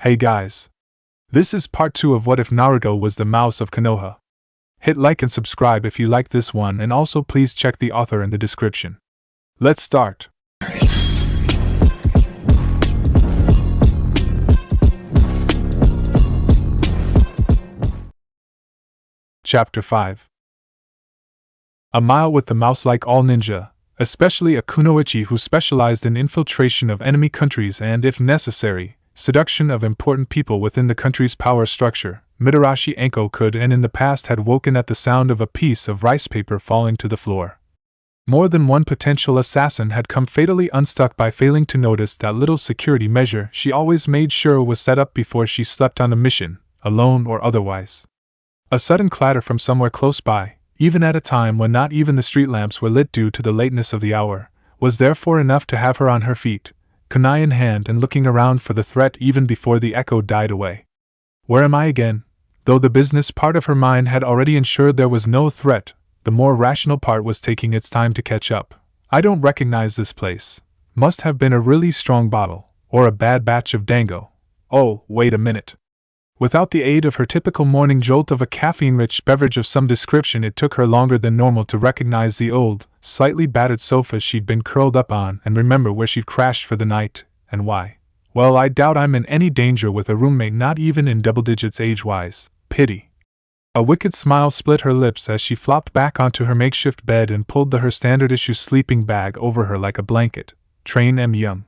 Hey guys. This is part 2 of What If Naruto Was the Mouse of Konoha. Hit like and subscribe if you like this one, and also please check the author in the description. Let's start. Chapter 5. A mile with the mouse. Like all ninja, especially a kunoichi who specialized in infiltration of enemy countries and, if necessary, seduction of important people within the country's power structure, Mitarashi Anko could and in the past had woken at the sound of a piece of rice paper falling to the floor. More than one potential assassin had come fatally unstuck by failing to notice that little security measure she always made sure was set up before she slept on a mission, alone or otherwise. A sudden clatter from somewhere close by, even at a time when not even the street lamps were lit due to the lateness of the hour, was therefore enough to have her on her feet, kunai in hand and looking around for the threat even before the echo died away. Where am I again? Though the business part of her mind had already ensured there was no threat, the more rational part was taking its time to catch up. I don't recognize this place. Must have been a really strong bottle, or a bad batch of dango. Oh, wait a minute. Without the aid of her typical morning jolt of a caffeine-rich beverage of some description, it took her longer than normal to recognize the old, slightly battered sofa she'd been curled up on and remember where she'd crashed for the night, and why. Well, I doubt I'm in any danger with a roommate not even in double digits age-wise. Pity. A wicked smile split her lips as she flopped back onto her makeshift bed and pulled her standard-issue sleeping bag over her like a blanket. Train em young.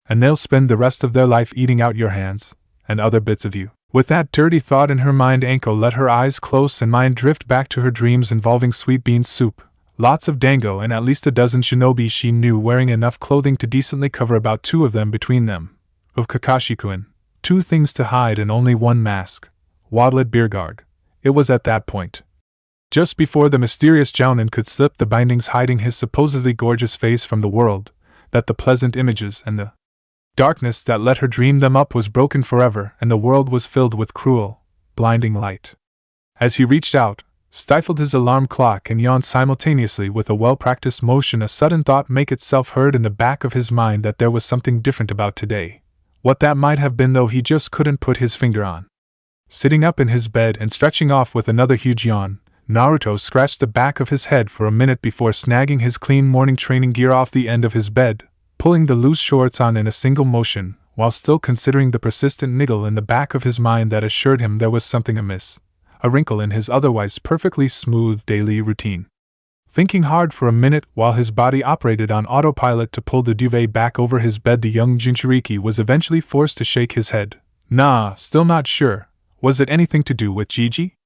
And they'll spend the rest of their life eating out your hands, and other bits of you. With that dirty thought in her mind, Anko let her eyes close and mind drift back to her dreams involving sweet bean soup, lots of dango, and at least a dozen shinobi she knew wearing enough clothing to decently cover about 2 of them between them. Of Kakashi-kun, 2 things to hide and only 1 mask. Waddle at Beergarg. It was at that point, just before the mysterious Jounin could slip the bindings hiding his supposedly gorgeous face from the world, that the pleasant images and the darkness that let her dream them up was broken forever, and the world was filled with cruel, blinding light. As he reached out, stifled his alarm clock and yawned simultaneously with a well-practiced motion, a sudden thought make itself heard in the back of his mind that there was something different about today. What that might have been, though, he just couldn't put his finger on. Sitting up in his bed and stretching off with another huge yawn, Naruto scratched the back of his head for a minute before snagging his clean morning training gear off the end of his bed, pulling the loose shorts on in a single motion, while still considering the persistent niggle in the back of his mind that assured him there was something amiss, a wrinkle in his otherwise perfectly smooth daily routine. Thinking hard for a minute while his body operated on autopilot to pull the duvet back over his bed, the young Jinchuriki was eventually forced to shake his head. Nah, still not sure. Was it anything to do with Gigi?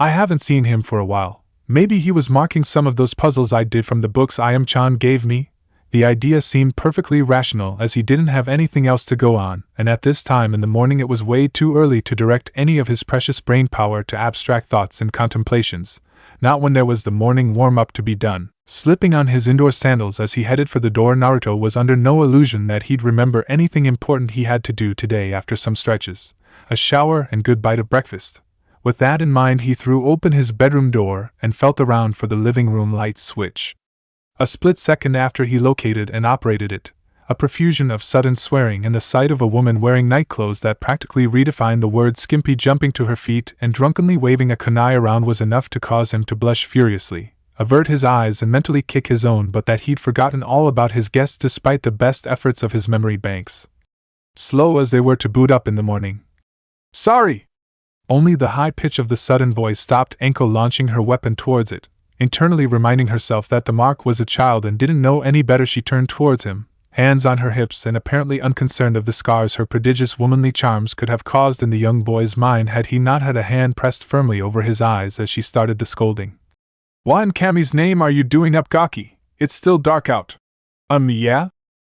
I haven't seen him for a while. Maybe he was marking some of those puzzles I did from the books Ayam-chan gave me? The idea seemed perfectly rational as he didn't have anything else to go on, and at this time in the morning it was way too early to direct any of his precious brain power to abstract thoughts and contemplations, not when there was the morning warm-up to be done. Slipping on his indoor sandals as he headed for the door, Naruto was under no illusion that he'd remember anything important he had to do today after some stretches, a shower and good bite of breakfast. With that in mind, he threw open his bedroom door and felt around for the living room light switch. A split second after he located and operated it, a profusion of sudden swearing and the sight of a woman wearing nightclothes that practically redefined the word skimpy jumping to her feet and drunkenly waving a kunai around was enough to cause him to blush furiously, avert his eyes and mentally kick his own butt that he'd forgotten all about his guests despite the best efforts of his memory banks. Slow as they were to boot up in the morning. Sorry! Only the high pitch of the sudden voice stopped Anko launching her weapon towards it. Internally reminding herself that the mark was a child and didn't know any better, she turned towards him, hands on her hips and apparently unconcerned of the scars her prodigious womanly charms could have caused in the young boy's mind had he not had a hand pressed firmly over his eyes as she started the scolding. What in Kami's name are you doing up, Gaki? It's still dark out. Yeah?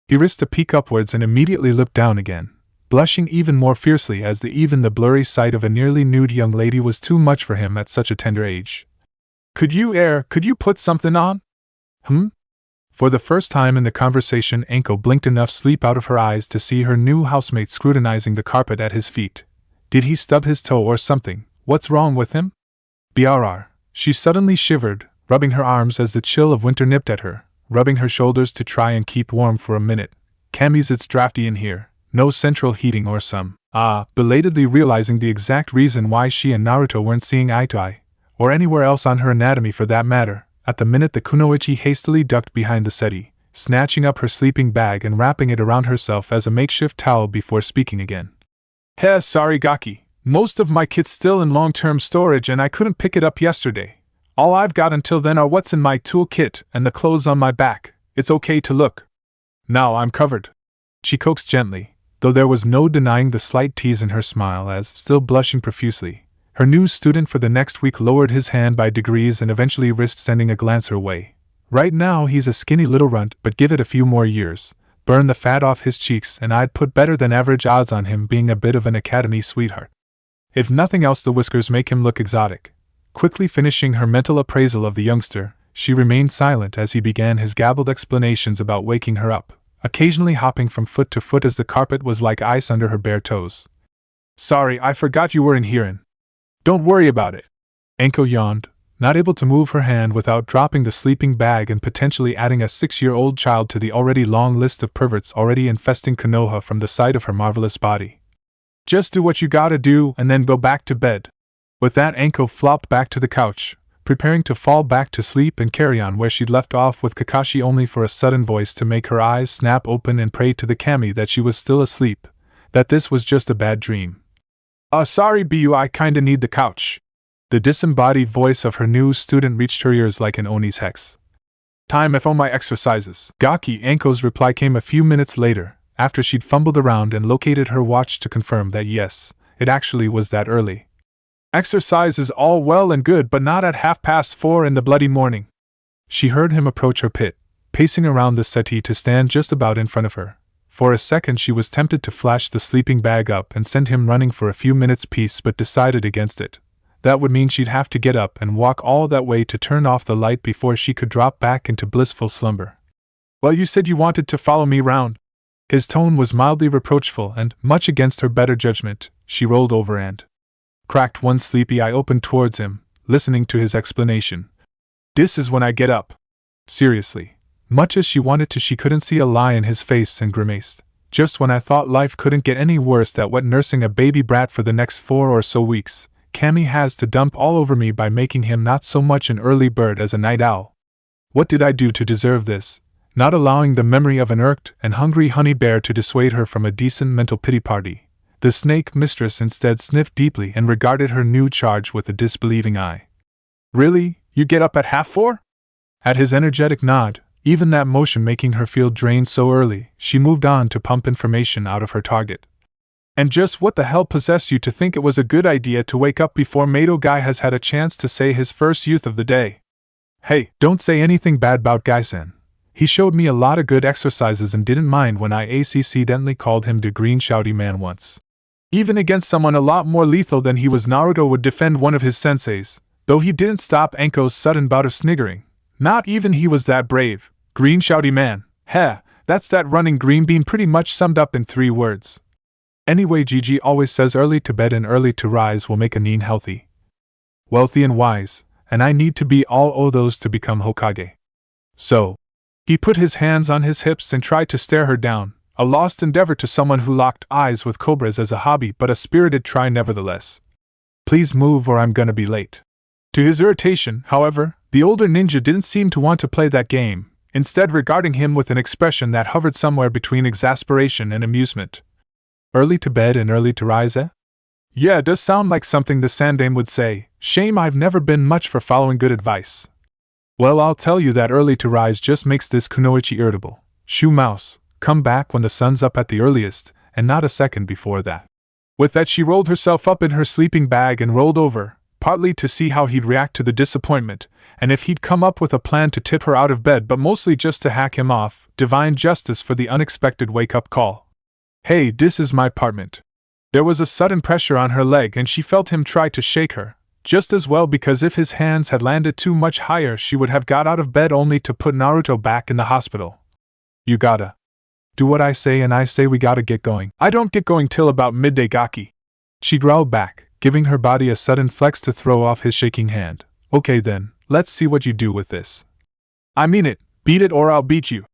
He risked a peek upwards and immediately looked down again, blushing even more fiercely as even the blurry sight of a nearly nude young lady was too much for him at such a tender age. Could you put something on? For the first time in the conversation, Anko blinked enough sleep out of her eyes to see her new housemate scrutinizing the carpet at his feet. Did he stub his toe or something? What's wrong with him? Brr. She suddenly shivered, rubbing her arms as the chill of winter nipped at her, rubbing her shoulders to try and keep warm for a minute. Kami's, it's drafty in here. No central heating or some, belatedly realizing the exact reason why she and Naruto weren't seeing eye to eye, or anywhere else on her anatomy for that matter, at the minute the kunoichi hastily ducked behind the settee, snatching up her sleeping bag and wrapping it around herself as a makeshift towel before speaking again. Heh, sorry Gaki, most of my kit's still in long-term storage and I couldn't pick it up yesterday. All I've got until then are what's in my toolkit and the clothes on my back. It's okay to look. Now I'm covered. She coaxed gently, though there was no denying the slight tease in her smile as, still blushing profusely, her new student for the next week lowered his hand by degrees and eventually risked sending a glance her way. Right now he's a skinny little runt, but give it a few more years, burn the fat off his cheeks, and I'd put better than average odds on him being a bit of an academy sweetheart. If nothing else, the whiskers make him look exotic. Quickly finishing her mental appraisal of the youngster, she remained silent as he began his gabbled explanations about waking her up, occasionally hopping from foot to foot as the carpet was like ice under her bare toes. Sorry, I forgot you were in hearing. Don't worry about it. Anko yawned, not able to move her hand without dropping the sleeping bag and potentially adding a 6-year-old child to the already long list of perverts already infesting Konoha from the sight of her marvelous body. Just do what you gotta do and then go back to bed. With that, Anko flopped back to the couch, preparing to fall back to sleep and carry on where she'd left off with Kakashi, only for a sudden voice to make her eyes snap open and pray to the kami that she was still asleep, that this was just a bad dream. Sorry Bu, I kinda need the couch. The disembodied voice of her new student reached her ears like an Oni's hex. Time for my exercises. Gaki. Anko's reply came a few minutes later, after she'd fumbled around and located her watch to confirm that yes, it actually was that early. Exercise is all well and good, but not at 4:30 in the bloody morning. She heard him approach her pit, pacing around the settee to stand just about in front of her. For a second she was tempted to flash the sleeping bag up and send him running for a few minutes' peace, but decided against it. That would mean she'd have to get up and walk all that way to turn off the light before she could drop back into blissful slumber. Well, you said you wanted to follow me round. His tone was mildly reproachful and, much against her better judgment, she rolled over and cracked one sleepy eye open towards him, listening to his explanation. This is when I get up. Seriously. Much as she wanted to, she couldn't see a lie in his face and grimaced. Just when I thought life couldn't get any worse than what nursing a baby brat for the next 4 or so weeks, Cammy has to dump all over me by making him not so much an early bird as a night owl. What did I do to deserve this? Not allowing the memory of an irked and hungry honey bear to dissuade her from a decent mental pity party. The snake mistress instead sniffed deeply and regarded her new charge with a disbelieving eye. Really? You get up at 4:30? At his energetic nod, even that motion making her feel drained so early, she moved on to pump information out of her target. And just what the hell possessed you to think it was a good idea to wake up before Mato Guy has had a chance to say his first youth of the day? Hey, don't say anything bad about Guy-san. He showed me a lot of good exercises and didn't mind when I accidentally called him the green shouty man once. Even against someone a lot more lethal than he was, Naruto would defend one of his senseis, though he didn't stop Anko's sudden bout of sniggering. Not even he was that brave. Green shouty man. Heh, that's that running green bean pretty much summed up in 3 words. Anyway, Gigi always says early to bed and early to rise will make a nin healthy, wealthy and wise, and I need to be all o' those to become Hokage. So, he put his hands on his hips and tried to stare her down, a lost endeavor to someone who locked eyes with cobras as a hobby, but a spirited try nevertheless. Please move or I'm gonna be late. To his irritation, however, the older ninja didn't seem to want to play that game, instead regarding him with an expression that hovered somewhere between exasperation and amusement. Early to bed and early to rise, eh? Yeah, it does sound like something the Sandame would say. Shame I've never been much for following good advice. Well, I'll tell you that early to rise just makes this kunoichi irritable. Shoo mouse, come back when the sun's up at the earliest, and not a second before that. With that, she rolled herself up in her sleeping bag and rolled over, partly to see how he'd react to the disappointment, and if he'd come up with a plan to tip her out of bed, but mostly just to hack him off. Divine justice for the unexpected wake-up call. Hey, this is my apartment. There was a sudden pressure on her leg and she felt him try to shake her, just as well, because if his hands had landed too much higher she would have got out of bed only to put Naruto back in the hospital. You gotta do what I say, and I say we gotta get going. I don't get going till about midday, Gaki. She growled back, giving her body a sudden flex to throw off his shaking hand. Okay then, let's see what you do with this. I mean it, beat it or I'll beat you.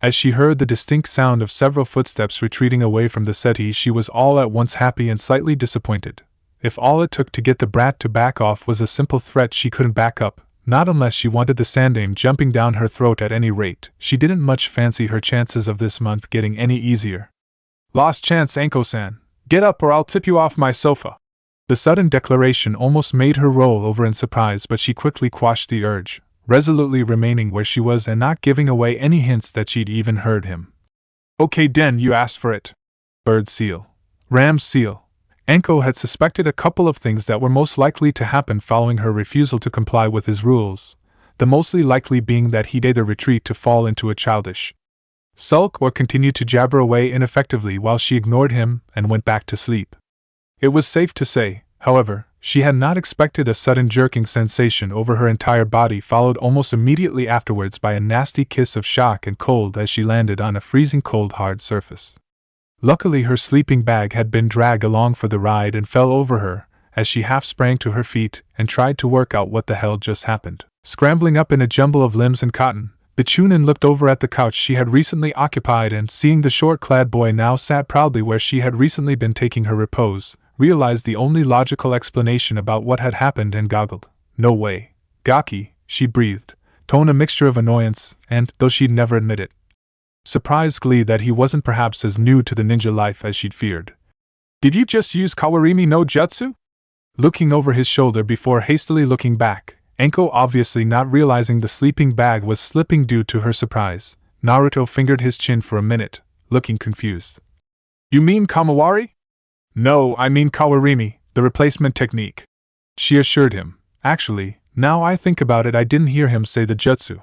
As she heard the distinct sound of several footsteps retreating away from the settee, she was all at once happy and slightly disappointed. If all it took to get the brat to back off was a simple threat, she couldn't back up, not unless she wanted the sandame jumping down her throat at any rate. She didn't much fancy her chances of this month getting any easier. Lost chance, Anko-san. Get up or I'll tip you off my sofa. The sudden declaration almost made her roll over in surprise, but she quickly quashed the urge, resolutely remaining where she was and not giving away any hints that she'd even heard him. Okay den, you asked for it. Bird seal. Ram seal. Anko had suspected a couple of things that were most likely to happen following her refusal to comply with his rules, the mostly likely being that he'd either retreat to fall into a childish sulk or continue to jabber away ineffectively while she ignored him and went back to sleep. It was safe to say, however, she had not expected a sudden jerking sensation over her entire body, followed almost immediately afterwards by a nasty kiss of shock and cold as she landed on a freezing cold hard surface. Luckily her sleeping bag had been dragged along for the ride and fell over her, as she half sprang to her feet and tried to work out what the hell just happened. Scrambling up in a jumble of limbs and cotton, the Chunin looked over at the couch she had recently occupied and, seeing the short-clad boy now sat proudly where she had recently been taking her repose, realized the only logical explanation about what had happened and goggled. No way. Gaki, she breathed, tone a mixture of annoyance and, though she'd never admit it, surprised glee that he wasn't perhaps as new to the ninja life as she'd feared. Did you just use Kawarimi no Jutsu? Looking over his shoulder before hastily looking back, Anko obviously not realizing the sleeping bag was slipping due to her surprise, Naruto fingered his chin for a minute, looking confused. You mean Kamawari? No, I mean Kawarimi, the replacement technique. She assured him. Actually, now I think about it, I didn't hear him say the jutsu.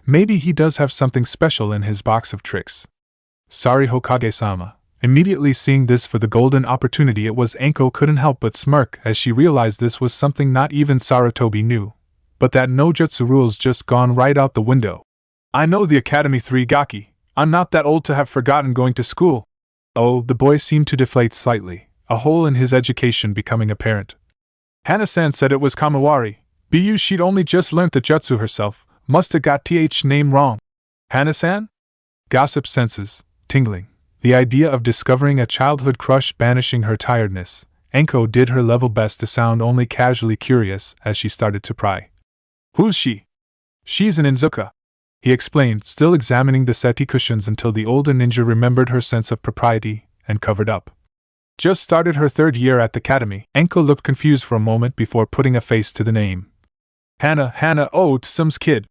Maybe he does have something special in his box of tricks. Sorry, Hokage-sama. Immediately seeing this for the golden opportunity it was, Anko couldn't help but smirk as she realized this was something not even Sarutobi knew, but that no jutsu rules just gone right out the window. I know the Academy 3 Gaki. I'm not that old to have forgotten going to school. Oh, the boy seemed to deflate slightly, a hole in his education becoming apparent. Hana-san said it was Kamawari. Bu she'd only just learnt the jutsu herself, musta got th name wrong. Hana-san? Gossip senses, tingling. The idea of discovering a childhood crush banishing her tiredness, Anko did her level best to sound only casually curious as she started to pry. Who's she? She's an Inzuka, he explained, still examining the settee cushions until the older ninja remembered her sense of propriety and covered up. Just started her 3rd year at the academy. Anko looked confused for a moment before putting a face to the name. Hana, oh, Tsum's kid.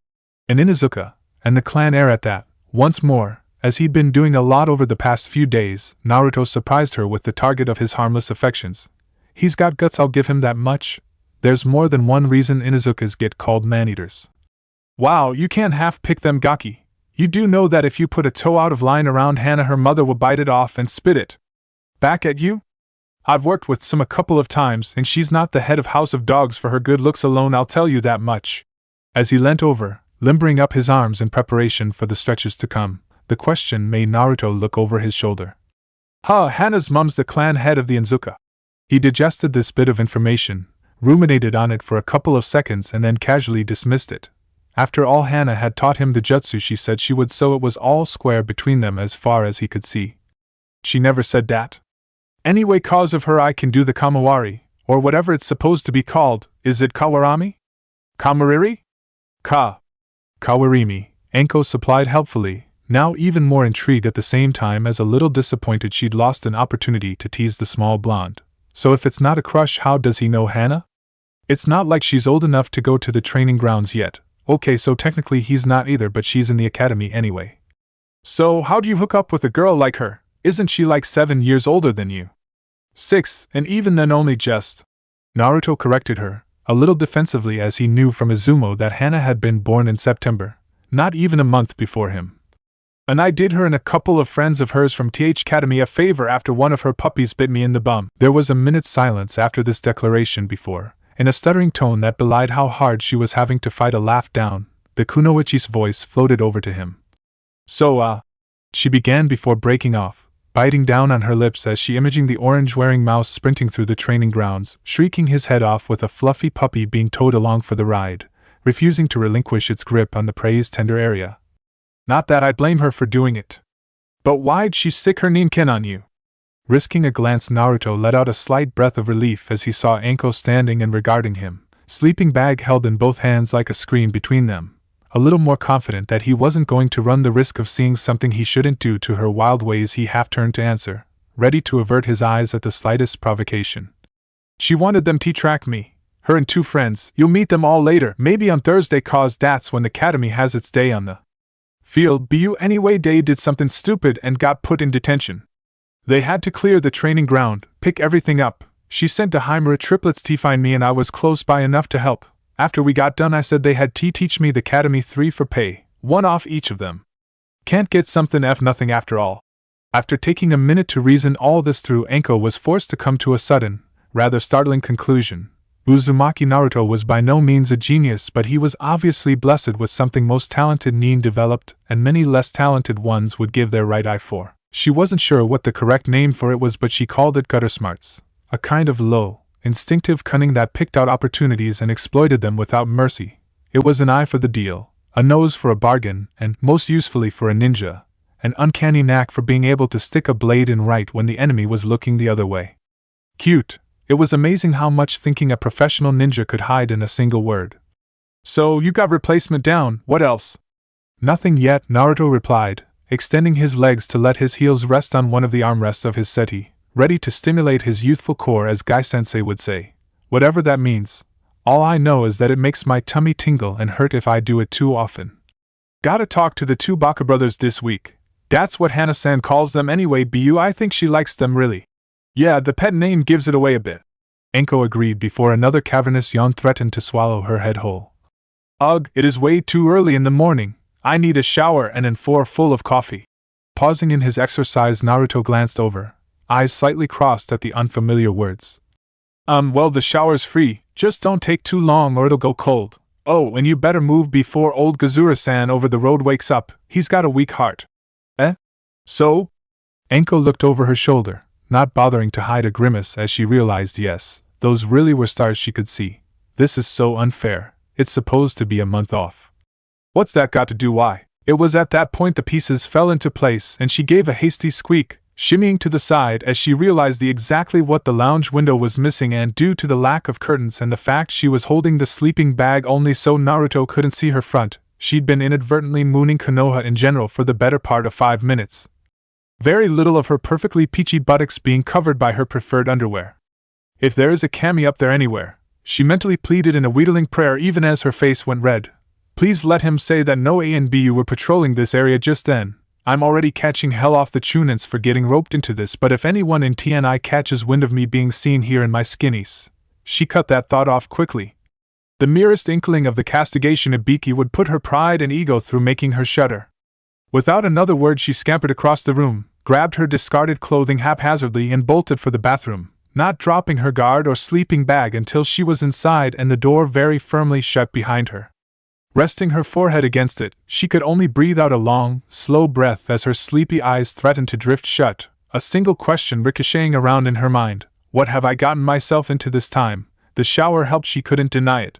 An Inuzuka, and the clan heir at that. Once more, as he'd been doing a lot over the past few days, Naruto surprised her with the target of his harmless affections. He's got guts, I'll give him that much. There's more than one reason Inuzukas get called man-eaters. Wow, you can't half-pick them, Gaki. You do know that if you put a toe out of line around Hana, her mother will bite it off and spit it back at you? I've worked with Tsum a couple of times, and she's not the head of House of Dogs for her good looks alone, I'll tell you that much. As he leant over, limbering up his arms in preparation for the stretches to come, the question made Naruto look over his shoulder. Hana's mum's the clan head of the Inzuka. He digested this bit of information, ruminated on it for a couple of seconds and then casually dismissed it. After all, Hana had taught him the jutsu she said she would, so it was all square between them as far as he could see. She never said that. Anyway, cause of her I can do the Kamawari, or whatever it's supposed to be called. Is it Kawarami? Kamariri? Kawarimi, Anko supplied helpfully, now even more intrigued at the same time as a little disappointed she'd lost an opportunity to tease the small blonde. So if it's not a crush, how does he know Hana? It's not like she's old enough to go to the training grounds yet. Okay, so technically he's not either, but she's in the academy anyway. So how do you hook up with a girl like her? Isn't she like 7 years older than you? 6, and even then only just. Naruto corrected her, a little defensively, as he knew from Izumo that Hana had been born in September, not even a month before him. And I did her and a couple of friends of hers from TH Academy a favor after one of her puppies bit me in the bum. There was a minute's silence after this declaration before, in a stuttering tone that belied how hard she was having to fight a laugh down, the kunoichi's voice floated over to him. So, she began before breaking off, biting down on her lips as she imaging the orange-wearing mouse sprinting through the training grounds, shrieking his head off with a fluffy puppy being towed along for the ride, refusing to relinquish its grip on the prey's tender area. Not that I blame her for doing it. But why'd she stick her ninken on you? Risking a glance, Naruto let out a slight breath of relief as he saw Anko standing and regarding him, sleeping bag held in both hands like a screen between them, a little more confident that he wasn't going to run the risk of seeing something he shouldn't do to her wild ways. He half turned to answer, ready to avert his eyes at the slightest provocation. She wanted them to track me, her and 2 friends. You'll meet them all later, maybe on Thursday, cause that's when the academy has its day on the field. Bu anyway, they did something stupid and got put in detention. They had to clear the training ground, pick everything up. She sent the Himera triplets to find me and I was close by enough to help. After we got done I said they had to teach me the academy 3 for pay, 1 off each of them. Can't get something F nothing after all. After taking a minute to reason all this through, Anko was forced to come to a sudden, rather startling conclusion. Uzumaki Naruto was by no means a genius, but he was obviously blessed with something most talented nin developed, and many less talented ones would give their right eye for. She wasn't sure what the correct name for it was, but she called it gutter smarts, a kind of low, instinctive cunning that picked out opportunities and exploited them without mercy. It was an eye for the deal, a nose for a bargain, and, most usefully for a ninja, an uncanny knack for being able to stick a blade in right when the enemy was looking the other way. Cute. It was amazing how much thinking a professional ninja could hide in a single word. So, you got replacement down, what else? Nothing yet, Naruto replied, extending his legs to let his heels rest on one of the armrests of his settee, ready to stimulate his youthful core, as Guy-sensei would say. Whatever that means. All I know is that it makes my tummy tingle and hurt if I do it too often. Gotta talk to the 2 Baka brothers this week. That's what Hana-san calls them anyway. Bu, I think she likes them really. Yeah, the pet name gives it away a bit. Anko agreed before another cavernous yawn threatened to swallow her head whole. Ugh, it is way too early in the morning. I need a shower and an 4 full of coffee. Pausing in his exercise, Naruto glanced over, eyes slightly crossed at the unfamiliar words. Well, the shower's free, just don't take too long or it'll go cold. Oh, and you better move before old Gazura-san over the road wakes up, he's got a weak heart. Eh? So? Anko looked over her shoulder, not bothering to hide a grimace as she realized yes, those really were stars she could see. This is so unfair, it's supposed to be a month off. What's that got to do? Why? It was at that point the pieces fell into place and she gave a hasty squeak, shimmying to the side as she realized exactly what the lounge window was missing, and due to the lack of curtains and the fact she was holding the sleeping bag only so Naruto couldn't see her front, she'd been inadvertently mooning Konoha in general for the better part of 5 minutes. Very little of her perfectly peachy buttocks being covered by her preferred underwear. If there is a kami up there anywhere, she mentally pleaded in a wheedling prayer even as her face went red. Please let him say that no A and Bu were patrolling this area just then. I'm already catching hell off the Chunins for getting roped into this, but if anyone in TNI catches wind of me being seen here in my skinnies. She cut that thought off quickly. The merest inkling of the castigation Ibiki would put her pride and ego through, making her shudder. Without another word she scampered across the room, grabbed her discarded clothing haphazardly and bolted for the bathroom, not dropping her guard or sleeping bag until she was inside and the door very firmly shut behind her. Resting her forehead against it, she could only breathe out a long, slow breath as her sleepy eyes threatened to drift shut, a single question ricocheting around in her mind. What have I gotten myself into this time? The shower helped, she couldn't deny it.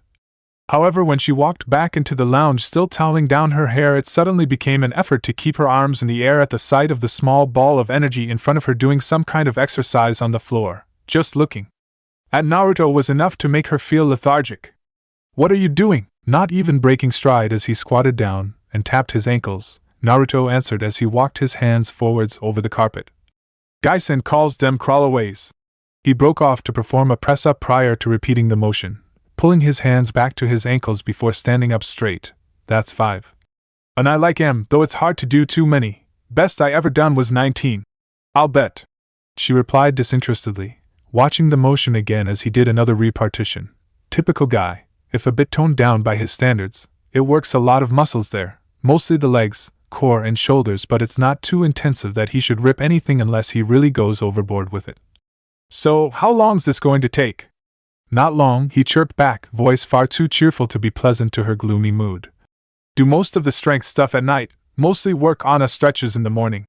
However, when she walked back into the lounge still toweling down her hair, it suddenly became an effort to keep her arms in the air at the sight of the small ball of energy in front of her doing some kind of exercise on the floor. Just looking at Naruto was enough to make her feel lethargic. What are you doing? Not even breaking stride as he squatted down and tapped his ankles, Naruto answered as he walked his hands forwards over the carpet. Gaisen calls them crawlaways. He broke off to perform a press-up prior to repeating the motion, pulling his hands back to his ankles before standing up straight. That's 5. And I like 'em, though it's hard to do too many. Best I ever done was 19. I'll bet. She replied disinterestedly, watching the motion again as he did another repartition. Typical guy. If a bit toned down by his standards, it works a lot of muscles there, mostly the legs, core and shoulders, but it's not too intensive that he should rip anything unless he really goes overboard with it. So, how long's this going to take? Not long, he chirped back, voice far too cheerful to be pleasant to her gloomy mood. Do most of the strength stuff at night, mostly work on us stretches in the morning.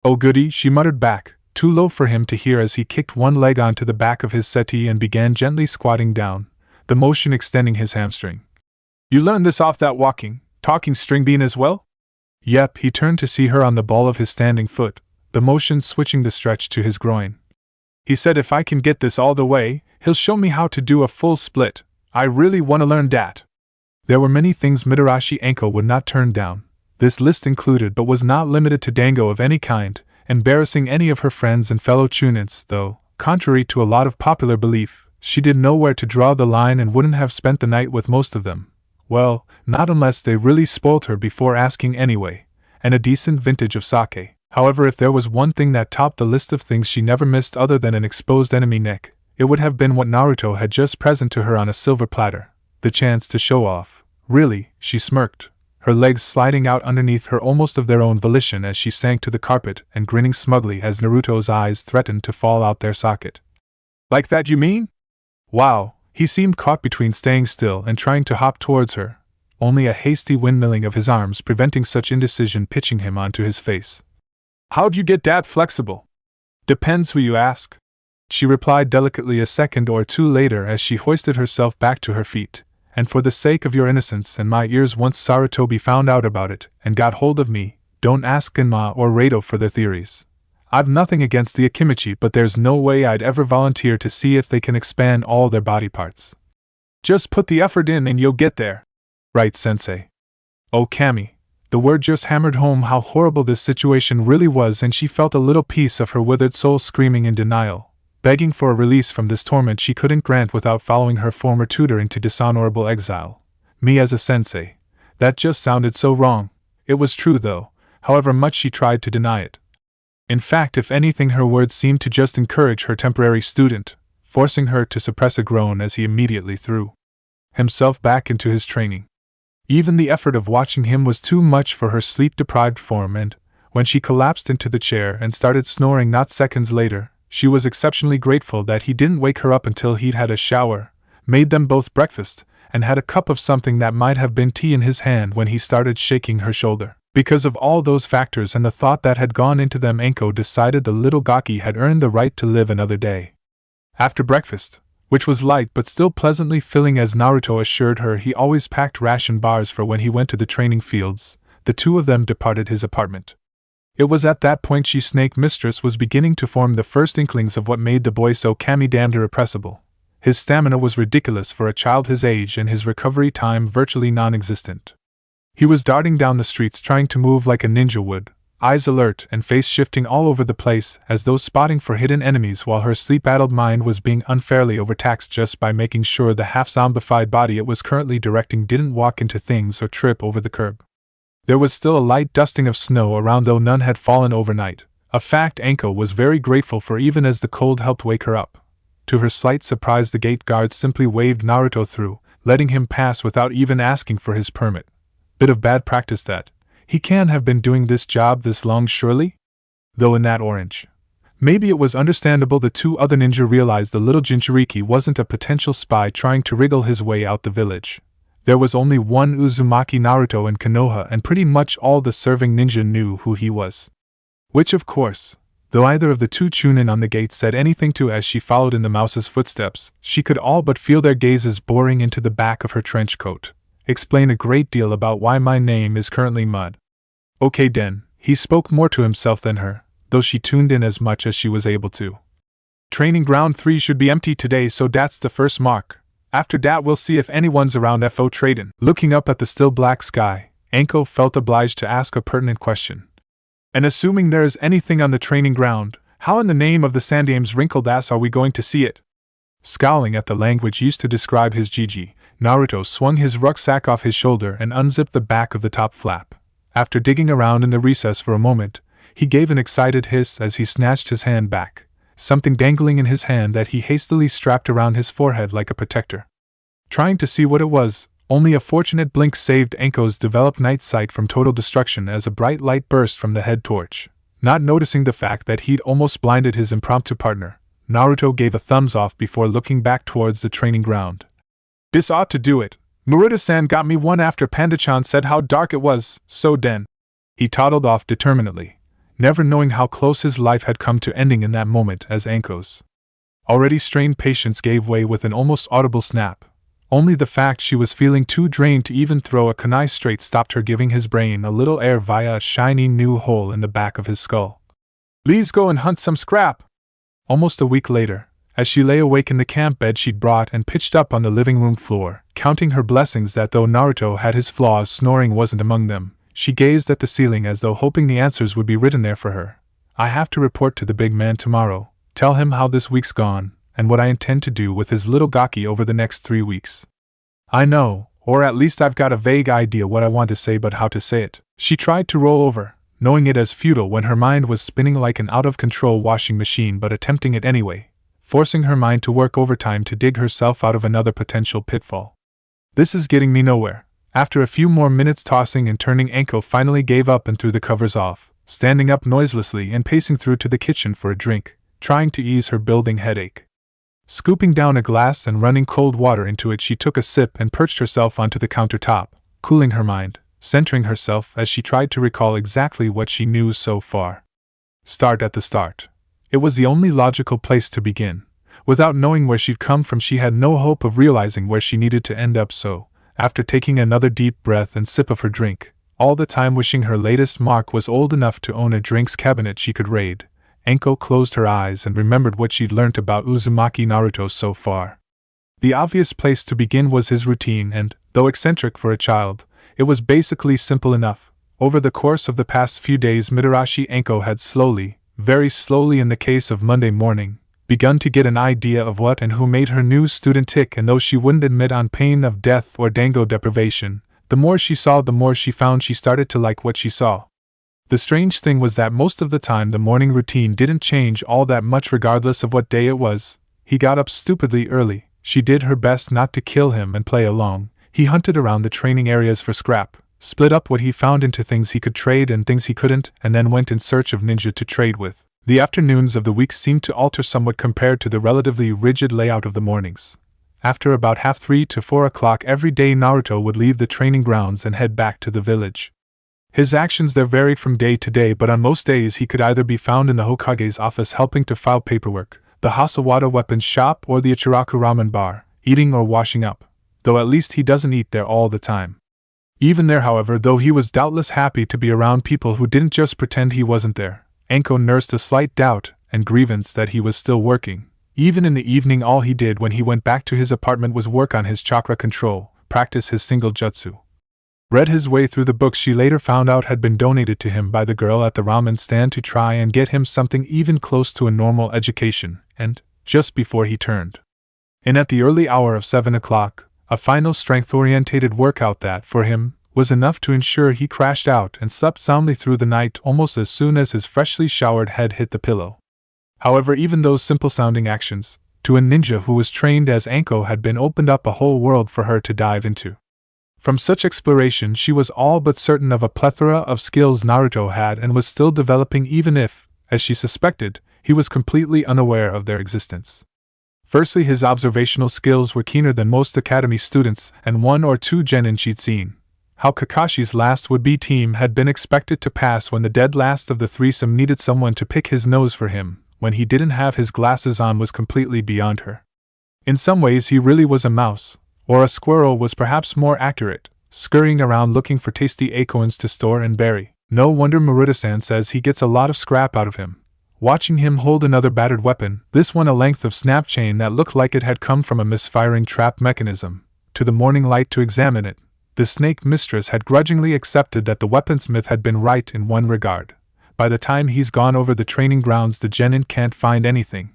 Oh goody, she muttered back, too low for him to hear as he kicked one leg onto the back of his settee and began gently squatting down, the motion extending his hamstring. You learned this off that talking string bean as well? Yep, he turned to see her on the ball of his standing foot, the motion switching the stretch to his groin. He said if I can get this all the way, he'll show me how to do a full split. I really want to learn that. There were many things Mitarashi Anko would not turn down. This list included but was not limited to dango of any kind, embarrassing any of her friends and fellow chunins, though, contrary to a lot of popular belief, she didn't know where to draw the line and wouldn't have spent the night with most of them. Well, not unless they really spoiled her before asking anyway, and a decent vintage of sake. However, if there was one thing that topped the list of things she never missed other than an exposed enemy neck, it would have been what Naruto had just present to her on a silver platter, the chance to show off. Really, she smirked, her legs sliding out underneath her almost of their own volition as she sank to the carpet and grinning smugly as Naruto's eyes threatened to fall out their socket. Like that, you mean? Wow, he seemed caught between staying still and trying to hop towards her, only a hasty windmilling of his arms preventing such indecision pitching him onto his face. How'd you get that flexible? Depends who you ask, she replied delicately a second or two later as she hoisted herself back to her feet. And for the sake of your innocence and my ears, once Sarutobi found out about it and got hold of me, don't ask Genma or Rado for their theories. I've nothing against the Akimichi, but there's no way I'd ever volunteer to see if they can expand all their body parts. Just put the effort in and you'll get there. Right, sensei. Oh, Kami. The word just hammered home how horrible this situation really was, and she felt a little piece of her withered soul screaming in denial, begging for a release from this torment she couldn't grant without following her former tutor into dishonorable exile. Me as a sensei. That just sounded so wrong. It was true though, however much she tried to deny it. In fact, if anything, her words seemed to just encourage her temporary student, forcing her to suppress a groan as he immediately threw himself back into his training. Even the effort of watching him was too much for her sleep-deprived form, and, when she collapsed into the chair and started snoring not seconds later, she was exceptionally grateful that he didn't wake her up until he'd had a shower, made them both breakfast, and had a cup of something that might have been tea in his hand when he started shaking her shoulder. Because of all those factors and the thought that had gone into them, Anko decided the little gaki had earned the right to live another day. After breakfast, which was light but still pleasantly filling as Naruto assured her he always packed ration bars for when he went to the training fields, the two of them departed his apartment. It was at that point she Snake Mistress was beginning to form the first inklings of what made the boy so damned irrepressible. His stamina was ridiculous for a child his age and his recovery time virtually non-existent. He was darting down the streets trying to move like a ninja would, eyes alert and face shifting all over the place as though spotting for hidden enemies, while her sleep-addled mind was being unfairly overtaxed just by making sure the half-zombified body it was currently directing didn't walk into things or trip over the curb. There was still a light dusting of snow around, though none had fallen overnight, a fact Anko was very grateful for even as the cold helped wake her up. To her slight surprise, the gate guards simply waved Naruto through, letting him pass without even asking for his permit. Bit of bad practice that. He can't have been doing this job this long, surely? Though in that orange. Maybe it was understandable the two other ninja realized the little Jinchuriki wasn't a potential spy trying to wriggle his way out the village. There was only one Uzumaki Naruto in Konoha, and pretty much all the serving ninja knew who he was. Which of course, though either of the two chunin on the gate said anything to as she followed in the mouse's footsteps, she could all but feel their gazes boring into the back of her trench coat. Explain a great deal about why my name is currently Mud. Okay then, he spoke more to himself than her, though she tuned in as much as she was able to. Training ground 3 should be empty today, so that's the first mark. After that we'll see if anyone's around FO trading. Looking up at the still black sky, Anko felt obliged to ask a pertinent question. And assuming there is anything on the training ground, how in the name of the Sandame's wrinkled ass are we going to see it? Scowling at the language used to describe his Gigi, Naruto swung his rucksack off his shoulder and unzipped the back of the top flap. After digging around in the recess for a moment, he gave an excited hiss as he snatched his hand back, something dangling in his hand that he hastily strapped around his forehead like a protector. Trying to see what it was, only a fortunate blink saved Anko's developed night sight from total destruction as a bright light burst from the head torch. Not noticing the fact that he'd almost blinded his impromptu partner, Naruto gave a thumbs off before looking back towards the training ground. This ought to do it. Murata-san got me one after Panda-chan said how dark it was, so then. He toddled off determinedly, never knowing how close his life had come to ending in that moment as Anko's already strained patience gave way with an almost audible snap. Only the fact she was feeling too drained to even throw a kunai straight stopped her, giving his brain a little air via a shiny new hole in the back of his skull. "Please go and hunt some scrap!" Almost a week later, as she lay awake in the camp bed she'd brought and pitched up on the living room floor, counting her blessings that though Naruto had his flaws, snoring wasn't among them, she gazed at the ceiling as though hoping the answers would be written there for her. "I have to report to the big man tomorrow, tell him how this week's gone, and what I intend to do with his little gaki over the next 3 weeks. I know, or at least I've got a vague idea what I want to say, but how to say it." She tried to roll over, knowing it as futile when her mind was spinning like an out-of-control washing machine, but attempting it anyway, forcing her mind to work overtime to dig herself out of another potential pitfall. "This is getting me nowhere." After a few more minutes tossing and turning, Anko finally gave up and threw the covers off, standing up noiselessly and pacing through to the kitchen for a drink, trying to ease her building headache. Scooping down a glass and running cold water into it, she took a sip and perched herself onto the countertop, cooling her mind, centering herself as she tried to recall exactly what she knew so far. Start at the start. It was the only logical place to begin. Without knowing where she'd come from, she had no hope of realizing where she needed to end up, so, after taking another deep breath and sip of her drink, all the time wishing her latest mark was old enough to own a drinks cabinet she could raid, Anko closed her eyes and remembered what she'd learnt about Uzumaki Naruto so far. The obvious place to begin was his routine, and, though eccentric for a child, it was basically simple enough. Over the course of the past few days, Mitarashi Anko had slowly, very slowly in the case of Monday morning, begun to get an idea of what and who made her new student tick, and though she wouldn't admit on pain of death or dango deprivation, the more she saw, the more she found she started to like what she saw. The strange thing was that most of the time the morning routine didn't change all that much regardless of what day it was. He got up stupidly early, she did her best not to kill him and play along, he hunted around the training areas for scrap, split up what he found into things he could trade and things he couldn't, and then went in search of ninja to trade with. The afternoons of the week seemed to alter somewhat compared to the relatively rigid layout of the mornings. After about 3:30 to 4 o'clock every day, Naruto would leave the training grounds and head back to the village. His actions there varied from day to day, but on most days he could either be found in the Hokage's office helping to file paperwork, the Hasawada weapons shop, or the Ichiraku ramen bar, eating or washing up, though at least he doesn't eat there all the time. Even there, however, though he was doubtless happy to be around people who didn't just pretend he wasn't there, Anko nursed a slight doubt and grievance that he was still working. Even in the evening, all he did when he went back to his apartment was work on his chakra control, practice his single jutsu. Read his way through the books she later found out had been donated to him by the girl at the ramen stand to try and get him something even close to a normal education, and, just before he turned in at the early hour of 7 o'clock, a final strength-orientated workout that, for him, was enough to ensure he crashed out and slept soundly through the night almost as soon as his freshly showered head hit the pillow. However, even those simple-sounding actions, to a ninja who was trained as Anko, had been opened up a whole world for her to dive into. From such exploration she was all but certain of a plethora of skills Naruto had and was still developing, even if, as she suspected, he was completely unaware of their existence. Firstly, his observational skills were keener than most academy students, and 1 or 2 genin she'd seen. How Kakashi's last would-be team had been expected to pass when the dead last of the threesome needed someone to pick his nose for him, when he didn't have his glasses on, was completely beyond her. In some ways he really was a mouse, or a squirrel was perhaps more accurate, scurrying around looking for tasty acorns to store and bury. No wonder Maruta-san says he gets a lot of scrap out of him. Watching him hold another battered weapon, this one a length of snap chain that looked like it had come from a misfiring trap mechanism, to the morning light to examine it, the snake mistress had grudgingly accepted that the weaponsmith had been right in one regard. By the time he's gone over the training grounds, the genin can't find anything.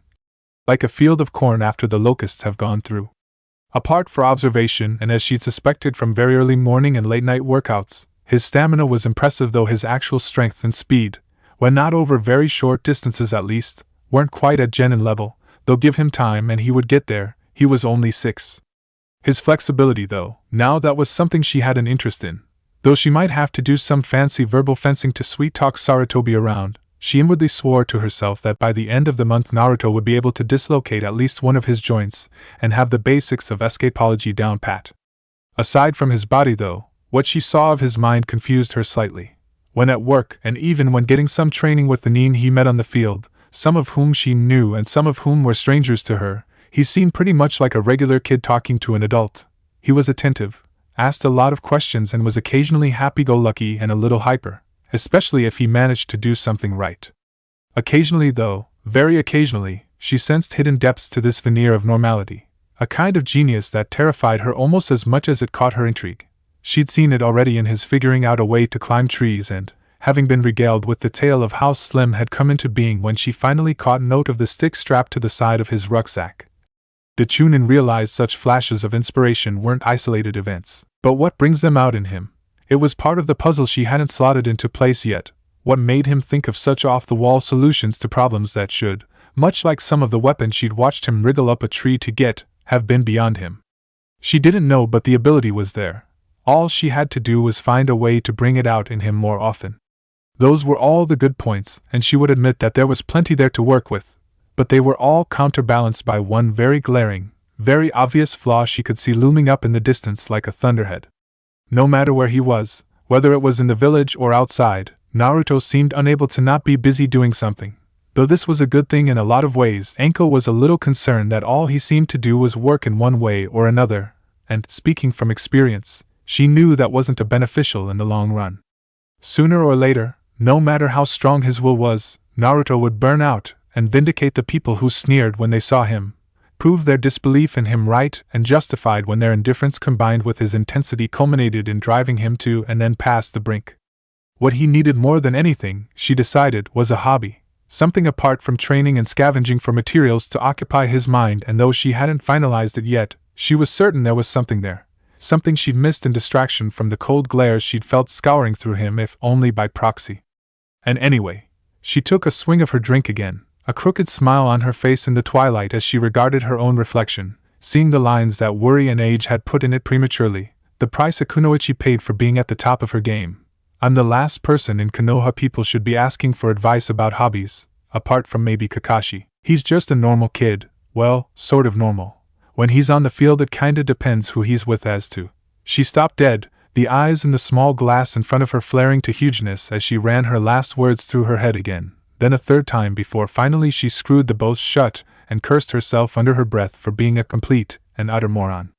Like a field of corn after the locusts have gone through. Apart for observation, and as she'd suspected from very early morning and late night workouts, his stamina was impressive, though his actual strength and speed, when not over very short distances at least, weren't quite at genin level, though give him time and he would get there. He was only 6. His flexibility, though, now that was something she had an interest in. Though she might have to do some fancy verbal fencing to sweet-talk Sarutobi around, she inwardly swore to herself that by the end of the month Naruto would be able to dislocate at least one of his joints and have the basics of escapology down pat. Aside from his body, though, what she saw of his mind confused her slightly. When at work, and even when getting some training with the nin he met on the field, some of whom she knew and some of whom were strangers to her, he seemed pretty much like a regular kid talking to an adult. He was attentive, asked a lot of questions, and was occasionally happy-go-lucky and a little hyper, especially if he managed to do something right. Occasionally, though, very occasionally, she sensed hidden depths to this veneer of normality, a kind of genius that terrified her almost as much as it caught her intrigue. She'd seen it already in his figuring out a way to climb trees and, having been regaled with the tale of how Slim had come into being when she finally caught note of the stick strapped to the side of his rucksack. The Chunin realized such flashes of inspiration weren't isolated events, but what brings them out in him. It was part of the puzzle she hadn't slotted into place yet, what made him think of such off-the-wall solutions to problems that should, much like some of the weapons she'd watched him wriggle up a tree to get, have been beyond him. She didn't know, but the ability was there. All she had to do was find a way to bring it out in him more often. Those were all the good points, and she would admit that there was plenty there to work with, but they were all counterbalanced by one very glaring, very obvious flaw she could see looming up in the distance like a thunderhead. No matter where he was, whether it was in the village or outside, Naruto seemed unable to not be busy doing something. Though this was a good thing in a lot of ways, Anko was a little concerned that all he seemed to do was work in one way or another, and, speaking from experience, she knew that wasn't beneficial in the long run. Sooner or later, no matter how strong his will was, Naruto would burn out and vindicate the people who sneered when they saw him, prove their disbelief in him right and justified when their indifference combined with his intensity culminated in driving him to and then past the brink. What he needed more than anything, she decided, was a hobby, something apart from training and scavenging for materials to occupy his mind, and though she hadn't finalized it yet, she was certain there was something there. Something she'd missed in distraction from the cold glares she'd felt scouring through him, if only by proxy. And anyway, she took a swing of her drink again, a crooked smile on her face in the twilight as she regarded her own reflection, seeing the lines that worry and age had put in it prematurely, the price Kunoichi paid for being at the top of her game. I'm the last person in Konoha people should be asking for advice about hobbies, apart from maybe Kakashi. He's just a normal kid, well, sort of normal. When he's on the field it kinda depends who he's with as to. She stopped dead, the eyes in the small glass in front of her flaring to hugeness as she ran her last words through her head again, then a third time before finally she screwed the both shut and cursed herself under her breath for being a complete and utter moron.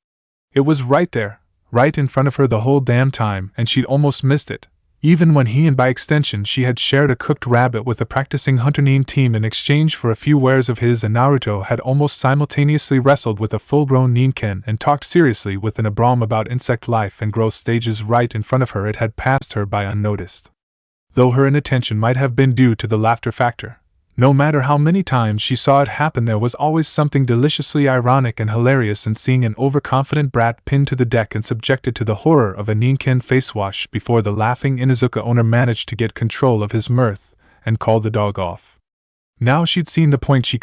It was right there, right in front of her the whole damn time, and she'd almost missed it. Even when he and by extension she had shared a cooked rabbit with a practicing hunter-nin team in exchange for a few wares of his, and Naruto had almost simultaneously wrestled with a full-grown ninken and talked seriously with an Abram about insect life and growth stages right in front of her, it had passed her by unnoticed. Though her inattention might have been due to the laughter factor, no matter how many times she saw it happen, there was always something deliciously ironic and hilarious in seeing an overconfident brat pinned to the deck and subjected to the horror of a ninken face wash before the laughing Inuzuka owner managed to get control of his mirth and call the dog off. Now she'd seen the point, she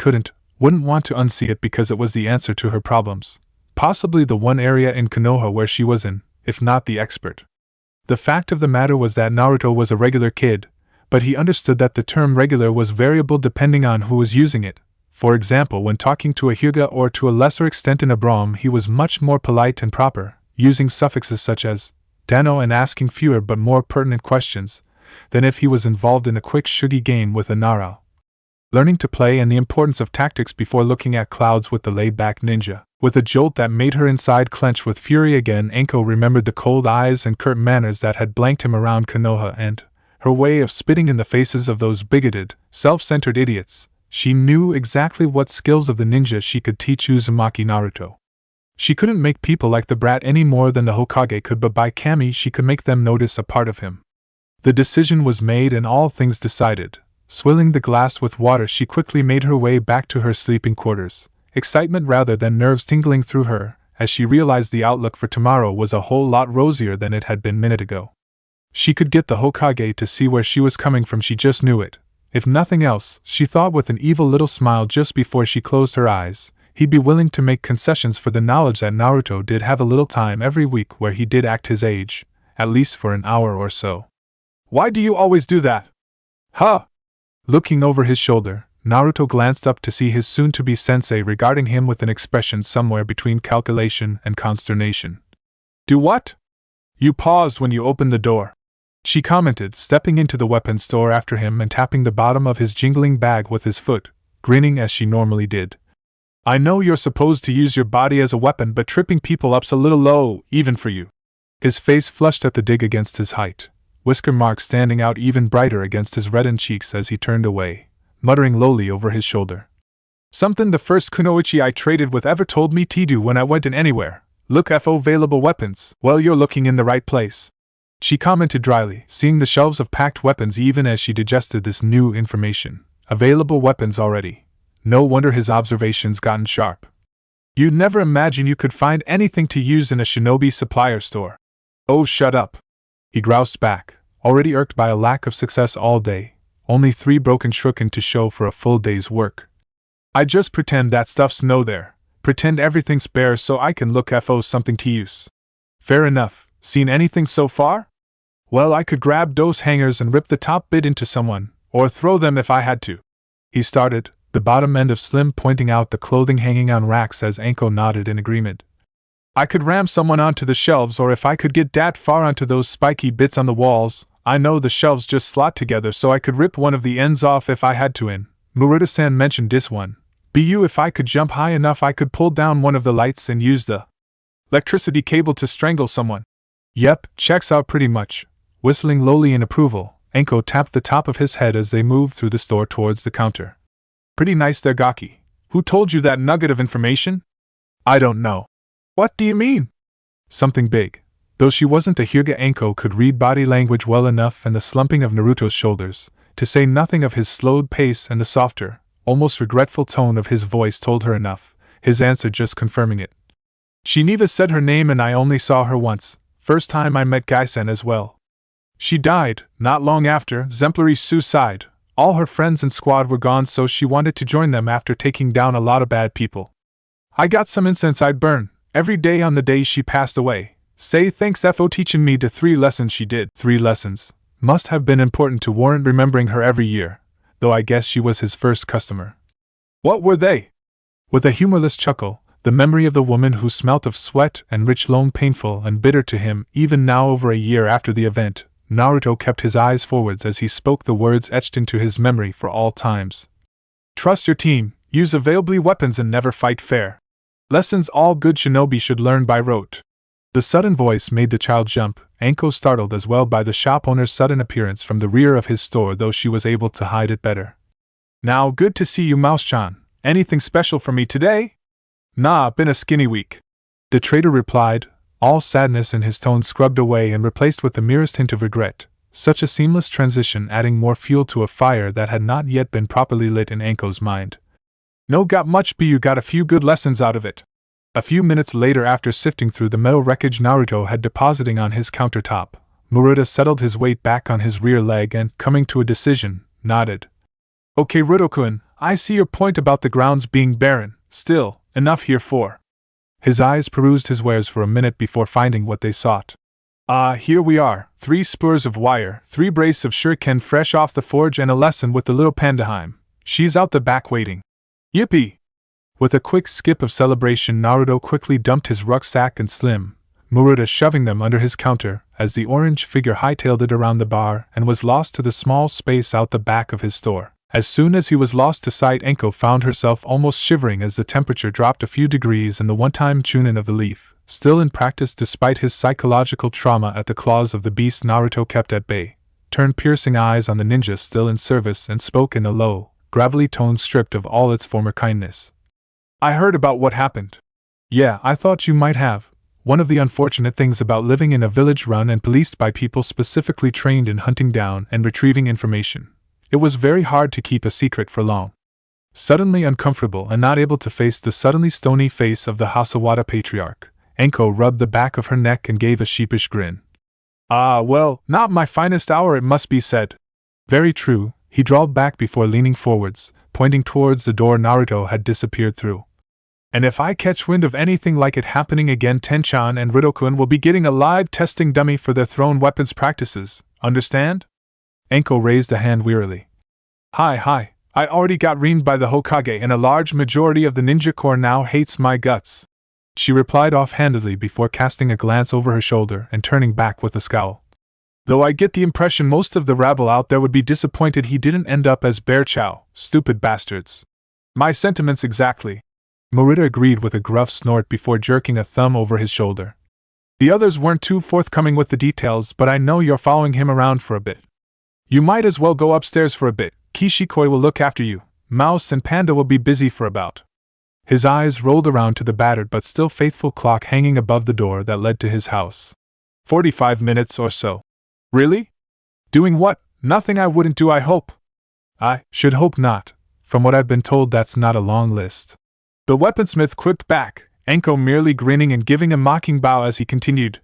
wouldn't want to unsee it because it was the answer to her problems, possibly the one area in Konoha where she was if not the expert. The fact of the matter was that Naruto was a regular kid, but he understood that the term regular was variable depending on who was using it. For example, when talking to a Hyuga or to a lesser extent an Abram, he was much more polite and proper, using suffixes such as dano and asking fewer but more pertinent questions, than if he was involved in a quick shugi game with a Narao. Learning to play and the importance of tactics before looking at clouds with the laid-back ninja. With a jolt that made her inside clench with fury again, Anko remembered the cold eyes and curt manners that had blanked him around Konoha and her way of spitting in the faces of those bigoted, self-centered idiots. She knew exactly what skills of the ninja she could teach Uzumaki Naruto. She couldn't make people like the brat any more than the Hokage could, but by Kami she could make them notice a part of him. The decision was made and all things decided. Swilling the glass with water, she quickly made her way back to her sleeping quarters, excitement rather than nerves tingling through her, as she realized the outlook for tomorrow was a whole lot rosier than it had been a minute ago. She could get the Hokage to see where she was coming from, she just knew it. If nothing else, she thought with an evil little smile just before she closed her eyes, he'd be willing to make concessions for the knowledge that Naruto did have a little time every week where he did act his age, at least for an hour or so. "Why do you always do that?" "Huh?" Looking over his shoulder, Naruto glanced up to see his soon-to-be sensei regarding him with an expression somewhere between calculation and consternation. "Do what?" "You paused when you opened the door," she commented, stepping into the weapons store after him and tapping the bottom of his jingling bag with his foot, grinning as she normally did. I know you're supposed to use your body as a weapon, but tripping people up's a little low, even for you. His face flushed at the dig against his height, whisker marks standing out even brighter against his reddened cheeks as he turned away, muttering lowly over his shoulder. Something the first kunoichi I traded with ever told me to do when I went in anywhere. Look for available weapons. Well, you're looking in the right place, she commented dryly, seeing the shelves of packed weapons even as she digested this new information. Available weapons already. No wonder his observations gotten sharp. You'd never imagine you could find anything to use in a shinobi supplier store. Oh, shut up, he groused back, already irked by a lack of success all day, only 3 broken shuriken to show for a full day's work. I just pretend that stuff's no there. Pretend everything's bare so I can look for something to use. Fair enough. Seen anything so far? Well, I could grab those hangers and rip the top bit into someone, or throw them if I had to. He started, the bottom end of Slim pointing out the clothing hanging on racks as Anko nodded in agreement. I could ram someone onto the shelves, or if I could get that far onto those spiky bits on the walls, I know the shelves just slot together so I could rip one of the ends off if I had to in. Muruta-san mentioned this one. If I could jump high enough I could pull down one of the lights and use the electricity cable to strangle someone. Yep, checks out pretty much. Whistling lowly in approval, Anko tapped the top of his head as they moved through the store towards the counter. Pretty nice there, Gaki. Who told you that nugget of information? I don't know. What do you mean? Something big. Though she wasn't a Hyuga, Anko could read body language well enough and the slumping of Naruto's shoulders, to say nothing of his slowed pace and the softer, almost regretful tone of his voice told her enough, his answer just confirming it. She never said her name and I only saw her once, first time I met Gaisen as well. She died, not long after, exemplary suicide. All her friends and squad were gone so she wanted to join them after taking down a lot of bad people. I got some incense I'd burn, every day on the day she passed away. Say thanks for teaching me the 3 lessons she did. 3 lessons. Must have been important to warrant remembering her every year, though I guess she was his first customer. What were they? With a humorless chuckle, the memory of the woman who smelt of sweat and rich loam painful and bitter to him even now over a year after the event, Naruto kept his eyes forwards as he spoke the words etched into his memory for all times. Trust your team, use available weapons and never fight fair. Lessons all good shinobi should learn by rote. The sudden voice made the child jump, Anko startled as well by the shop owner's sudden appearance from the rear of his store, though she was able to hide it better. Now, good to see you, Mouse-chan. Anything special for me today? Nah, been a skinny week. The trader replied, all sadness in his tone scrubbed away and replaced with the merest hint of regret, such a seamless transition adding more fuel to a fire that had not yet been properly lit in Anko's mind. No got much, but you got a few good lessons out of it. A few minutes later, after sifting through the metal wreckage Naruto had depositing on his countertop, Muruta settled his weight back on his rear leg and, coming to a decision, nodded. Okay, Ruto-kun, I see your point about the grounds being barren. Still, enough here for. His eyes perused his wares for a minute before finding what they sought. Here we are, 3 spurs of wire, 3 brace of shuriken fresh off the forge and a lesson with the little Pandaheim. She's out the back waiting. Yippee! With a quick skip of celebration, Naruto quickly dumped his rucksack and Slim, Muruta shoving them under his counter, as the orange figure hightailed it around the bar and was lost to the small space out the back of his store. As soon as he was lost to sight, Anko found herself almost shivering as the temperature dropped a few degrees and the one-time chunin of the leaf, still in practice despite his psychological trauma at the claws of the beast Naruto kept at bay, turned piercing eyes on the ninja still in service and spoke in a low, gravelly tone stripped of all its former kindness. I heard about what happened. Yeah, I thought you might have. One of the unfortunate things about living in a village run and policed by people specifically trained in hunting down and retrieving information. It was very hard to keep a secret for long. Suddenly uncomfortable and not able to face the suddenly stony face of the Hasawada patriarch, Anko rubbed the back of her neck and gave a sheepish grin. Well, not my finest hour, it must be said. Very true, he drawled back before leaning forwards, pointing towards the door Naruto had disappeared through. And if I catch wind of anything like it happening again, Tenchan and Ruto-kun will be getting a live testing dummy for their thrown weapons practices, understand? Anko raised a hand wearily. Hi, I already got reamed by the Hokage and a large majority of the ninja corps now hates my guts. She replied offhandedly before casting a glance over her shoulder and turning back with a scowl. Though I get the impression most of the rabble out there would be disappointed he didn't end up as Bear Chow, stupid bastards. My sentiments exactly. Morita agreed with a gruff snort before jerking a thumb over his shoulder. The others weren't too forthcoming with the details, but I know you're following him around for a bit. You might as well go upstairs for a bit. Kishikoi will look after you. Mouse and Panda will be busy for about. His eyes rolled around to the battered but still faithful clock hanging above the door that led to his house. 45 minutes or so. Really? Doing what? Nothing I wouldn't do, I hope. I should hope not. From what I've been told, that's not a long list. The weaponsmith quipped back, Enko merely grinning and giving a mocking bow as he continued.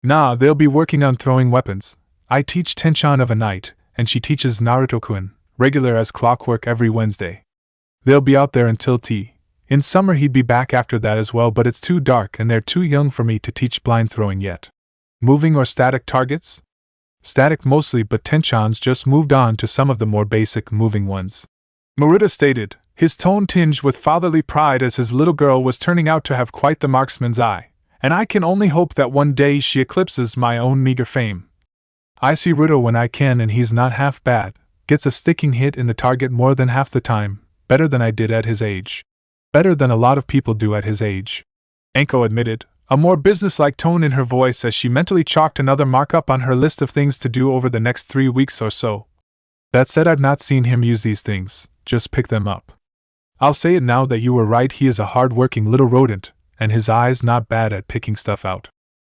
Nah, they'll be working on throwing weapons. I teach Tenchan of a night, and she teaches Naruto-kun, regular as clockwork every Wednesday. They'll be out there until tea. In summer he'd be back after that as well, but it's too dark and they're too young for me to teach blind throwing yet. Moving or static targets? Static mostly, but Tenchan's just moved on to some of the more basic moving ones. Morita stated, his tone tinged with fatherly pride as his little girl was turning out to have quite the marksman's eye, and I can only hope that one day she eclipses my own meager fame. I see Ruto when I can and he's not half bad, gets a sticking hit in the target more than half the time, better than I did at his age. Better than a lot of people do at his age. Enko admitted, a more businesslike tone in her voice as she mentally chalked another markup on her list of things to do over the next 3 weeks or so. That said, I've not seen him use these things, just pick them up. I'll say it now that you were right, he is a hard-working little rodent, and his eye's not bad at picking stuff out.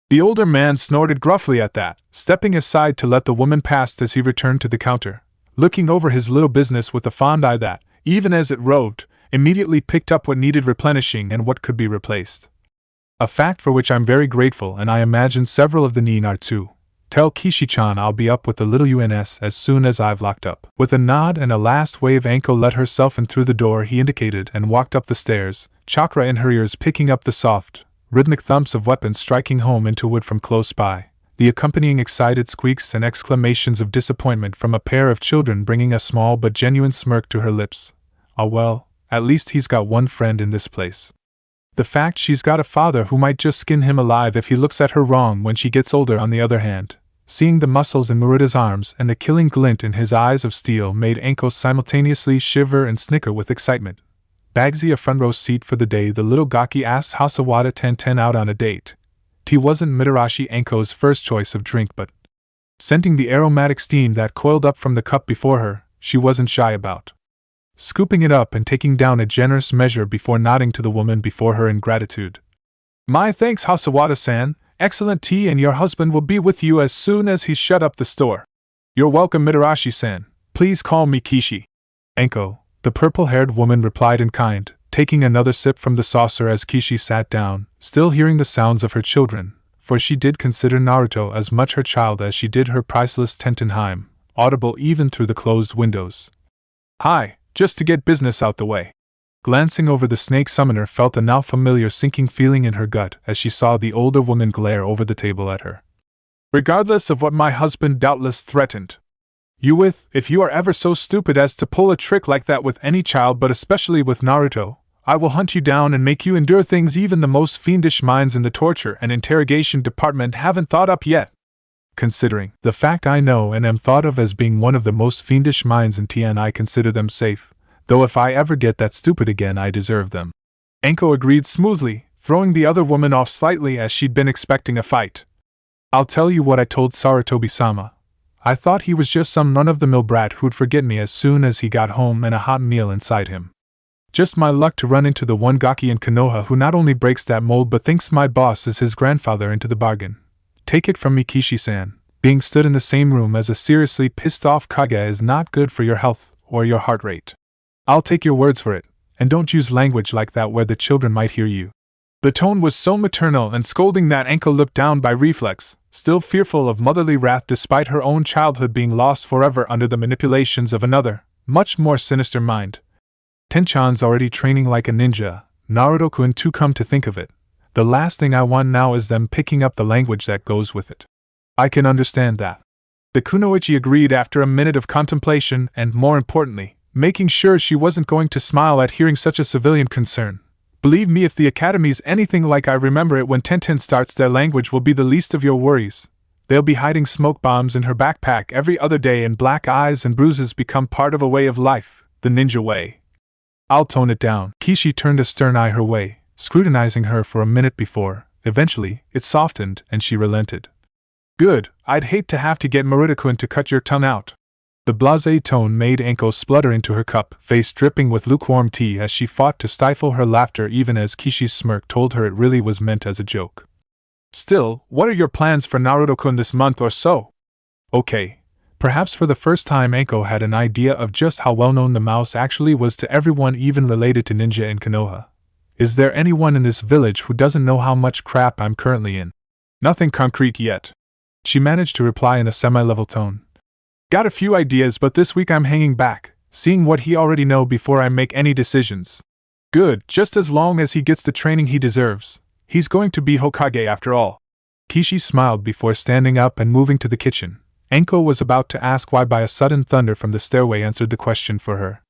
The older man snorted gruffly at that, stepping aside to let the woman pass as he returned to the counter, looking over his little business with a fond eye that, even as it roved, immediately picked up what needed replenishing and what could be replaced. A fact for which I'm very grateful, and I imagine several of the Nin are too. Tell Kishi-chan I'll be up with the little UNS as soon as I've locked up. With a nod and a last wave, Anko let herself in through the door he indicated and walked up the stairs, chakra in her ears picking up the soft, rhythmic thumps of weapons striking home into wood from close by, the accompanying excited squeaks and exclamations of disappointment from a pair of children bringing a small but genuine smirk to her lips. Ah well, at least he's got one friend in this place. The fact she's got a father who might just skin him alive if he looks at her wrong when she gets older, on the other hand. Seeing the muscles in Murita's arms and the killing glint in his eyes of steel made Anko simultaneously shiver and snicker with excitement. Bagsy a front row seat for the day, the little gaki asked Hasawada Tenten out on a date. Tea wasn't Mitarashi Anko's first choice of drink, but scenting the aromatic steam that coiled up from the cup before her, she wasn't shy about scooping it up and taking down a generous measure before nodding to the woman before her in gratitude. My thanks, Hasawada-san. Excellent tea, and your husband will be with you as soon as he's shut up the store. You're welcome, Mitarashi-san. Please call me Kishi. Anko, the purple-haired woman, replied in kind, taking another sip from the saucer as Kishi sat down, still hearing the sounds of her children, for she did consider Naruto as much her child as she did her priceless Tentenheim, audible even through the closed windows. Hi, just to get business out the way. Glancing over, the snake summoner felt a now familiar sinking feeling in her gut as she saw the older woman glare over the table at her. Regardless of what my husband doubtless threatened you with, if you are ever so stupid as to pull a trick like that with any child, but especially with Naruto, I will hunt you down and make you endure things even the most fiendish minds in the torture and interrogation department haven't thought up yet. Considering the fact I know and am thought of as being one of the most fiendish minds in Tien, I consider them safe. Though if I ever get that stupid again, I deserve them. Anko agreed smoothly, throwing the other woman off slightly as she'd been expecting a fight. I'll tell you what I told Sarutobi-sama. I thought he was just some run-of-the-mill brat who'd forget me as soon as he got home and a hot meal inside him. Just my luck to run into the one gaki in Konoha who not only breaks that mold but thinks my boss is his grandfather into the bargain. Take it from me, Kishi-san, being stood in the same room as a seriously pissed-off Kage is not good for your health or your heart rate. I'll take your words for it, and don't use language like that where the children might hear you. The tone was so maternal and scolding that Anko looked down by reflex, still fearful of motherly wrath despite her own childhood being lost forever under the manipulations of another, much more sinister mind. Tenchan's already training like a ninja, Naruto-kun too, come to think of it. The last thing I want now is them picking up the language that goes with it. I can understand that. The kunoichi agreed after a minute of contemplation and, more importantly, making sure she wasn't going to smile at hearing such a civilian concern. Believe me, if the academy's anything like I remember it when Tenten starts, their language will be the least of your worries. They'll be hiding smoke bombs in her backpack every other day, and black eyes and bruises become part of a way of life, the ninja way. I'll tone it down. Kishi turned a stern eye her way, scrutinizing her for a minute before, eventually, it softened and she relented. Good, I'd hate to have to get Maruta-kun to cut your tongue out. The blasé tone made Anko splutter into her cup, face dripping with lukewarm tea as she fought to stifle her laughter even as Kishi's smirk told her it really was meant as a joke. Still, what are your plans for Naruto-kun this month or so? Okay. Perhaps for the first time Anko had an idea of just how well-known the mouse actually was to everyone even related to ninja in Konoha. Is there anyone in this village who doesn't know how much crap I'm currently in? Nothing concrete yet. She managed to reply in a semi-level tone. Got a few ideas, but this week I'm hanging back, seeing what he already know before I make any decisions. Good, just as long as he gets the training he deserves. He's going to be Hokage after all. Kishi smiled before standing up and moving to the kitchen. Anko was about to ask why by a sudden thunder from the stairway answered the question for her.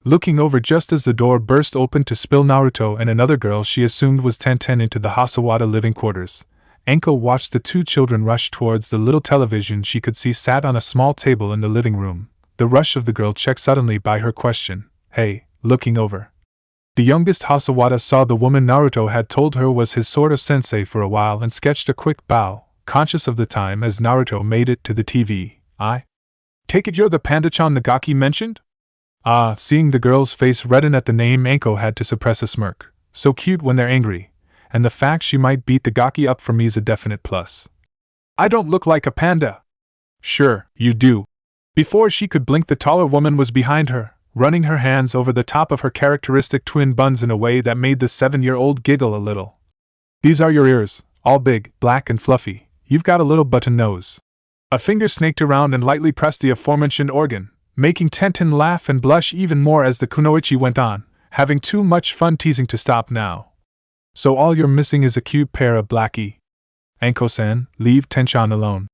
Looking over just as the door burst open to spill Naruto and another girl she assumed was Tenten into the Hasawada living quarters, Anko watched the two children rush towards the little television she could see sat on a small table in the living room. The rush of the girl checked suddenly by her question, "Hey," looking over. The youngest Hasawada saw the woman Naruto had told her was his sort of sensei for a while and sketched a quick bow, conscious of the time as Naruto made it to the TV. "I take it you're the Panda-chan Nagaki mentioned?" Seeing the girl's face redden at the name, Anko had to suppress a smirk. So cute when they're angry. And the fact she might beat the Gaki up for me is a definite plus. "I don't look like a panda." "Sure, you do." Before she could blink, the taller woman was behind her, running her hands over the top of her characteristic twin buns in a way that made the 7-year-old giggle a little. "These are your ears, all big, black and fluffy. You've got a little button nose." A finger snaked around and lightly pressed the aforementioned organ, making Tenten laugh and blush even more as the kunoichi went on, having too much fun teasing to stop now. "So all you're missing is a cute pair of black Anko-san, leave Tenchan alone."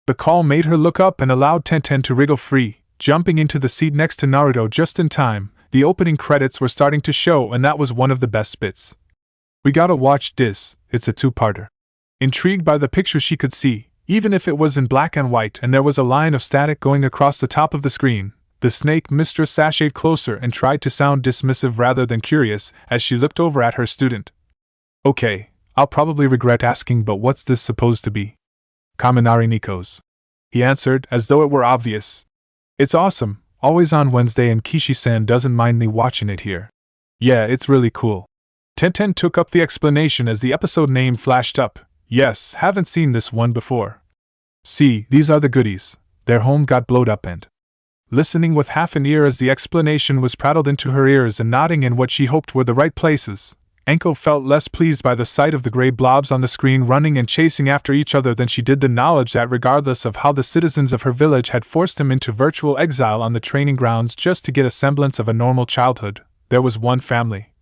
The call made her look up and allowed Tenten to wriggle free, jumping into the seat next to Naruto just in time. The opening credits were starting to show and that was one of the best bits. "We gotta watch this, it's a two-parter." Intrigued by the picture she could see, even if it was in black and white and there was a line of static going across the top of the screen, the snake mistress sashayed closer and tried to sound dismissive rather than curious as she looked over at her student. "Okay, I'll probably regret asking, but what's this supposed to be?" "Kaminari Nikos," he answered as though it were obvious. "It's awesome, always on Wednesday and Kishi-san doesn't mind me watching it here." "Yeah, it's really cool." Tenten took up the explanation as the episode name flashed up. "Yes, haven't seen this one before." "See, these are the goodies. Their home got blowed up and..." Listening with half an ear as the explanation was prattled into her ears and nodding in what she hoped were the right places, Anko felt less pleased by the sight of the gray blobs on the screen running and chasing after each other than she did the knowledge that regardless of how the citizens of her village had forced him into virtual exile on the training grounds just to get a semblance of a normal childhood, there was one family,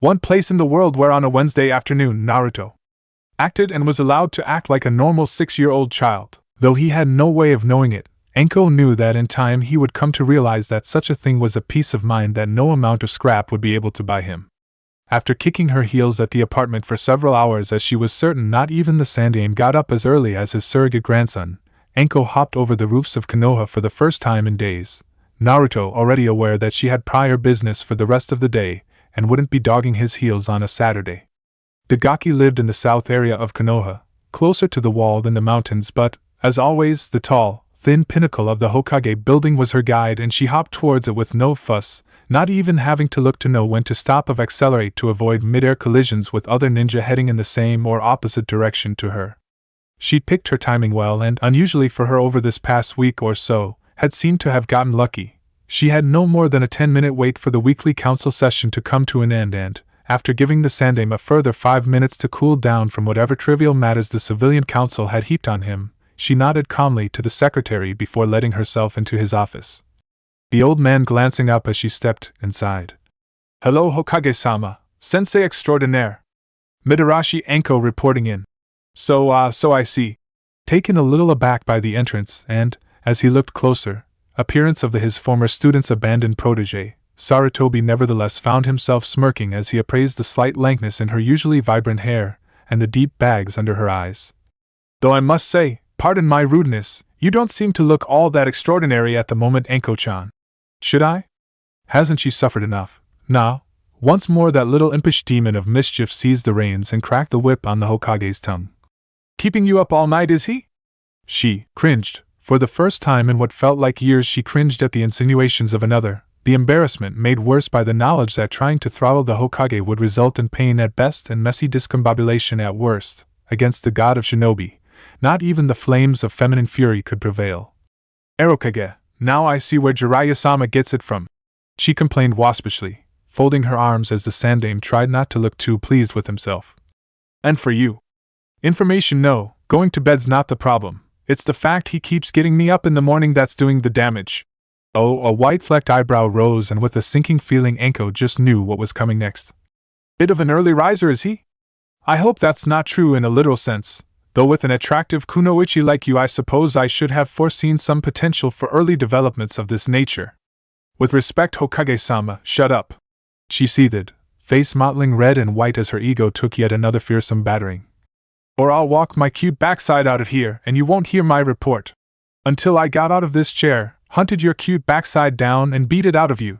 one place in the world where on a Wednesday afternoon Naruto acted and was allowed to act like a normal 6-year-old child. Though he had no way of knowing it, Anko knew that in time he would come to realize that such a thing was a peace of mind that no amount of scrap would be able to buy him. After kicking her heels at the apartment for several hours as she was certain not even the Sandaime got up as early as his surrogate grandson, Anko hopped over the roofs of Konoha for the first time in days, Naruto already aware that she had prior business for the rest of the day and wouldn't be dogging his heels on a Saturday. The Gaki lived in the south area of Konoha, closer to the wall than the mountains, but, as always, the tall, thin pinnacle of the Hokage building was her guide and she hopped towards it with no fuss, not even having to look to know when to stop or accelerate to avoid mid-air collisions with other ninja heading in the same or opposite direction to her. She'd picked her timing well and, unusually for her over this past week or so, had seemed to have gotten lucky. She had no more than a 10-minute wait for the weekly council session to come to an end and, after giving the Sandaime a further 5 minutes to cool down from whatever trivial matters the civilian council had heaped on him, she nodded calmly to the secretary before letting herself into his office. The old man glancing up as she stepped inside. "Hello Hokage-sama, sensei extraordinaire." Midarashi Anko reporting in. So I see." Taken a little aback by the entrance and, as he looked closer, appearance of his former student's abandoned protege, Sarutobi nevertheless found himself smirking as he appraised the slight lankness in her usually vibrant hair and the deep bags under her eyes. "Though I must say, pardon my rudeness, you don't seem to look all that extraordinary at the moment, Anko-chan." "Should I? Hasn't she suffered enough?" Now, once more that little impish demon of mischief seized the reins and cracked the whip on the Hokage's tongue. Keeping you up all night, is he? She cringed. For the first time in what felt like years, she cringed at the insinuations of another, the embarrassment made worse by the knowledge that trying to throttle the Hokage would result in pain at best and messy discombobulation at worst. Against the god of shinobi, not even the flames of feminine fury could prevail. Erokage, now I see where Jiraiya-sama gets it from, she complained waspishly, folding her arms as the Sandame tried not to look too pleased with himself. And for you? Information, no, going to bed's not the problem. It's the fact he keeps getting me up in the morning that's doing the damage. Oh, a white-flecked eyebrow rose, and with a sinking feeling Anko just knew what was coming next. Bit of an early riser, is he? I hope that's not true in a literal sense, though with an attractive kunoichi like you I suppose I should have foreseen some potential for early developments of this nature. With respect, Hokage-sama, shut up. She seethed, face mottling red and white as her ego took yet another fearsome battering. Or I'll walk my cute backside out of here and you won't hear my report. Until I got out of this chair, hunted your cute backside down and beat it out of you.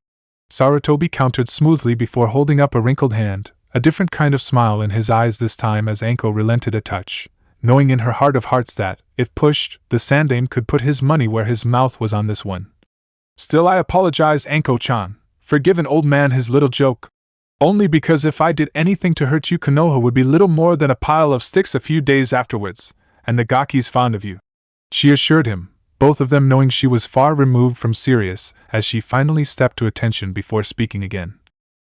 Sarutobi countered smoothly before holding up a wrinkled hand, a different kind of smile in his eyes this time as Anko relented a touch, knowing in her heart of hearts that, if pushed, the Sandame could put his money where his mouth was on this one. Still, I apologize, Anko-chan. Forgive an old man his little joke. Only because if I did anything to hurt you, Konoha would be little more than a pile of sticks a few days afterwards, and the Gaki's fond of you. She assured him, both of them knowing she was far removed from serious, as she finally stepped to attention before speaking again.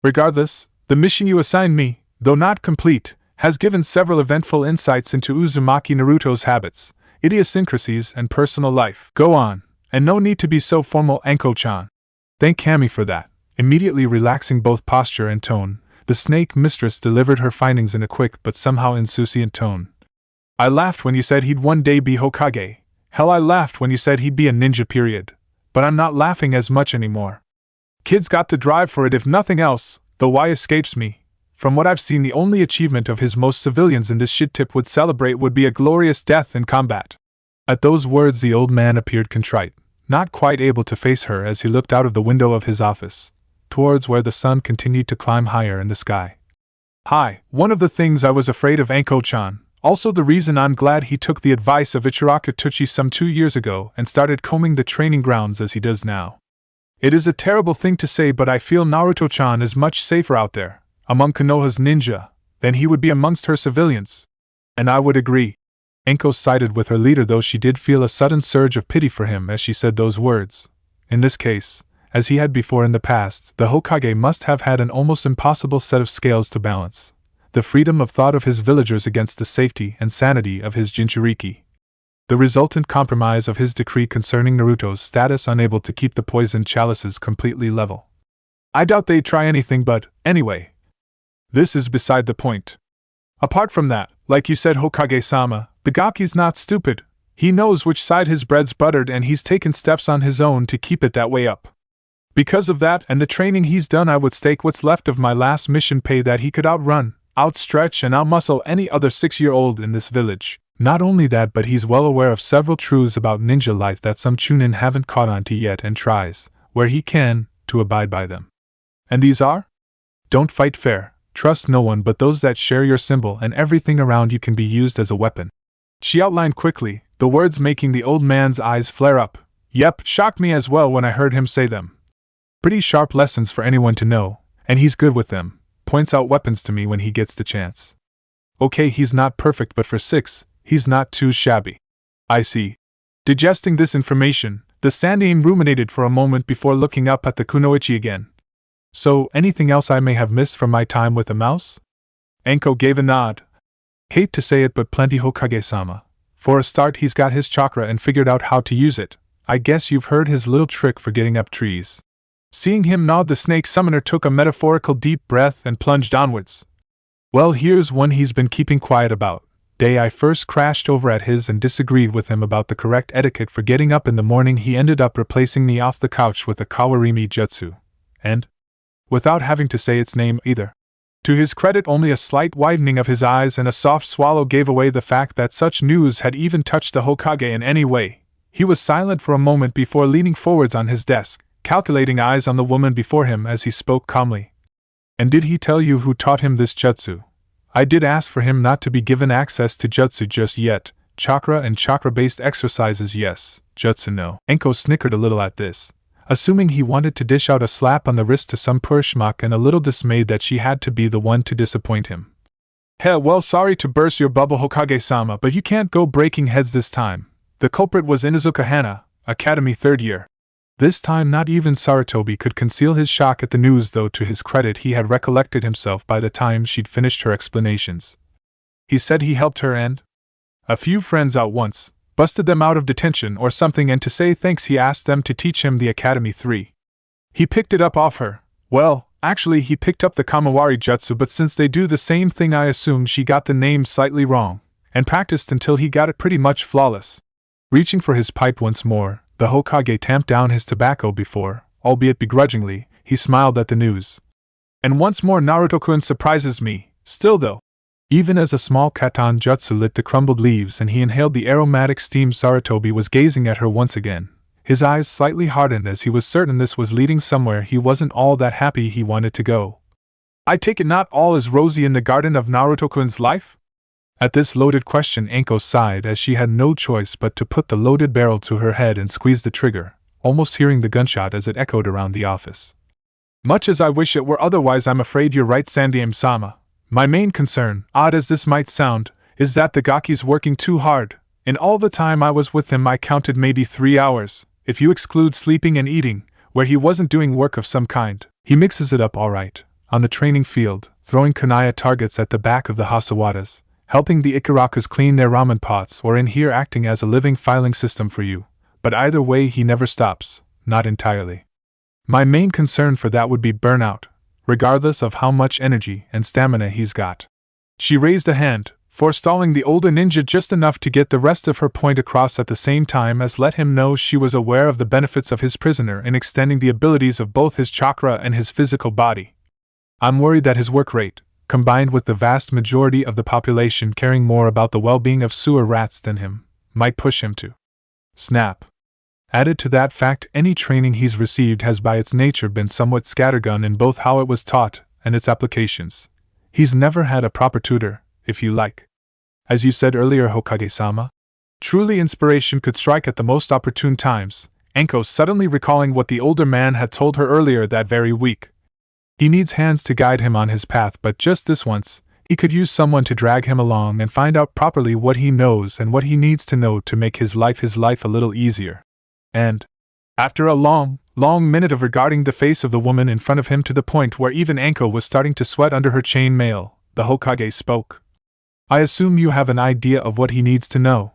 Regardless, the mission you assigned me, though not complete, has given several eventful insights into Uzumaki Naruto's habits, idiosyncrasies, and personal life. Go on, and no need to be so formal, Anko-chan. Thank Kami for that. Immediately relaxing both posture and tone, the snake mistress delivered her findings in a quick but somehow insouciant tone. I laughed when you said he'd one day be Hokage. Hell, I laughed when you said he'd be a ninja, period. But I'm not laughing as much anymore. Kid's got the drive for it if nothing else, though why escapes me. From what I've seen, the only achievement of his most civilians in this shit tip would celebrate would be a glorious death in combat. At those words the old man appeared contrite, not quite able to face her as he looked out of the window of his office, towards where the sun continued to climb higher in the sky. Hi, one of the things I was afraid of, Anko-chan, also the reason I'm glad he took the advice of Ichiraka Tuchi some 2 years ago and started combing the training grounds as he does now. It is a terrible thing to say, but I feel Naruto-chan is much safer out there, among Konoha's ninja, than he would be amongst her civilians. And I would agree. Anko sided with her leader, though she did feel a sudden surge of pity for him as she said those words. In this case, as he had before in the past, the Hokage must have had an almost impossible set of scales to balance. The freedom of thought of his villagers against the safety and sanity of his Jinchuriki. The resultant compromise of his decree concerning Naruto's status, unable to keep the poisoned chalices completely level. I doubt they'd try anything, but, anyway. This is beside the point. Apart from that, like you said, Hokage-sama, the Gaki's not stupid. He knows which side his bread's buttered, and he's taken steps on his own to keep it that way up. Because of that and the training he's done, I would stake what's left of my last mission pay that he could outrun, outstretch, and outmuscle any other 6-year-old in this village. Not only that, but he's well aware of several truths about ninja life that some chunin haven't caught on to yet, and tries, where he can, to abide by them. And these are? Don't fight fair, trust no one but those that share your symbol, and everything around you can be used as a weapon. She outlined quickly, the words making the old man's eyes flare up. Yep, shocked me as well when I heard him say them. Pretty sharp lessons for anyone to know, and he's good with them. Points out weapons to me when he gets the chance. Okay, he's not perfect, but for 6, he's not too shabby. I see. Digesting this information, the Sandame ruminated for a moment before looking up at the kunoichi again. So, anything else I may have missed from my time with the mouse? Anko gave a nod. Hate to say it, but plenty, Hokage-sama. For a start, he's got his chakra and figured out how to use it. I guess you've heard his little trick for getting up trees. Seeing him nod, the snake summoner took a metaphorical deep breath and plunged onwards. Well, here's one he's been keeping quiet about. Day I first crashed over at his and disagreed with him about the correct etiquette for getting up in the morning, he ended up replacing me off the couch with a Kawarimi jutsu. And? Without having to say its name either. To his credit, only a slight widening of his eyes and a soft swallow gave away the fact that such news had even touched the Hokage in any way. He was silent for a moment before leaning forwards on his desk, calculating eyes on the woman before him as he spoke calmly. And did he tell you who taught him this jutsu? I did ask for him not to be given access to jutsu just yet. Chakra and chakra-based exercises yes, jutsu no. Enko snickered a little at this, assuming he wanted to dish out a slap on the wrist to some poor schmuck and a little dismayed that she had to be the one to disappoint him. Heh, well, sorry to burst your bubble, Hokage-sama, but you can't go breaking heads this time. The culprit was Inuzuka Hana, Academy 3rd year. This time not even Sarutobi could conceal his shock at the news, though to his credit he had recollected himself by the time she'd finished her explanations. He said he helped her and a few friends out once, busted them out of detention or something, and to say thanks he asked them to teach him the Academy 3. He picked it up off her. Well, actually he picked up the Kamawari Jutsu, but since they do the same thing I assumed she got the name slightly wrong, and practiced until he got it pretty much flawless. Reaching for his pipe once more, the Hokage tamped down his tobacco before, albeit begrudgingly, he smiled at the news. And once more Naruto-kun surprises me, still though. Even as a small katan jutsu lit the crumbled leaves and he inhaled the aromatic steam, Sarutobi was gazing at her once again. His eyes slightly hardened as he was certain this was leading somewhere he wasn't all that happy he wanted to go. I take it not all is rosy in the garden of Naruto-kun's life? At this loaded question Anko sighed as she had no choice but to put the loaded barrel to her head and squeeze the trigger, almost hearing the gunshot as it echoed around the office. Much as I wish it were otherwise, I'm afraid you're right, Sandaime-sama. My main concern, odd as this might sound, is that the Gaki's working too hard. In all the time I was with him I counted maybe 3 hours, if you exclude sleeping and eating, where he wasn't doing work of some kind. He mixes it up all right, on the training field, throwing kunai targets at the back of the Hasawadas, helping the Ikarakas clean their ramen pots, or in here acting as a living filing system for you. But either way he never stops, not entirely. My main concern for that would be burnout, regardless of how much energy and stamina he's got. She raised a hand, forestalling the older ninja just enough to get the rest of her point across at the same time as let him know she was aware of the benefits of his prisoner in extending the abilities of both his chakra and his physical body. I'm worried that his work rate, combined with the vast majority of the population caring more about the well-being of sewer rats than him, might push him to snap. Added to that fact, any training he's received has by its nature been somewhat scattergun in both how it was taught and its applications. He's never had a proper tutor, if you like. As you said earlier, Hokage-sama, truly inspiration could strike at the most opportune times, Anko suddenly recalling what the older man had told her earlier that very week. He needs hands to guide him on his path, but just this once, he could use someone to drag him along and find out properly what he knows and what he needs to know to make his life a little easier. And, after a long minute of regarding the face of the woman in front of him to the point where even Anko was starting to sweat under her chain mail, the Hokage spoke. I assume you have an idea of what he needs to know.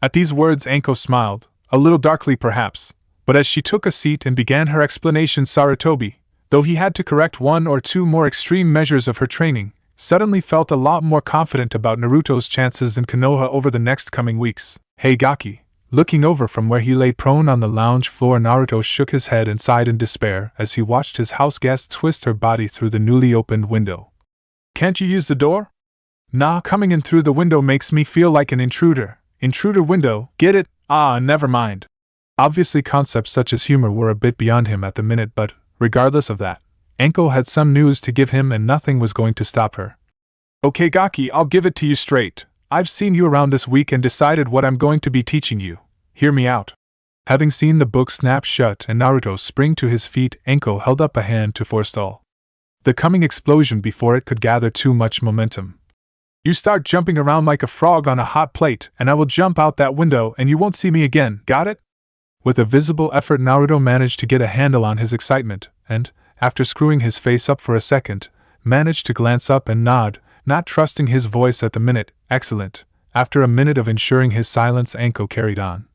At these words Anko smiled, a little darkly perhaps, but as she took a seat and began her explanation, Sarutobi, though he had to correct 1 or 2 more extreme measures of her training, suddenly felt a lot more confident about Naruto's chances in Konoha over the next coming weeks. Hey Gaki. Looking over from where he lay prone on the lounge floor, Naruto shook his head and sighed in despair as he watched his house guest twist her body through the newly opened window. Can't you use the door? Nah, coming in through the window makes me feel like an intruder. Intruder window, get it? Ah, never mind. Obviously concepts such as humor were a bit beyond him at the minute, but, regardless of that, Anko had some news to give him and nothing was going to stop her. Okay Gaki, I'll give it to you straight. I've seen you around this week and decided what I'm going to be teaching you. Hear me out. Having seen the book snap shut and Naruto spring to his feet, Anko held up a hand to forestall the coming explosion before it could gather too much momentum. You start jumping around like a frog on a hot plate, and I will jump out that window and you won't see me again, got it? With a visible effort Naruto managed to get a handle on his excitement, and, after screwing his face up for a second, managed to glance up and nod, not trusting his voice at the minute. Excellent. After a minute of ensuring his silence, Anko carried on.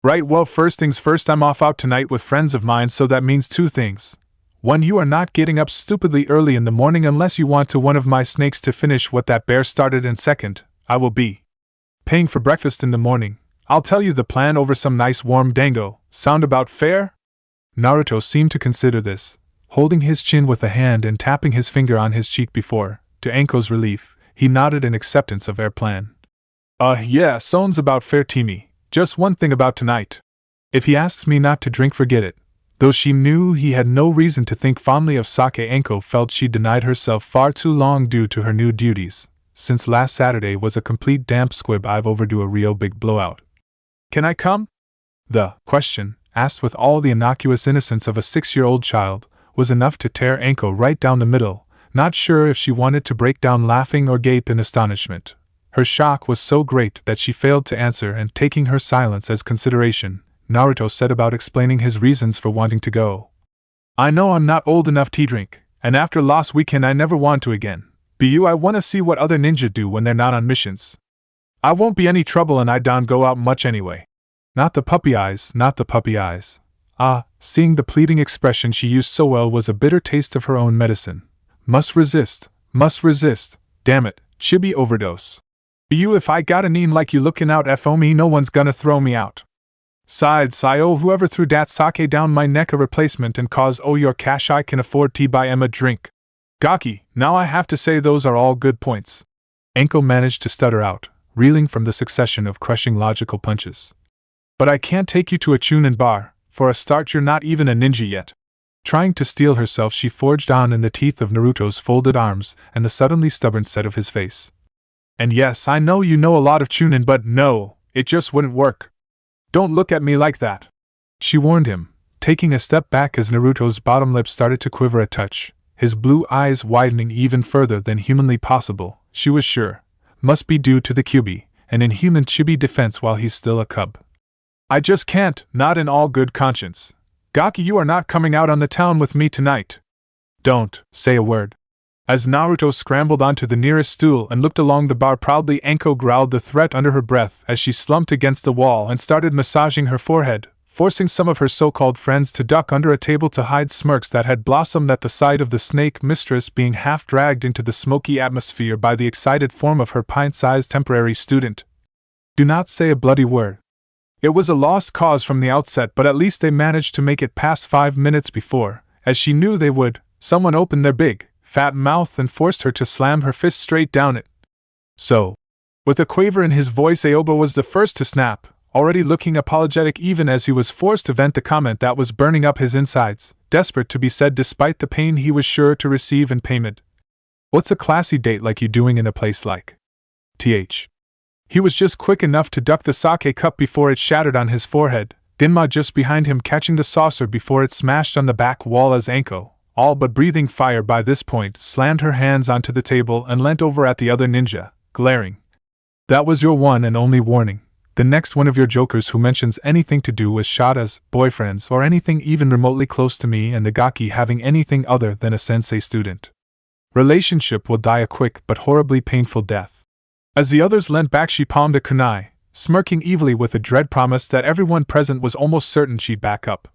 Right, well, first things first, I'm off out tonight with friends of mine, so that means 2 things. 1, you are not getting up stupidly early in the morning unless you want one of my snakes to finish what that bear started, and 2nd, I will be paying for breakfast in the morning. I'll tell you the plan over some nice warm dango. Sound about fair? Naruto seemed to consider this, holding his chin with a hand and tapping his finger on his cheek before, to Anko's relief, he nodded in acceptance of their plan. Yeah, sounds about fair to me. Just one thing about tonight. If he asks me not to drink, forget it. Though she knew he had no reason to think fondly of Sake, Anko felt she denied herself far too long due to her new duties. Since last Saturday was a complete damp squib, I've overdue a real big blowout. Can I come? The question, asked with all the innocuous innocence of a 6-year-old child, was enough to tear Anko right down the middle, not sure if she wanted to break down laughing or gape in astonishment. Her shock was so great that she failed to answer, and taking her silence as consideration, Naruto set about explaining his reasons for wanting to go. I know I'm not old enough to drink, and after last weekend I never want to again. I want to see what other ninja do when they're not on missions. I won't be any trouble and I don't go out much anyway. Not the puppy eyes, not the puppy eyes. Seeing the pleading expression she used so well was a bitter taste of her own medicine. Must resist, damn it, chibi overdose. If I got a neen like you looking out for me, no one's gonna throw me out. Sides, whoever threw dat sake down my neck a replacement and cause your cash I can afford to buy a drink. Gaki, now I have to say those are all good points. Anko managed to stutter out, reeling from the succession of crushing logical punches. But I can't take you to a chunin bar. For a start, you're not even a ninja yet. Trying to steel herself, she forged on in the teeth of Naruto's folded arms and the suddenly stubborn set of his face. And yes, I know you know a lot of chunin, but no, it just wouldn't work. Don't look at me like that, she warned him, taking a step back as Naruto's bottom lip started to quiver a touch, his blue eyes widening even further than humanly possible. She was sure, must be due to the Kyuubi, an inhuman chibi defense while he's still a cub. I just can't, not in all good conscience. Gaki, you are not coming out on the town with me tonight. Don't say a word. As Naruto scrambled onto the nearest stool and looked along the bar proudly, Anko growled the threat under her breath as she slumped against the wall and started massaging her forehead, forcing some of her so-called friends to duck under a table to hide smirks that had blossomed at the sight of the snake mistress being half dragged into the smoky atmosphere by the excited form of her pint-sized temporary student. Do not say a bloody word. It was a lost cause from the outset, but at least they managed to make it past 5 minutes before, as she knew they would, someone opened their big, fat mouth and forced her to slam her fist straight down it. So, with a quaver in his voice, Aoba was the first to snap, already looking apologetic even as he was forced to vent the comment that was burning up his insides, desperate to be said despite the pain he was sure to receive in payment. What's a classy date like you doing in a place like? He was just quick enough to duck the sake cup before it shattered on his forehead, Ginma just behind him catching the saucer before it smashed on the back wall as Anko, all but breathing fire by this point, slammed her hands onto the table and leant over at the other ninja, glaring. That was your one and only warning. The next one of your jokers who mentions anything to do with Shada's boyfriends or anything even remotely close to me and the Gaki having anything other than a sensei student relationship will die a quick but horribly painful death. As the others leant back, she palmed a kunai, smirking evilly with a dread promise that everyone present was almost certain she'd back up.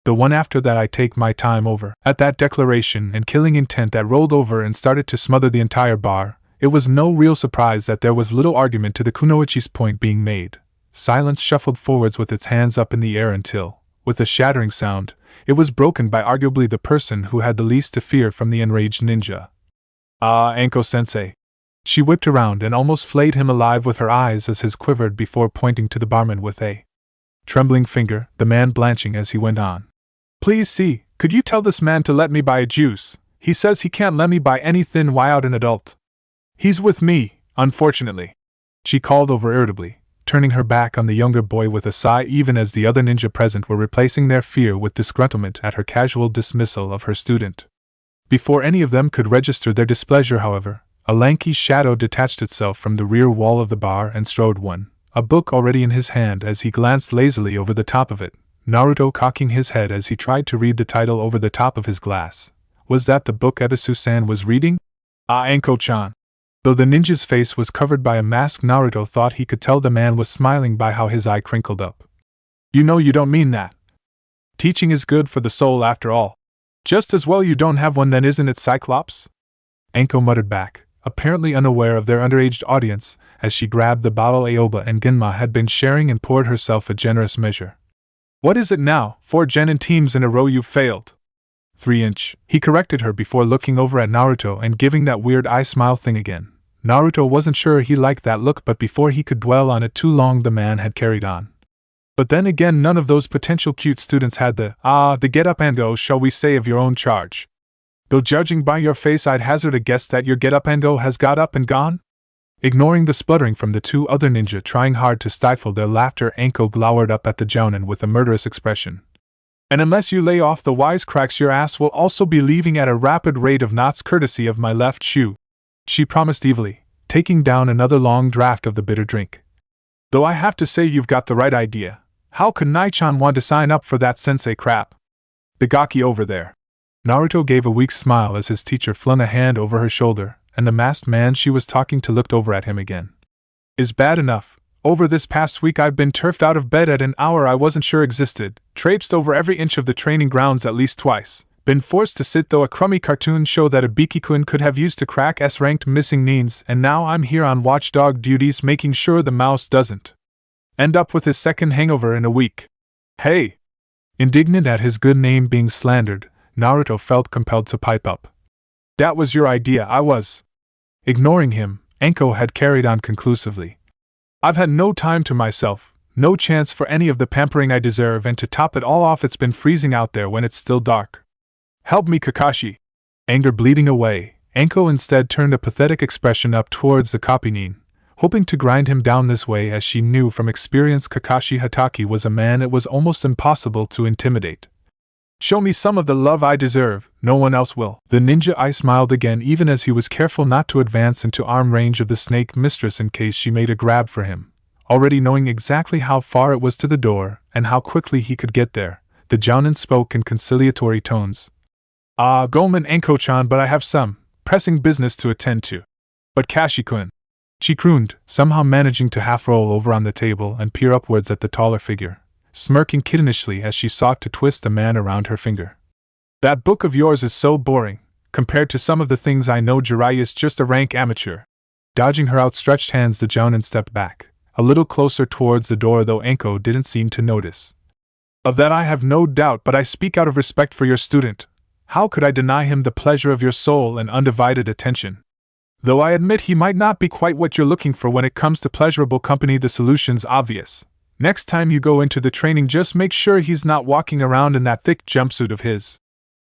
The one after that I take my time over. At that declaration and killing intent that rolled over and started to smother the entire bar, it was no real surprise that there was little argument to the kunoichi's point being made. Silence shuffled forwards with its hands up in the air until, with a shattering sound, it was broken by arguably the person who had the least to fear from the enraged ninja. Anko-sensei. She whipped around and almost flayed him alive with her eyes as his quivered before pointing to the barman with a trembling finger, the man blanching as he went on. Please see, could you tell this man to let me buy a juice? He says he can't let me buy anything while out an adult. He's with me, unfortunately. She called over irritably, turning her back on the younger boy with a sigh even as the other ninja present were replacing their fear with disgruntlement at her casual dismissal of her student. Before any of them could register their displeasure, however, a lanky shadow detached itself from the rear wall of the bar and strode one, a book already in his hand as he glanced lazily over the top of it, Naruto cocking his head as he tried to read the title over the top of his glass. Was that the book Ebisu-san was reading? Anko-chan. Though the ninja's face was covered by a mask, Naruto thought he could tell the man was smiling by how his eye crinkled up. You know you don't mean that. Teaching is good for the soul after all. Just as well you don't have one then, isn't it, Cyclops? Anko muttered back, apparently unaware of their underaged audience, as she grabbed the bottle Aoba and Ginma had been sharing and poured herself a generous measure. What is it now? 4 genin teams in a row you've failed. 3-inch. He corrected her before looking over at Naruto and giving that weird eye smile thing again. Naruto wasn't sure he liked that look, but before he could dwell on it too long the man had carried on. But then again, none of those potential cute students had the get up and go, shall we say, of your own charge. Though judging by your face, I'd hazard a guess that your get up and go has got up and gone? Ignoring the spluttering from the two other ninja trying hard to stifle their laughter, Anko glowered up at the Jounin with a murderous expression. And unless you lay off the wisecracks, your ass will also be leaving at a rapid rate of knots courtesy of my left shoe, she promised evilly, taking down another long draught of the bitter drink. Though I have to say you've got the right idea. How could Nai-chan want to sign up for that sensei crap? The gaki over there. Naruto gave a weak smile as his teacher flung a hand over her shoulder, and the masked man she was talking to looked over at him again. Is bad enough. Over this past week I've been turfed out of bed at an hour I wasn't sure existed, traipsed over every inch of the training grounds at least twice, been forced to sit through a crummy cartoon show that a Biki-kun could have used to crack S-ranked missing neens, and now I'm here on watchdog duties making sure the mouse doesn't end up with his second hangover in a week. Hey! Indignant at his good name being slandered, Naruto felt compelled to pipe up. That was your idea, I was. Ignoring him, Anko had carried on conclusively. I've had no time to myself, no chance for any of the pampering I deserve, and to top it all off, it's been freezing out there when it's still dark. Help me, Kakashi! Anger bleeding away, Anko instead turned a pathetic expression up towards the copy-nin, hoping to grind him down this way, as she knew from experience Kakashi Hatake was a man it was almost impossible to intimidate. Show me some of the love I deserve, no one else will. The ninja eye smiled again, even as he was careful not to advance into arm range of the snake mistress in case she made a grab for him. Already knowing exactly how far it was to the door, and how quickly he could get there, the Jounin spoke in conciliatory tones. Gomen Anko-chan, but I have some pressing business to attend to. But Kashi-kun, she crooned, somehow managing to half-roll over on the table and peer upwards at the taller figure, smirking kittenishly as she sought to twist the man around her finger. That book of yours is so boring. Compared to some of the things I know, Jiraiya's just a rank amateur. Dodging her outstretched hands, the Jounin stepped back, a little closer towards the door, though Anko didn't seem to notice. Of that I have no doubt, but I speak out of respect for your student. How could I deny him the pleasure of your soul and undivided attention? Though I admit he might not be quite what you're looking for when it comes to pleasurable company, the solution's obvious. Next time you go into the training, just make sure he's not walking around in that thick jumpsuit of his.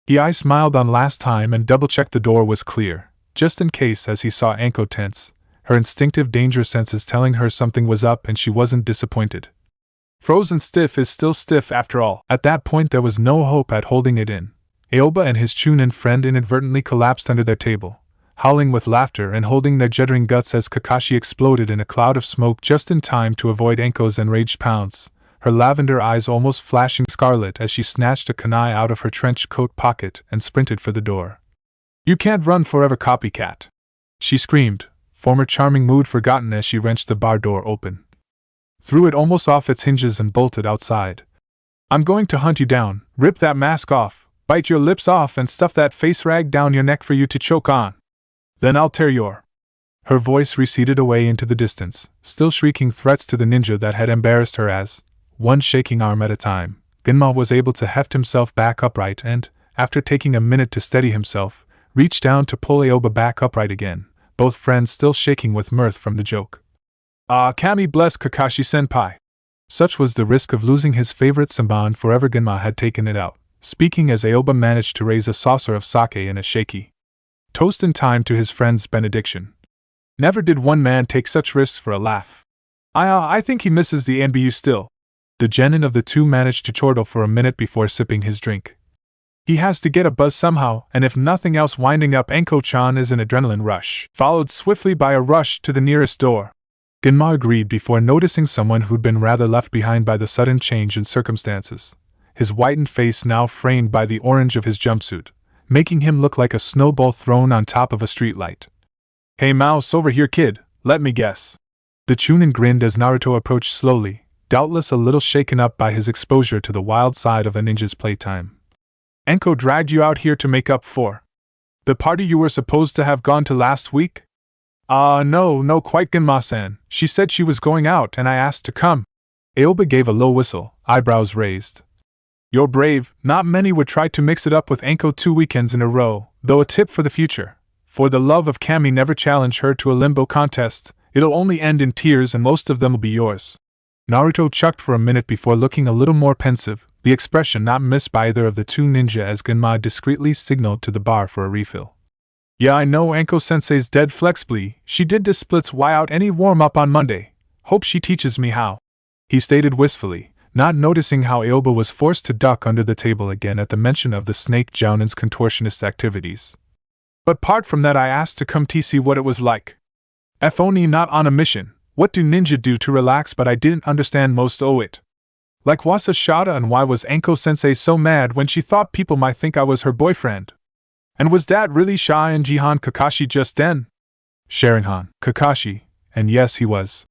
He smiled on last time and double-checked the door was clear, just in case, as he saw Anko tense, her instinctive danger senses telling her something was up, and she wasn't disappointed. Frozen stiff is still stiff after all. At that point there was no hope at holding it in. Aoba and his Chunin friend inadvertently collapsed under their table, howling with laughter and holding their juddering guts as Kakashi exploded in a cloud of smoke just in time to avoid Anko's enraged pounce, her lavender eyes almost flashing scarlet as she snatched a kunai out of her trench coat pocket and sprinted for the door. You can't run forever, copycat! She screamed, former charming mood forgotten as she wrenched the bar door open, threw it almost off its hinges and bolted outside. I'm going to hunt you down, rip that mask off, bite your lips off and stuff that face rag down your neck for you to choke on. Then I'll tear your... Her voice receded away into the distance, still shrieking threats to the ninja that had embarrassed her as, one shaking arm at a time, Ginma was able to heft himself back upright and, after taking a minute to steady himself, reached down to pull Aoba back upright again, both friends still shaking with mirth from the joke. Kami bless Kakashi-senpai. Such was the risk of losing his favorite samban forever. Ginma had taken it out, speaking as Aoba managed to raise a saucer of sake in a shaky toast in time to his friend's benediction. Never did one man take such risks for a laugh. I think he misses the anbu still. The genin of the two managed to chortle for a minute before sipping his drink. He has to get a buzz somehow, and if nothing else, winding up Anko-chan is an adrenaline rush, followed swiftly by a rush to the nearest door. Ginma agreed before noticing someone who'd been rather left behind by the sudden change in circumstances, his whitened face now framed by the orange of his jumpsuit, making him look like a snowball thrown on top of a streetlight. Hey mouse, over here kid, let me guess. The Chunin grinned as Naruto approached slowly, doubtless a little shaken up by his exposure to the wild side of a ninja's playtime. Anko dragged you out here to make up for the party you were supposed to have gone to last week? No, quite, Ginma-san. She said she was going out and I asked to come. Aoba gave a low whistle, eyebrows raised. You're brave. Not many would try to mix it up with Anko 2 weekends in a row, though a tip for the future. For the love of Kami, never challenge her to a limbo contest. It'll only end in tears and most of them'll be yours. Naruto chucked for a minute before looking a little more pensive, the expression not missed by either of the two ninja as Genma discreetly signaled to the bar for a refill. Yeah, I know Anko-sensei's dead flexibly, she did the splits Y out any warm-up on Monday. Hope she teaches me how, he stated wistfully, not noticing how Aoba was forced to duck under the table again at the mention of the snake Jounin's contortionist activities. But apart from that, I asked to come to see what it was like. If only not on a mission, what do ninja do to relax? But I didn't understand most of it. Like what's a shada, and why was Anko-sensei so mad when she thought people might think I was her boyfriend? And was that really Sha and Jihan Kakashi just then? Sharingan, Kakashi, and yes he was.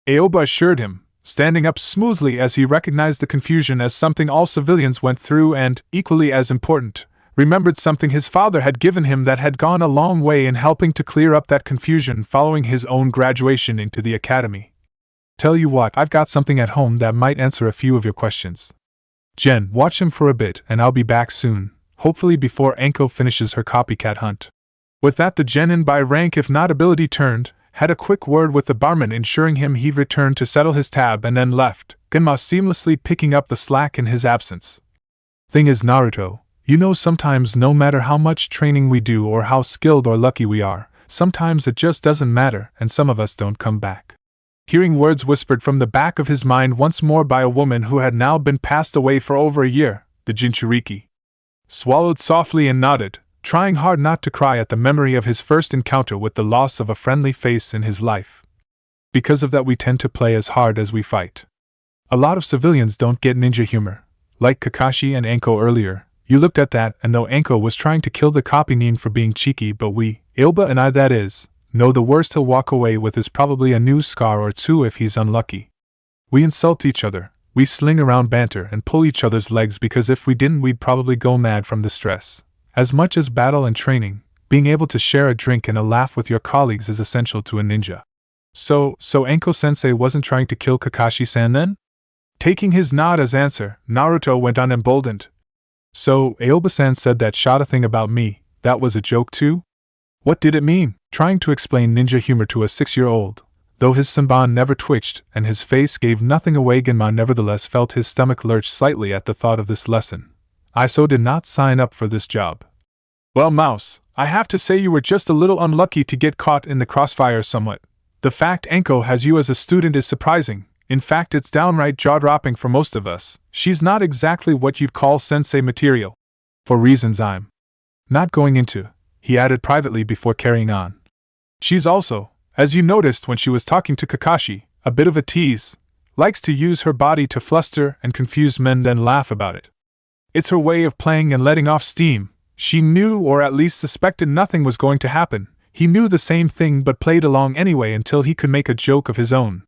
Aoba assured him, standing up smoothly as he recognized the confusion as something all civilians went through and, equally as important, remembered something his father had given him that had gone a long way in helping to clear up that confusion following his own graduation into the academy. Tell you what, I've got something at home that might answer a few of your questions. Jen, watch him for a bit and I'll be back soon, hopefully before Anko finishes her copycat hunt. With that, the genin by rank if not ability turned, had a quick word with the barman ensuring him he'd return to settle his tab and then left, Genma seamlessly picking up the slack in his absence. Thing is, Naruto, you know sometimes no matter how much training we do or how skilled or lucky we are, sometimes it just doesn't matter and some of us don't come back. Hearing words whispered from the back of his mind once more by a woman who had now been passed away for over a year, the Jinchuriki swallowed softly and nodded, trying hard not to cry at the memory of his first encounter with the loss of a friendly face in his life. Because of that, we tend to play as hard as we fight. A lot of civilians don't get ninja humor. Like Kakashi and Anko earlier, you looked at that, and though Anko was trying to kill the copy nin for being cheeky, but we, Aoba and I that is, know the worst he'll walk away with is probably a new scar or two if he's unlucky. We insult each other, we sling around banter and pull each other's legs because if we didn't we'd probably go mad from the stress. As much as battle and training, being able to share a drink and a laugh with your colleagues is essential to a ninja. So Anko-sensei wasn't trying to kill Kakashi-san then? Taking his nod as answer, Naruto went on emboldened. So, Aoba-san said that shada thing about me, that was a joke too? What did it mean? Trying to explain ninja humor to a 6-year-old. Though his senban never twitched and his face gave nothing away, Genma nevertheless felt his stomach lurch slightly at the thought of this lesson. I so did not sign up for this job. Well, Mouse, I have to say you were just a little unlucky to get caught in the crossfire somewhat. The fact Anko has you as a student is surprising. In fact, it's downright jaw-dropping for most of us. She's not exactly what you'd call sensei material. For reasons I'm not going into, he added privately before carrying on. She's also, as you noticed when she was talking to Kakashi, a bit of a tease. Likes to use her body to fluster and confuse men then laugh about it. It's her way of playing and letting off steam. She knew, or at least suspected, nothing was going to happen. He knew the same thing but played along anyway until he could make a joke of his own.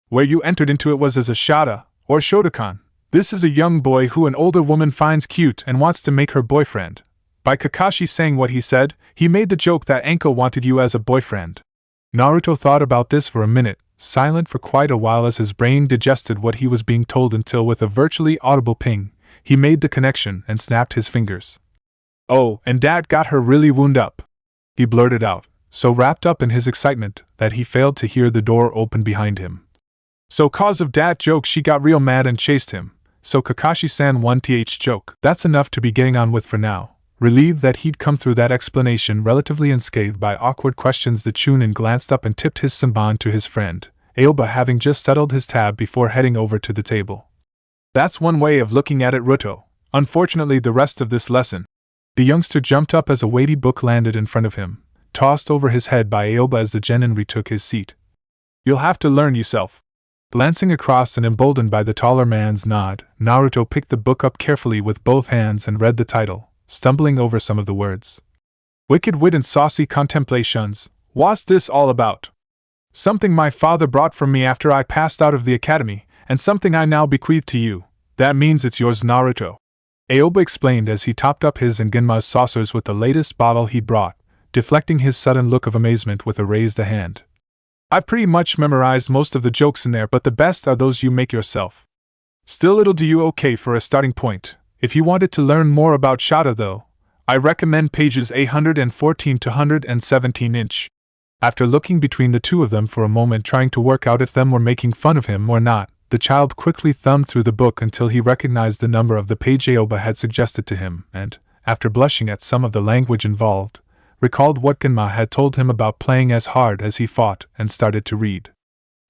Where you entered into it was as a shada, or shotokan. This is a young boy who an older woman finds cute and wants to make her boyfriend. By Kakashi saying what he said, he made the joke that Anko wanted you as a boyfriend. Naruto thought about this for a minute, silent for quite a while as his brain digested what he was being told until with a virtually audible ping, he made the connection and snapped his fingers. Oh, and Dad got her really wound up, he blurted out, so wrapped up in his excitement that he failed to hear the door open behind him. So cause of dat joke she got real mad and chased him, so Kakashi-san 1th joke. That's enough to be getting on with for now. Relieved that he'd come through that explanation relatively unscathed by awkward questions, the Chunin glanced up and tipped his senban to his friend, Aoba having just settled his tab before heading over to the table. That's one way of looking at it, Ruto. Unfortunately, the rest of this lesson. The youngster jumped up as a weighty book landed in front of him, tossed over his head by Aoba as the genin retook his seat. You'll have to learn yourself. Glancing across and emboldened by the taller man's nod, Naruto picked the book up carefully with both hands and read the title, stumbling over some of the words. Wicked wit and saucy contemplations, what's this all about? Something my father brought from me after I passed out of the academy, and something I now bequeath to you. That means it's yours, Naruto. Aoba explained as he topped up his and Genma's saucers with the latest bottle he'd brought, deflecting his sudden look of amazement with a raised hand. I've pretty much memorized most of the jokes in there, but the best are those you make yourself. Still, it'll do you okay for a starting point. If you wanted to learn more about shada though, I recommend pages 814 to 117 inch. After looking between the two of them for a moment trying to work out if them were making fun of him or not, The child quickly thumbed through the book until he recognized the number of the page Aoba had suggested to him, and, after blushing at some of the language involved, recalled what Genma had told him about playing as hard as he fought and started to read.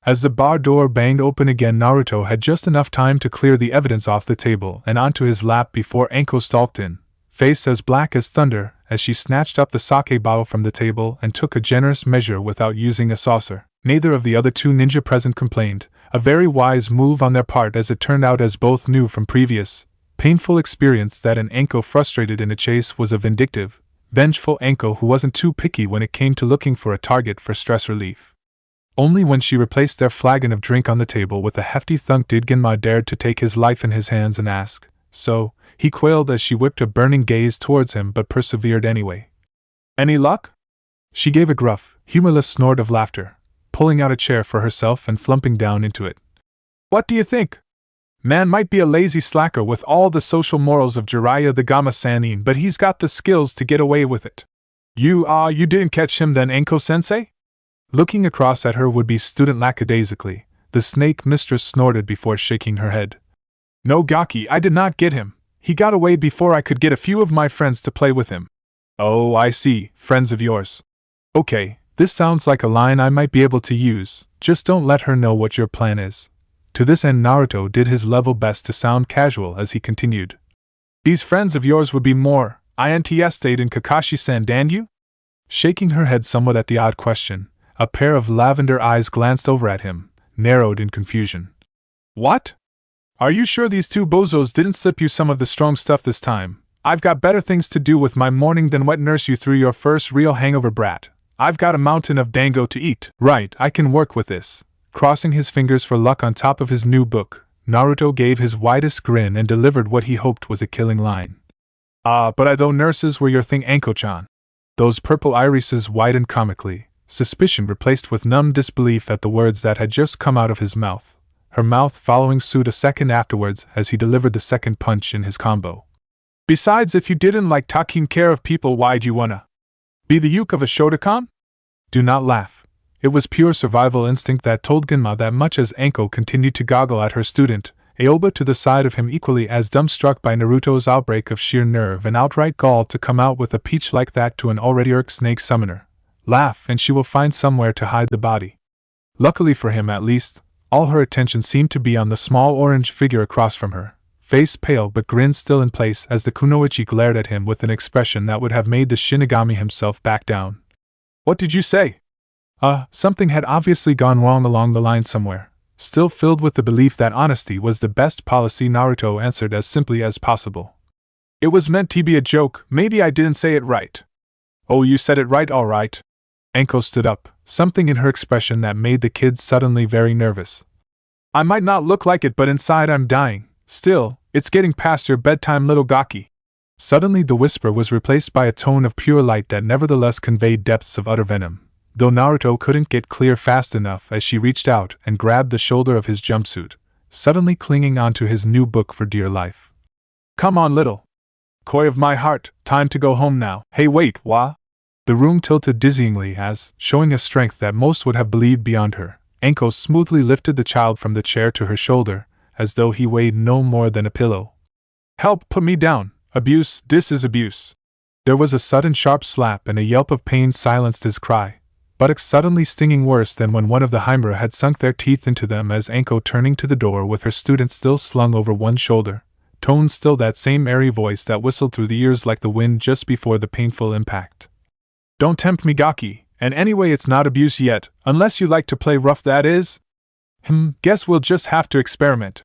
As the bar door banged open again, Naruto had just enough time to clear the evidence off the table and onto his lap before Anko stalked in, face as black as thunder, as she snatched up the sake bottle from the table and took a generous measure without using a saucer. Neither of the other two ninja present complained, a very wise move on their part as it turned out, as both knew from previous, painful experience that an Anko frustrated in a chase was a vindictive, vengeful Anko who wasn't too picky when it came to looking for a target for stress relief. Only when she replaced their flagon of drink on the table with a hefty thunk did Genma dare to take his life in his hands and ask, so. He quailed as she whipped a burning gaze towards him but persevered anyway. Any luck? She gave a gruff, humorless snort of laughter, pulling out a chair for herself and flumping down into it. What do you think? Man might be a lazy slacker with all the social morals of Jiraiya the Gama-Sanin, but he's got the skills to get away with it. You didn't catch him then, Anko-sensei? Looking across at her would-be student lackadaisically, the snake mistress snorted before shaking her head. No, Gaki, I did not get him. He got away before I could get a few of my friends to play with him. Oh, I see, friends of yours. Okay, this sounds like a line I might be able to use, just don't let her know what your plan is. To this end Naruto did his level best to sound casual as he continued. These friends of yours would be more interested in Kakashi-san than you? Shaking her head somewhat at the odd question, a pair of lavender eyes glanced over at him, narrowed in confusion. What? Are you sure these two bozos didn't slip you some of the strong stuff this time? I've got better things to do with my morning than wet nurse you through your first real hangover, brat. I've got a mountain of dango to eat. Right, I can work with this. Crossing his fingers for luck on top of his new book, Naruto gave his widest grin and delivered what he hoped was a killing line. But I thought nurses were your thing, Anko-chan. Those purple irises widened comically, suspicion replaced with numb disbelief at the words that had just come out of his mouth. Her mouth following suit a second afterwards as he delivered the second punch in his combo. Besides, if you didn't like taking care of people, why'd you wanna be the uke of a Shotokan? Do not laugh. It was pure survival instinct that told Genma that much as Anko continued to goggle at her student, Aoba to the side of him equally as dumbstruck by Naruto's outbreak of sheer nerve and outright gall to come out with a peach like that to an already irked snake summoner. Laugh and she will find somewhere to hide the body. Luckily for him at least, all her attention seemed to be on the small orange figure across from her, face pale but grin still in place as the kunoichi glared at him with an expression that would have made the Shinigami himself back down. What did you say? Something had obviously gone wrong along the line somewhere. Still filled with the belief that honesty was the best policy, Naruto answered as simply as possible. It was meant to be a joke, maybe I didn't say it right. Oh, you said it right, all right. Anko stood up, something in her expression that made the kid suddenly very nervous. I might not look like it, but inside I'm dying. Still, it's getting past your bedtime, little Gaki. Suddenly the whisper was replaced by a tone of pure light that nevertheless conveyed depths of utter venom, though Naruto couldn't get clear fast enough as she reached out and grabbed the shoulder of his jumpsuit, suddenly clinging onto his new book for dear life. Come on, little koi of my heart, time to go home now. Hey, wait, wha? The room tilted dizzyingly as, showing a strength that most would have believed beyond her, Anko smoothly lifted the child from the chair to her shoulder, as though he weighed no more than a pillow. Help, put me down. Abuse, this is abuse. There was a sudden sharp slap and a yelp of pain silenced his cry, buttocks suddenly stinging worse than when one of the Himura had sunk their teeth into them as Anko turning to the door with her student still slung over one shoulder, toned still that same airy voice that whistled through the ears like the wind just before the painful impact. Don't tempt me, Gaki, and anyway it's not abuse yet, unless you like to play rough, that is? Guess we'll just have to experiment.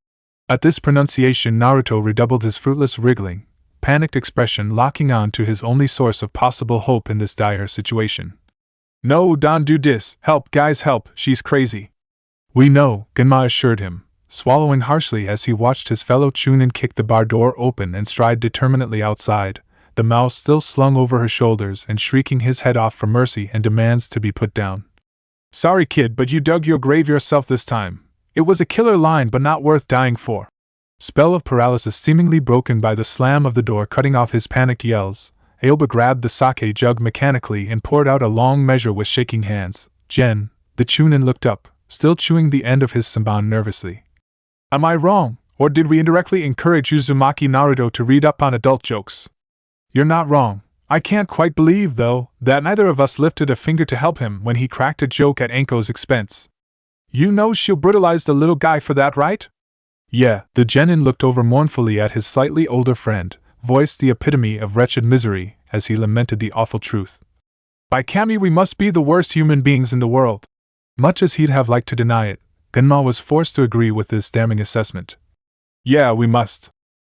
At this pronunciation Naruto redoubled his fruitless wriggling, panicked expression locking on to his only source of possible hope in this dire situation. No, don't do this, help guys help, she's crazy. We know, Genma assured him, swallowing harshly as he watched his fellow Chunin kick the bar door open and stride determinedly outside, the mouse still slung over her shoulders and shrieking his head off for mercy and demands to be put down. Sorry kid, but you dug your grave yourself this time. It was a killer line but not worth dying for. Spell of paralysis seemingly broken by the slam of the door cutting off his panicked yells, Aoba grabbed the sake jug mechanically and poured out a long measure with shaking hands. The Chunin looked up, still chewing the end of his samban nervously. Am I wrong, or did we indirectly encourage Uzumaki Naruto to read up on adult jokes? You're not wrong. I can't quite believe, though, that neither of us lifted a finger to help him when he cracked a joke at Anko's expense. You know she'll brutalize the little guy for that, right? Yeah, the genin looked over mournfully at his slightly older friend, voiced the epitome of wretched misery as he lamented the awful truth. By Kami, we must be the worst human beings in the world. Much as he'd have liked to deny it, Genma was forced to agree with this damning assessment. Yeah, we must.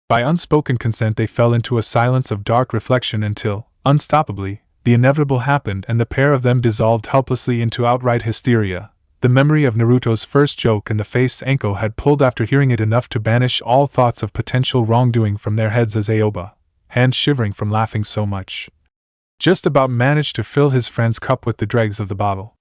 By unspoken consent they fell into a silence of dark reflection until, unstoppably, the inevitable happened and the pair of them dissolved helplessly into outright hysteria. The memory of Naruto's first joke and the face Anko had pulled after hearing it enough to banish all thoughts of potential wrongdoing from their heads as Aoba, hands shivering from laughing so much, just about managed to fill his friend's cup with the dregs of the bottle.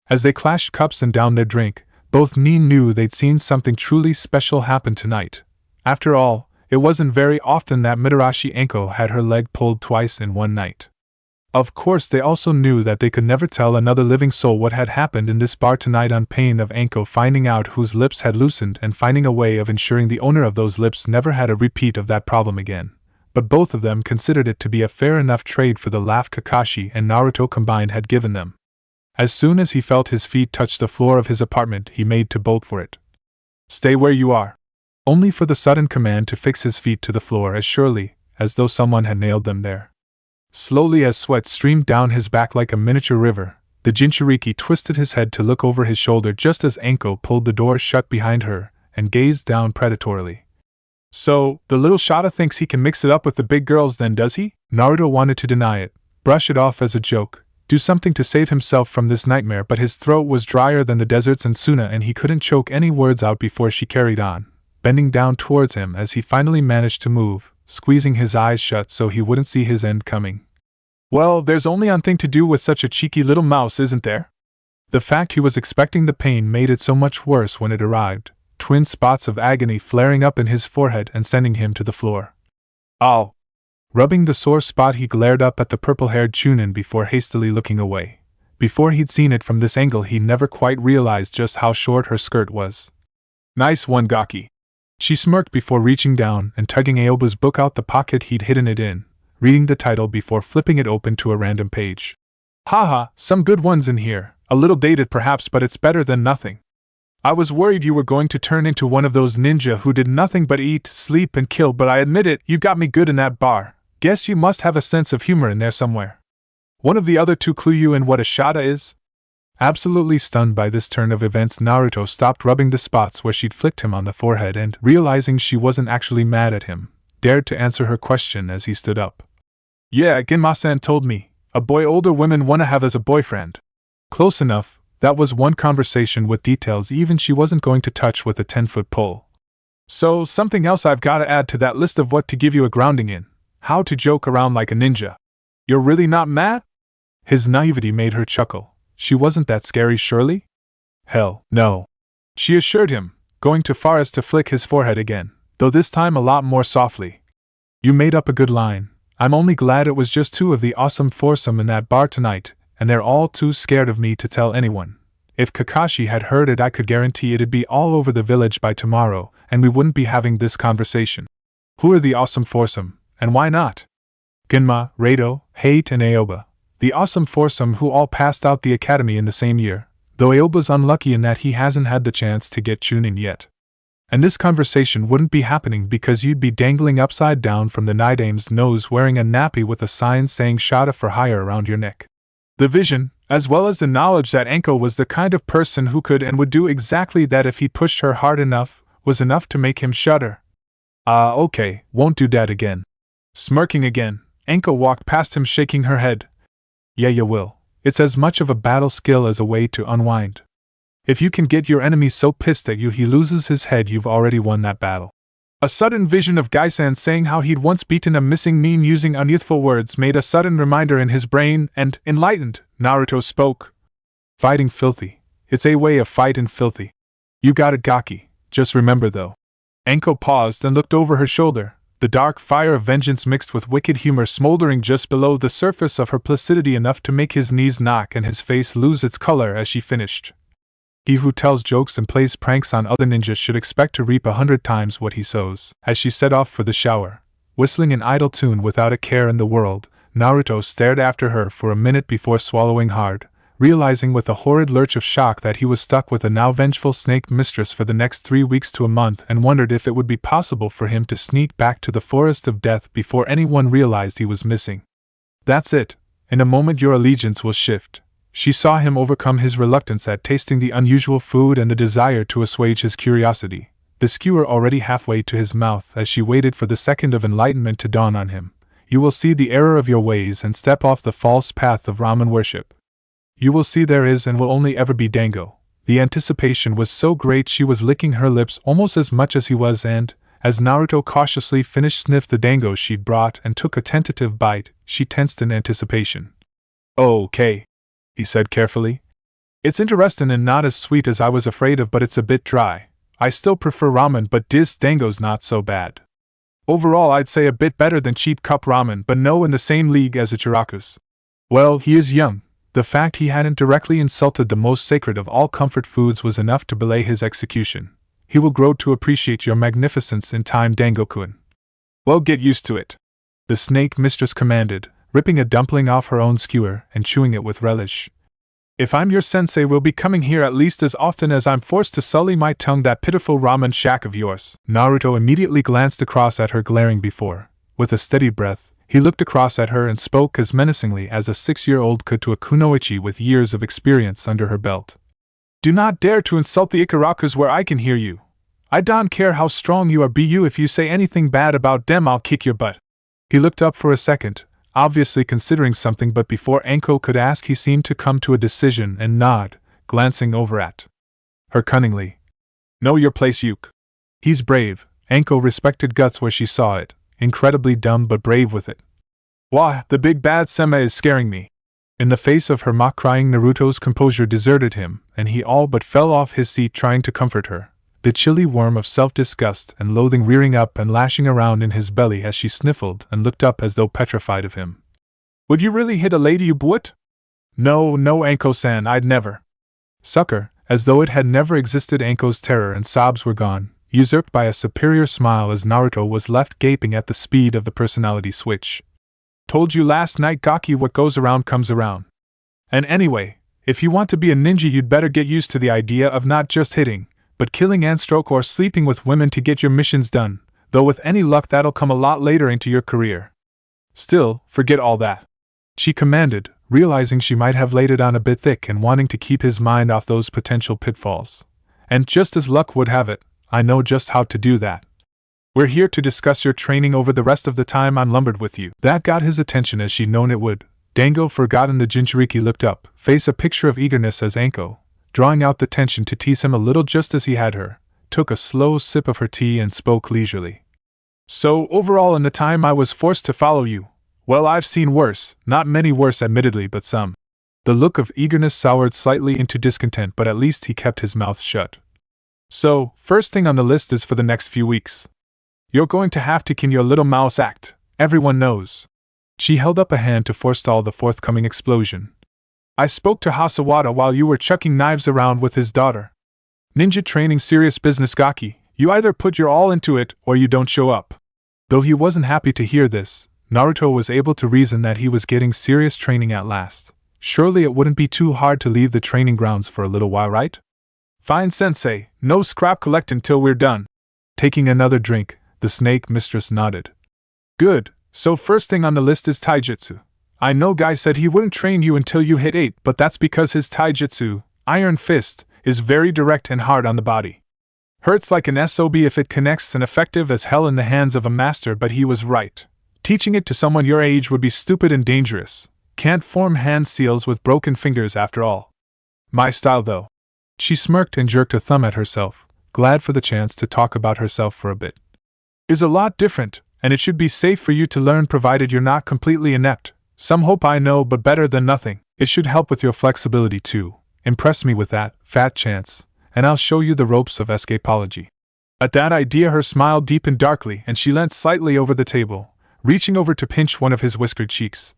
As they clashed cups and downed their drink, both Nin knew they'd seen something truly special happen tonight. After all, it wasn't very often that Mitarashi Anko had her leg pulled twice in one night. Of course, they also knew that they could never tell another living soul what had happened in this bar tonight on pain of Anko finding out whose lips had loosened and finding a way of ensuring the owner of those lips never had a repeat of that problem again. But both of them considered it to be a fair enough trade for the laugh Kakashi and Naruto combined had given them. As soon as he felt his feet touch the floor of his apartment, he made to bolt for it. Stay where you are. Only for the sudden command to fix his feet to the floor as surely as though someone had nailed them there. Slowly, as sweat streamed down his back like a miniature river, the Jinchuriki twisted his head to look over his shoulder just as Anko pulled the door shut behind her and gazed down predatorily. So, the little Shada thinks he can mix it up with the big girls then, does he? Naruto wanted to deny it, brush it off as a joke, do something to save himself from this nightmare, but his throat was drier than the deserts in Suna and he couldn't choke any words out before she carried on, bending down towards him as he finally managed to move, squeezing his eyes shut so he wouldn't see his end coming. Well, there's only one thing to do with such a cheeky little mouse, isn't there? The fact he was expecting the pain made it so much worse when it arrived, twin spots of agony flaring up in his forehead and sending him to the floor. Ow! Rubbing the sore spot, he glared up at the purple-haired Chunin before hastily looking away. Before he'd seen it from this angle, he never quite realized just how short her skirt was. Nice one, Gaki. She smirked before reaching down and tugging Aoba's book out the pocket he'd hidden it in, reading the title before flipping it open to a random page. Haha, some good ones in here, a little dated perhaps, but it's better than nothing. I was worried you were going to turn into one of those ninja who did nothing but eat, sleep, and kill, but I admit it, you got me good in that bar. Guess you must have a sense of humor in there somewhere. One of the other two clue you in what a shada is? Absolutely stunned by this turn of events, Naruto stopped rubbing the spots where she'd flicked him on the forehead and, realizing she wasn't actually mad at him, dared to answer her question as he stood up. Yeah, Genma-san told me, a boy older women wanna have as a boyfriend. Close enough, that was one conversation with details even she wasn't going to touch with a 10-foot pole. So, something else I've gotta add to that list of what to give you a grounding in. How to joke around like a ninja. You're really not mad? His naivety made her chuckle. She wasn't that scary, surely? Hell, no. She assured him, going too far as to flick his forehead again, though this time a lot more softly. You made up a good line. I'm only glad it was just two of the awesome foursome in that bar tonight, and they're all too scared of me to tell anyone. If Kakashi had heard it, I could guarantee it'd be all over the village by tomorrow, and we wouldn't be having this conversation. Who are the awesome foursome, and why not? Genma, Reito, Hate, and Aoba. The awesome foursome who all passed out the academy in the same year, though Aoba's unlucky in that he hasn't had the chance to get Chunin yet. And this conversation wouldn't be happening because you'd be dangling upside down from the Nidame's nose wearing a nappy with a sign saying Shada for hire around your neck. The vision, as well as the knowledge that Anko was the kind of person who could and would do exactly that if he pushed her hard enough, was enough to make him shudder. Okay, won't do that again. Smirking again, Anko walked past him shaking her head. Yeah, you will. It's as much of a battle skill as a way to unwind. If you can get your enemy so pissed at you he loses his head, you've already won that battle. A sudden vision of Gai-san saying how he'd once beaten a missing nin using unyouthful words made a sudden reminder in his brain, and, enlightened, Naruto spoke. Fighting filthy. It's a way of fightin' filthy. You got it, Gaki. Just remember though. Anko paused and looked over her shoulder, the dark fire of vengeance mixed with wicked humor smoldering just below the surface of her placidity enough to make his knees knock and his face lose its color as she finished. He who tells jokes and plays pranks on other ninjas should expect to reap 100 times what he sows. As she set off for the shower, whistling an idle tune without a care in the world, Naruto stared after her for a minute before swallowing hard, realizing with a horrid lurch of shock that he was stuck with a now vengeful snake mistress for the next 3 weeks to a month, and wondered if it would be possible for him to sneak back to the forest of death before anyone realized he was missing. That's it. In a moment your allegiance will shift. She saw him overcome his reluctance at tasting the unusual food and the desire to assuage his curiosity, the skewer already halfway to his mouth as she waited for the second of enlightenment to dawn on him. You will see the error of your ways and step off the false path of ramen worship. You will see there is and will only ever be Dango. The anticipation was so great she was licking her lips almost as much as he was, and, as Naruto cautiously sniffed the dango she'd brought and took a tentative bite, she tensed in anticipation. "Okay," he said carefully. "It's interesting and not as sweet as I was afraid of, but it's a bit dry. I still prefer ramen, but this dango's not so bad. Overall I'd say a bit better than cheap cup ramen, but no in the same league as Ichiraku's. Well, he is young." The fact he hadn't directly insulted the most sacred of all comfort foods was enough to belay his execution. "He will grow to appreciate your magnificence in time, Dango-kun." "Well, get used to it," the snake mistress commanded, ripping a dumpling off her own skewer and chewing it with relish. "If I'm your sensei, we'll be coming here at least as often as I'm forced to sully my tongue that pitiful ramen shack of yours." Naruto immediately glanced across at her, glaring before. With a steady breath, he looked across at her and spoke as menacingly as a 6-year-old could to a kunoichi with years of experience under her belt. "Do not dare to insult the Ikarakus where I can hear you. I don't care how strong you are, if you say anything bad about them I'll kick your butt." He looked up for a second, obviously considering something, but before Anko could ask he seemed to come to a decision and nod, glancing over at her cunningly. "Know your place, Yuke. He's brave." Anko respected guts where she saw it. Incredibly dumb but brave with it. "Wah, the big bad Sema is scaring me." In the face of her mock-crying, Naruto's composure deserted him, and he all but fell off his seat trying to comfort her, the chilly worm of self-disgust and loathing rearing up and lashing around in his belly as she sniffled and looked up as though petrified of him. "Would you really hit a lady, you boot?" No, Anko-san, I'd never." Sucker, as though it had never existed. Anko's terror and sobs were gone, usurped by a superior smile as Naruto was left gaping at the speed of the personality switch. "Told you last night, Gaki, what goes around comes around. And anyway, if you want to be a ninja you'd better get used to the idea of not just hitting, but killing and stroke or sleeping with women to get your missions done, though with any luck that'll come a lot later into your career. Still, forget all that," she commanded, realizing she might have laid it on a bit thick and wanting to keep his mind off those potential pitfalls. "And just as luck would have it, I know just how to do that. We're here to discuss your training over the rest of the time I'm lumbered with you." That got his attention as she'd known it would. Dango, forgotten the Jinchuriki, looked up, face a picture of eagerness as Anko, drawing out the tension to tease him a little just as he had her, took a slow sip of her tea and spoke leisurely. "So, overall in the time I was forced to follow you, well, I've seen worse, not many worse admittedly, but some." The look of eagerness soured slightly into discontent, but at least he kept his mouth shut. "So, first thing on the list is for the next few weeks. You're going to have to kin your little mouse act, everyone knows." She held up a hand to forestall the forthcoming explosion. "I spoke to Hasawada while you were chucking knives around with his daughter. Ninja training serious business, Gaki. You either put your all into it or you don't show up." Though he wasn't happy to hear this, Naruto was able to reason that he was getting serious training at last. Surely it wouldn't be too hard to leave the training grounds for a little while, right? "Fine, sensei, no scrap collecting till we're done." Taking another drink, the snake mistress nodded. "Good, so first thing on the list is taijutsu. I know Guy said he wouldn't train you until you hit 8, but that's because his taijutsu, Iron Fist, is very direct and hard on the body. Hurts like an SOB if it connects, and effective as hell in the hands of a master, but he was right. Teaching it to someone your age would be stupid and dangerous. Can't form hand seals with broken fingers after all. My style though." She smirked and jerked a thumb at herself, glad for the chance to talk about herself for a bit. "Is a lot different, and it should be safe for you to learn provided you're not completely inept. Some hope, I know, but better than nothing. It should help with your flexibility too. Impress me with that, fat chance, and I'll show you the ropes of escapology." At that idea her smile deepened darkly and she leant slightly over the table, reaching over to pinch one of his whiskered cheeks.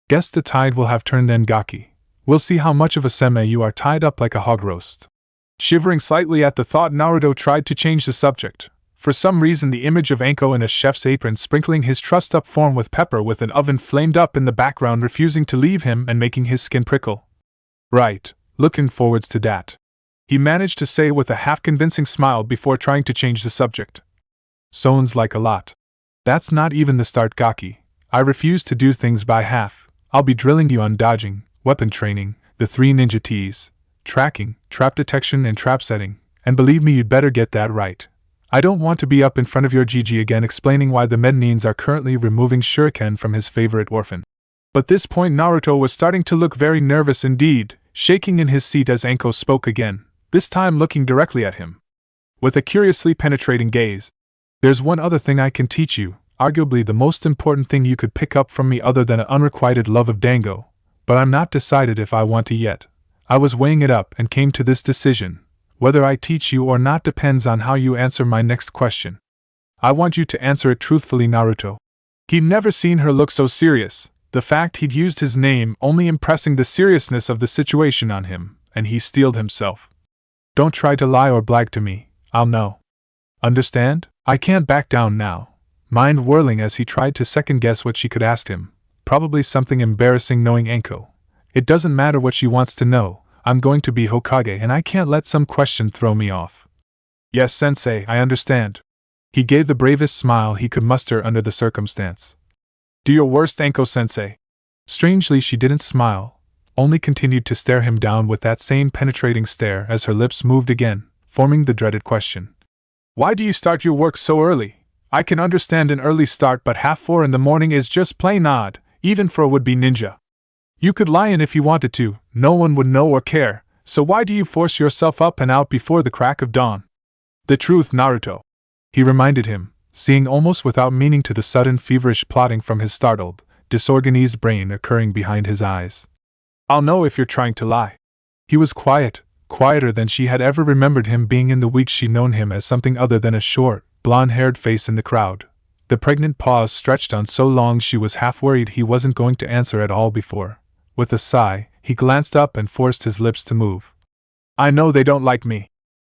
"Guess the tide will have turned then, Gaki. We'll see how much of a seme you are tied up like a hog roast." Shivering slightly at the thought, Naruto tried to change the subject. For some reason, the image of Anko in a chef's apron sprinkling his trussed-up form with pepper with an oven flamed up in the background, refusing to leave him and making his skin prickle. Right, looking forwards to that, he managed to say with a half-convincing smile before trying to change the subject. Sounds like a lot. That's not even the start, Gaki. I refuse to do things by half. I'll be drilling you on dodging, weapon training, the 3 ninja T's, tracking, trap detection and trap setting, and believe me, you'd better get that right. I don't want to be up in front of your Gigi again explaining why the Medinines are currently removing shuriken from his favorite orphan. But this point Naruto was starting to look very nervous indeed, shaking in his seat as Anko spoke again, this time looking directly at him with a curiously penetrating gaze. There's one other thing I can teach you, arguably the most important thing you could pick up from me other than an unrequited love of Dango, but I'm not decided if I want to yet. I was weighing it up and came to this decision. Whether I teach you or not depends on how you answer my next question. I want you to answer it truthfully, Naruto. He'd never seen her look so serious, the fact he'd used his name only impressing the seriousness of the situation on him, and he steeled himself. Don't try to lie or blag to me, I'll know. Understand? I can't back down now. Mind whirling as he tried to second-guess what she could ask him. Probably something embarrassing knowing Anko. It doesn't matter what she wants to know. I'm going to be Hokage and I can't let some question throw me off. Yes, sensei, I understand. He gave the bravest smile he could muster under the circumstance. Do your worst, Anko-sensei. Strangely, she didn't smile, only continued to stare him down with that same penetrating stare as her lips moved again, forming the dreaded question. Why do you start your work so early? I can understand an early start, but 4:30 in the morning is just plain odd, even for a would-be ninja. You could lie in if you wanted to, no one would know or care, so why do you force yourself up and out before the crack of dawn? The truth, Naruto, he reminded him, seeing almost without meaning to the sudden feverish plotting from his startled, disorganized brain occurring behind his eyes. I'll know if you're trying to lie. He was quiet, quieter than she had ever remembered him being in the weeks she'd known him as something other than a short, blonde-haired face in the crowd. The pregnant pause stretched on so long she was half worried he wasn't going to answer at all before. With a sigh, he glanced up and forced his lips to move. I know they don't like me.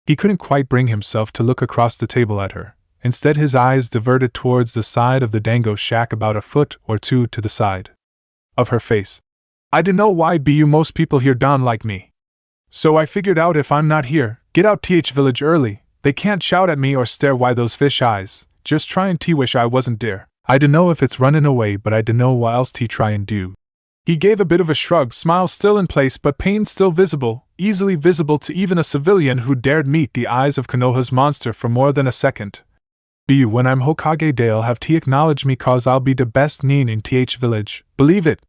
He couldn't quite bring himself to look across the table at her. Instead, his eyes diverted towards the side of the Dango shack about a foot or two to the side of her face. I don't know why you most people here don't like me. So I figured out if I'm not here, get out village early. They can't shout at me or stare why those fish eyes. Just try and wish I wasn't there. I don't know if it's running away, but I don't know what else try and do. He gave a bit of a shrug, smile still in place but pain still visible, easily visible to even a civilian who dared meet the eyes of Konoha's monster for more than a second. When I'm Hokage, they'll have to acknowledge me cause I'll be the best nin in village, believe it.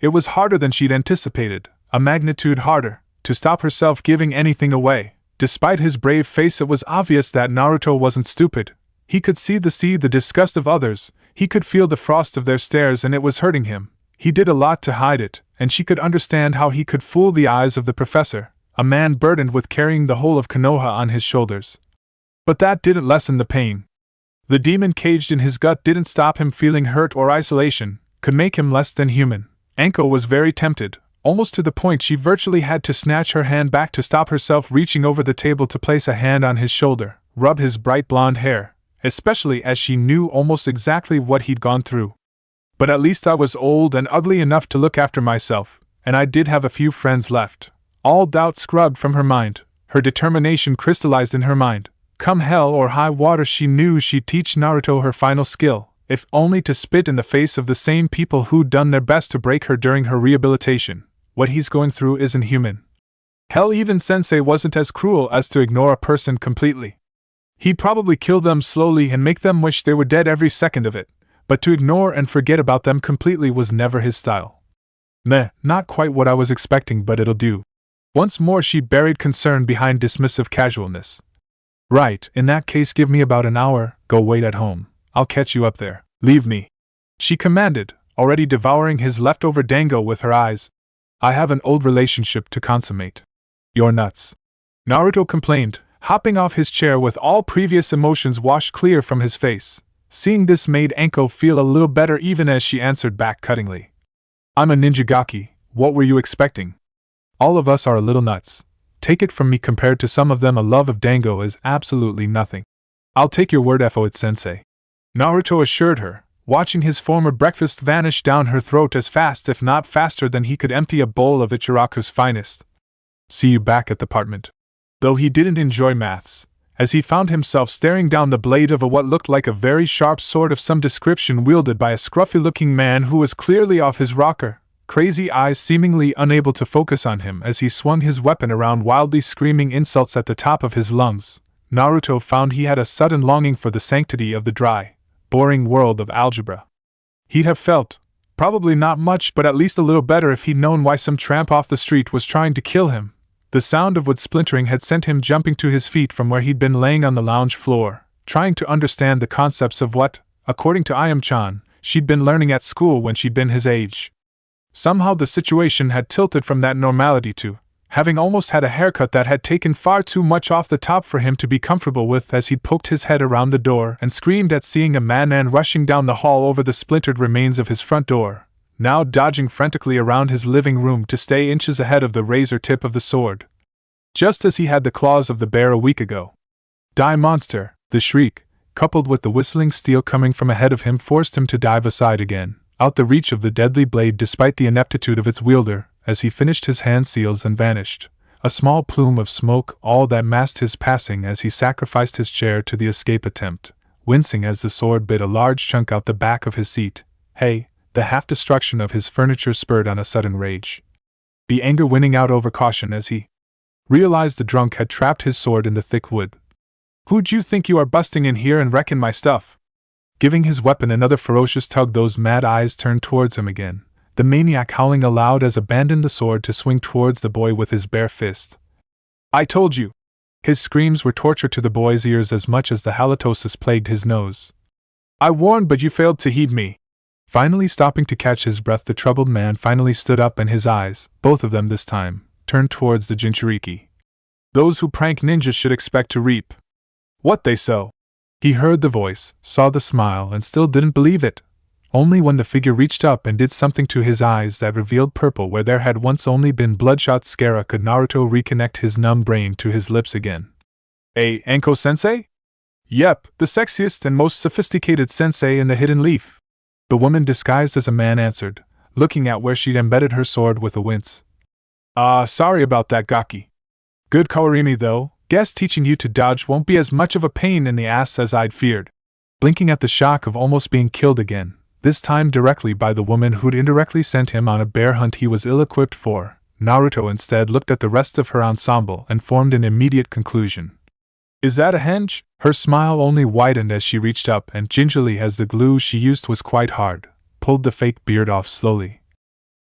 It was harder than she'd anticipated, a magnitude harder, to stop herself giving anything away. Despite his brave face, it was obvious that Naruto wasn't stupid. He could see the disgust of others, he could feel the frost of their stares, and it was hurting him. He did a lot to hide it, and she could understand how he could fool the eyes of the professor, a man burdened with carrying the whole of Konoha on his shoulders. But that didn't lessen the pain. The demon caged in his gut didn't stop him feeling hurt or isolation, could make him less than human. Anko was very tempted, almost to the point she virtually had to snatch her hand back to stop herself reaching over the table to place a hand on his shoulder, rub his bright blonde hair, especially as she knew almost exactly what he'd gone through. But at least I was old and ugly enough to look after myself, and I did have a few friends left. All doubt scrubbed from her mind, her determination crystallized in her mind. Come hell or high water, she knew she'd teach Naruto her final skill, if only to spit in the face of the same people who'd done their best to break her during her rehabilitation. What he's going through isn't human. Hell, even Sensei wasn't as cruel as to ignore a person completely. He'd probably kill them slowly and make them wish they were dead every second of it. But to ignore and forget about them completely was never his style. Meh, not quite what I was expecting, but it'll do. Once more she buried concern behind dismissive casualness. Right, in that case give me about an hour, go wait at home. I'll catch you up there. Leave me, she commanded, already devouring his leftover dango with her eyes. I have an old relationship to consummate. You're nuts, Naruto complained, hopping off his chair with all previous emotions washed clear from his face. Seeing this made Anko feel a little better even as she answered back cuttingly. I'm a ninja Gaki, what were you expecting? All of us are a little nuts. Take it from me, compared to some of them, a love of dango is absolutely nothing. I'll take your word for it, sensei, Naruto assured her, watching his former breakfast vanish down her throat as fast, if not faster, than he could empty a bowl of Ichiraku's finest. See you back at the apartment. Though he didn't enjoy maths, as he found himself staring down the blade of what looked like a very sharp sword of some description wielded by a scruffy-looking man who was clearly off his rocker, crazy eyes seemingly unable to focus on him as he swung his weapon around, wildly screaming insults at the top of his lungs, Naruto found he had a sudden longing for the sanctity of the dry, boring world of algebra. He'd have felt, probably not much but at least a little better, if he'd known why some tramp off the street was trying to kill him. The sound of wood splintering had sent him jumping to his feet from where he'd been laying on the lounge floor, trying to understand the concepts of what, according to Ayam-chan, she'd been learning at school when she'd been his age. Somehow the situation had tilted from that normality to having almost had a haircut that had taken far too much off the top for him to be comfortable with, as he poked his head around the door and screamed at seeing a madman rushing down the hall over the splintered remains of his front door, now dodging frantically around his living room to stay inches ahead of the razor tip of the sword. Just as he had the claws of the bear a week ago. Die, monster! The shriek, coupled with the whistling steel coming from ahead of him, forced him to dive aside again, out the reach of the deadly blade despite the ineptitude of its wielder. As he finished his hand seals and vanished, a small plume of smoke all that masked his passing as he sacrificed his chair to the escape attempt, wincing as the sword bit a large chunk out the back of his seat. Hey, the half-destruction of his furniture spurred on a sudden rage, the anger winning out over caution as he realized the drunk had trapped his sword in the thick wood. Who'd you think you are, busting in here and wrecking my stuff? Giving his weapon another ferocious tug, those mad eyes turned towards him again, the maniac howling aloud as abandoned the sword to swing towards the boy with his bare fist. I told you! His screams were torture to the boy's ears as much as the halitosis plagued his nose. I warned, but you failed to heed me. Finally stopping to catch his breath, the troubled man finally stood up, and his eyes, both of them this time, turned towards the Jinchuriki. Those who prank ninjas should expect to reap what they sow. He heard the voice, saw the smile, and still didn't believe it. Only when the figure reached up and did something to his eyes that revealed purple where there had once only been bloodshot scara could Naruto reconnect his numb brain to his lips again. Anko-sensei? Yep, the sexiest and most sophisticated sensei in the Hidden Leaf. The woman disguised as a man answered, looking at where she'd embedded her sword with a wince. Sorry about that, Gaki. Good Kawarimi though, guess teaching you to dodge won't be as much of a pain in the ass as I'd feared. Blinking at the shock of almost being killed again, this time directly by the woman who'd indirectly sent him on a bear hunt he was ill-equipped for, Naruto instead looked at the rest of her ensemble and formed an immediate conclusion. Is that a henge? Her smile only widened as she reached up and gingerly, as the glue she used was quite hard, pulled the fake beard off slowly.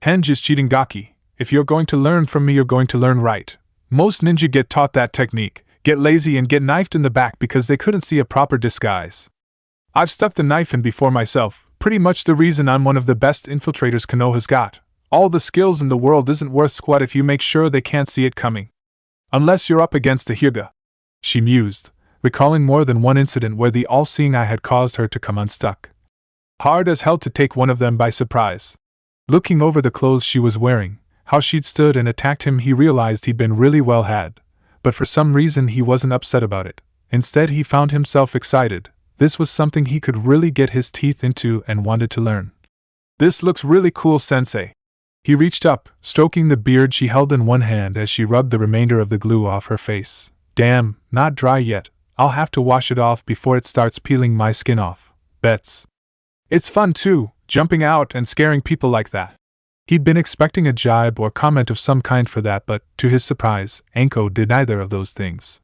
Henge is cheating, Gaki. If you're going to learn from me, you're going to learn right. Most ninja get taught that technique, get lazy and get knifed in the back because they couldn't see a proper disguise. I've stuck the knife in before myself, pretty much the reason I'm one of the best infiltrators Konoha's got. All the skills in the world isn't worth squat if you make sure they can't see it coming. Unless you're up against a Hyuga. She mused, recalling more than one incident where the all-seeing eye had caused her to come unstuck. Hard as hell to take one of them by surprise. Looking over the clothes she was wearing, how she'd stood and attacked him, he realized he'd been really well had. But for some reason he wasn't upset about it. Instead he found himself excited. This was something he could really get his teeth into and wanted to learn. This looks really cool, sensei. He reached up, stroking the beard she held in one hand as she rubbed the remainder of the glue off her face. Damn, not dry yet. I'll have to wash it off before it starts peeling my skin off. Bets. It's fun too, jumping out and scaring people like that. He'd been expecting a jibe or comment of some kind for that, but, to his surprise, Anko did neither of those things.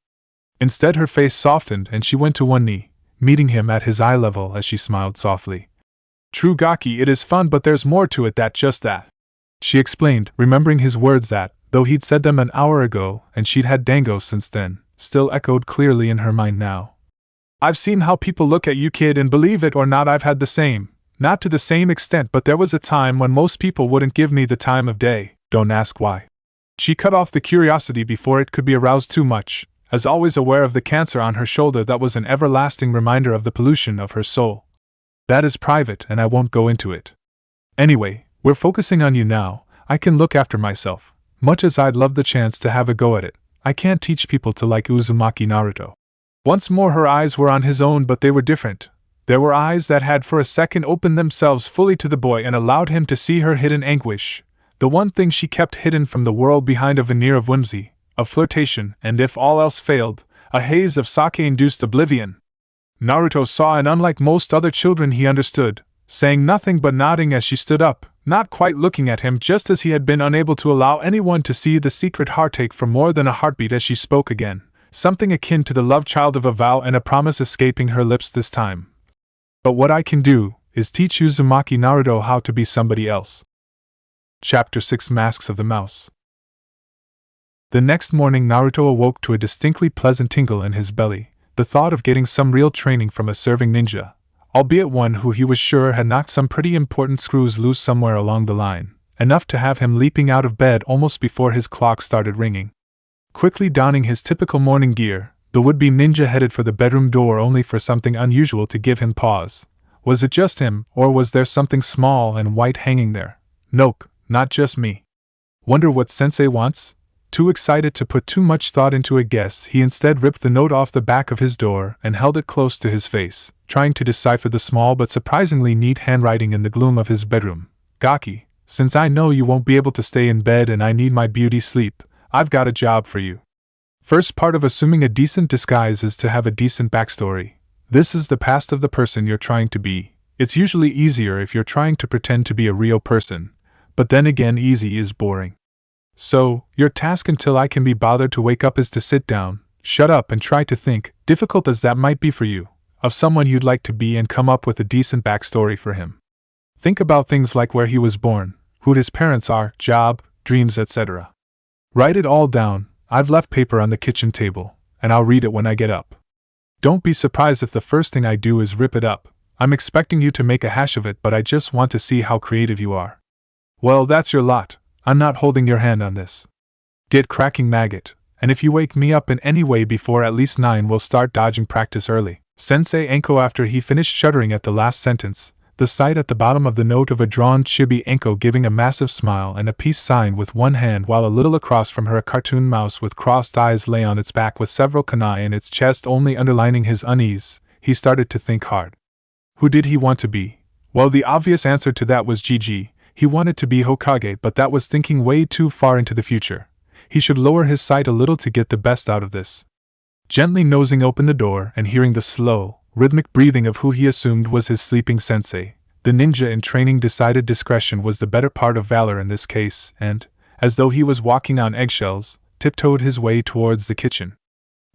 Instead her face softened and she went to one knee, meeting him at his eye level as she smiled softly. True, Gaki, it is fun, but there's more to it than just that. She explained, remembering his words that, though he'd said them an hour ago and she'd had dango since then, still echoed clearly in her mind now. I've seen how people look at you, kid, and believe it or not I've had the same. Not to the same extent, but there was a time when most people wouldn't give me the time of day. Don't ask why. She cut off the curiosity before it could be aroused too much, as always aware of the cancer on her shoulder that was an everlasting reminder of the pollution of her soul. That is private and I won't go into it. Anyway, we're focusing on you now. I can look after myself. Much as I'd love the chance to have a go at it, I can't teach people to like Uzumaki Naruto. Once more her eyes were on his own, but they were different. There were eyes that had for a second opened themselves fully to the boy and allowed him to see her hidden anguish, the one thing she kept hidden from the world behind a veneer of whimsy, of flirtation, and if all else failed, a haze of sake-induced oblivion. Naruto saw, and unlike most other children he understood, saying nothing but nodding as she stood up, not quite looking at him, just as he had been unable to allow anyone to see the secret heartache for more than a heartbeat as she spoke again, something akin to the love child of a vow and a promise escaping her lips this time. But what I can do is teach Uzumaki Naruto how to be somebody else. Chapter 6: Masks of the Mouse. The next morning Naruto awoke to a distinctly pleasant tingle in his belly, the thought of getting some real training from a serving ninja, albeit one who he was sure had knocked some pretty important screws loose somewhere along the line, enough to have him leaping out of bed almost before his clock started ringing. Quickly donning his typical morning gear, the would-be ninja headed for the bedroom door, only for something unusual to give him pause. Was it just him, or was there something small and white hanging there? Nope, not just me. Wonder what sensei wants? Too excited to put too much thought into a guess, he instead ripped the note off the back of his door and held it close to his face, trying to decipher the small but surprisingly neat handwriting in the gloom of his bedroom. Gaki, since I know you won't be able to stay in bed and I need my beauty sleep, I've got a job for you. First part of assuming a decent disguise is to have a decent backstory. This is the past of the person you're trying to be. It's usually easier if you're trying to pretend to be a real person, but then again, easy is boring. So, your task until I can be bothered to wake up is to sit down, shut up and try to think, difficult as that might be for you, of someone you'd like to be and come up with a decent backstory for him. Think about things like where he was born, who his parents are, job, dreams, etc. Write it all down. I've left paper on the kitchen table, and I'll read it when I get up. Don't be surprised if the first thing I do is rip it up. I'm expecting you to make a hash of it, but I just want to see how creative you are. Well, that's your lot. I'm not holding your hand on this. Get cracking, maggot, and if you wake me up in any way before at least 9, we'll start dodging practice early. Sensei Enko. After he finished shuddering at the last sentence, the sight at the bottom of the note of a drawn chibi Enko giving a massive smile and a peace sign with one hand, while a little across from her a cartoon mouse with crossed eyes lay on its back with several kunai in its chest only underlining his unease, he started to think hard. Who did he want to be? Well, the obvious answer to that was Gigi. He wanted to be Hokage, but that was thinking way too far into the future. He should lower his sight a little to get the best out of this. Gently nosing open the door and hearing the slow, rhythmic breathing of who he assumed was his sleeping sensei, the ninja in training decided discretion was the better part of valor in this case and, as though he was walking on eggshells, tiptoed his way towards the kitchen.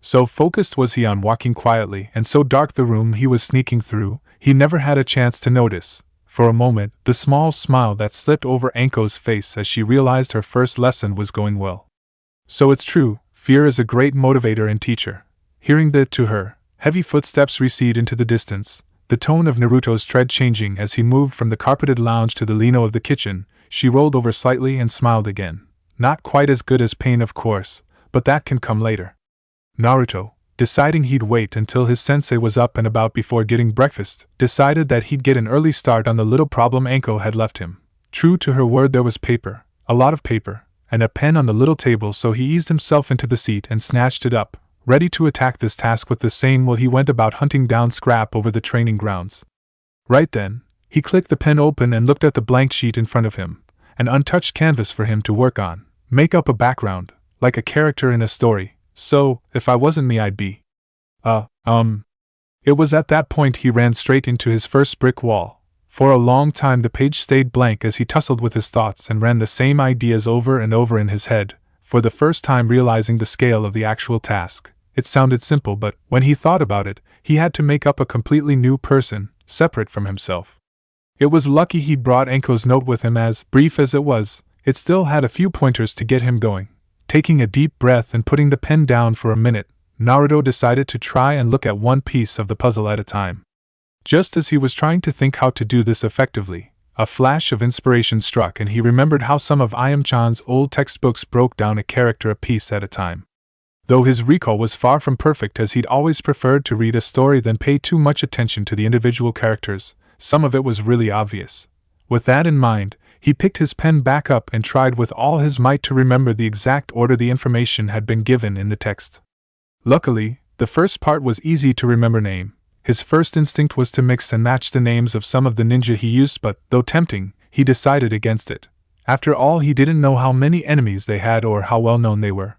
So focused was he on walking quietly and so dark the room he was sneaking through, he never had a chance to notice, for a moment, the small smile that slipped over Anko's face as she realized her first lesson was going well. So it's true, fear is a great motivator and teacher. Hearing the, to her, heavy footsteps recede into the distance, the tone of Naruto's tread changing as he moved from the carpeted lounge to the lino of the kitchen, she rolled over slightly and smiled again. Not quite as good as pain, of course, but that can come later. Naruto, deciding he'd wait until his sensei was up and about before getting breakfast, decided that he'd get an early start on the little problem Anko had left him. True to her word, there was paper, a lot of paper, and a pen on the little table, so he eased himself into the seat and snatched it up, ready to attack this task with the same will he went about hunting down scrap over the training grounds. Right then, he clicked the pen open and looked at the blank sheet in front of him, an untouched canvas for him to work on, make up a background, like a character in a story. So, if I wasn't me, I'd be. It was at that point he ran straight into his first brick wall. For a long time the page stayed blank as he tussled with his thoughts and ran the same ideas over and over in his head, for the first time realizing the scale of the actual task. It sounded simple, but when he thought about it, he had to make up a completely new person, separate from himself. It was lucky he'd brought Anko's note with him as, brief as it was, it still had a few pointers to get him going. Taking a deep breath and putting the pen down for a minute, Naruto decided to try and look at one piece of the puzzle at a time. Just as he was trying to think how to do this effectively, a flash of inspiration struck and he remembered how some of Ayam-chan's old textbooks broke down a character a piece at a time. Though his recall was far from perfect, as he'd always preferred to read a story than pay too much attention to the individual characters, some of it was really obvious. With that in mind, He picked his pen back up and tried with all his might to remember the exact order the information had been given in the text. Luckily, the first part was easy to remember name. His first instinct was to mix and match the names of some of the ninja he used, but, though tempting, he decided against it. After all, he didn't know how many enemies they had or how well known they were.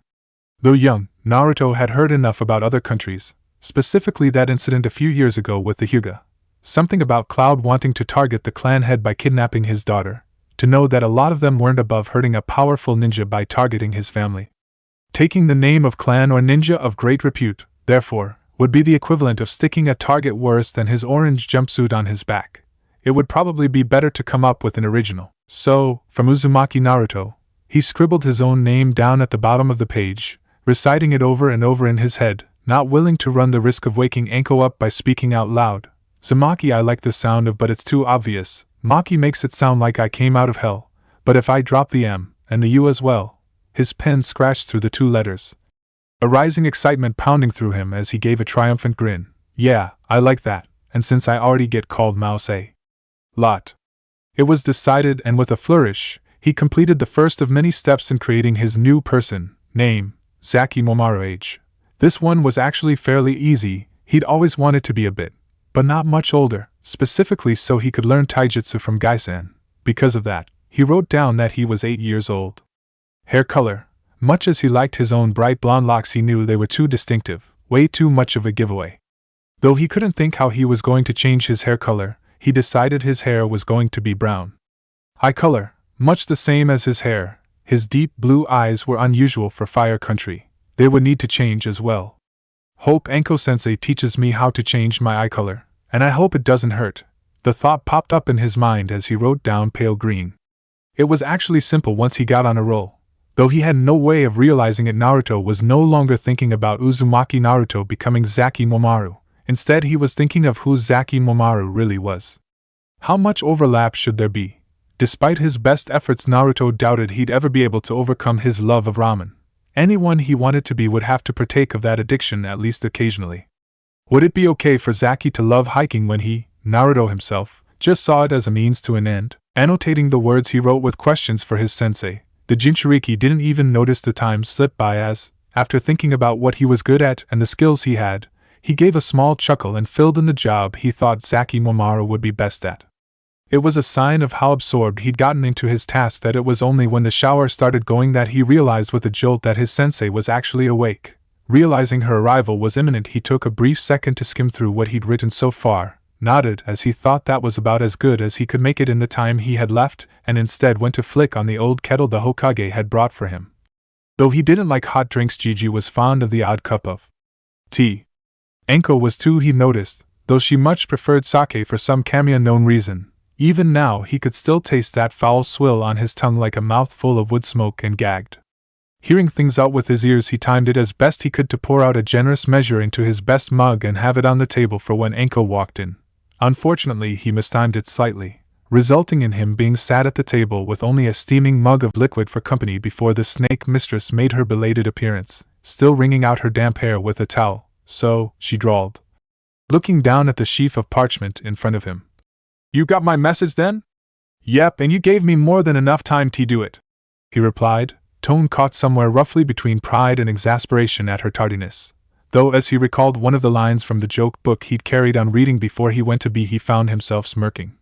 Though young, Naruto had heard enough about other countries, specifically that incident a few years ago with the Hyuga. Something about Cloud wanting to target the clan head by kidnapping his daughter, to know that a lot of them weren't above hurting a powerful ninja by targeting his family. Taking the name of clan or ninja of great repute, therefore, would be the equivalent of sticking a target worse than his orange jumpsuit on his back. It would probably be better to come up with an original. So, from Uzumaki Naruto, he scribbled his own name down at the bottom of the page, reciting it over and over in his head, not willing to run the risk of waking Anko up by speaking out loud. Uzumaki I like the sound of, but it's too obvious. Maki makes it sound like I came out of hell, but if I drop the M, and the U as well. His pen scratched through the two letters. A rising excitement pounding through him as he gave a triumphant grin. Yeah, I like that, and since I already get called Mouse a lot. It was decided, and with a flourish, he completed the first of many steps in creating his new person, name, Zaki Momoru age. This one was actually fairly easy. He'd always wanted to be a bit, but not much older, specifically so he could learn taijutsu from Gai-san. Because of that, he wrote down that he was 8 years old. Hair color. Much as he liked his own bright blonde locks, he knew they were too distinctive, way too much of a giveaway. Though he couldn't think how he was going to change his hair color, he decided his hair was going to be brown. Eye color. Much the same as his hair. His deep blue eyes were unusual for Fire Country. They would need to change as well. Hope Anko-sensei teaches me how to change my eye color, and I hope it doesn't hurt. The thought popped up in his mind as he wrote down pale green. It was actually simple once he got on a roll. Though he had no way of realizing it, Naruto was no longer thinking about Uzumaki Naruto becoming Zaki Momoru. Instead, he was thinking of who Zaki Momoru really was. How much overlap should there be? Despite his best efforts, Naruto doubted he'd ever be able to overcome his love of ramen. Anyone he wanted to be would have to partake of that addiction at least occasionally. Would it be okay for Zaki to love hiking when he, Naruto himself, just saw it as a means to an end? Annotating the words he wrote with questions for his sensei, the Jinchuriki didn't even notice the time slip by as, after thinking about what he was good at and the skills he had, he gave a small chuckle and filled in the job he thought Zaki Momoru would be best at. It was a sign of how absorbed he'd gotten into his task that it was only when the shower started going that he realized with a jolt that his sensei was actually awake. Realizing her arrival was imminent, he took a brief second to skim through what he'd written so far, nodded as he thought that was about as good as he could make it in the time he had left, and instead went to flick on the old kettle the Hokage had brought for him. Though he didn't like hot drinks, Gigi was fond of the odd cup of tea. Anko was too, he noticed, though she much preferred sake for some unknown reason. Even now he could still taste that foul swill on his tongue like a mouthful of wood smoke, and gagged. Hearing things out with his ears, he timed it as best he could to pour out a generous measure into his best mug and have it on the table for when Anko walked in. Unfortunately, he mistimed it slightly, resulting in him being sat at the table with only a steaming mug of liquid for company before the snake mistress made her belated appearance, still wringing out her damp hair with a towel. So, she drawled, looking down at the sheaf of parchment in front of him. You got my message then? Yep, and you gave me more than enough time to do it, he replied, tone caught somewhere roughly between pride and exasperation at her tardiness. Though as he recalled one of the lines from the joke book he'd carried on reading before he went to bed, he found himself smirking.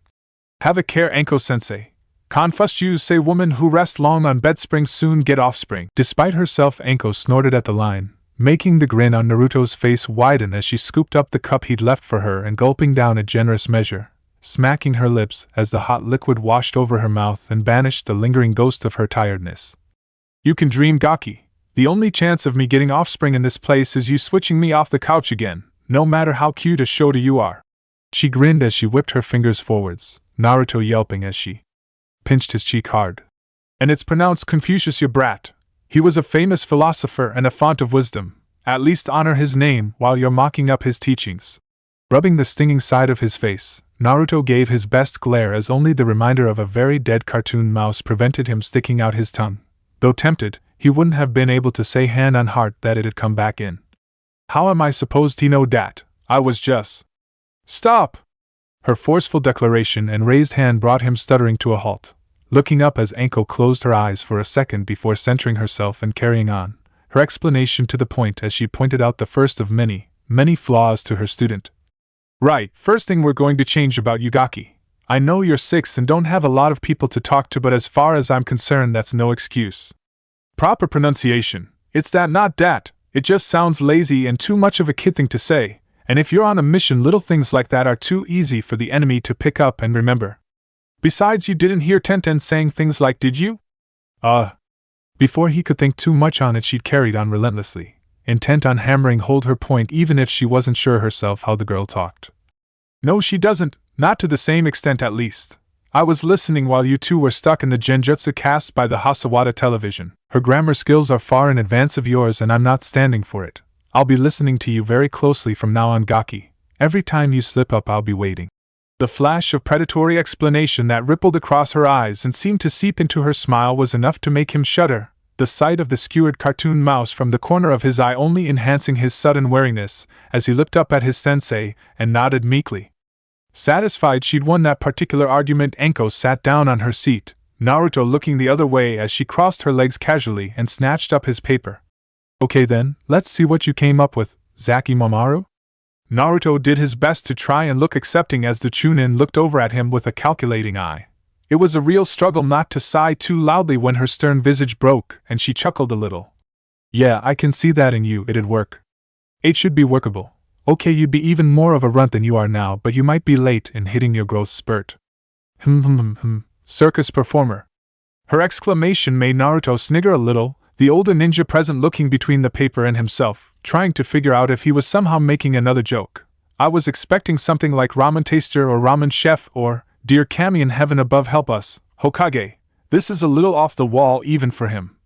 Have a care, Anko-sensei. Confused say woman who rest long on bed springs soon get offspring. Despite herself, Anko snorted at the line, making the grin on Naruto's face widen as she scooped up the cup he'd left for her and gulping down a generous measure, smacking her lips as the hot liquid washed over her mouth and banished the lingering ghost of her tiredness. You can dream, Gaki. The only chance of me getting offspring in this place is you switching me off the couch again, no matter how cute a shota you are. She grinned as she whipped her fingers forwards, Naruto yelping as she pinched his cheek hard. And it's pronounced Confucius, you brat. He was a famous philosopher and a font of wisdom. At least honor his name while you're mocking up his teachings. Rubbing the stinging side of his face, Naruto gave his best glare as only the reminder of a very dead cartoon mouse prevented him sticking out his tongue. Though tempted, he wouldn't have been able to say hand on heart that it had come back in. How am I supposed to know dat? I was just... Stop! Her forceful declaration and raised hand brought him stuttering to a halt. looking up as Anko closed her eyes for a second before centering herself and carrying on, her explanation to the point as she pointed out the first of many, many flaws to her student. Right, first thing we're going to change about Yugaki. I know you're 6 and don't have a lot of people to talk to, but as far as I'm concerned, that's no excuse. Proper pronunciation. It's that, not dat. It just sounds lazy and too much of a kid thing to say, and if you're on a mission, little things like that are too easy for the enemy to pick up and remember. Besides, you didn't hear Tenten saying things like, did you? Before he could think too much on it, she'd carried on relentlessly, intent on hammering home her point even if she wasn't sure herself how the girl talked. No, she doesn't, not to the same extent at least. I was listening while you two were stuck in the genjutsu cast by the Hasawada television. Her grammar skills are far in advance of yours and I'm not standing for it. I'll be listening to you very closely from now on, Gaki. Every time you slip up, I'll be waiting. The flash of predatory explanation that rippled across her eyes and seemed to seep into her smile was enough to make him shudder, the sight of the skewered cartoon mouse from the corner of his eye only enhancing his sudden wariness as he looked up at his sensei and nodded meekly. Satisfied she'd won that particular argument, Anko sat down on her seat, Naruto looking the other way as she crossed her legs casually and snatched up his paper. Okay then, let's see what you came up with, Zaki Momaru? Naruto did his best to try and look accepting as the Chunin looked over at him with a calculating eye. It was a real struggle not to sigh too loudly when her stern visage broke and she chuckled a little. Yeah, I can see that in you, it'd work. It should be workable. Okay, you'd be even more of a runt than you are now, but you might be late in hitting your growth spurt. Circus performer. Her exclamation made Naruto snigger a little, the older ninja present looking between the paper and himself, trying to figure out if he was somehow making another joke. I was expecting something like ramen taster or ramen chef or, dear Kami in heaven above help us, Hokage. This is a little off the wall even for him.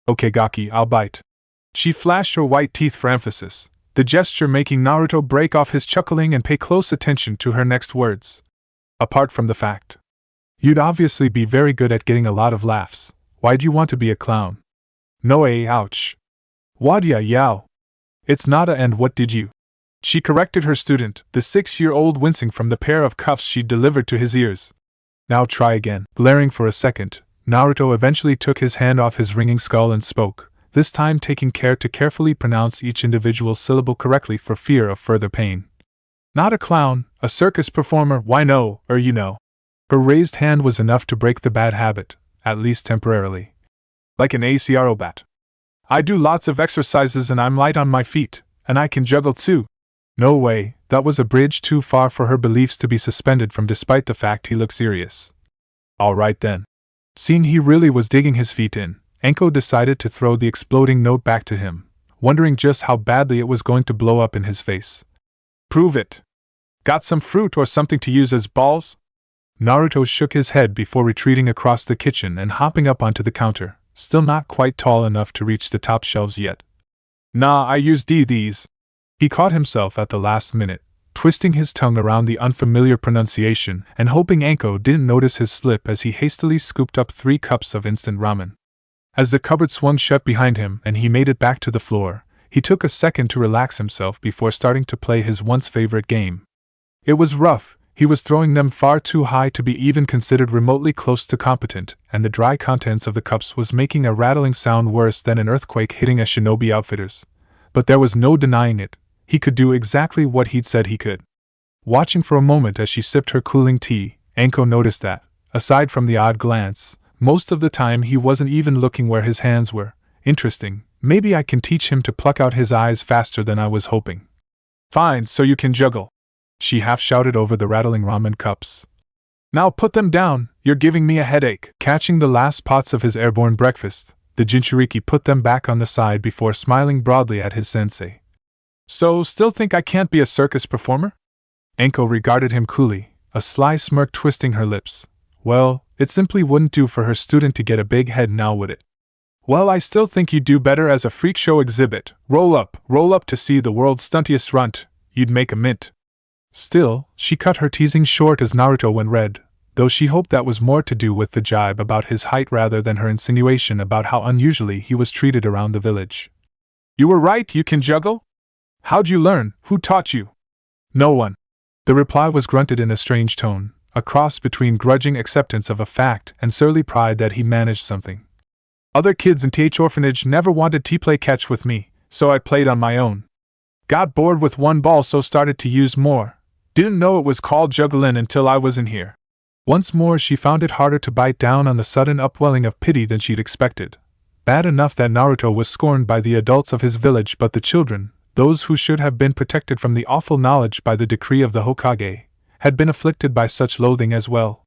Okay, Gaki, I'll bite. She flashed her white teeth for emphasis, the gesture making Naruto break off his chuckling and pay close attention to her next words. Apart from the fact you'd obviously be very good at getting a lot of laughs, why'd you want to be a clown? No, ouch. Wadya yao. It's nada, and what did you? She corrected her student, the 6-year-old wincing from the pair of cuffs she delivered to his ears. Now try again. Glaring for a second, Naruto eventually took his hand off his ringing skull and spoke, this time taking care to carefully pronounce each individual syllable correctly for fear of further pain. Not a clown, a circus performer, why no, you know. Her raised hand was enough to break the bad habit, at least temporarily. Like an acrobat. I do lots of exercises and I'm light on my feet, and I can juggle too. No way, that was a bridge too far for her beliefs to be suspended from despite the fact he looked serious. Alright then. Seeing he really was digging his feet in, Anko decided to throw the exploding note back to him, wondering just how badly it was going to blow up in his face. Prove it. Got some fruit or something to use as balls? Naruto shook his head before retreating across the kitchen and hopping up onto the counter, still not quite tall enough to reach the top shelves yet. Nah, I used these. He caught himself at the last minute, twisting his tongue around the unfamiliar pronunciation and hoping Anko didn't notice his slip as he hastily scooped up 3 cups of instant ramen. As the cupboard swung shut behind him and he made it back to the floor, he took a second to relax himself before starting to play his once favorite game. It was rough. He was throwing them far too high to be even considered remotely close to competent, and the dry contents of the cups was making a rattling sound worse than an earthquake hitting a shinobi outfitters. But there was no denying it. He could do exactly what he'd said he could. Watching for a moment as she sipped her cooling tea, Anko noticed that, aside from the odd glance, most of the time he wasn't even looking where his hands were. Interesting, maybe I can teach him to pluck out his eyes faster than I was hoping. Fine, so you can juggle. She half-shouted over the rattling ramen cups. Now put them down, you're giving me a headache. Catching the last pots of his airborne breakfast, the Jinchuriki put them back on the side before smiling broadly at his sensei. So, still think I can't be a circus performer? Anko regarded him coolly, a sly smirk twisting her lips. Well, it simply wouldn't do for her student to get a big head now, would it? Well, I still think you'd do better as a freak show exhibit. Roll up to see the world's stuntiest runt. You'd make a mint. Still, she cut her teasing short as Naruto went red, though she hoped that was more to do with the jibe about his height rather than her insinuation about how unusually he was treated around the village. You were right, you can juggle? How'd you learn? Who taught you? No one. The reply was grunted in a strange tone, a cross between grudging acceptance of a fact and surly pride that he managed something. Other kids in TH orphanage never wanted to play catch with me, so I played on my own. Got bored with one ball, so started to use more. Didn't know it was called jugglin' until I was in here. Once more she found it harder to bite down on the sudden upwelling of pity than she'd expected. Bad enough that Naruto was scorned by the adults of his village, but the children, those who should have been protected from the awful knowledge by the decree of the Hokage, had been afflicted by such loathing as well.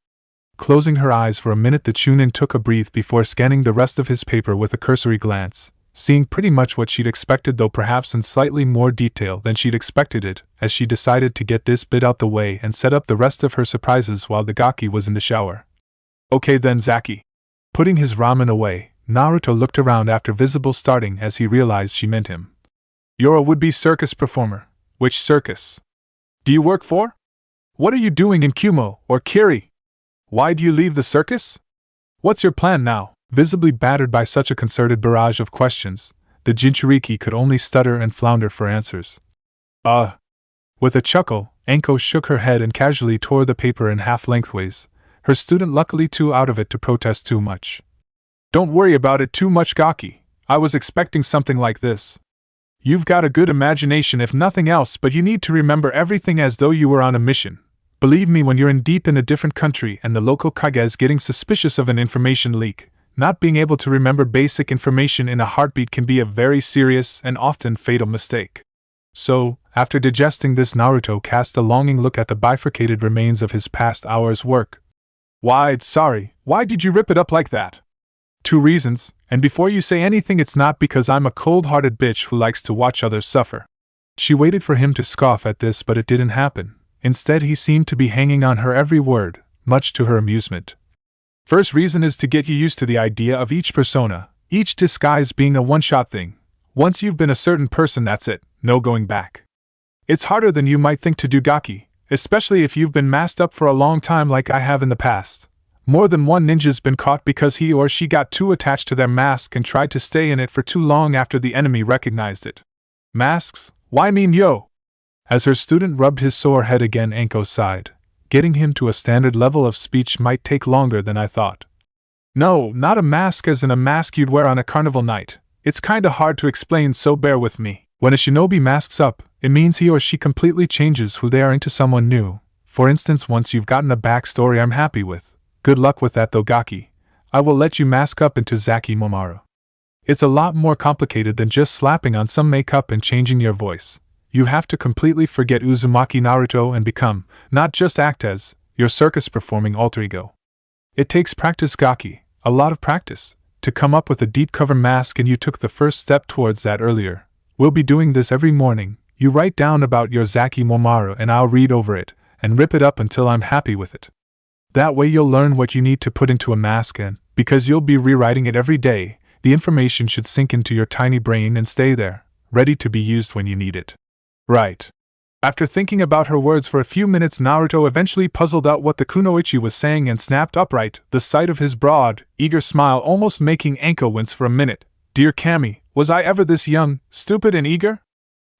Closing her eyes for a minute, the Chunin took a breath before scanning the rest of his paper with a cursory glance, seeing pretty much what she'd expected, though perhaps in slightly more detail than she'd expected it, as she decided to get this bit out the way and set up the rest of her surprises while the Gaki was in the shower. Okay then, Zaki. Putting his ramen away, Naruto looked around after visible starting as he realized she meant him. You're a would-be circus performer. Which circus do you work for? What are you doing in Kumo or Kiri? Why do you leave the circus? What's your plan now? Visibly battered by such a concerted barrage of questions, the Jinchuriki could only stutter and flounder for answers. With a chuckle, Anko shook her head and casually tore the paper in half lengthways, her student luckily too out of it to protest too much. Don't worry about it too much, Gaki. I was expecting something like this. You've got a good imagination if nothing else, but you need to remember everything as though you were on a mission. Believe me, when you're in deep in a different country and the local Kage's getting suspicious of an information leak, not being able to remember basic information in a heartbeat can be a very serious and often fatal mistake. So, after digesting this, Naruto cast a longing look at the bifurcated remains of his past hour's work. Why did you rip it up like that? 2 reasons, and before you say anything, it's not because I'm a cold-hearted bitch who likes to watch others suffer. She waited for him to scoff at this, but it didn't happen. Instead, he seemed to be hanging on her every word, much to her amusement. First reason is to get you used to the idea of each persona, each disguise being a one-shot thing. Once you've been a certain person, that's it, no going back. It's harder than you might think to do, Gaki, especially if you've been masked up for a long time like I have in the past. More than one ninja's been caught because he or she got too attached to their mask and tried to stay in it for too long after the enemy recognized it. Masks? Why mean yo? As her student rubbed his sore head again, Anko sighed. Getting him to a standard level of speech might take longer than I thought. No, not a mask as in a mask you'd wear on a carnival night. It's kinda hard to explain, so bear with me. When a shinobi masks up, it means he or she completely changes who they are into someone new. For instance, once you've gotten a backstory I'm happy with. Good luck with that though, Gaki. I will let you mask up into Zaki Momoru. It's a lot more complicated than just slapping on some makeup and changing your voice. You have to completely forget Uzumaki Naruto and become, not just act as, your circus-performing alter ego. It takes practice, Gaki, a lot of practice, to come up with a deep cover mask, and you took the first step towards that earlier. We'll be doing this every morning. You write down about your Zaki Momoru and I'll read over it, and rip it up until I'm happy with it. That way you'll learn what you need to put into a mask, and, because you'll be rewriting it every day, the information should sink into your tiny brain and stay there, ready to be used when you need it. Right. After thinking about her words for a few minutes, Naruto eventually puzzled out what the kunoichi was saying and snapped upright, the sight of his broad, eager smile almost making Anko wince for a minute. Dear Kami, was I ever this young, stupid and eager?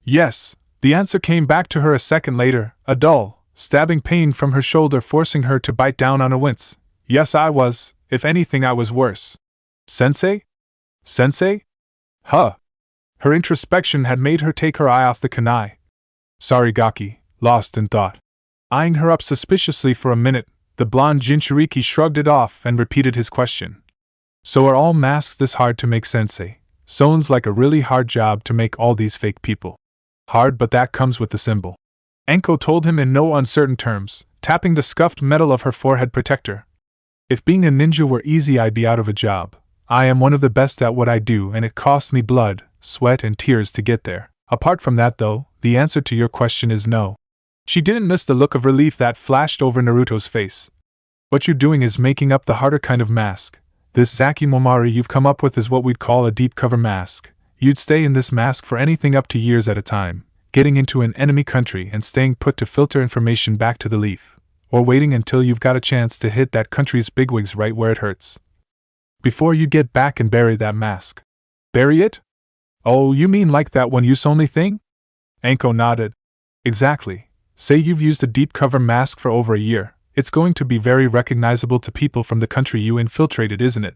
Yes, the answer came back to her a second later, a dull, stabbing pain from her shoulder forcing her to bite down on a wince. Yes, I was. If anything, I was worse. Sensei? Sensei? Huh. Her introspection had made her take her eye off the kunai. Sorry, Gaki, lost in thought. Eyeing her up suspiciously for a minute, the blonde Jinchuriki shrugged it off and repeated his question. So are all masks this hard to make, Sensei? Sounds like a really hard job to make all these fake people. Hard, but that comes with the symbol. Anko told him in no uncertain terms, tapping the scuffed metal of her forehead protector. If being a ninja were easy, I'd be out of a job. I am one of the best at what I do, and it costs me blood, sweat and tears to get there. Apart from that though, the answer to your question is no. She didn't miss the look of relief that flashed over Naruto's face. What you're doing is making up the harder kind of mask. This Zaki Momoru you've come up with is what we'd call a deep cover mask. You'd stay in this mask for anything up to years at a time, getting into an enemy country and staying put to filter information back to the leaf, or waiting until you've got a chance to hit that country's bigwigs right where it hurts. Before you get back and bury that mask. Bury it? Oh, you mean like that one-use-only thing? Anko nodded. Exactly. Say you've used a deep cover mask for over a year. it's going to be very recognizable to people from the country you infiltrated, isn't it?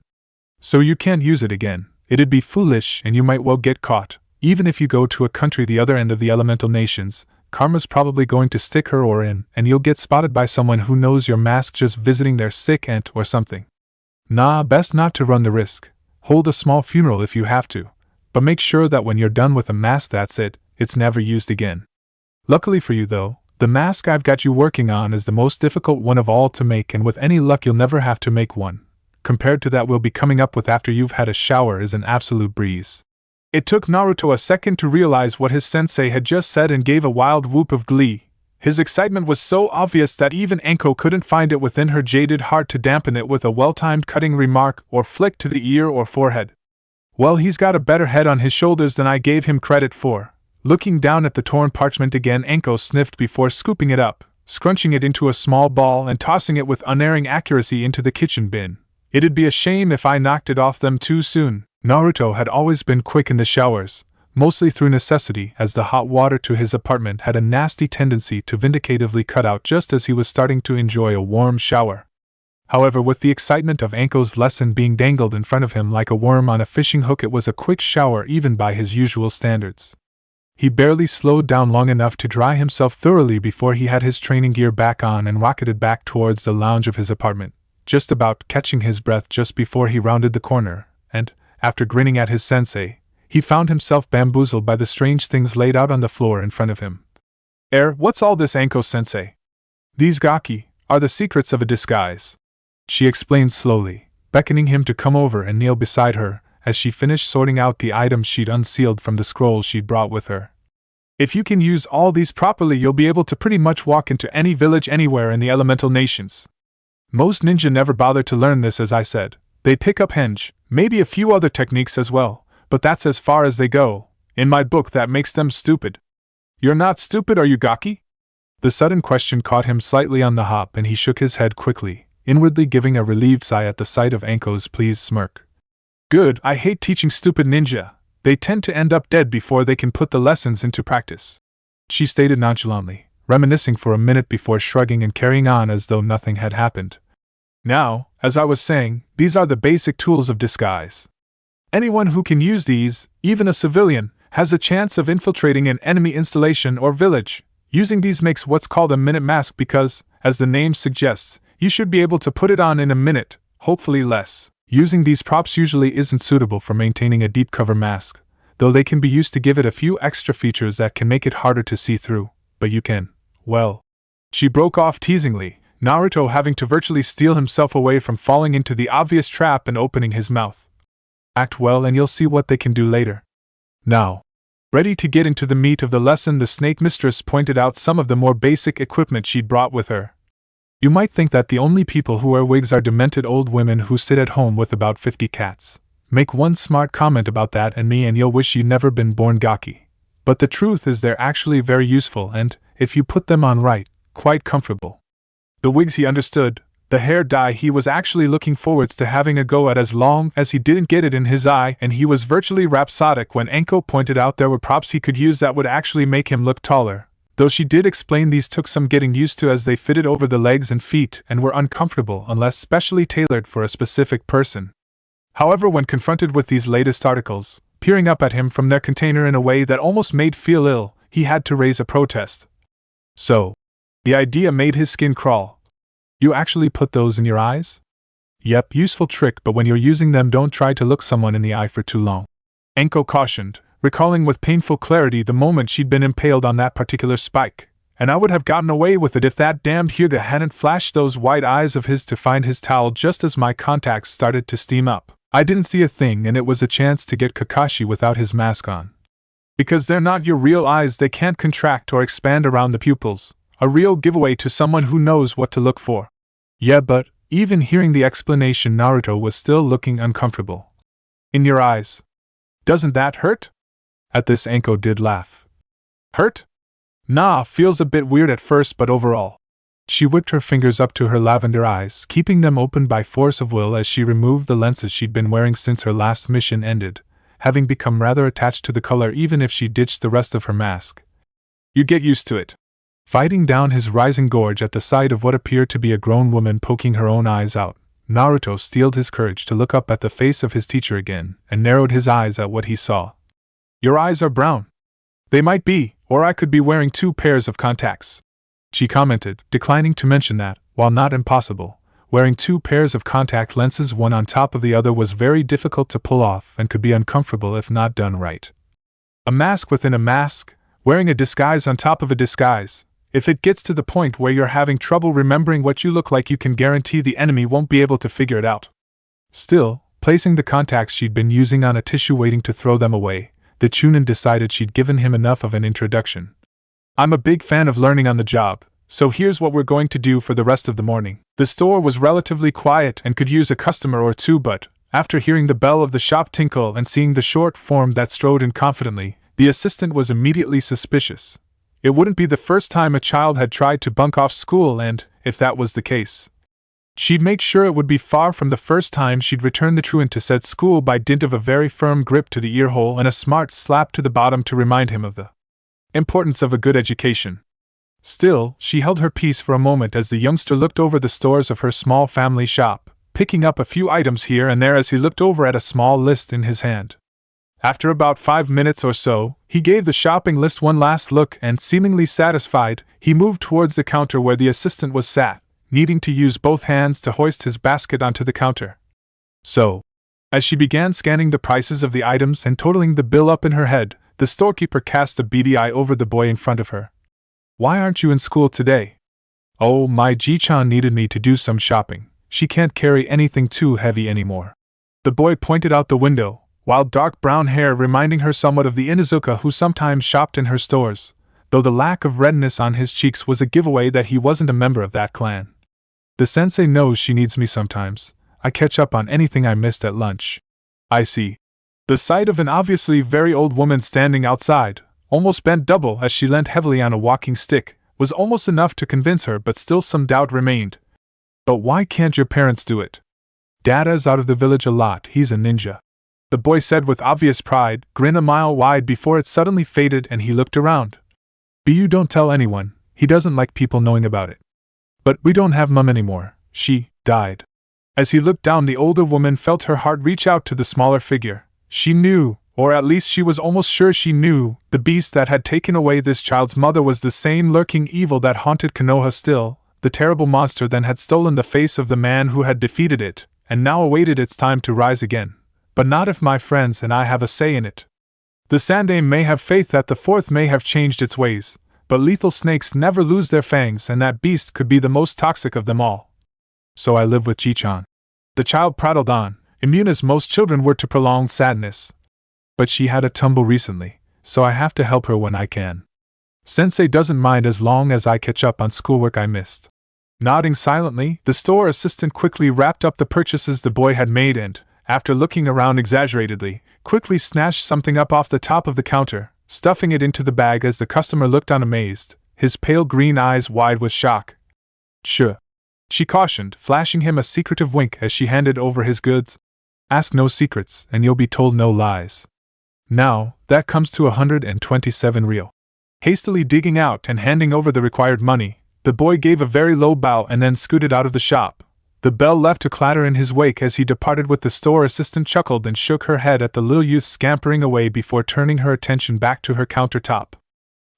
So you can't use it again. It'd be foolish and you might well get caught. Even if you go to a country the other end of the elemental nations, karma's probably going to stick her oar in and you'll get spotted by someone who knows your mask just visiting their sick aunt or something. Nah, best not to run the risk. Hold a small funeral if you have to, but make sure that when you're done with the mask that's it, it's never used again. Luckily for you though, the mask I've got you working on is the most difficult one of all to make, and with any luck you'll never have to make one. Compared to that we'll be coming up with after you've had a shower is an absolute breeze. It took Naruto a second to realize what his sensei had just said and gave a wild whoop of glee. His excitement was so obvious that even Anko couldn't find it within her jaded heart to dampen it with a well-timed cutting remark or flick to the ear or forehead. Well, he's got a better head on his shoulders than I gave him credit for. Looking down at the torn parchment again, Anko sniffed before scooping it up, scrunching it into a small ball and tossing it with unerring accuracy into the kitchen bin. It'd be a shame if I knocked it off them too soon. Naruto had always been quick in the showers, mostly through necessity, as the hot water to his apartment had a nasty tendency to vindicatively cut out just as he was starting to enjoy a warm shower. However, with the excitement of Anko's lesson being dangled in front of him like a worm on a fishing hook, it was a quick shower even by his usual standards. He barely slowed down long enough to dry himself thoroughly before he had his training gear back on and rocketed back towards the lounge of his apartment, just about catching his breath just before he rounded the corner, and, after grinning at his sensei, he found himself bamboozled by the strange things laid out on the floor in front of him. What's all this, Anko-sensei? These gaki are the secrets of a disguise, she explained slowly, beckoning him to come over and kneel beside her, as she finished sorting out the items she'd unsealed from the scroll she'd brought with her. If you can use all these properly, you'll be able to pretty much walk into any village anywhere in the elemental nations. Most ninja never bother to learn this, as I said. They pick up henge, maybe a few other techniques as well, but that's as far as they go. In my book, that makes them stupid. You're not stupid, are you, gaki? The sudden question caught him slightly on the hop and he shook his head quickly, inwardly giving a relieved sigh at the sight of Anko's pleased smirk. Good, I hate teaching stupid ninja. They tend to end up dead before they can put the lessons into practice, she stated nonchalantly, reminiscing for a minute before shrugging and carrying on as though nothing had happened. Now, as I was saying, these are the basic tools of disguise. Anyone who can use these, even a civilian, has a chance of infiltrating an enemy installation or village. Using these makes what's called a minute mask because, as the name suggests, you should be able to put it on in a minute, hopefully less. Using these props usually isn't suitable for maintaining a deep cover mask, though they can be used to give it a few extra features that can make it harder to see through, but you can, well. She broke off teasingly, Naruto having to virtually steel himself away from falling into the obvious trap and opening his mouth. Act well and you'll see what they can do later. Now, ready to get into the meat of the lesson, the snake mistress pointed out some of the more basic equipment she'd brought with her. You might think that the only people who wear wigs are demented old women who sit at home with about 50 cats. Make one smart comment about that and me and you'll wish you'd never been born gaki. But the truth is they're actually very useful and, if you put them on right, quite comfortable. The wigs he understood, the hair dye he was actually looking forwards to having a go at as long as he didn't get it in his eye, and he was virtually rhapsodic when Anko pointed out there were props he could use that would actually make him look taller. Though she did explain these took some getting used to as they fitted over the legs and feet and were uncomfortable unless specially tailored for a specific person. However, when confronted with these latest articles, peering up at him from their container in a way that almost made feel ill, he had to raise a protest. So, the idea made his skin crawl. You actually put those in your eyes? Yep, useful trick, but when you're using them don't try to look someone in the eye for too long, Anko cautioned, recalling with painful clarity the moment she'd been impaled on that particular spike. And I would have gotten away with it if that damned Hyuga hadn't flashed those white eyes of his to find his towel just as my contacts started to steam up. I didn't see a thing, and it was a chance to get Kakashi without his mask on. Because they're not your real eyes, they can't contract or expand around the pupils. A real giveaway to someone who knows what to look for. Yeah, but, even hearing the explanation, Naruto was still looking uncomfortable. In your eyes. Doesn't that hurt? At this, Anko did laugh. Hurt? Nah, feels a bit weird at first, but overall. She whipped her fingers up to her lavender eyes, keeping them open by force of will as she removed the lenses she'd been wearing since her last mission ended, having become rather attached to the color even if she ditched the rest of her mask. You get used to it. Fighting down his rising gorge at the sight of what appeared to be a grown woman poking her own eyes out, Naruto steeled his courage to look up at the face of his teacher again and narrowed his eyes at what he saw. "Your eyes are brown." "They might be, or I could be wearing 2 pairs of contacts," she commented, declining to mention that, while not impossible, wearing 2 pairs of contact lenses one on top of the other was very difficult to pull off and could be uncomfortable if not done right. A mask within a mask, wearing a disguise on top of a disguise. If it gets to the point where you're having trouble remembering what you look like, you can guarantee the enemy won't be able to figure it out. Still, placing the contacts she'd been using on a tissue waiting to throw them away, the Chunin decided she'd given him enough of an introduction. "I'm a big fan of learning on the job, so here's what we're going to do for the rest of the morning." The store was relatively quiet and could use a customer or two, but, after hearing the bell of the shop tinkle and seeing the short form that strode in confidently, the assistant was immediately suspicious. It wouldn't be the first time a child had tried to bunk off school, and, if that was the case, she'd make sure it would be far from the first time she'd return the truant to said school by dint of a very firm grip to the earhole and a smart slap to the bottom to remind him of the importance of a good education. Still, she held her peace for a moment as the youngster looked over the stores of her small family shop, picking up a few items here and there as he looked over at a small list in his hand. After about 5 minutes or so, he gave the shopping list one last look and, seemingly satisfied, he moved towards the counter where the assistant was sat, needing to use both hands to hoist his basket onto the counter. So, as she began scanning the prices of the items and totaling the bill up in her head, the storekeeper cast a beady eye over the boy in front of her. "Why aren't you in school today?" "Oh, my Ji-chan needed me to do some shopping. She can't carry anything too heavy anymore." The boy pointed out the window, wild dark brown hair reminding her somewhat of the Inuzuka who sometimes shopped in her stores, though the lack of redness on his cheeks was a giveaway that he wasn't a member of that clan. "The sensei knows she needs me sometimes. I catch up on anything I missed at lunch." "I see." The sight of an obviously very old woman standing outside, almost bent double as she leant heavily on a walking stick, was almost enough to convince her, but still some doubt remained. "But why can't your parents do it?" "Dada's out of the village a lot, he's a ninja," the boy said with obvious pride, grin a mile wide before it suddenly faded and he looked around. "But you don't tell anyone, he doesn't like people knowing about it." "But we don't have Mum anymore, she died." As he looked down, the older woman felt her heart reach out to the smaller figure. She knew, or at least she was almost sure she knew, the beast that had taken away this child's mother was the same lurking evil that haunted Konoha still, the terrible monster that had stolen the face of the man who had defeated it, and now awaited its time to rise again. "But not if my friends and I have a say in it. The Sandaime may have faith that the fourth may have changed its ways, but lethal snakes never lose their fangs, and that beast could be the most toxic of them all. So I live with Ji-chan." The child prattled on, immune as most children were to prolonged sadness. "But she had a tumble recently, so I have to help her when I can. Sensei doesn't mind as long as I catch up on schoolwork I missed." Nodding silently, the store assistant quickly wrapped up the purchases the boy had made and, after looking around exaggeratedly, quickly snatched something up off the top of the counter, stuffing it into the bag as the customer looked on amazed, his pale green eyes wide with shock. "Sure," she cautioned, flashing him a secretive wink as she handed over his goods. "Ask no secrets, and you'll be told no lies. Now, that comes to 127 real." Hastily digging out and handing over the required money, the boy gave a very low bow and then scooted out of the shop. The bell left to clatter in his wake as he departed, with the store assistant chuckled and shook her head at the little youth scampering away before turning her attention back to her countertop.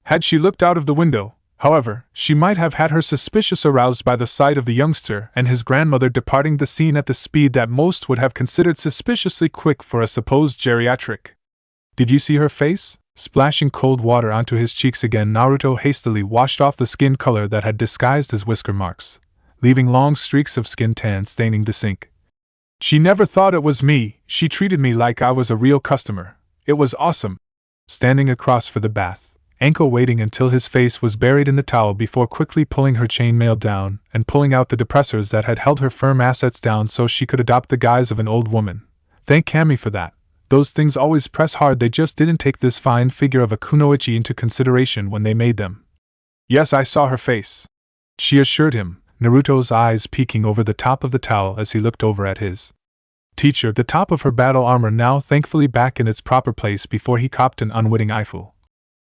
Had she looked out of the window, however, she might have had her suspicion aroused by the sight of the youngster and his grandmother departing the scene at the speed that most would have considered suspiciously quick for a supposed geriatric. "Did you see her face?" Splashing cold water onto his cheeks again, Naruto hastily washed off the skin color that had disguised his whisker marks, leaving long streaks of skin tan staining the sink. "She never thought it was me, she treated me like I was a real customer. It was awesome." Standing across for the bath, Anko waiting until his face was buried in the towel before quickly pulling her chainmail down and pulling out the depressors that had held her firm assets down so she could adopt the guise of an old woman. Thank Kami for that. Those things always press hard, they just didn't take this fine figure of a kunoichi into consideration when they made them. "Yes, I saw her face," she assured him, Naruto's eyes peeking over the top of the towel as he looked over at his teacher, the top of her battle armor now thankfully back in its proper place before he copped an unwitting eyeful.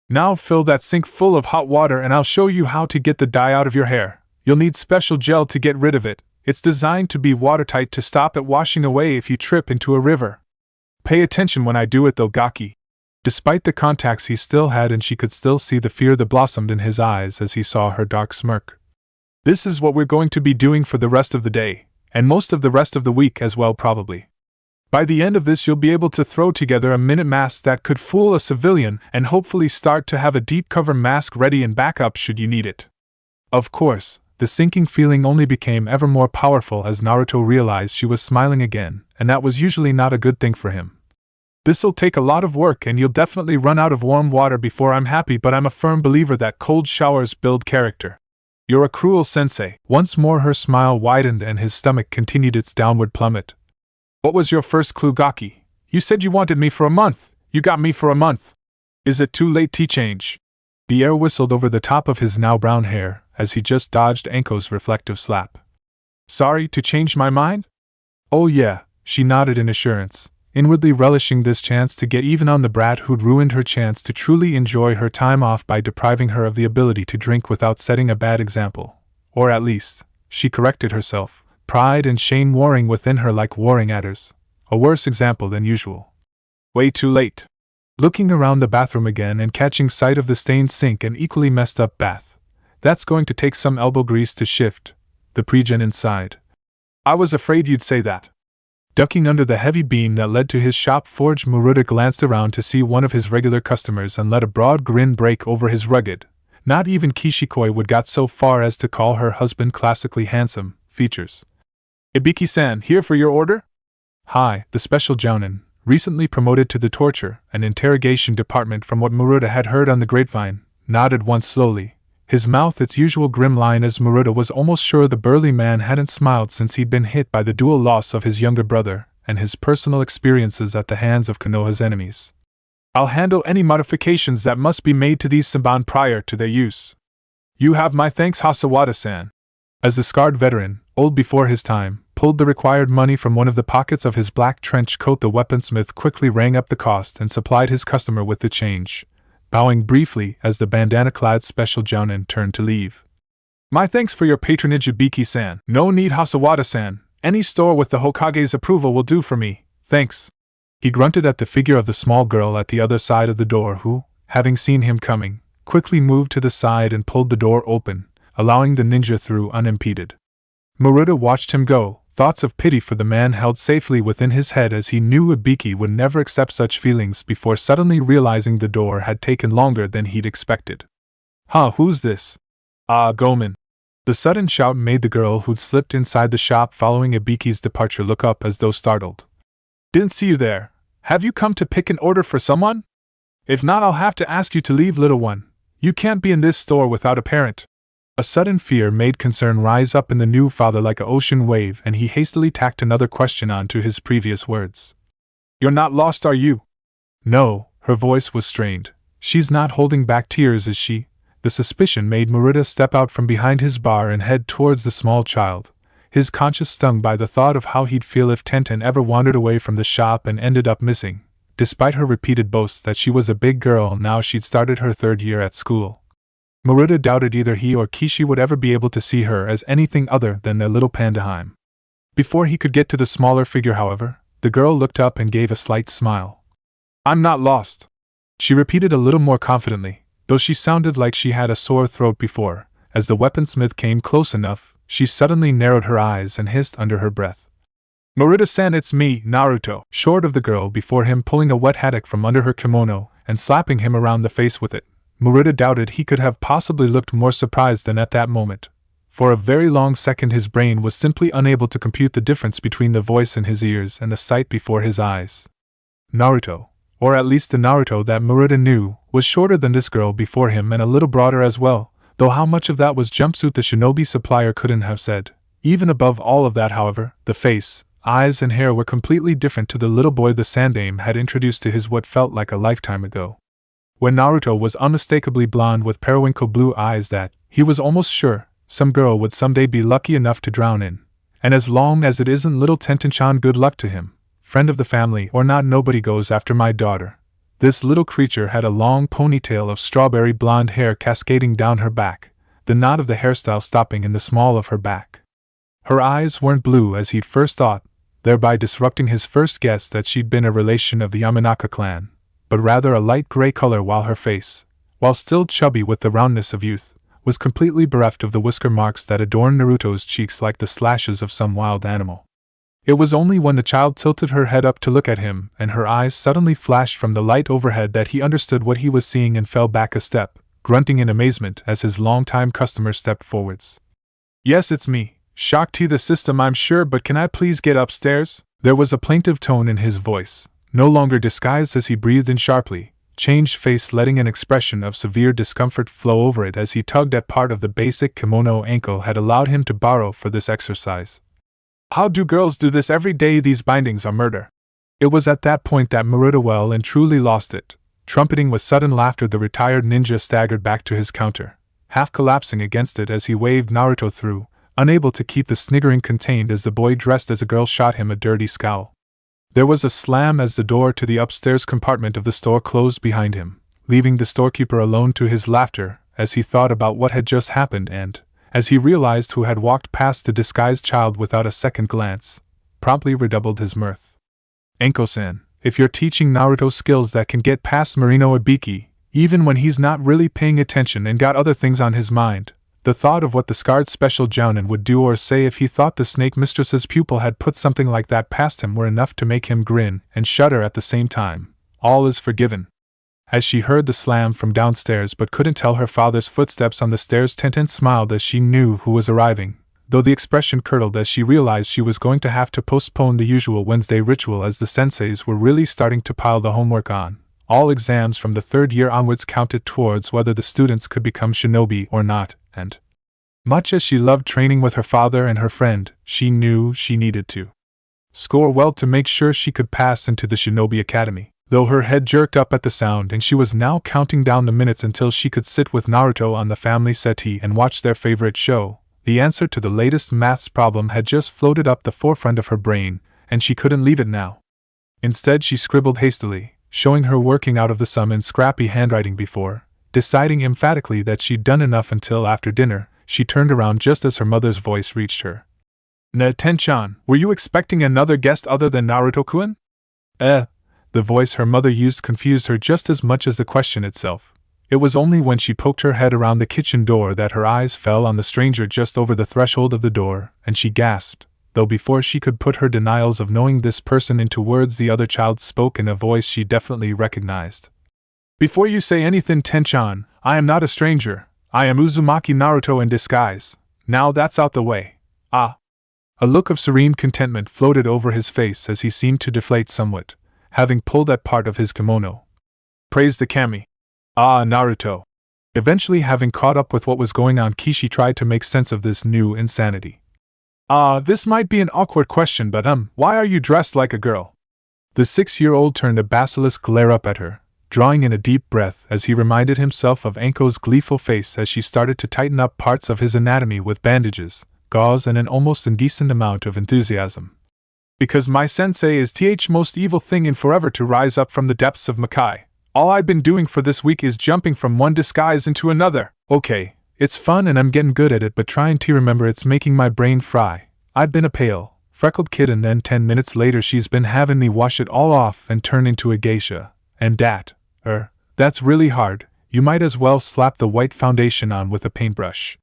Now fill that sink full of hot water and I'll show you how to get the dye out of your hair. You'll need special gel to get rid of it. It's designed to be watertight to stop it washing away if you trip into a river. Pay attention when I do it though, Gaki. Despite the contacts he still had, and she could still see the fear that blossomed in his eyes as he saw her dark smirk. This is what we're going to be doing for the rest of the day, and most of the rest of the week as well probably. By the end of this you'll be able to throw together a minute mask that could fool a civilian and hopefully start to have a deep cover mask ready and backup should you need it. Of course, the sinking feeling only became ever more powerful as Naruto realized she was smiling again, and that was usually not a good thing for him. This'll take a lot of work and you'll definitely run out of warm water before I'm happy, but I'm a firm believer that cold showers build character. You're a cruel sensei. Once more her smile widened and his stomach continued its downward plummet. What was your first clue, Gaki? You said you wanted me for a month. You got me for a month. Is it too late to change? The air whistled over the top of his now brown hair as he just dodged Anko's reflective slap. Sorry to change my mind? Oh yeah, she nodded in assurance, inwardly relishing this chance to get even on the brat who'd ruined her chance to truly enjoy her time off by depriving her of the ability to drink without setting a bad example. Or at least, she corrected herself, pride and shame warring within her like warring adders. A worse example than usual. Way too late. Looking around the bathroom again and catching sight of the stained sink and equally messed up bath. That's going to take some elbow grease to shift, the pregen inside. I was afraid you'd say that. Ducking under the heavy beam that led to his shop forge, Muruta glanced around to see one of his regular customers and let a broad grin break over his rugged, not even Kishikoi would got so far as to call her husband classically handsome, features. Ibiki-san, here for your order? Hi, the special jounin, recently promoted to the torture and interrogation department from what Muruta had heard on the grapevine, nodded once slowly, his mouth its usual grim line as Muruta was almost sure the burly man hadn't smiled since he'd been hit by the dual loss of his younger brother and his personal experiences at the hands of Konoha's enemies. I'll handle any modifications that must be made to these saban prior to their use. You have my thanks, Hasawada-san. As the scarred veteran, old before his time, pulled the required money from one of the pockets of his black trench coat, the weaponsmith quickly rang up the cost and supplied his customer with the change, bowing briefly as the bandana-clad special jounin turned to leave. My thanks for your patronage, Ibiki-san. No need, Hasawada-san. Any store with the Hokage's approval will do for me, thanks. He grunted at the figure of the small girl at the other side of the door who, having seen him coming, quickly moved to the side and pulled the door open, allowing the ninja through unimpeded. Muruta watched him go, thoughts of pity for the man held safely within his head as he knew Ibiki would never accept such feelings before suddenly realizing the door had taken longer than he'd expected. Huh, who's this? Ah, Gomen. The sudden shout made the girl who'd slipped inside the shop following Ibiki's departure look up as though startled. Didn't see you there. Have you come to pick an order for someone? If not, I'll have to ask you to leave, little one. You can't be in this store without a parent. A sudden fear made concern rise up in the new father like an ocean wave, and he hastily tacked another question on to his previous words. You're not lost, are you? No, her voice was strained. She's not holding back tears, is she? The suspicion made Muruta step out from behind his bar and head towards the small child, his conscience stung by the thought of how he'd feel if Tenten ever wandered away from the shop and ended up missing. Despite her repeated boasts that she was a big girl, now she'd started her 3rd year at school. Muruta doubted either he or Kishi would ever be able to see her as anything other than their little pandaheim. Before he could get to the smaller figure, however, the girl looked up and gave a slight smile. I'm not lost, she repeated a little more confidently, though she sounded like she had a sore throat before. As the weaponsmith came close enough, she suddenly narrowed her eyes and hissed under her breath. Muruta-san, it's me, Naruto, short of the girl before him, pulling a wet haddock from under her kimono and slapping him around the face with it. Muruta doubted he could have possibly looked more surprised than at that moment. For a very long second his brain was simply unable to compute the difference between the voice in his ears and the sight before his eyes. Naruto, or at least the Naruto that Muruta knew, was shorter than this girl before him and a little broader as well, though how much of that was jumpsuit the shinobi supplier couldn't have said. Even above all of that, however, the face, eyes and hair were completely different to the little boy the Sandaime had introduced to his what felt like a lifetime ago. When Naruto was unmistakably blonde with periwinkle blue eyes that, he was almost sure, some girl would someday be lucky enough to drown in. And as long as it isn't little Tenten-chan, good luck to him. Friend of the family or not, nobody goes after my daughter. This little creature had a long ponytail of strawberry blonde hair cascading down her back, the knot of the hairstyle stopping in the small of her back. Her eyes weren't blue as he'd first thought, thereby disrupting his first guess that she'd been a relation of the Yamanaka clan, but rather a light gray color, while her face, while still chubby with the roundness of youth, was completely bereft of the whisker marks that adorned Naruto's cheeks like the slashes of some wild animal. It was only when the child tilted her head up to look at him and her eyes suddenly flashed from the light overhead that he understood what he was seeing and fell back a step, grunting in amazement as his longtime customer stepped forwards. "Yes, it's me. Shock to the system, I'm sure, but can I please get upstairs?" There was a plaintive tone in his voice, no longer disguised as he breathed in sharply, changed face letting an expression of severe discomfort flow over it as he tugged at part of the basic kimono ankle had allowed him to borrow for this exercise. "How do girls do this every day? These bindings are murder." It was at that point that Naruto well and truly lost it. Trumpeting with sudden laughter, the retired ninja staggered back to his counter, half collapsing against it as he waved Naruto through, unable to keep the sniggering contained as the boy dressed as a girl shot him a dirty scowl. There was a slam as the door to the upstairs compartment of the store closed behind him, leaving the storekeeper alone to his laughter as he thought about what had just happened and, as he realized who had walked past the disguised child without a second glance, promptly redoubled his mirth. "Enko-san, if you're teaching Naruto skills that can get past Marino Ibiki, even when he's not really paying attention and got other things on his mind," the thought of what the scarred special jounin would do or say if he thought the snake mistress's pupil had put something like that past him were enough to make him grin and shudder at the same time. All is forgiven. As she heard the slam from downstairs but couldn't tell her father's footsteps on the stairs, Tenten smiled as she knew who was arriving, though the expression curdled as she realized she was going to have to postpone the usual Wednesday ritual as the senseis were really starting to pile the homework on. All exams from the third year onwards counted towards whether the students could become shinobi or not, and much as she loved training with her father and her friend, she knew she needed to score well to make sure she could pass into the shinobi academy. Though her head jerked up at the sound and she was now counting down the minutes until she could sit with Naruto on the family settee and watch their favorite show, the answer to the latest maths problem had just floated up the forefront of her brain, and she couldn't leave it now. Instead, she scribbled hastily, showing her working out of the sum in scrappy handwriting before, deciding emphatically that she'd done enough until after dinner. She turned around just as her mother's voice reached her. "Na-ten-chan, were you expecting another guest other than Naruto-kun?" The voice her mother used confused her just as much as the question itself. It was only when she poked her head around the kitchen door that her eyes fell on the stranger just over the threshold of the door, and she gasped, though before she could put her denials of knowing this person into words, the other child spoke in a voice she definitely recognized. "Before you say anything, Ten-chan, I am not a stranger. I am Uzumaki Naruto in disguise. Now that's out the way." "Ah." A look of serene contentment floated over his face as he seemed to deflate somewhat, having pulled at part of his kimono. "Praise the kami." "Ah, Naruto." Eventually having caught up with what was going on, Kishi tried to make sense of this new insanity. This might be an awkward question, but why are you dressed like a girl?" The 6-year-old turned a basilisk glare up at her, drawing in a deep breath as he reminded himself of Anko's gleeful face as she started to tighten up parts of his anatomy with bandages, gauze, and an almost indecent amount of enthusiasm. "Because my sensei is the most evil thing in forever to rise up from the depths of Makai. All I've been doing for this week is jumping from one disguise into another." "Okay, it's fun and I'm getting good at it, but trying to remember it's making my brain fry. I've been a pale, freckled kid, and then 10 minutes later she's been having me wash it all off and turn into a geisha. And that's really hard. You might as well slap the white foundation on with a paintbrush.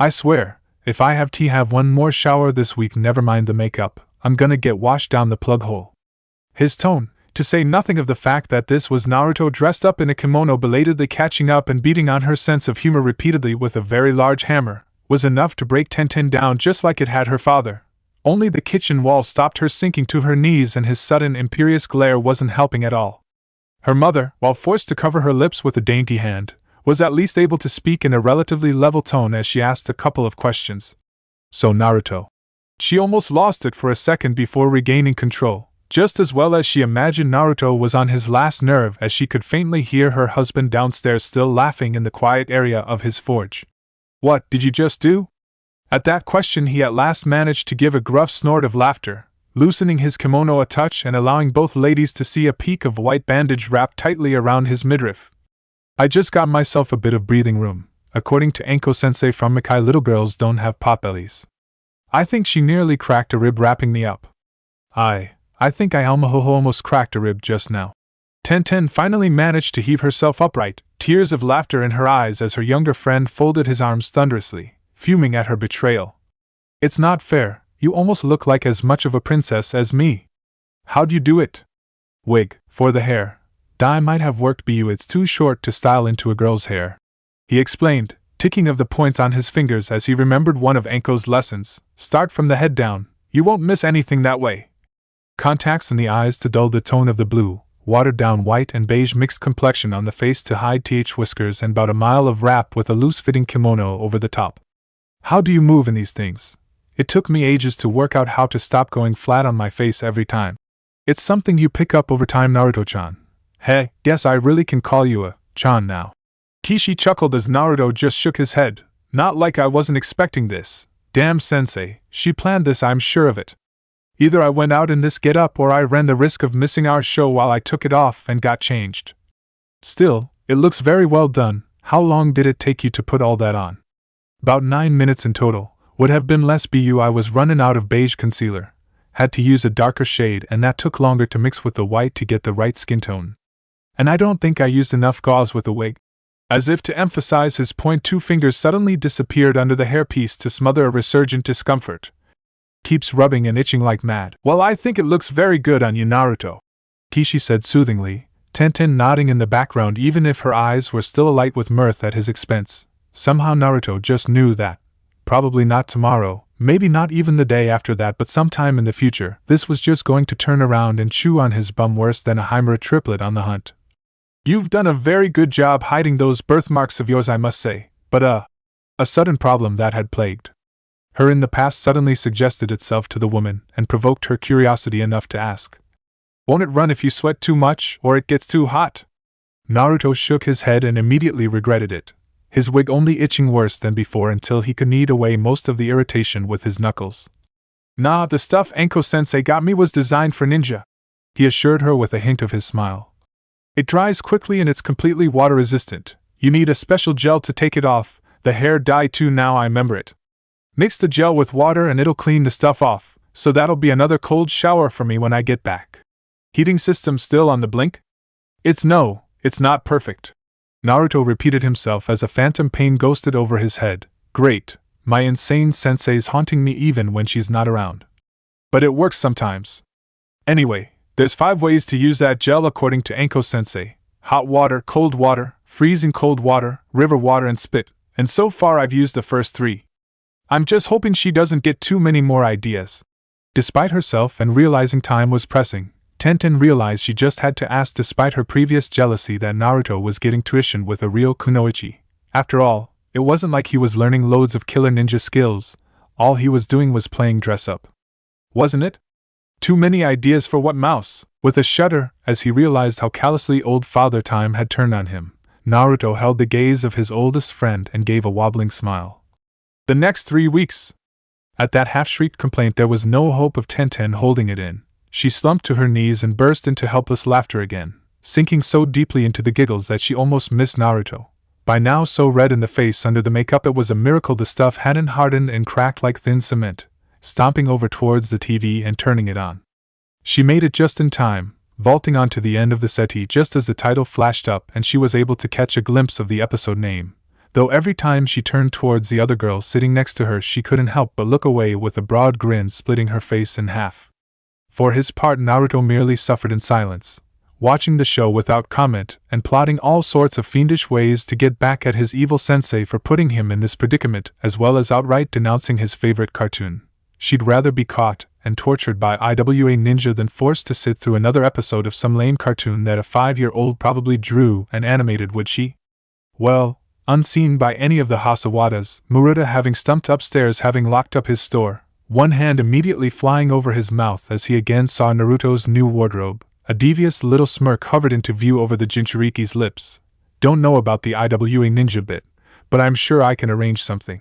I swear, if I have to have one more shower this week, never mind the makeup, I'm gonna get washed down the plug hole." His tone, to say nothing of the fact that this was Naruto dressed up in a kimono belatedly catching up and beating on her sense of humor repeatedly with a very large hammer, was enough to break Tenten down just like it had her father. Only the kitchen wall stopped her sinking to her knees, and his sudden imperious glare wasn't helping at all. Her mother, while forced to cover her lips with a dainty hand, was at least able to speak in a relatively level tone as she asked a couple of questions. "So Naruto." She almost lost it for a second before regaining control, just as well as she imagined Naruto was on his last nerve as she could faintly hear her husband downstairs still laughing in the quiet area of his forge. "What did you just do?" At that question he at last managed to give a gruff snort of laughter, loosening his kimono a touch and allowing both ladies to see a peak of white bandage wrapped tightly around his midriff. I just got myself a bit of breathing room. According to Anko-sensei from Mikai, little girls don't have potbellies. I think she nearly cracked a rib wrapping me up. I think I almost cracked a rib just now. Tenten finally managed to heave herself upright, tears of laughter in her eyes as her younger friend folded his arms thunderously, fuming at her betrayal. It's not fair, you almost look like as much of a princess as me. How'd you do it? Wig, for the hair. Dye might have worked, but it's too short to style into a girl's hair. He explained, ticking of the points on his fingers as he remembered one of Anko's lessons. Start from the head down, you won't miss anything that way. Contacts in the eyes to dull the tone of the blue, watered-down white and beige mixed complexion on the face to hide whiskers and about a mile of wrap with a loose-fitting kimono over the top. How do you move in these things? It took me ages to work out how to stop going flat on my face every time. It's something you pick up over time, Naruto-chan. Hey, guess I really can call you a chan now. Kishi chuckled as Naruto just shook his head. Not like I wasn't expecting this. Damn sensei, she planned this, I'm sure of it. Either I went out in this get-up or I ran the risk of missing our show while I took it off and got changed. Still, it looks very well done. How long did it take you to put all that on? About 9 minutes in total. Would have been less, I was running out of beige concealer. Had to use a darker shade and that took longer to mix with the white to get the right skin tone. And I don't think I used enough gauze with the wig. As if to emphasize his point, 2 fingers suddenly disappeared under the hairpiece to smother a resurgent discomfort. Keeps rubbing and itching like mad. Well, I think it looks very good on you, Naruto, Kishi said soothingly, Tenten nodding in the background even if her eyes were still alight with mirth at his expense. Somehow Naruto just knew that. Probably not tomorrow, maybe not even the day after that, but sometime in the future, this was just going to turn around and chew on his bum worse than a Himera triplet on the hunt. You've done a very good job hiding those birthmarks of yours, I must say, but a sudden problem that had plagued her in the past suddenly suggested itself to the woman and provoked her curiosity enough to ask. Won't it run if you sweat too much or it gets too hot? Naruto shook his head and immediately regretted it, his wig only itching worse than before until he could knead away most of the irritation with his knuckles. Nah, the stuff Anko-sensei got me was designed for ninja, he assured her with a hint of his smile. It dries quickly and it's completely water resistant. You need a special gel to take it off, the hair dye too, now I remember it. Mix the gel with water and it'll clean the stuff off, so that'll be another cold shower for me when I get back. Heating system still on the blink? It's not perfect. Naruto repeated himself as a phantom pain ghosted over his head. Great, my insane sensei's haunting me even when she's not around. But it works sometimes. Anyway, there's 5 ways to use that gel according to Anko-sensei. Hot water, cold water, freezing cold water, river water and spit, and so far I've used the first 3. I'm just hoping she doesn't get too many more ideas. Despite herself and realizing time was pressing, Tenten realized she just had to ask despite her previous jealousy that Naruto was getting tuition with a real kunoichi. After all, it wasn't like he was learning loads of killer ninja skills, all he was doing was playing dress-up. Wasn't it? Too many ideas for what mouse? With a shudder, as he realized how callously old Father Time had turned on him, Naruto held the gaze of his oldest friend and gave a wobbling smile. The next 3 weeks. At that half-shrieked complaint there was no hope of Tenten holding it in. She slumped to her knees and burst into helpless laughter again, sinking so deeply into the giggles that she almost missed Naruto. By now so red in the face under the makeup it was a miracle the stuff hadn't hardened and cracked like thin cement, stomping over towards the TV and turning it on. She made it just in time, vaulting onto the end of the settee just as the title flashed up and she was able to catch a glimpse of the episode name. Though every time she turned towards the other girl sitting next to her she couldn't help but look away with a broad grin splitting her face in half. For his part Naruto merely suffered in silence, watching the show without comment and plotting all sorts of fiendish ways to get back at his evil sensei for putting him in this predicament, as well as outright denouncing his favorite cartoon. She'd rather be caught and tortured by IWA Ninja than forced to sit through another episode of some lame cartoon that a 5-year-old probably drew and animated, would she? Well, unseen by any of the Hasawadas, Muruta having stumped upstairs having locked up his store, one hand immediately flying over his mouth as he again saw Naruto's new wardrobe, a devious little smirk hovered into view over the Jinchuriki's lips. Don't know about the IWA Ninja bit, but I'm sure I can arrange something.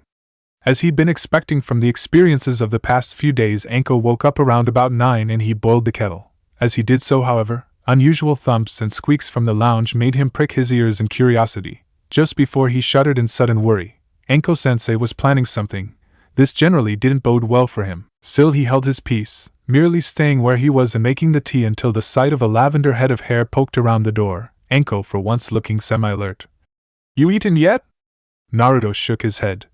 As he'd been expecting from the experiences of the past few days, Anko woke up around about 9 and he boiled the kettle. As he did so, however, unusual thumps and squeaks from the lounge made him prick his ears in curiosity. Just before he shuddered in sudden worry, Anko-sensei was planning something. This generally didn't bode well for him. Still he held his peace, merely staying where he was and making the tea until the sight of a lavender head of hair poked around the door, Anko for once looking semi-alert. "You eaten yet?" Naruto shook his head.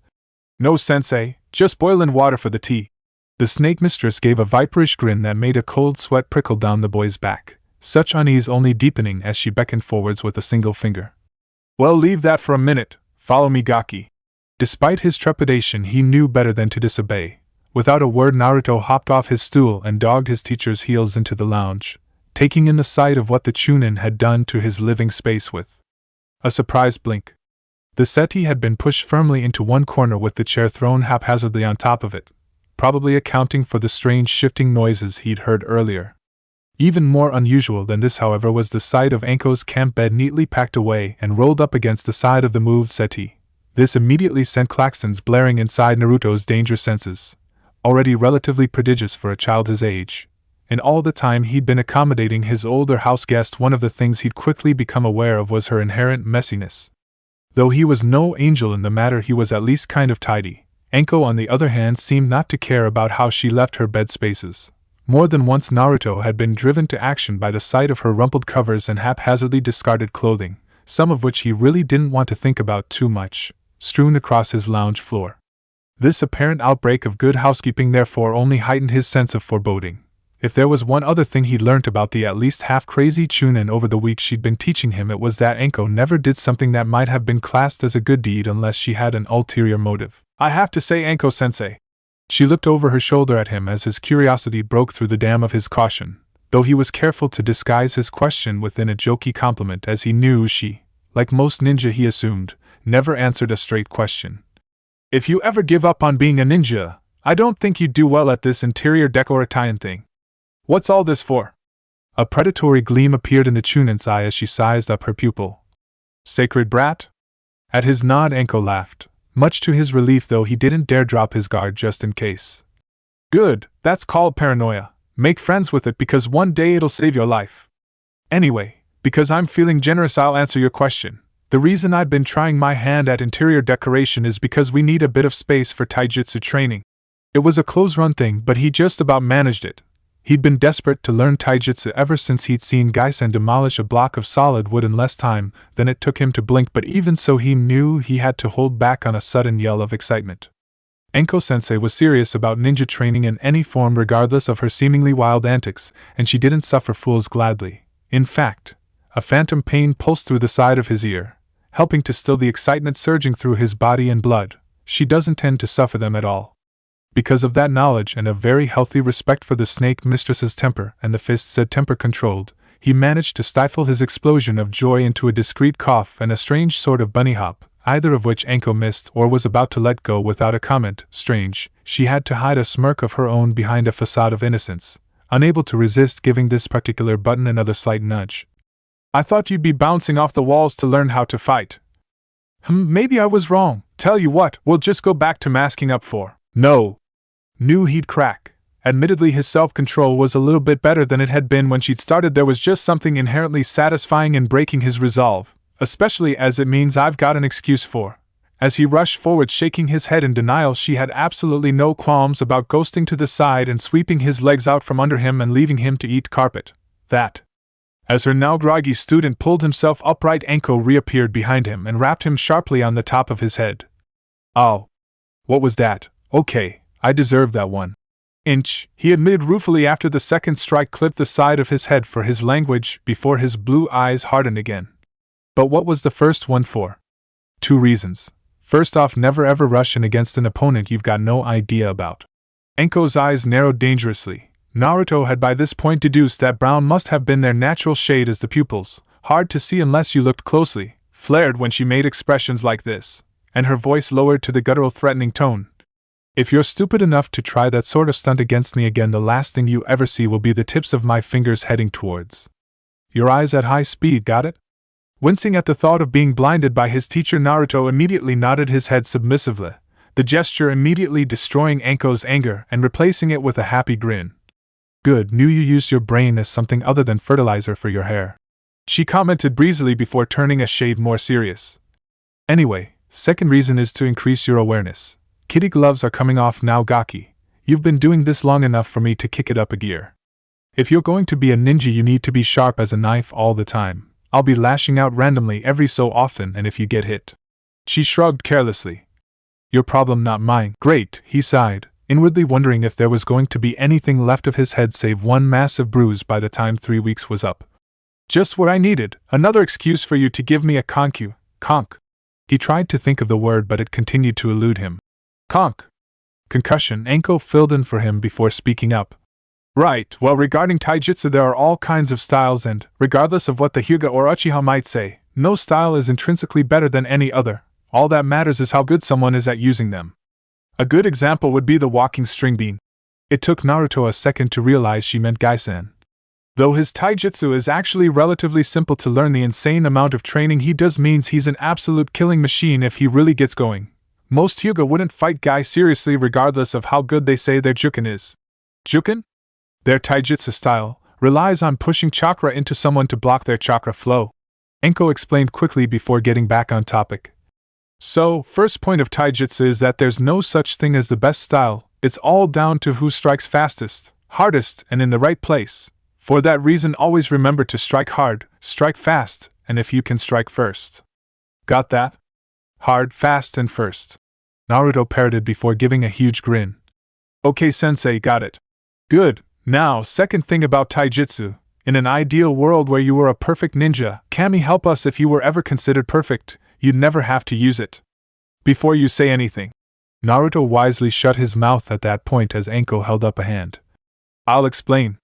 "No, sensei, just boiling water for the tea." The snake mistress gave a viperish grin that made a cold sweat prickle down the boy's back, such unease only deepening as she beckoned forwards with a single finger. "Well, leave that for a minute. Follow me, Gaki." Despite his trepidation, he knew better than to disobey. Without a word, Naruto hopped off his stool and dogged his teacher's heels into the lounge, taking in the sight of what the Chunin had done to his living space with a surprised blink. The settee had been pushed firmly into one corner with the chair thrown haphazardly on top of it, probably accounting for the strange shifting noises he'd heard earlier. Even more unusual than this, however, was the sight of Anko's camp bed neatly packed away and rolled up against the side of the moved settee. This immediately sent klaxons blaring inside Naruto's danger senses, already relatively prodigious for a child his age. In all the time he'd been accommodating his older house guest, one of the things he'd quickly become aware of was her inherent messiness. Though he was no angel in the matter, he was at least kind of tidy. Anko, on the other hand, seemed not to care about how she left her bed spaces. More than once Naruto had been driven to action by the sight of her rumpled covers and haphazardly discarded clothing, some of which he really didn't want to think about too much, strewn across his lounge floor. This apparent outbreak of good housekeeping therefore only heightened his sense of foreboding. If there was one other thing he'd learnt about the at least half-crazy Chunin over the week she'd been teaching him, it was that Anko never did something that might have been classed as a good deed unless she had an ulterior motive. "I have to say, Anko-sensei." She looked over her shoulder at him as his curiosity broke through the dam of his caution, though he was careful to disguise his question within a jokey compliment, as he knew she, like most ninja he assumed, never answered a straight question. "If you ever give up on being a ninja, I don't think you'd do well at this interior decoration thing. What's all this for?" A predatory gleam appeared in the Chunin's eye as she sized up her pupil. "Sacred brat?" At his nod, Anko laughed, much to his relief, though he didn't dare drop his guard just in case. "Good, that's called paranoia. Make friends with it, because one day it'll save your life. Anyway, because I'm feeling generous, I'll answer your question. The reason I've been trying my hand at interior decoration is because we need a bit of space for taijutsu training." It was a close-run thing, but he just about managed it. He'd been desperate to learn taijutsu ever since he'd seen Gaisen demolish a block of solid wood in less time than it took him to blink, but even so he knew he had to hold back on a sudden yell of excitement. Anko-sensei was serious about ninja training in any form, regardless of her seemingly wild antics, and she didn't suffer fools gladly. In fact, a phantom pain pulsed through the side of his ear, helping to still the excitement surging through his body and blood. She doesn't tend to suffer them at all. Because of that knowledge and a very healthy respect for the snake mistress's temper and the fists said temper controlled, he managed to stifle his explosion of joy into a discreet cough and a strange sort of bunny hop, either of which Anko missed or was about to let go without a comment. Strange, she had to hide a smirk of her own behind a facade of innocence, unable to resist giving this particular button another slight nudge. "I thought you'd be bouncing off the walls to learn how to fight." Maybe I was wrong. Tell you what, we'll just go back to masking up for." "No." Knew he'd crack. Admittedly, his self-control was a little bit better than it had been when she'd started. There was just something inherently satisfying in breaking his resolve, especially as it means I've got an excuse for. As he rushed forward, shaking his head in denial, she had absolutely no qualms about ghosting to the side and sweeping his legs out from under him and leaving him to eat carpet. That. As her now groggy student pulled himself upright, Anko reappeared behind him and rapped him sharply on the top of his head. "Oh. What was that? Okay. I deserved that one." He admitted ruefully after the second strike clipped the side of his head for his language before his blue eyes hardened again. But what was the first one for? 2 reasons. First off, never ever rush in against an opponent you've got no idea about. Anko's eyes narrowed dangerously. Naruto had by this point deduced that brown must have been their natural shade, as the pupils, hard to see unless you looked closely, flared when she made expressions like this, and her voice lowered to the guttural threatening tone. "If you're stupid enough to try that sort of stunt against me again, the last thing you ever see will be the tips of my fingers heading towards your eyes at high speed, got it?" Wincing at the thought of being blinded by his teacher, Naruto immediately nodded his head submissively, the gesture immediately destroying Anko's anger and replacing it with a happy grin. Good, knew you used your brain as something other than fertilizer for your hair, she commented breezily before turning a shade more serious. Anyway, second reason is to increase your awareness. Kitty gloves are coming off now, Gaki. You've been doing this long enough for me to kick it up a gear. If you're going to be a ninja, you need to be sharp as a knife all the time. I'll be lashing out randomly every so often, and if you get hit. She shrugged carelessly. Your problem, not mine. Great, he sighed, inwardly wondering if there was going to be anything left of his head save one massive bruise by the time 3 weeks was up. Just what I needed, another excuse for you to give me a conk. He tried to think of the word, but it continued to elude him. Conk. Concussion, Anko filled in for him before speaking up. Right, well, regarding taijutsu, there are all kinds of styles, and, regardless of what the Hyuga or Uchiha might say, no style is intrinsically better than any other. All that matters is how good someone is at using them. A good example would be the walking string bean. It took Naruto a second to realize she meant Gaisen. Though his taijutsu is actually relatively simple to learn, the insane amount of training he does means he's an absolute killing machine if he really gets going. Most Hyuga wouldn't fight Guy seriously regardless of how good they say their Juken is. Juken? Their taijutsu style relies on pushing chakra into someone to block their chakra flow. Anko explained quickly before getting back on topic. So, first point of taijutsu is that there's no such thing as the best style, it's all down to who strikes fastest, hardest, and in the right place. For that reason, always remember to strike hard, strike fast, and if you can, strike first. Got that? Hard, fast, and first. Naruto parroted before giving a huge grin. Okay, sensei, got it. Good. Now, second thing about taijutsu. In an ideal world where you were a perfect ninja, Kami, help us, if you were ever considered perfect, you'd never have to use it. Before you say anything. Naruto wisely shut his mouth at that point as Anko held up a hand. I'll explain.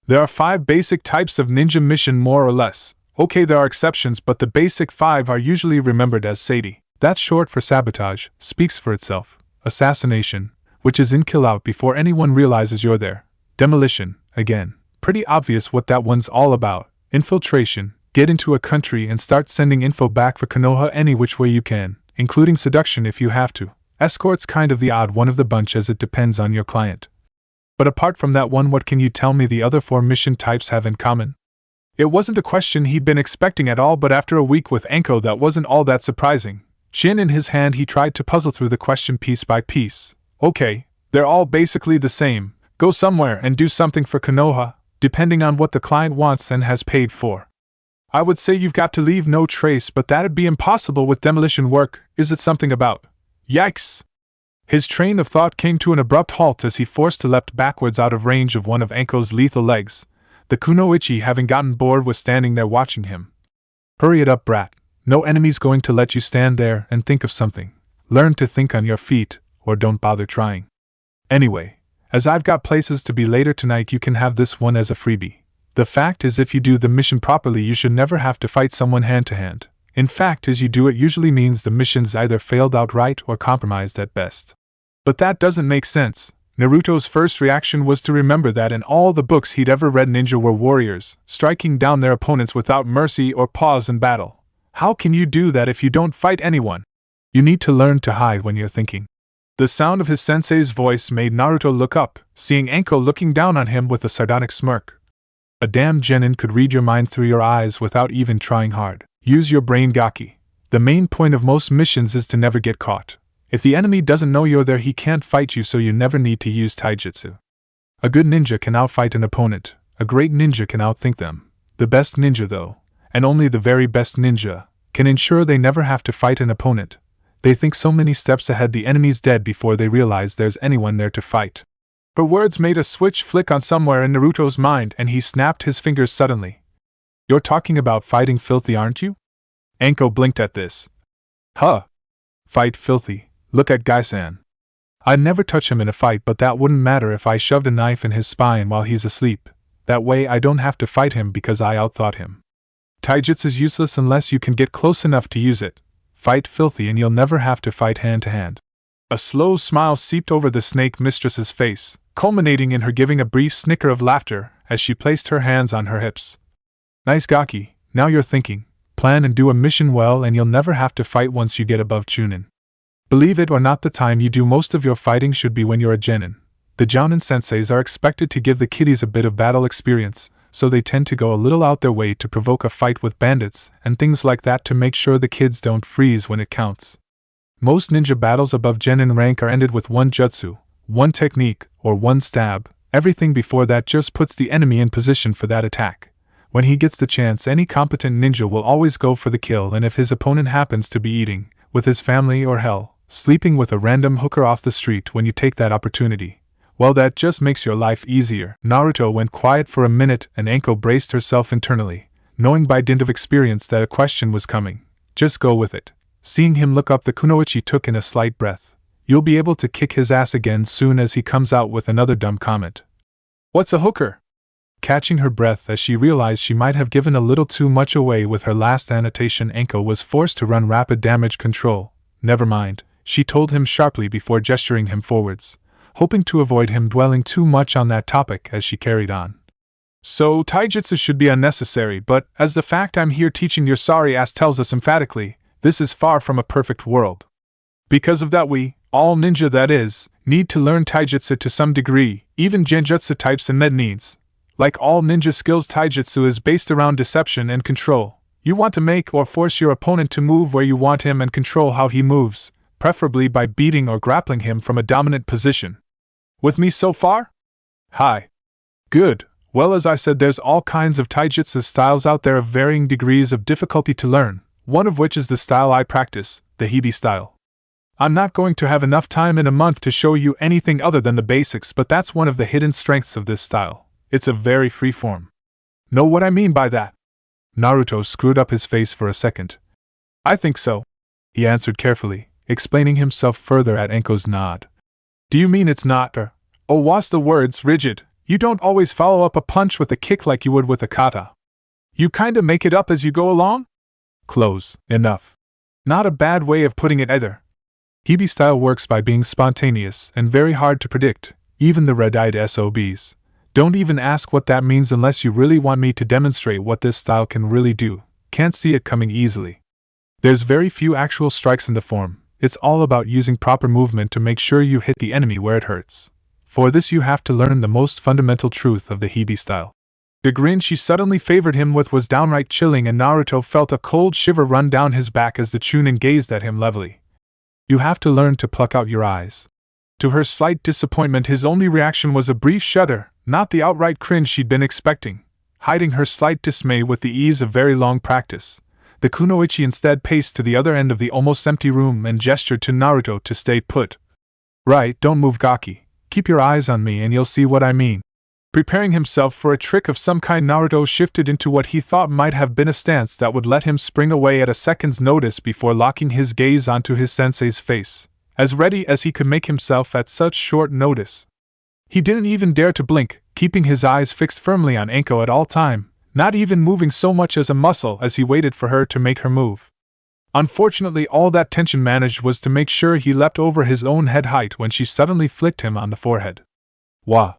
There are 5 basic types of ninja mission, more or less. Okay, there are exceptions, but the basic 5 are usually remembered as Seiri. That's short for sabotage, speaks for itself. Assassination, which is in kill out before anyone realizes you're there. Demolition, again, pretty obvious what that one's all about. Infiltration, get into a country and start sending info back for Konoha any which way you can, including seduction if you have to. Escort's kind of the odd one of the bunch as it depends on your client. But apart from that one, what can you tell me the other 4 mission types have in common? It wasn't a question he'd been expecting at all, but after a week with Anko, that wasn't all that surprising. Chin in his hand, he tried to puzzle through the question piece by piece. Okay, they're all basically the same. Go somewhere and do something for Konoha, depending on what the client wants and has paid for. I would say you've got to leave no trace, but that'd be impossible with demolition work. Is it something about? Yikes! His train of thought came to an abrupt halt as he forced to leapt backwards out of range of one of Anko's lethal legs. The kunoichi, having gotten bored, was standing there watching him. Hurry it up, brat. No enemy's going to let you stand there and think of something. Learn to think on your feet, or don't bother trying. Anyway, as I've got places to be later tonight, you can have this one as a freebie. The fact is, if you do the mission properly, you should never have to fight someone hand to hand. In fact, as you do it usually means the mission's either failed outright or compromised at best. But that doesn't make sense. Naruto's first reaction was to remember that in all the books he'd ever read, ninja were warriors, striking down their opponents without mercy or pause in battle. How can you do that if you don't fight anyone? You need to learn to hide when you're thinking. The sound of his sensei's voice made Naruto look up, seeing Anko looking down on him with a sardonic smirk. A damn genin could read your mind through your eyes without even trying hard. Use your brain, Gaki. The main point of most missions is to never get caught. If the enemy doesn't know you're there, he can't fight you, so you never need to use taijutsu. A good ninja can outfight an opponent. A great ninja can outthink them. The best ninja, though, and only the very best ninja, can ensure they never have to fight an opponent. They think so many steps ahead the enemy's dead before they realize there's anyone there to fight. Her words made a switch flick on somewhere in Naruto's mind, and he snapped his fingers suddenly. You're talking about fighting filthy, aren't you? Anko blinked at this. Huh. Fight filthy. Look at Gai-san. I'd never touch him in a fight, but that wouldn't matter if I shoved a knife in his spine while he's asleep. That way I don't have to fight him because I outthought him. Taijutsu's useless unless you can get close enough to use it. Fight filthy and you'll never have to fight hand to hand. A slow smile seeped over the snake mistress's face, culminating in her giving a brief snicker of laughter as she placed her hands on her hips. Nice, Gaki, now you're thinking. Plan and do a mission well and you'll never have to fight once you get above Chunin. Believe it or not, the time you do most of your fighting should be when you're a genin. The jounin senseis are expected to give the kiddies a bit of battle experience, so they tend to go a little out their way to provoke a fight with bandits and things like that to make sure the kids don't freeze when it counts. Most ninja battles above genin rank are ended with one jutsu, one technique, or one stab. Everything before that just puts the enemy in position for that attack. When he gets the chance, any competent ninja will always go for the kill, and if his opponent happens to be eating with his family or hell, sleeping with a random hooker off the street when you take that opportunity, well, that just makes your life easier. Naruto went quiet for a minute and Anko braced herself internally, knowing by dint of experience that a question was coming. Just go with it. Seeing him look up, the kunoichi took in a slight breath. You'll be able to kick his ass again soon as he comes out with another dumb comment. What's a hooker? Catching her breath as she realized she might have given a little too much away with her last annotation, Anko was forced to run rapid damage control. Never mind, she told him sharply before gesturing him forwards, hoping to avoid him dwelling too much on that topic as she carried on. So, taijutsu should be unnecessary, but, as the fact I'm here teaching your sorry ass tells us emphatically, this is far from a perfect world. Because of that we, all ninja that is, need to learn taijutsu to some degree, even genjutsu types and med needs. Like all ninja skills, taijutsu is based around deception and control. You want to make or force your opponent to move where you want him and control how he moves, preferably by beating or grappling him from a dominant position. With me so far? Hi. Good. Well, as I said, there's all kinds of taijutsu styles out there of varying degrees of difficulty to learn, one of which is the style I practice, the Hibi style. I'm not going to have enough time in a month to show you anything other than the basics, but that's one of the hidden strengths of this style. It's a very free form. Know what I mean by that? Naruto screwed up his face for a second. I think so, he answered carefully, explaining himself further at Anko's nod. Do you mean it's not, oh, what's the words, rigid? You don't always follow up a punch with a kick like you would with a kata. You kinda make it up as you go along? Close enough. Not a bad way of putting it either. Hibi style works by being spontaneous and very hard to predict, even the red-eyed SOBs. Don't even ask what that means unless you really want me to demonstrate what this style can really do. Can't see it coming easily. There's very few actual strikes in the form. It's all about using proper movement to make sure you hit the enemy where it hurts. For this you have to learn the most fundamental truth of the Hibi style. The grin she suddenly favored him with was downright chilling, and Naruto felt a cold shiver run down his back as the Chunin gazed at him levelly. You have to learn to pluck out your eyes. To her slight disappointment, his only reaction was a brief shudder, not the outright cringe she'd been expecting. Hiding her slight dismay with the ease of very long practice, the kunoichi instead paced to the other end of the almost empty room and gestured to Naruto to stay put. Right, don't move, Gaki. Keep your eyes on me and you'll see what I mean. Preparing himself for a trick of some kind, Naruto shifted into what he thought might have been a stance that would let him spring away at a second's notice before locking his gaze onto his sensei's face, as ready as he could make himself at such short notice. He didn't even dare to blink, keeping his eyes fixed firmly on Anko at all time, not even moving so much as a muscle as he waited for her to make her move. Unfortunately, all that tension managed was to make sure he leapt over his own head height when she suddenly flicked him on the forehead. Wah!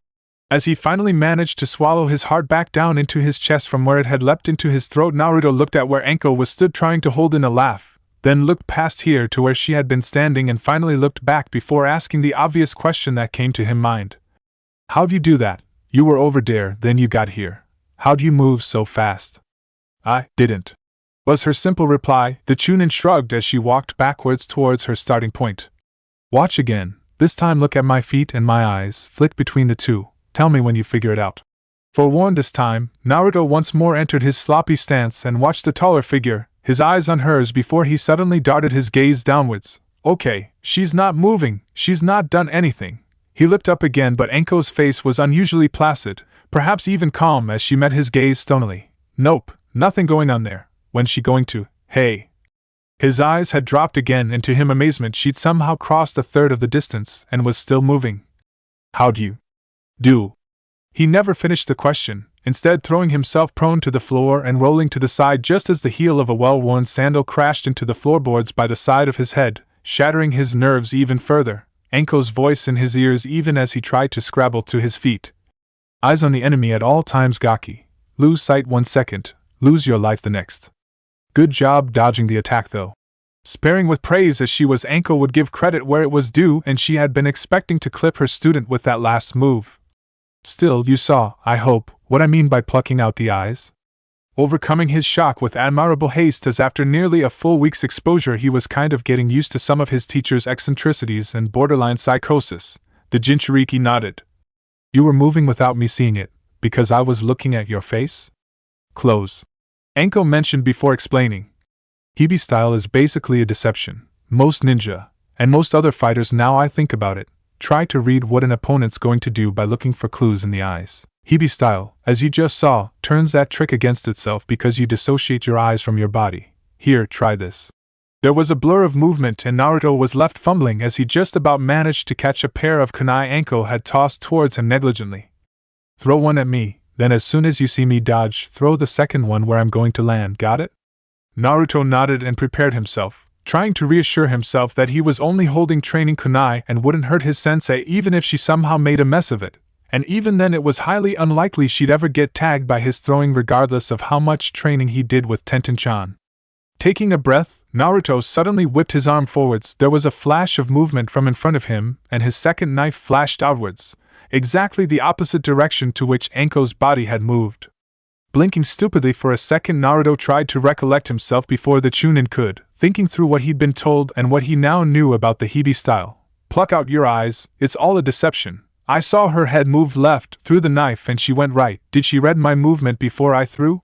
As he finally managed to swallow his heart back down into his chest from where it had leapt into his throat, Naruto looked at where Anko was stood trying to hold in a laugh, then looked past here to where she had been standing and finally looked back before asking the obvious question that came to him mind. How'd you do that? You were over there, then you got here. How'd you move so fast? I didn't, was her simple reply. The Chunin shrugged as she walked backwards towards her starting point. Watch again. This time look at my feet and my eyes, flick between the two. Tell me when you figure it out. Forewarned this time, Naruto once more entered his sloppy stance and watched the taller figure, his eyes on hers before he suddenly darted his gaze downwards. Okay, she's not moving, she's not done anything. He looked up again, but Anko's face was unusually placid, perhaps even calm, as she met his gaze stonily. Nope, nothing going on there. When's she going to? Hey. His eyes had dropped again, and to him amazement, she'd somehow crossed a third of the distance and was still moving. How'd you do? He never finished the question, instead throwing himself prone to the floor and rolling to the side just as the heel of a well-worn sandal crashed into the floorboards by the side of his head, shattering his nerves even further, Anko's voice in his ears even as he tried to scrabble to his feet. Eyes on the enemy at all times, Gaki. Lose sight 1 second, lose your life the next. Good job dodging the attack though. sparing with praise as she was. Anko would give credit where it was due, and she had been expecting to clip her student with that last move. Still, you saw, I hope, what I mean by plucking out the eyes? Overcoming his shock with admirable haste, as after nearly a full week's exposure he was kind of getting used to some of his teacher's eccentricities and borderline psychosis, the Jinchuriki nodded. You were moving without me seeing it, because I was looking at your face? Close. Anko mentioned before explaining. Hibi style is basically a deception. Most ninja, and most other fighters, now I think about it, try to read what an opponent's going to do by looking for clues in the eyes. Hibi style, as you just saw, turns that trick against itself because you dissociate your eyes from your body. Here, try this. There was a blur of movement and Naruto was left fumbling as he just about managed to catch a pair of kunai Anko had tossed towards him negligently. Throw one at me, then as soon as you see me dodge, throw the second one where I'm going to land, got it? Naruto nodded and prepared himself, trying to reassure himself that he was only holding training kunai and wouldn't hurt his sensei even if she somehow made a mess of it, and even then it was highly unlikely she'd ever get tagged by his throwing regardless of how much training he did with Tenten-chan. Taking a breath, Naruto suddenly whipped his arm forwards. There was a flash of movement from in front of him, and his second knife flashed outwards, exactly the opposite direction to which Anko's body had moved. Blinking stupidly for a second, Naruto tried to recollect himself before the Chunin could, thinking through what he'd been told and what he now knew about the Hibi style. Pluck out your eyes, it's all a deception. I saw her head move left, threw the knife, and she went right. Did she read my movement before I threw?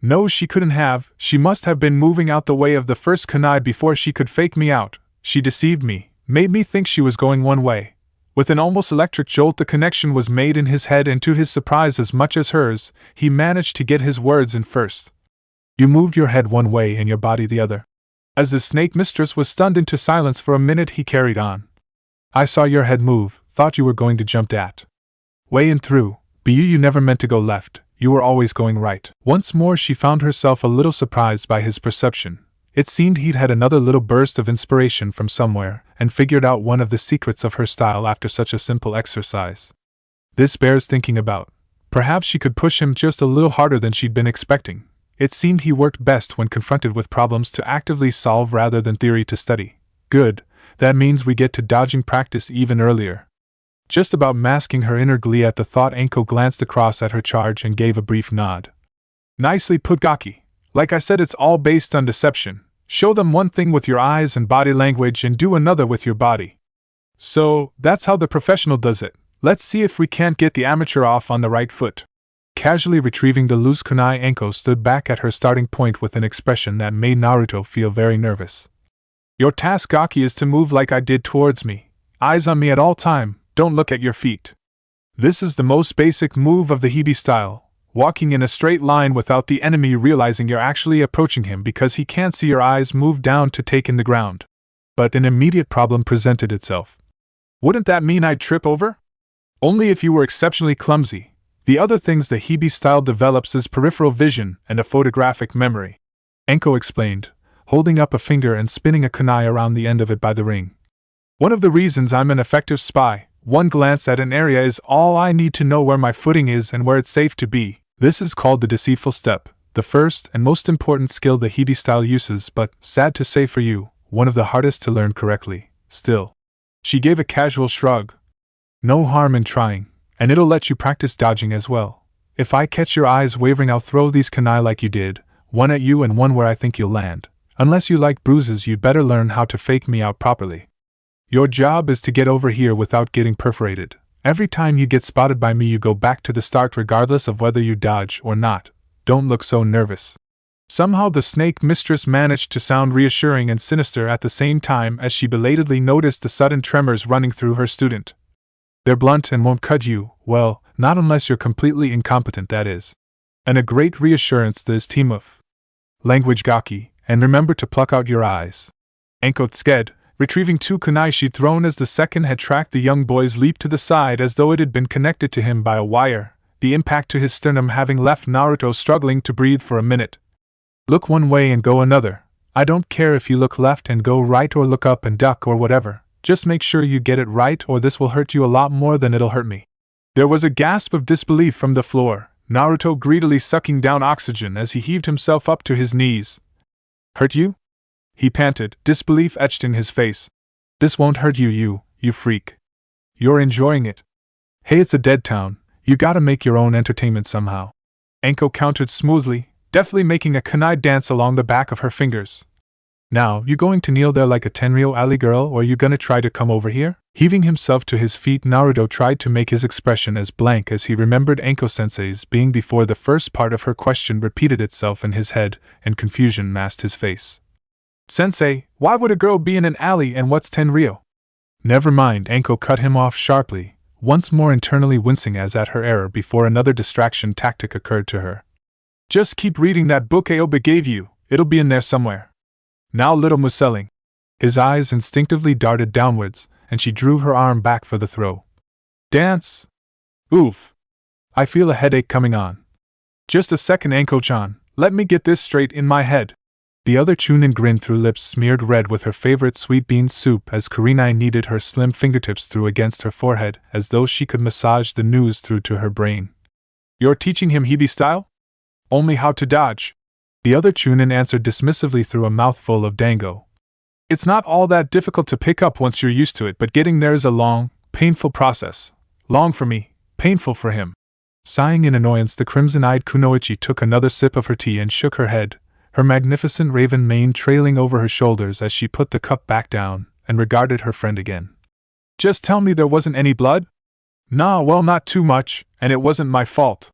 No, she couldn't have. She must have been moving out the way of the first kunai before she could fake me out. She deceived me, made me think she was going one way. With an almost electric jolt, the connection was made in his head, and to his surprise as much as hers, he managed to get his words in first. You moved your head one way and your body the other. As the snake mistress was stunned into silence for a minute, he carried on. I saw your head move, thought you were going to jump that way and through. But you never meant to go left, you were always going right. Once more she found herself a little surprised by his perception. It seemed he'd had another little burst of inspiration from somewhere, and figured out one of the secrets of her style after such a simple exercise. This bears thinking about. Perhaps she could push him just a little harder than she'd been expecting. It seemed he worked best when confronted with problems to actively solve rather than theory to study. Good, that means we get to dodging practice even earlier. Just about masking her inner glee at the thought, Anko glanced across at her charge and gave a brief nod. Nicely put, Gaki. Like I said, it's all based on deception. Show them one thing with your eyes and body language and do another with your body. So, that's how the professional does it. Let's see if we can't get the amateur off on the right foot. Casually retrieving the loose kunai, Anko stood back at her starting point with an expression that made Naruto feel very nervous. Your task, Gaki, is to move like I did towards me. Eyes on me at all time, don't look at your feet. This is the most basic move of the Hibi style. Walking in a straight line without the enemy realizing you're actually approaching him because he can't see your eyes move down to take in the ground. But an immediate problem presented itself. Wouldn't that mean I'd trip over? Only if you were exceptionally clumsy. The other things the Hibi style develops is peripheral vision and a photographic memory. Anko explained, holding up a finger and spinning a kunai around the end of it by the ring. One of the reasons I'm an effective spy, one glance at an area is all I need to know where my footing is and where it's safe to be. This is called the deceitful step, the first and most important skill the Hibi style uses, but, sad to say for you, one of the hardest to learn correctly. Still. She gave a casual shrug. No harm in trying, and it'll let you practice dodging as well. If I catch your eyes wavering, I'll throw these kunai like you did, one at you and one where I think you'll land. Unless you like bruises, you'd better learn how to fake me out properly. Your job is to get over here without getting perforated. Every time you get spotted by me, you go back to the start regardless of whether you dodge or not. Don't look so nervous. Somehow the snake mistress managed to sound reassuring and sinister at the same time as she belatedly noticed the sudden tremors running through her student. They're blunt and won't cut you, well, not unless you're completely incompetent, that is. And a great reassurance this team of language, Gaki, and remember to pluck out your eyes. Anko sked, retrieving two kunai she'd thrown as the second had tracked the young boy's leap to the side as though it had been connected to him by a wire, the impact to his sternum having left Naruto struggling to breathe for a minute. Look one way and go another. I don't care if you look left and go right or look up and duck or whatever, just make sure you get it right or this will hurt you a lot more than it'll hurt me. There was a gasp of disbelief from the floor, Naruto greedily sucking down oxygen as he heaved himself up to his knees. Hurt you? he panted, disbelief etched in his face. This won't hurt you freak. You're enjoying it. Hey, it's a dead town, you gotta make your own entertainment somehow. Anko countered smoothly, deftly making a kunai dance along the back of her fingers. Now, you going to kneel there like a Tenryo alley girl, or you gonna try to come over here? Heaving himself to his feet, Naruto tried to make his expression as blank as he remembered Anko-sensei's being before the first part of her question repeated itself in his head, and confusion masked his face. Sensei, why would a girl be in an alley, and what's Tenryo? Never mind, Anko cut him off sharply, once more internally wincing as at her error before another distraction tactic occurred to her. Just keep reading that book Aoba gave you, it'll be in there somewhere. Now, little Muselling. His eyes instinctively darted downwards, and she drew her arm back for the throw. Dance? Oof. I feel a headache coming on. Just a second, Anko-chan, let me get this straight in my head. The other Chunin grinned through lips smeared red with her favorite sweet bean soup as Kurenai kneaded her slim fingertips through against her forehead as though she could massage the news through to her brain. You're teaching him Hebe style? Only how to dodge. The other Chunin answered dismissively through a mouthful of dango. It's not all that difficult to pick up once you're used to it, but getting there is a long, painful process. Long for me, painful for him. Sighing in annoyance, the crimson-eyed Kunoichi took another sip of her tea and shook her head, her magnificent raven mane trailing over her shoulders as she put the cup back down and regarded her friend again. Just tell me there wasn't any blood? Nah, well, not too much, and it wasn't my fault.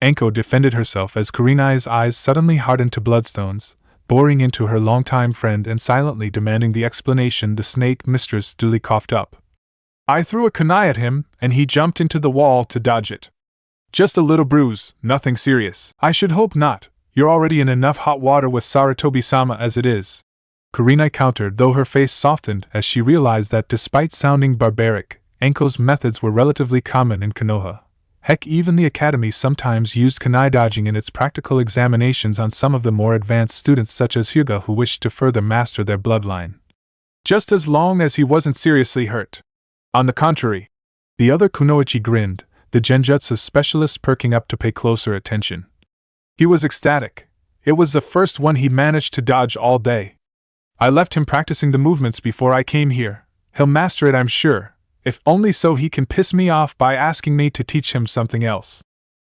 Anko defended herself as Kurenai's eyes suddenly hardened to bloodstones, boring into her longtime friend and silently demanding the explanation. The snake mistress duly coughed up. I threw a kunai at him, and he jumped into the wall to dodge it. Just a little bruise, nothing serious. I should hope not. You're already in enough hot water with Sarutobi-sama as it is. Kurenai countered, though her face softened as she realized that despite sounding barbaric, Anko's methods were relatively common in Konoha. Heck, even the academy sometimes used kunai dodging in its practical examinations on some of the more advanced students such as Hyuga who wished to further master their bloodline. Just as long as he wasn't seriously hurt. On the contrary. The other Kunoichi grinned, the genjutsu specialist perking up to pay closer attention. He was ecstatic. It was the first one he managed to dodge all day. I left him practicing the movements before I came here. He'll master it, I'm sure. If only so he can piss me off by asking me to teach him something else.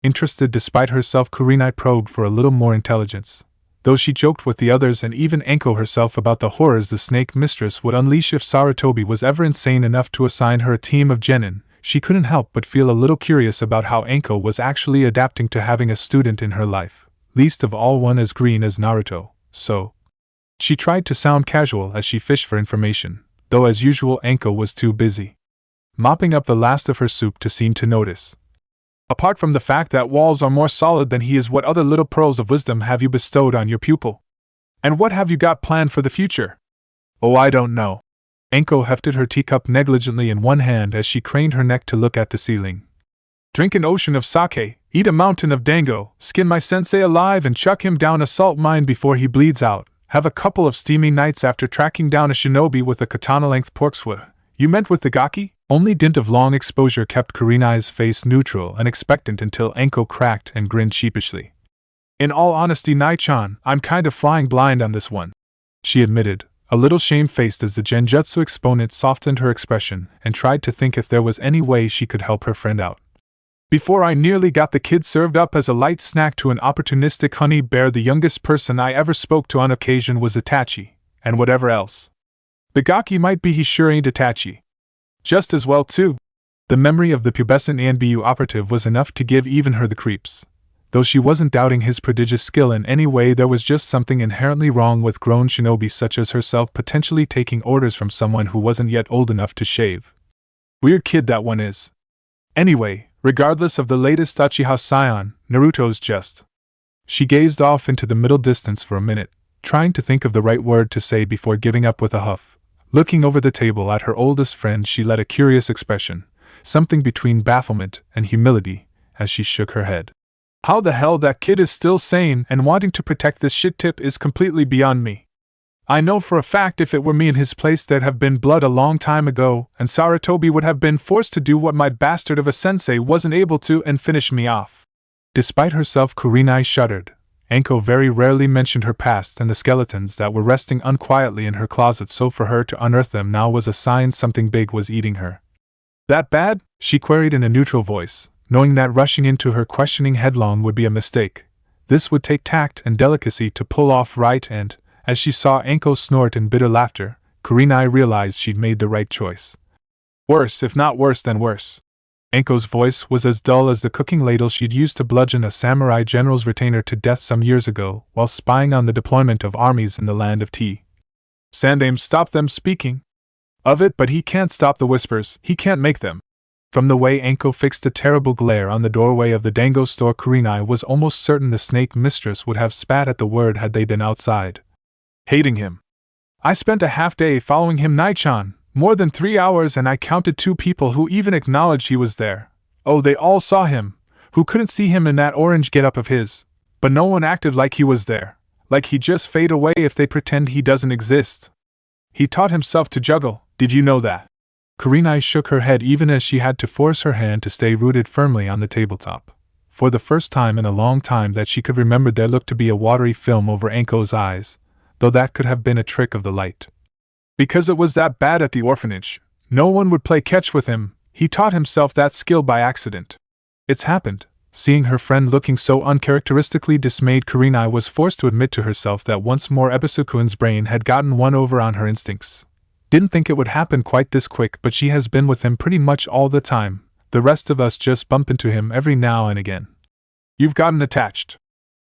Interested despite herself, Kurenai probed for a little more intelligence. Though she joked with the others and even Anko herself about the horrors the snake mistress would unleash if Sarutobi was ever insane enough to assign her a team of genin, she couldn't help but feel a little curious about how Anko was actually adapting to having a student in her life, least of all one as green as Naruto, so. She tried to sound casual as she fished for information, though as usual Anko was too busy mopping up the last of her soup to seem to notice. Apart from the fact that walls are more solid than he is, what other little pearls of wisdom have you bestowed on your pupil? And what have you got planned for the future? Oh, I don't know. Anko hefted her teacup negligently in one hand as she craned her neck to look at the ceiling. Drink an ocean of sake, eat a mountain of dango, skin my sensei alive and chuck him down a salt mine before he bleeds out, have a couple of steamy nights after tracking down a shinobi with a katana-length porkswa. You meant with the gaki? Only dint of long exposure kept Kurenai's face neutral and expectant until Anko cracked and grinned sheepishly. In all honesty, Nai-chan, I'm kind of flying blind on this one, she admitted, a little shamefaced as the genjutsu exponent softened her expression and tried to think if there was any way she could help her friend out. Before I nearly got the kid served up as a light snack to an opportunistic honey bear, the youngest person I ever spoke to on occasion was Itachi, and whatever else. The gaki might be, he sure ain't Itachi. Just as well, too. The memory of the pubescent anbu operative was enough to give even her the creeps. Though she wasn't doubting his prodigious skill in any way, there was just something inherently wrong with grown shinobi such as herself potentially taking orders from someone who wasn't yet old enough to shave. Weird kid that one is. Anyway, regardless of the latest Uchiha Scion, Naruto's just. She gazed off into the middle distance for a minute, trying to think of the right word to say before giving up with a huff. Looking over the table at her oldest friend, she let a curious expression, something between bafflement and humility, as she shook her head. How the hell that kid is still sane and wanting to protect this shit tip is completely beyond me. I know for a fact if it were me in his place there'd have been blood a long time ago, and Sarutobi would have been forced to do what my bastard of a sensei wasn't able to and finish me off. Despite herself, Kurenai shuddered, Anko very rarely mentioned her past and the skeletons that were resting unquietly in her closet, so for her to unearth them now was a sign something big was eating her. That bad? She queried in a neutral voice, knowing that rushing into her questioning headlong would be a mistake. This would take tact and delicacy to pull off right, and, as she saw Anko snort in bitter laughter, Kurenai realized she'd made the right choice. Worse, if not worse than worse. Anko's voice was as dull as the cooking ladle she'd used to bludgeon a samurai general's retainer to death some years ago while spying on the deployment of armies in the land of tea. Sandaime stopped them speaking of it, but he can't stop the whispers, he can't make them. From the way Anko fixed a terrible glare on the doorway of the Dango store, Kurenai was almost certain the snake mistress would have spat at the word had they been outside. Hating him. I spent a half day following him, Nai-chan. More than 3 hours, and I counted 2 people who even acknowledged he was there. Oh, they all saw him, who couldn't see him in that orange getup of his. But no one acted like he was there, like he'd just fade away if they pretend he doesn't exist. He taught himself to juggle, did you know that? Kurenai shook her head even as she had to force her hand to stay rooted firmly on the tabletop. For the first time in a long time that she could remember, there looked to be a watery film over Anko's eyes, though that could have been a trick of the light. Because it was that bad at the orphanage, no one would play catch with him. He taught himself that skill by accident. It's happened. Seeing her friend looking so uncharacteristically dismayed, Kurenai was forced to admit to herself that once more Ebisu-kun's brain had gotten one over on her instincts. Didn't think it would happen quite this quick, but she has been with him pretty much all the time. The rest of us just bump into him every now and again. You've gotten attached.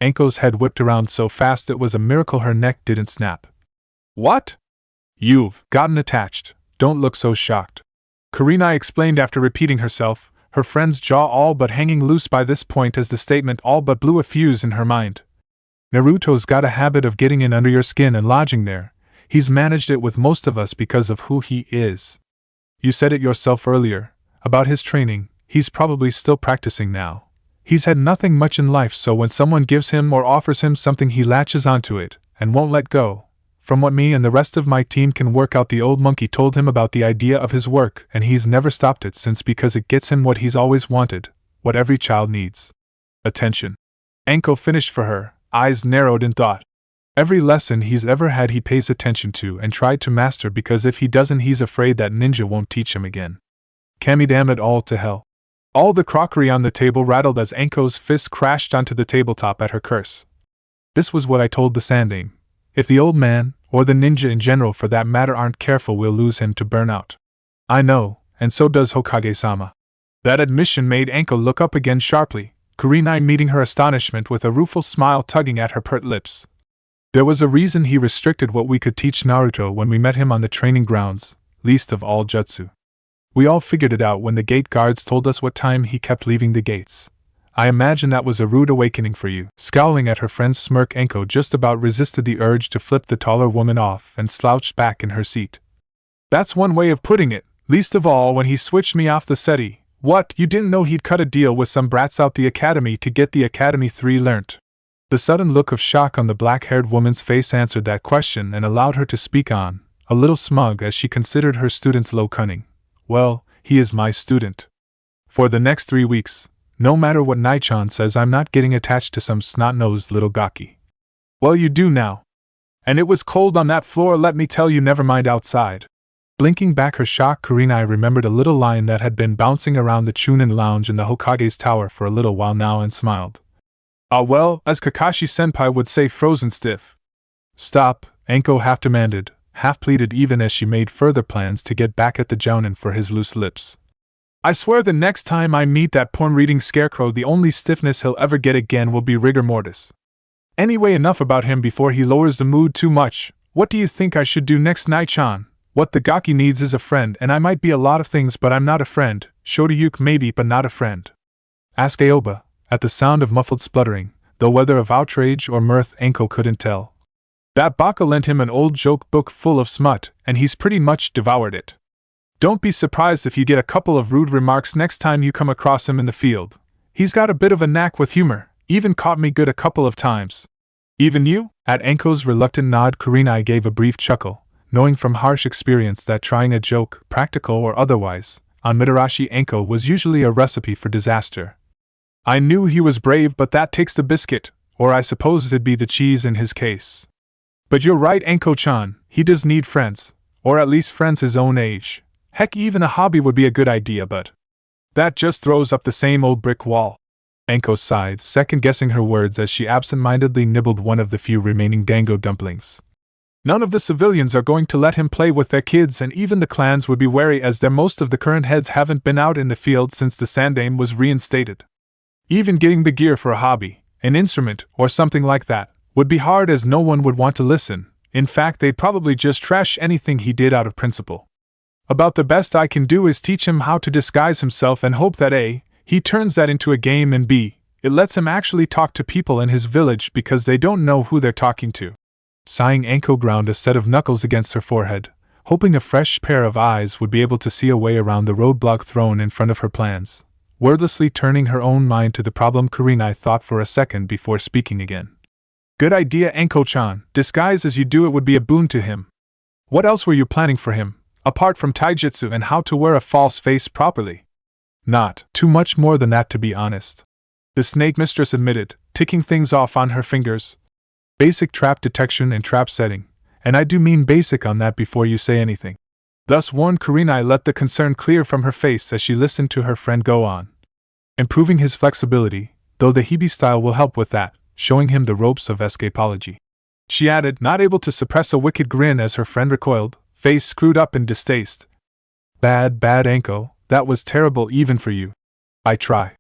Anko's head whipped around so fast it was a miracle her neck didn't snap. What? You've gotten attached. Don't look so shocked. Kurenai explained after repeating herself, her friend's jaw all but hanging loose by this point as the statement all but blew a fuse in her mind. Naruto's got a habit of getting in under your skin and lodging there. He's managed it with most of us because of who he is. You said it yourself earlier, about his training. He's probably still practicing now. He's had nothing much in life, so when someone gives him or offers him something he latches onto it, and won't let go. From what me and the rest of my team can work out, the old monkey told him about the idea of his work, and he's never stopped it since because it gets him what he's always wanted, what every child needs. Attention. Anko finished for her, eyes narrowed in thought. Every lesson he's ever had he pays attention to and tried to master, because if he doesn't he's afraid that ninja won't teach him again. Kami, damn it all to hell. All the crockery on the table rattled as Anko's fist crashed onto the tabletop at her curse. This was what I told the Sandaime. If the old man, or the ninja in general for that matter, aren't careful, we'll lose him to burnout. I know, and so does Hokage-sama. That admission made Anko look up again sharply, Kurenai meeting her astonishment with a rueful smile tugging at her pert lips. There was a reason he restricted what we could teach Naruto when we met him on the training grounds, least of all jutsu. We all figured it out when the gate guards told us what time he kept leaving the gates. I imagine that was a rude awakening for you. Scowling at her friend's smirk, Anko just about resisted the urge to flip the taller woman off and slouched back in her seat. That's one way of putting it, least of all when he switched me off the SETI. What, you didn't know he'd cut a deal with some brats out the academy to get the Academy 3 learnt? The sudden look of shock on the black-haired woman's face answered that question and allowed her to speak on, a little smug as she considered her student's low cunning. Well, he is my student. For the next 3 weeks, no matter what Nai-chan says, I'm not getting attached to some snot-nosed little gaki. Well, you do now. And it was cold on that floor, let me tell you, never mind outside. Blinking back her shock, Kurenai remembered a little line that had been bouncing around the Chunin lounge in the Hokage's tower for a little while now and smiled. Ah well, as Kakashi-senpai would say, frozen stiff. Stop, Anko half demanded, half pleaded, even as she made further plans to get back at the jounin for his loose lips. I swear the next time I meet that porn-reading scarecrow, the only stiffness he'll ever get again will be rigor mortis. Anyway, enough about him before he lowers the mood too much. What do you think I should do next, Nai-chan? What the gaki needs is a friend, and I might be a lot of things, but I'm not a friend. Shoryuke maybe, but not a friend. Asked Aoba, at the sound of muffled spluttering, though whether of outrage or mirth Anko couldn't tell. That baka lent him an old joke book full of smut, and he's pretty much devoured it. Don't be surprised if you get a couple of rude remarks next time you come across him in the field. He's got a bit of a knack with humor, even caught me good a couple of times. Even you? At Anko's reluctant nod, Kurenai gave a brief chuckle, knowing from harsh experience that trying a joke, practical or otherwise, on Mitarashi Anko was usually a recipe for disaster. I knew he was brave, but that takes the biscuit. Or I suppose it'd be the cheese in his case. But you're right, Anko-chan, he does need friends. Or at least friends his own age. Heck, even a hobby would be a good idea, but that just throws up the same old brick wall. Anko sighed, second-guessing her words as she absent-mindedly nibbled one of the few remaining dango dumplings. None of the civilians are going to let him play with their kids, and even the clans would be wary as most of the current heads haven't been out in the field since the Sandaime was reinstated. Even getting the gear for a hobby, an instrument, or something like that, would be hard as no one would want to listen. In fact, they'd probably just trash anything he did out of principle. About the best I can do is teach him how to disguise himself and hope that A, he turns that into a game, and B, it lets him actually talk to people in his village because they don't know who they're talking to. Sighing, Anko ground a set of knuckles against her forehead, hoping a fresh pair of eyes would be able to see a way around the roadblock thrown in front of her plans. Wordlessly turning her own mind to the problem, Kurenai thought for a second before speaking again. Good idea, Anko-chan. Disguise as you do it would be a boon to him. What else were you planning for him, apart from taijutsu and how to wear a false face properly? Not too much more than that, to be honest. The snake mistress admitted, ticking things off on her fingers. Basic trap detection and trap setting, and I do mean basic on that before you say anything. Thus warned, Kurenai let the concern clear from her face as she listened to her friend go on. Improving his flexibility, though the Hebe style will help with that, showing him the ropes of escapology. She added, not able to suppress a wicked grin as her friend recoiled, face screwed up in distaste. Bad, Anko, that was terrible even for you. I try.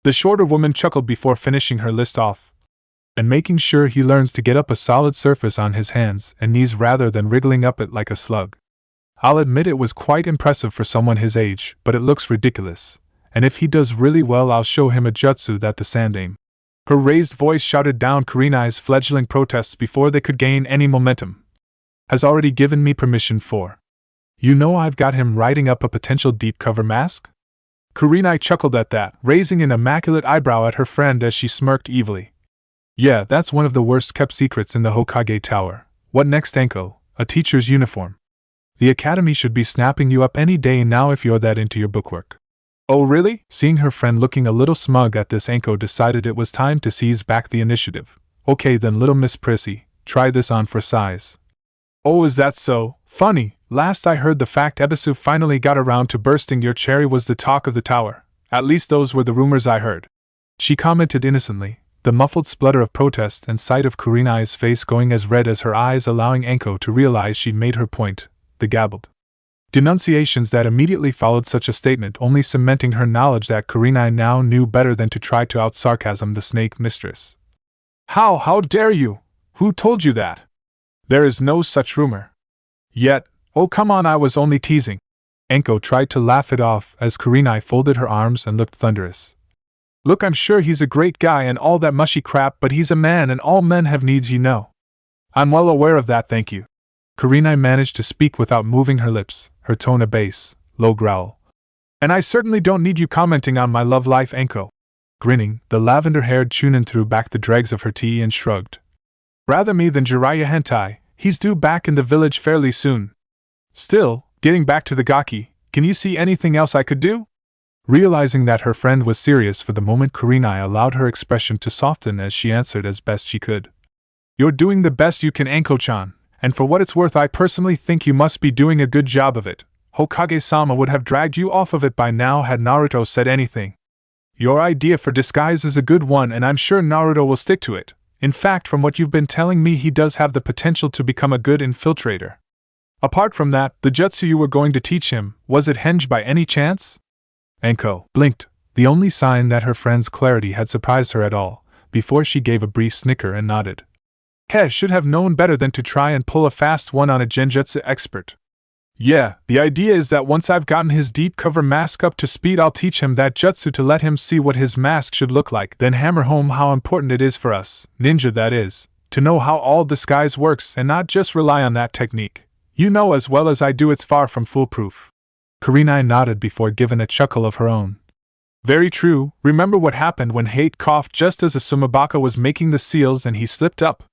The shorter woman chuckled before finishing her list off. And making sure he learns to get up a solid surface on his hands and knees rather than wriggling up it like a slug. I'll admit it was quite impressive for someone his age, but it looks ridiculous. And if he does really well, I'll show him a jutsu that the Sandaime. Her raised voice shouted down Kurenai's fledgling protests before they could gain any momentum. Has already given me permission for. You know I've got him writing up a potential deep cover mask? Kurenai chuckled at that, raising an immaculate eyebrow at her friend as she smirked evilly. Yeah, that's one of the worst kept secrets in the Hokage Tower. What next, Anko? A teacher's uniform. The academy should be snapping you up any day now if you're that into your bookwork. Oh really? Seeing her friend looking a little smug at this, Anko decided it was time to seize back the initiative. Okay then, little Miss Prissy, try this on for size. Oh, is that so? Funny, last I heard the fact Ebisu finally got around to bursting your cherry was the talk of the tower. At least those were the rumors I heard. She commented innocently, the muffled splutter of protest and sight of Kurenai's face going as red as her eyes allowing Anko to realize she'd made her point, the gabbled denunciations that immediately followed such a statement only cementing her knowledge that Kurenai now knew better than to try to out-sarcasm the snake mistress. How dare you? Who told you that? There is no such rumor. Yet, oh come on, I was only teasing. Anko tried to laugh it off as Kurenai folded her arms and looked thunderous. Look, I'm sure he's a great guy and all that mushy crap, but he's a man and all men have needs, you know. I'm well aware of that, thank you. Kurenai managed to speak without moving her lips, her tone a bass, low growl. And I certainly don't need you commenting on my love life, Anko. Grinning, the lavender-haired Chunin threw back the dregs of her tea and shrugged. Rather me than Jiraiya hentai, he's due back in the village fairly soon. Still, getting back to the gaki, can you see anything else I could do? Realizing that her friend was serious for the moment, Kurenai allowed her expression to soften as she answered as best she could. You're doing the best you can, Anko-chan, and for what it's worth I personally think you must be doing a good job of it. Hokage-sama would have dragged you off of it by now had Naruto said anything. Your idea for disguise is a good one and I'm sure Naruto will stick to it. In fact, from what you've been telling me, he does have the potential to become a good infiltrator. Apart from that, the jutsu you were going to teach him, was it henge by any chance? Anko blinked, the only sign that her friend's clarity had surprised her at all, before she gave a brief snicker and nodded. He should have known better than to try and pull a fast one on a genjutsu expert. Yeah, the idea is that once I've gotten his deep cover mask up to speed, I'll teach him that jutsu to let him see what his mask should look like, then hammer home how important it is for us, ninja that is, to know how all disguise works and not just rely on that technique. You know as well as I do it's far from foolproof. Kurenai nodded before giving a chuckle of her own. Very true, remember what happened when Hate coughed just as Asumabaka was making the seals and he slipped up?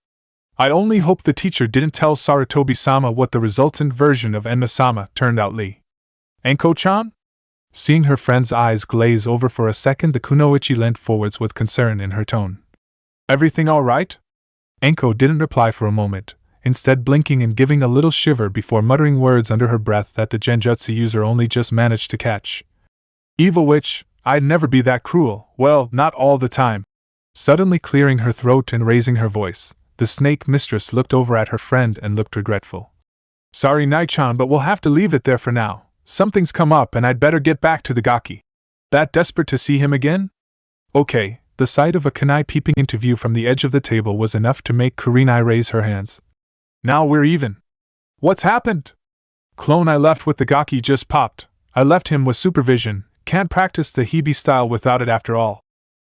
I only hope the teacher didn't tell Sarutobi-sama what the resultant version of Enma-sama turned out. Lee. Anko-chan? Seeing her friend's eyes glaze over for a second, the kunoichi leant forwards with concern in her tone. Everything all right? Anko didn't reply for a moment, instead blinking and giving a little shiver before muttering words under her breath that the genjutsu user only just managed to catch. Evil witch, I'd never be that cruel, well, not all the time. Suddenly clearing her throat and raising her voice, the snake mistress looked over at her friend and looked regretful. Sorry, Nai-chan, but we'll have to leave it there for now. Something's come up and I'd better get back to the gaki. That desperate to see him again? Okay, the sight of a kunai peeping into view from the edge of the table was enough to make Kurenai raise her hands. Now we're even. What's happened? Clone I left with the gaki just popped. I left him with supervision, can't practice the Hebe style without it after all.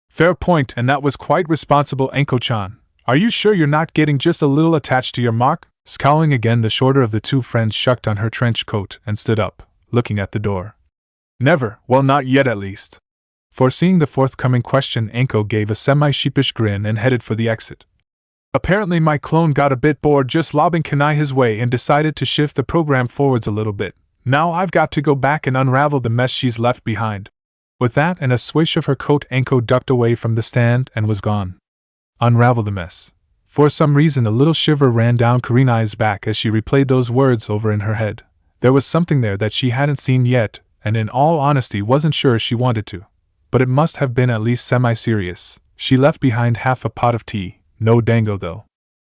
Fair point, and that was quite responsible, Anko-chan. Are you sure you're not getting just a little attached to your mark? Scowling again, the shorter of the two friends shucked on her trench coat and stood up, looking at the door. Never, well not yet at least. Foreseeing the forthcoming question, Anko gave a semi-sheepish grin and headed for the exit. Apparently my clone got a bit bored just lobbing kunai his way and decided to shift the program forwards a little bit. Now I've got to go back and unravel the mess she's left behind. With that and a swish of her coat, Anko ducked away from the stand and was gone. Unravel the mess. For some reason a little shiver ran down Kurenai's back as she replayed those words over in her head. There was something there that she hadn't seen yet, and in all honesty wasn't sure she wanted to. But it must have been at least semi-serious. She left behind half a pot of tea, no dango though.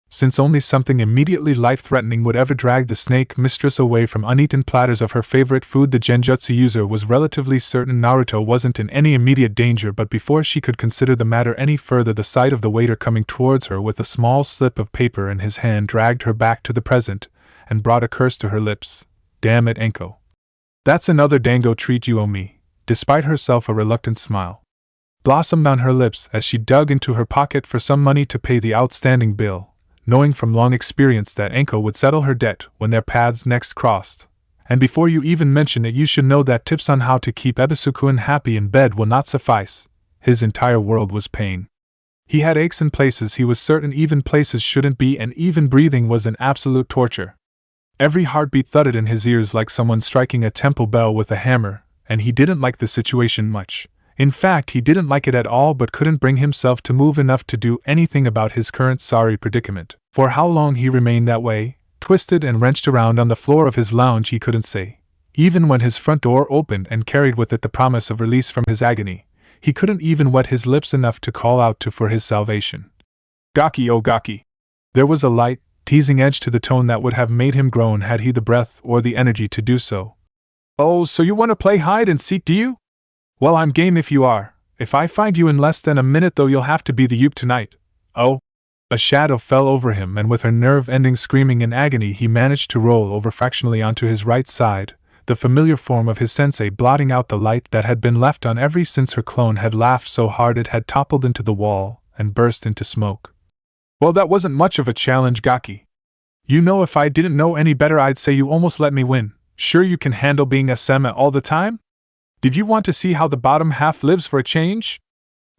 Since only something immediately life-threatening would ever drag the snake mistress away from uneaten platters of her favorite food, the genjutsu user was relatively certain Naruto wasn't in any immediate danger. But before she could consider the matter any further, the sight of the waiter coming towards her with a small slip of paper in his hand dragged her back to the present and brought a curse to her lips. Damn it, Anko. That's another dango treat you owe me. Despite herself, a reluctant smile blossomed on her lips as she dug into her pocket for some money to pay the outstanding bill, knowing from long experience that Anko would settle her debt when their paths next crossed. And before you even mention it, you should know that tips on how to keep Ebisu-kun happy in bed will not suffice. His entire world was pain. He had aches in places he was certain even places shouldn't be, and even breathing was an absolute torture. Every heartbeat thudded in his ears like someone striking a temple bell with a hammer, and he didn't like the situation much. In fact, he didn't like it at all, but couldn't bring himself to move enough to do anything about his current sorry predicament. For how long he remained that way, twisted and wrenched around on the floor of his lounge, he couldn't say. Even when his front door opened and carried with it the promise of release from his agony, he couldn't even wet his lips enough to call out to for his salvation. Gaki, oh Gaki! There was a light, teasing edge to the tone that would have made him groan had he the breath or the energy to do so. Oh, so you want to play hide and seek, do you? Well, I'm game if you are. If I find you in less than a minute, though, you'll have to be the Yuke tonight. Oh. A shadow fell over him, and with her nerve-ending screaming in agony, he managed to roll over fractionally onto his right side, the familiar form of his sensei blotting out the light that had been left on ever since her clone had laughed so hard it had toppled into the wall and burst into smoke. Well, that wasn't much of a challenge, Gaki. You know, if I didn't know any better, I'd say you almost let me win. Sure you can handle being a sema all the time? Did you want to see how the bottom half lives for a change?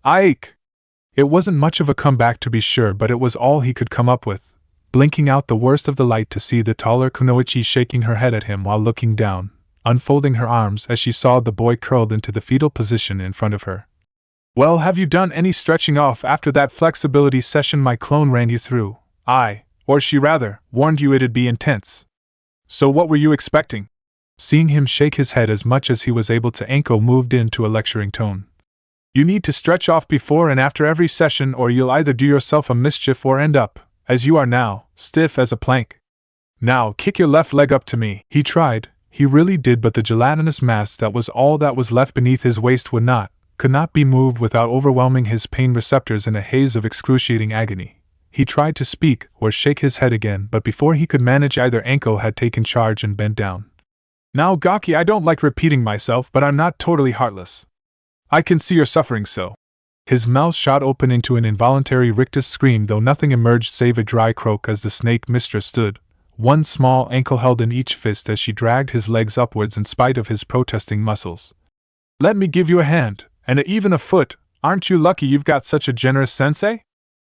Ike! It wasn't much of a comeback to be sure, but it was all he could come up with, blinking out the worst of the light to see the taller Kunoichi shaking her head at him while looking down, unfolding her arms as she saw the boy curled into the fetal position in front of her. Well, have you done any stretching off after that flexibility session my clone ran you through? Or she rather, warned you it'd be intense. So what were you expecting? Seeing him shake his head as much as he was able to, Anko moved into a lecturing tone. You need to stretch off before and after every session, or you'll either do yourself a mischief or end up, as you are now, stiff as a plank. Now, kick your left leg up to me. He tried, he really did, but the gelatinous mass that was all that was left beneath his waist could not be moved without overwhelming his pain receptors in a haze of excruciating agony. He tried to speak or shake his head again, but before he could manage either, Anko had taken charge and bent down. Now, Gaki, I don't like repeating myself, but I'm not totally heartless. I can see you're suffering so. His mouth shot open into an involuntary rictus scream, though nothing emerged save a dry croak as the snake mistress stood, one small ankle held in each fist as she dragged his legs upwards in spite of his protesting muscles. Let me give you a hand, and even a foot. Aren't you lucky you've got such a generous sensei?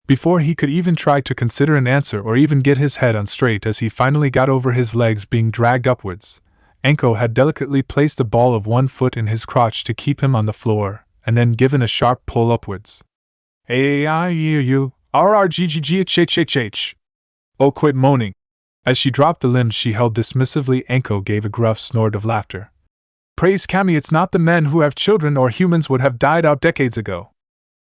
Before he could even try to consider an answer or even get his head on straight as he finally got over his legs being dragged upwards, Anko had delicately placed the ball of one foot in his crotch to keep him on the floor, and then given a sharp pull upwards. You, RRGGGHHHH. Oh, quit moaning. As she dropped the limbs she held dismissively, Anko gave a gruff snort of laughter. Praise Kami, it's not the men who have children or humans would have died out decades ago.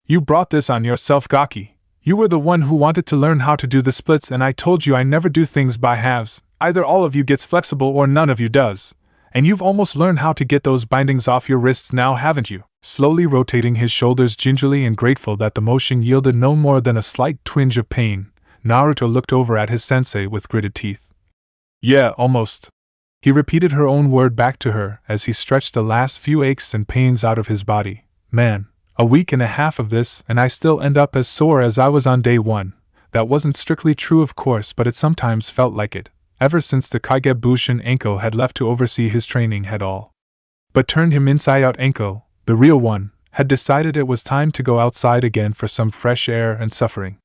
You brought this on yourself, Gaki. You were the one who wanted to learn how to do the splits, and I told you I never do things by halves. Either all of you gets flexible or none of you does. And you've almost learned how to get those bindings off your wrists now, haven't you? Slowly rotating his shoulders gingerly and grateful that the motion yielded no more than a slight twinge of pain, Naruto looked over at his sensei with gritted teeth. Yeah, almost. He repeated her own word back to her as he stretched the last few aches and pains out of his body. Man, a week and a half of this and I still end up as sore as I was on day one. That wasn't strictly true, of course, but it sometimes felt like it. Ever since the Kaigebushin Anko had left to oversee his training had all but turned him inside out. Anko, the real one, had decided it was time to go outside again for some fresh air and suffering.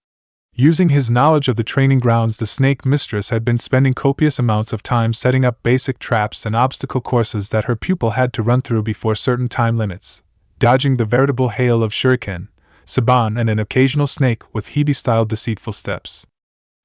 Using his knowledge of the training grounds, the snake mistress had been spending copious amounts of time setting up basic traps and obstacle courses that her pupil had to run through before certain time limits, dodging the veritable hail of shuriken, saban, and an occasional snake with Hibi-style deceitful steps.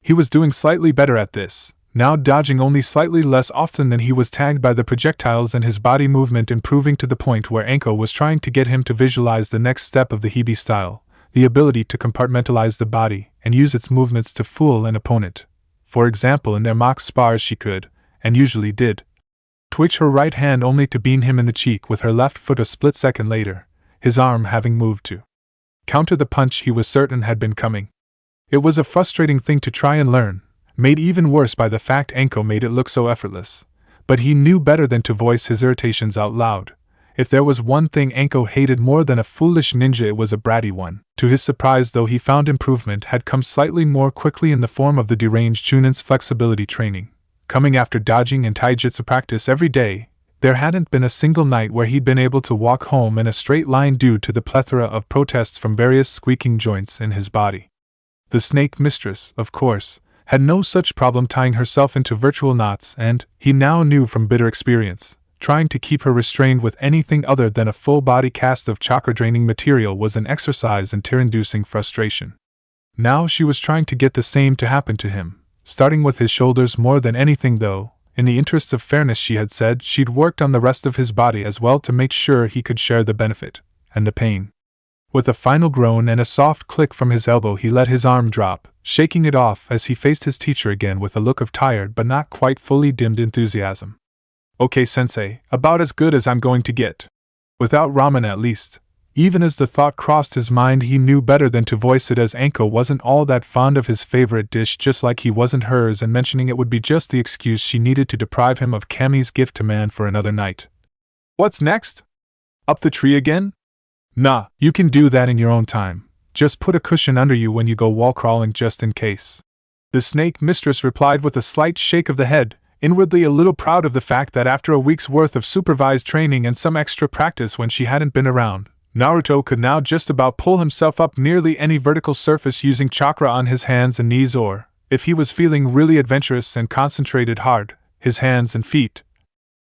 He was doing slightly better at this, now dodging only slightly less often than he was tagged by the projectiles, and his body movement improving to the point where Anko was trying to get him to visualize the next step of the Hibi style, the ability to compartmentalize the body and use its movements to fool an opponent. For example, in their mock spars she could, and usually did, twitch her right hand only to bean him in the cheek with her left foot a split second later, his arm having moved to counter the punch he was certain had been coming. It was a frustrating thing to try and learn, made even worse by the fact Anko made it look so effortless, but he knew better than to voice his irritations out loud. If there was one thing Anko hated more than a foolish ninja, it was a bratty one. To his surprise, though, he found improvement had come slightly more quickly in the form of the deranged Chunin's flexibility training. Coming after dodging and taijutsu practice every day, there hadn't been a single night where he'd been able to walk home in a straight line due to the plethora of protests from various squeaking joints in his body. The snake mistress, of course, had no such problem tying herself into virtual knots, and, he now knew from bitter experience, trying to keep her restrained with anything other than a full-body cast of chakra-draining material was an exercise in tear-inducing frustration. Now she was trying to get the same to happen to him, starting with his shoulders more than anything, though, in the interests of fairness she had said she'd worked on the rest of his body as well to make sure he could share the benefit, and the pain. With a final groan and a soft click from his elbow, he let his arm drop, shaking it off as he faced his teacher again with a look of tired but not quite fully dimmed enthusiasm. Okay, sensei, about as good as I'm going to get. Without ramen, at least. Even as the thought crossed his mind, he knew better than to voice it, as Anko wasn't all that fond of his favorite dish, just like he wasn't hers, and mentioning it would be just the excuse she needed to deprive him of Kami's gift to man for another night. What's next? Up the tree again? Nah, you can do that in your own time. Just put a cushion under you when you go wall crawling just in case. The snake mistress replied with a slight shake of the head, inwardly a little proud of the fact that after a week's worth of supervised training and some extra practice when she hadn't been around, Naruto could now just about pull himself up nearly any vertical surface using chakra on his hands and knees, or, if he was feeling really adventurous and concentrated hard, his hands and feet.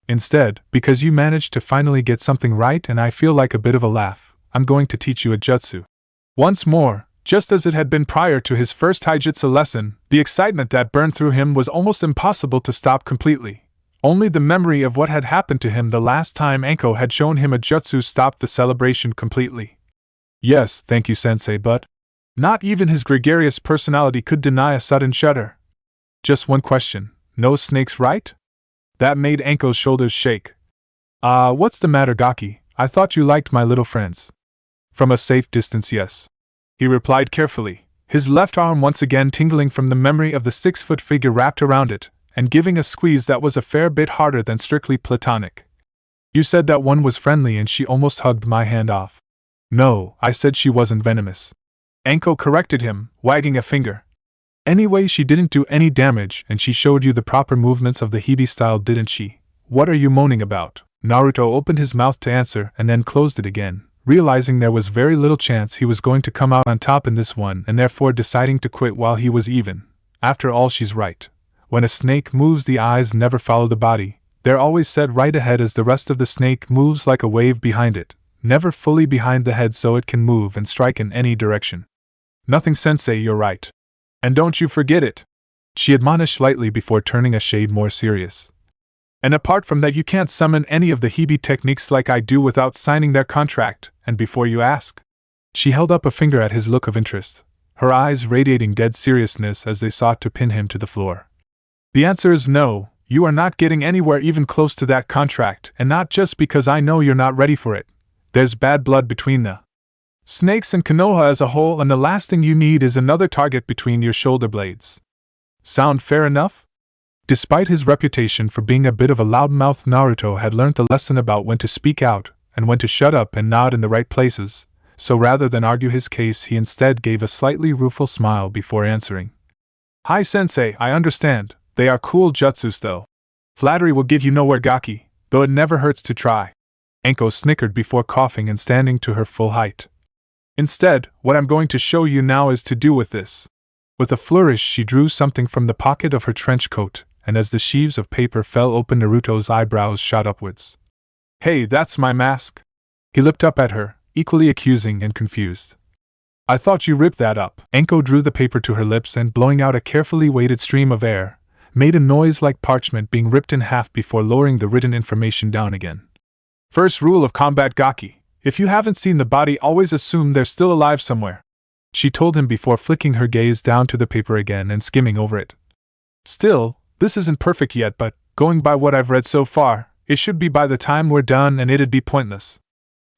Instead, because you managed to finally get something right and I feel like a bit of a laugh, I'm going to teach you a jutsu. Once more, just as it had been prior to his first taijutsu lesson, the excitement that burned through him was almost impossible to stop completely. Only the memory of what had happened to him the last time Anko had shown him a jutsu stopped the celebration completely. Yes, thank you, sensei, but not even his gregarious personality could deny a sudden shudder. Just one question, no snakes, right? That made Anko's shoulders shake. What's the matter, Gaki? I thought you liked my little friends. From a safe distance, yes. He replied carefully, his left arm once again tingling from the memory of the 6-foot figure wrapped around it, and giving a squeeze that was a fair bit harder than strictly platonic. You said that one was friendly and she almost hugged my hand off. No, I said she wasn't venomous. Anko corrected him, wagging a finger. Anyway, she didn't do any damage and she showed you the proper movements of the Hibi style, didn't she? What are you moaning about? Naruto opened his mouth to answer and then closed it again, realizing there was very little chance he was going to come out on top in this one, and therefore deciding to quit while he was even. After all, she's right. When a snake moves, the eyes never follow the body. They're always set right ahead as the rest of the snake moves, like a wave behind it, never fully behind the head so it can move and strike in any direction. Nothing sensei, you're right. And don't you forget it, she admonished lightly before turning a shade more serious. And apart from that, you can't summon any of the Hebe techniques like I do without signing their contract, and before you ask. She held up a finger at his look of interest, her eyes radiating dead seriousness as they sought to pin him to the floor. The answer is no, you are not getting anywhere even close to that contract, and not just because I know you're not ready for it. There's bad blood between the snakes and Konoha as a whole, and the last thing you need is another target between your shoulder blades. Sound fair enough? Despite his reputation for being a bit of a loudmouth, Naruto had learned the lesson about when to speak out and when to shut up and nod in the right places, so rather than argue his case, he instead gave a slightly rueful smile before answering. Hi sensei, I understand. They are cool jutsus though. Flattery will give you nowhere, Gaki, though it never hurts to try. Anko snickered before coughing and standing to her full height. Instead, what I'm going to show you now is to do with this. With a flourish, she drew something from the pocket of her trench coat, and as the sheaves of paper fell open, Naruto's eyebrows shot upwards. Hey, that's my mask. He looked up at her, equally accusing and confused. I thought you ripped that up. Anko drew the paper to her lips and, blowing out a carefully weighted stream of air, made a noise like parchment being ripped in half before lowering the written information down again. First rule of combat, Gaki. If you haven't seen the body, always assume they're still alive somewhere, she told him before flicking her gaze down to the paper again and skimming over it. Still, this isn't perfect yet, but, going by what I've read so far, it should be by the time we're done, and it'd be pointless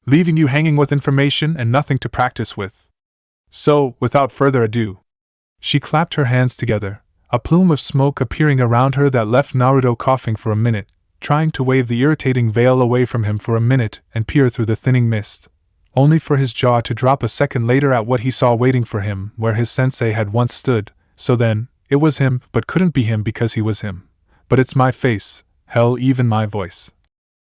leaving you hanging with information and nothing to practice with. So, without further ado, she clapped her hands together, a plume of smoke appearing around her that left Naruto coughing for a minute, trying to wave the irritating veil away from him for a minute and peer through the thinning mist, only for his jaw to drop a second later at what he saw waiting for him where his sensei had once stood. So then, it was him, but couldn't be him because he was him. But it's my face, hell, even my voice.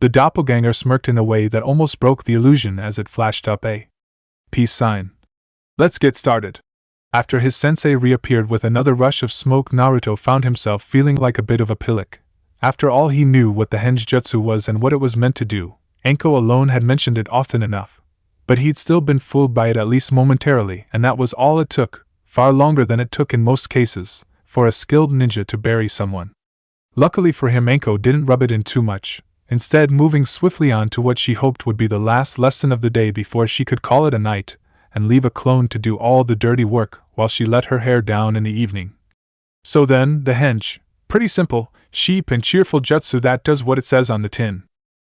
The doppelganger smirked in a way that almost broke the illusion as it flashed up a peace sign. Let's get started. After his sensei reappeared with another rush of smoke, Naruto found himself feeling like a bit of a pillock. After all, he knew what the henjutsu was and what it was meant to do. Anko alone had mentioned it often enough. But he'd still been fooled by it at least momentarily, and that was all it took, far longer than it took in most cases, for a skilled ninja to bury someone. Luckily for him, Anko didn't rub it in too much, instead moving swiftly on to what she hoped would be the last lesson of the day before she could call it a night, and leave a clone to do all the dirty work while she let her hair down in the evening. So then, the henge. Pretty simple, cheap and cheerful jutsu that does what it says on the tin.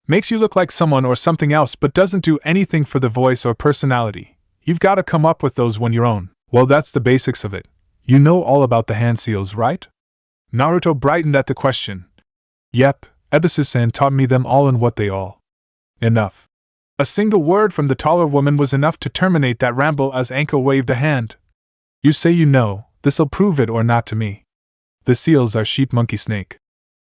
Makes you look like someone or something else but doesn't do anything for the voice or personality. You've got to come up with those when you're own. Well, that's the basics of it. You know all about the hand seals, right? Naruto brightened at the question. Yep, Ebisu-san taught me them all and what they all. Enough. A single word from the taller woman was enough to terminate that ramble as Anko waved a hand. You say you know, this'll prove it or not to me. The seals are sheep, monkey, snake.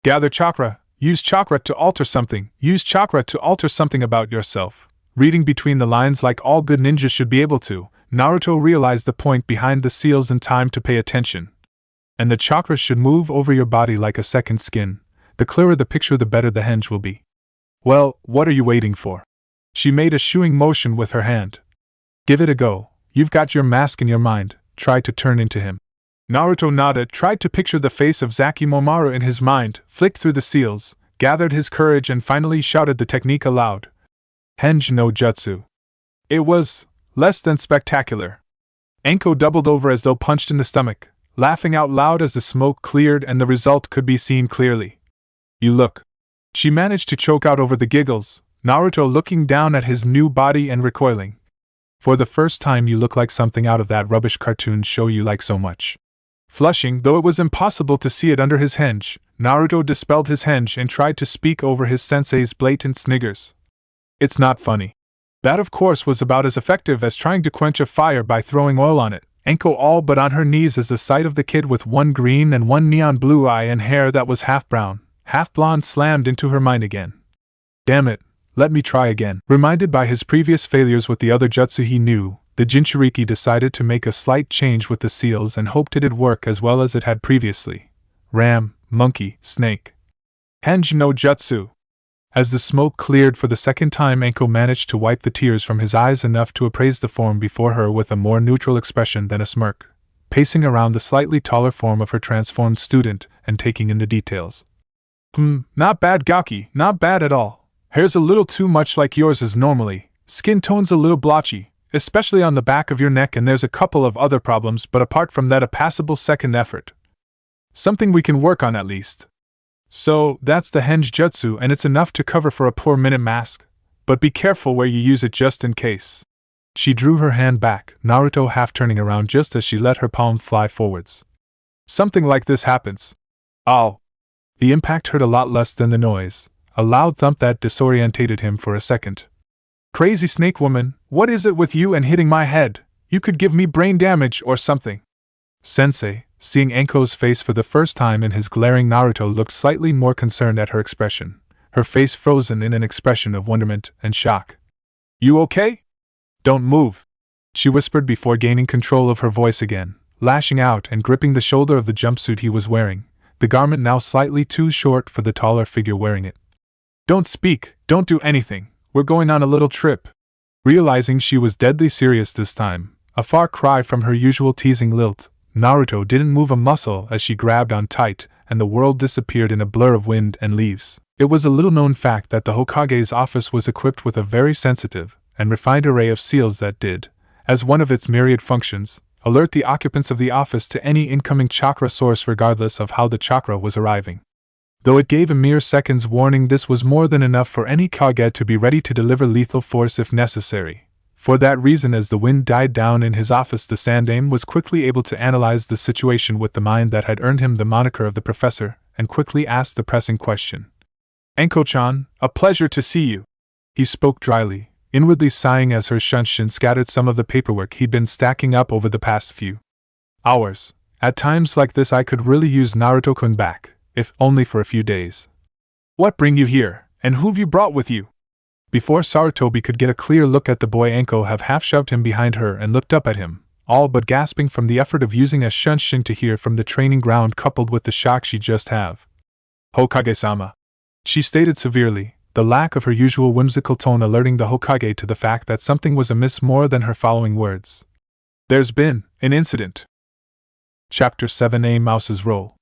Gather chakra, use chakra to alter something, use chakra to alter something about yourself. Reading between the lines like all good ninjas should be able to, Naruto realized the point behind the seals in time to pay attention. And the chakra should move over your body like a second skin. The clearer the picture, the better the henge will be. Well, what are you waiting for? She made a shooing motion with her hand. Give it a go. You've got your mask in your mind. Try to turn into him. Naruto nodded, tried to picture the face of Zaki Momaru in his mind, flicked through the seals, gathered his courage and finally shouted the technique aloud. Henge no jutsu. It was less than spectacular. Anko doubled over as though punched in the stomach, laughing out loud as the smoke cleared and the result could be seen clearly. You look. She managed to choke out over the giggles, Naruto looking down at his new body and recoiling. For the first time you look like something out of that rubbish cartoon show you like so much. Flushing, though it was impossible to see it under his henge, Naruto dispelled his henge and tried to speak over his sensei's blatant sniggers. It's not funny. That of course was about as effective as trying to quench a fire by throwing oil on it. Anko all but on her knees as the sight of the kid with one green and one neon blue eye and hair that was half brown, half blonde slammed into her mind again. Damn it, let me try again. Reminded by his previous failures with the other jutsu he knew, the Jinchuriki decided to make a slight change with the seals and hoped it'd work as well as it had previously. Ram, monkey, snake. Henge no jutsu. As the smoke cleared for the second time, Anko managed to wipe the tears from his eyes enough to appraise the form before her with a more neutral expression than a smirk, pacing around the slightly taller form of her transformed student and taking in the details. Not bad, Gaki, not bad at all. Hair's a little too much like yours is normally, skin tone's a little blotchy, especially on the back of your neck, and there's a couple of other problems, but apart from that, a passable second effort. Something we can work on at least. So, that's the henge jutsu, and it's enough to cover for a poor minute mask, but be careful where you use it just in case. She drew her hand back, Naruto half turning around just as she let her palm fly forwards. Something like this happens. Ow! The impact hurt a lot less than the noise, a loud thump that disorientated him for a second. Crazy snake woman, what is it with you and hitting my head? You could give me brain damage or something. Sensei, seeing Anko's face for the first time in his glaring, Naruto looked slightly more concerned at her expression, her face frozen in an expression of wonderment and shock. You okay? Don't move, she whispered before gaining control of her voice again, lashing out and gripping the shoulder of the jumpsuit he was wearing, the garment now slightly too short for the taller figure wearing it. Don't speak, don't do anything, we're going on a little trip. Realizing she was deadly serious this time, a far cry from her usual teasing lilt, Naruto didn't move a muscle as she grabbed on tight, and the world disappeared in a blur of wind and leaves. It was a little-known fact that the Hokage's office was equipped with a very sensitive and refined array of seals that did, as one of its myriad functions, alert the occupants of the office to any incoming chakra source regardless of how the chakra was arriving. Though it gave a mere second's warning, this was more than enough for any Kage to be ready to deliver lethal force if necessary. For that reason, as the wind died down in his office, the Sandaime was quickly able to analyze the situation with the mind that had earned him the moniker of the professor, and quickly asked the pressing question. Anko-chan, a pleasure to see you. He spoke dryly, inwardly sighing as her shunshin scattered some of the paperwork he'd been stacking up over the past few hours. At times like this I could really use Naruto-kun back, if only for a few days. What bring you here, and who've you brought with you? Before Sarutobi could get a clear look at the boy, Anko have half shoved him behind her and looked up at him, all but gasping from the effort of using a shunshin to hear from the training ground coupled with the shock she just have. Hokage-sama, she stated severely, the lack of her usual whimsical tone alerting the Hokage to the fact that something was amiss more than her following words. There's been an incident. Chapter 7. A Mouse's Role.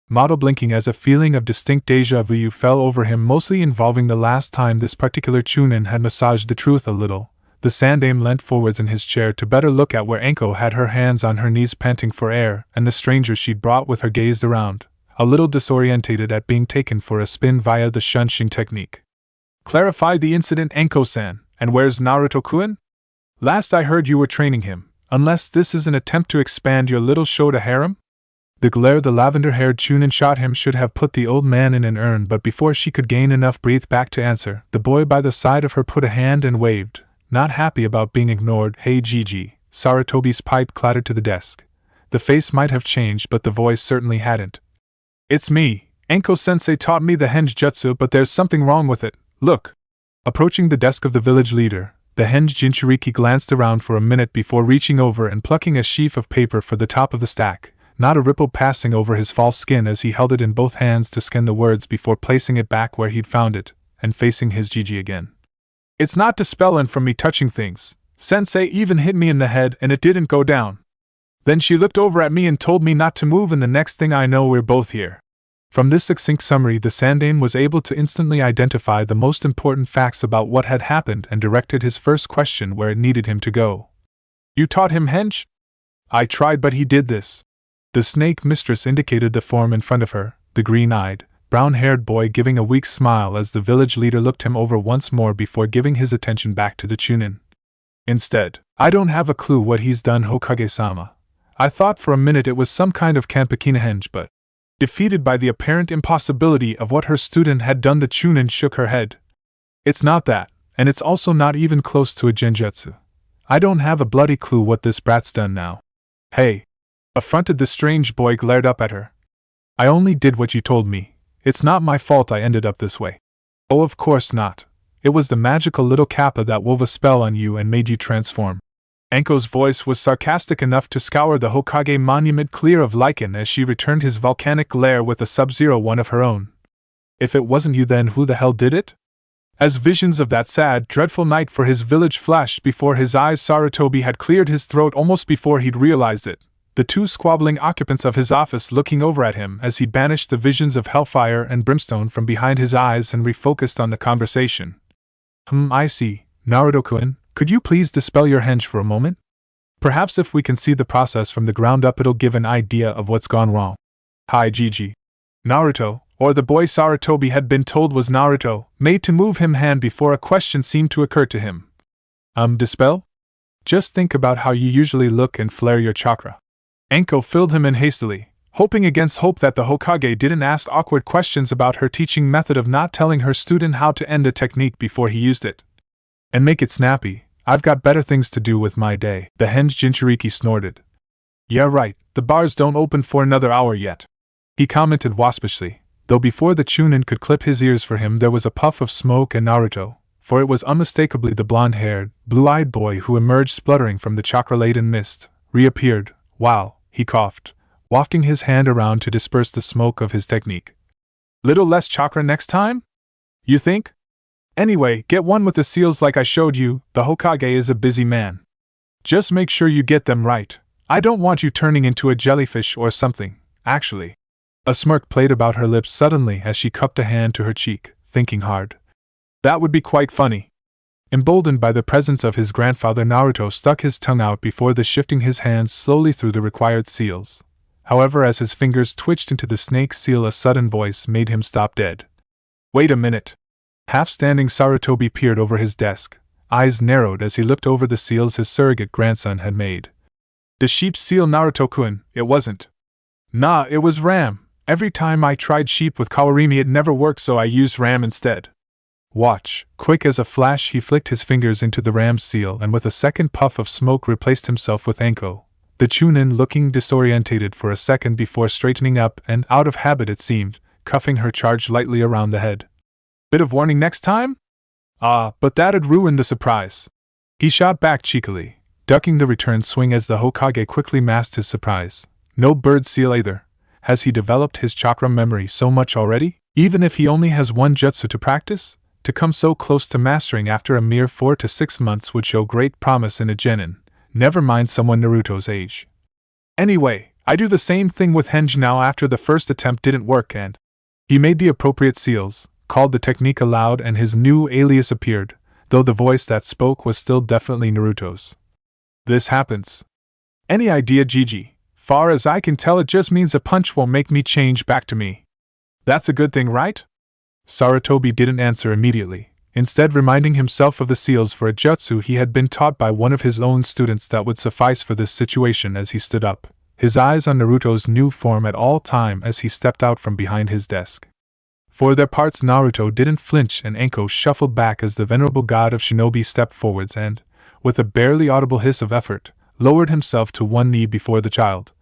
Model blinking as a feeling of distinct déjà vu fell over him, mostly involving the last time this particular chunin had massaged the truth a little. The Sandaime leant forwards in his chair to better look at where Anko had her hands on her knees panting for air, and the stranger she'd brought with her gazed around, a little disorientated at being taken for a spin via the shunshin technique. Clarify the incident, Anko-san, and where's Naruto-kun? Last I heard you were training him, unless this is an attempt to expand your little Shota harem? The glare the lavender-haired chunin shot him should have put the old man in an urn, but before she could gain enough breath back to answer, the boy by the side of her put a hand and waved, not happy about being ignored. Hey Gigi, Sarutobi's pipe clattered to the desk. The face might have changed, but the voice certainly hadn't. It's me. Anko-sensei taught me the henge jutsu, but there's something wrong with it. Look. Approaching the desk of the village leader, the henge Jinchuriki glanced around for a minute before reaching over and plucking a sheaf of paper for the top of the stack. Not a ripple passing over his false skin as he held it in both hands to scan the words before placing it back where he'd found it, and facing his Gigi again. It's not dispelling from me touching things. Sensei even hit me in the head and it didn't go down. Then she looked over at me and told me not to move, and the next thing I know we're both here. From this succinct summary, the Sandaime was able to instantly identify the most important facts about what had happened and directed his first question where it needed him to go. You taught him henge? I tried, but he did this. The snake mistress indicated the form in front of her, the green-eyed, brown-haired boy giving a weak smile as the village leader looked him over once more before giving his attention back to the chunin. Instead, I don't have a clue what he's done, Hokage-sama. I thought for a minute it was some kind of Kanpakina henge, but defeated by the apparent impossibility of what her student had done, the chunin shook her head. It's not that, and it's also not even close to a genjutsu. I don't have a bloody clue what this brat's done now. Hey! Affronted, the strange boy glared up at her. I only did what you told me. It's not my fault I ended up this way. Oh, of course not. It was the magical little kappa that wove a spell on you and made you transform. Anko's voice was sarcastic enough to scour the Hokage monument clear of lichen as she returned his volcanic glare with a sub-zero one of her own. If it wasn't you, then who the hell did it? As visions of that sad, dreadful night for his village flashed before his eyes, Sarutobi had cleared his throat almost before he'd realized it, the two squabbling occupants of his office looking over at him as he banished the visions of hellfire and brimstone from behind his eyes and refocused on the conversation. I see. Naruto-kun, could you please dispel your henge for a moment? Perhaps if we can see the process from the ground up, it'll give an idea of what's gone wrong. Hi, Gigi. Naruto, or the boy Sarutobi had been told was Naruto, made to move him hand before a question seemed to occur to him. Dispel? Just think about how you usually look and flare your chakra. Anko filled him in hastily, hoping against hope that the Hokage didn't ask awkward questions about her teaching method of not telling her student how to end a technique before he used it. And make it snappy. I've got better things to do with my day, the henge Jinchuriki snorted. Yeah right, the bars don't open for another hour yet. He commented waspishly, though before the Chunin could clip his ears for him there was a puff of smoke and Naruto, for it was unmistakably the blonde-haired, blue-eyed boy who emerged spluttering from the chakra-laden mist, reappeared, while, he coughed, wafting his hand around to disperse the smoke of his technique. Little less chakra next time? You think? Anyway, get one with the seals like I showed you, the Hokage is a busy man. Just make sure you get them right. I don't want you turning into a jellyfish or something, actually. A smirk played about her lips suddenly as she cupped a hand to her cheek, thinking hard. That would be quite funny. Emboldened by the presence of his grandfather, Naruto stuck his tongue out before shifting his hands slowly through the required seals. However, as his fingers twitched into the snake seal, a sudden voice made him stop dead. Wait a minute. Half-standing Sarutobi peered over his desk, eyes narrowed as he looked over the seals his surrogate grandson had made. The sheep seal, Naruto-kun, it wasn't. Nah, it was ram. Every time I tried sheep with Kawarimi it never worked, so I used ram instead. Watch. Quick as a flash he flicked his fingers into the ram's seal and with a second puff of smoke replaced himself with Anko, the Chunin looking disorientated for a second before straightening up and, out of habit it seemed, cuffing her charge lightly around the head. Bit of warning next time? But that'd ruin the surprise. He shot back cheekily, ducking the return swing as the Hokage quickly masked his surprise. No bird seal either. Has he developed his chakra memory so much already? Even if he only has one jutsu to practice? To come so close to mastering after a mere 4 to 6 months would show great promise in a genin, never mind someone Naruto's age. Anyway, I do the same thing with henge now after the first attempt didn't work and… He made the appropriate seals, called the technique aloud, and his new alias appeared, though the voice that spoke was still definitely Naruto's. This happens. Any idea, Gigi? Far as I can tell it just means a punch won't make me change back to me. That's a good thing, right? Sarutobi didn't answer immediately, instead reminding himself of the seals for a jutsu he had been taught by one of his own students that would suffice for this situation as he stood up, his eyes on Naruto's new form at all time as he stepped out from behind his desk. For their parts Naruto didn't flinch and Anko shuffled back as the venerable god of shinobi stepped forwards and, with a barely audible hiss of effort, lowered himself to one knee before the child.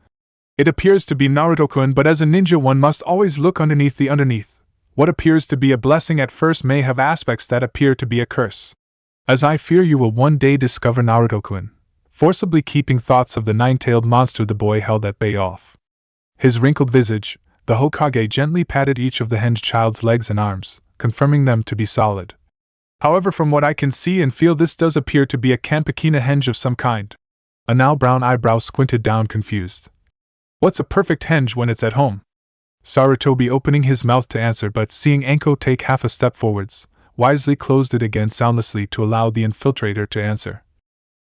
It appears to be Naruto-kun, but as a ninja one must always look underneath the underneath. What appears to be a blessing at first may have aspects that appear to be a curse. As I fear you will one day discover, Naruto-kun, forcibly keeping thoughts of the nine-tailed monster the boy held at bay off. His wrinkled visage, the Hokage gently patted each of the henge child's legs and arms, confirming them to be solid. However, from what I can see and feel, this does appear to be a Kampakina henge of some kind. A now brown eyebrow squinted down confused. What's a perfect henge when it's at home? Sarutobi opening his mouth to answer, but seeing Anko take half a step forwards, wisely closed it again soundlessly to allow the infiltrator to answer.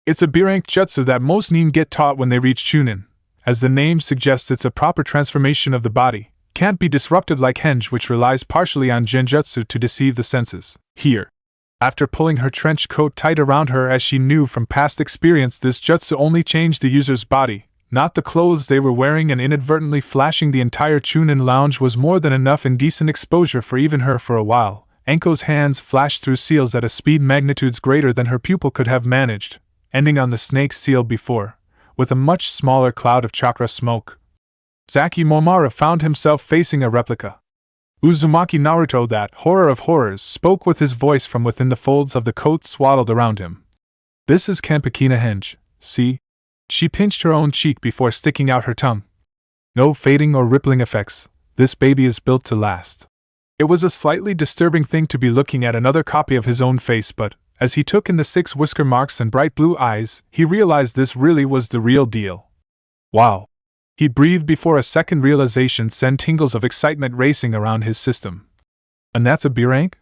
It's a B-rank jutsu that most nin get taught when they reach Chunin. As the name suggests, it's a proper transformation of the body, can't be disrupted like henge, which relies partially on genjutsu to deceive the senses. Here. After pulling her trench coat tight around her as she knew from past experience, this jutsu only changed the user's body, not the clothes they were wearing, and inadvertently flashing the entire Chunin lounge was more than enough indecent exposure for even her for a while. Anko's hands flashed through seals at a speed magnitudes greater than her pupil could have managed, ending on the snake seal before, with a much smaller cloud of chakra smoke. Zaki Momara found himself facing a replica. Uzumaki Naruto, that horror of horrors, spoke with his voice from within the folds of the coat swaddled around him. This is Kampakina henge, see? She pinched her own cheek before sticking out her tongue. No fading or rippling effects, this baby is built to last. It was a slightly disturbing thing to be looking at another copy of his own face, but, as he took in the 6 whisker marks and bright blue eyes, he realized this really was the real deal. Wow! He breathed before a second realization sent tingles of excitement racing around his system. And that's a B-rank?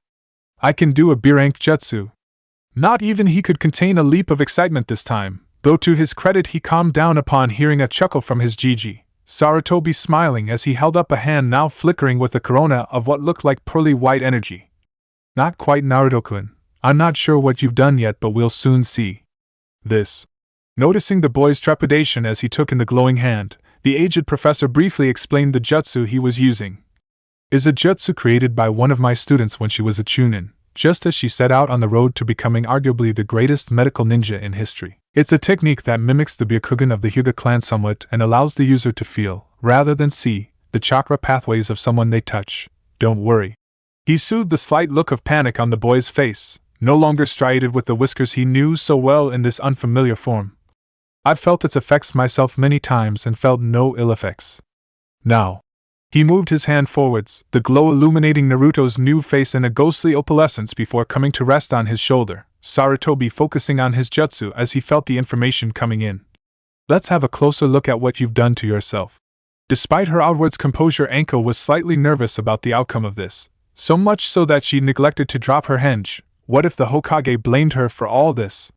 I can do a B-rank jutsu. Not even he could contain a leap of excitement this time, though to his credit he calmed down upon hearing a chuckle from his Gigi, Sarutobi smiling as he held up a hand now flickering with a corona of what looked like pearly white energy. Not quite, Naruto-kun. I'm not sure what you've done yet, but we'll soon see. This. Noticing the boy's trepidation as he took in the glowing hand, the aged professor briefly explained the jutsu he was using. Is a jutsu created by one of my students when she was a chunin, just as she set out on the road to becoming arguably the greatest medical ninja in history. It's a technique that mimics the Byakugan of the Hyuga clan somewhat and allows the user to feel, rather than see, the chakra pathways of someone they touch. Don't worry. He soothed the slight look of panic on the boy's face, no longer striated with the whiskers he knew so well in this unfamiliar form. I've felt its effects myself many times and felt no ill effects. Now. He moved his hand forwards, the glow illuminating Naruto's new face in a ghostly opalescence before coming to rest on his shoulder, Sarutobi focusing on his jutsu as he felt the information coming in. Let's have a closer look at what you've done to yourself. Despite her outwards composure, Anko was slightly nervous about the outcome of this, so much so that she neglected to drop her henge. What if the Hokage blamed her for all this?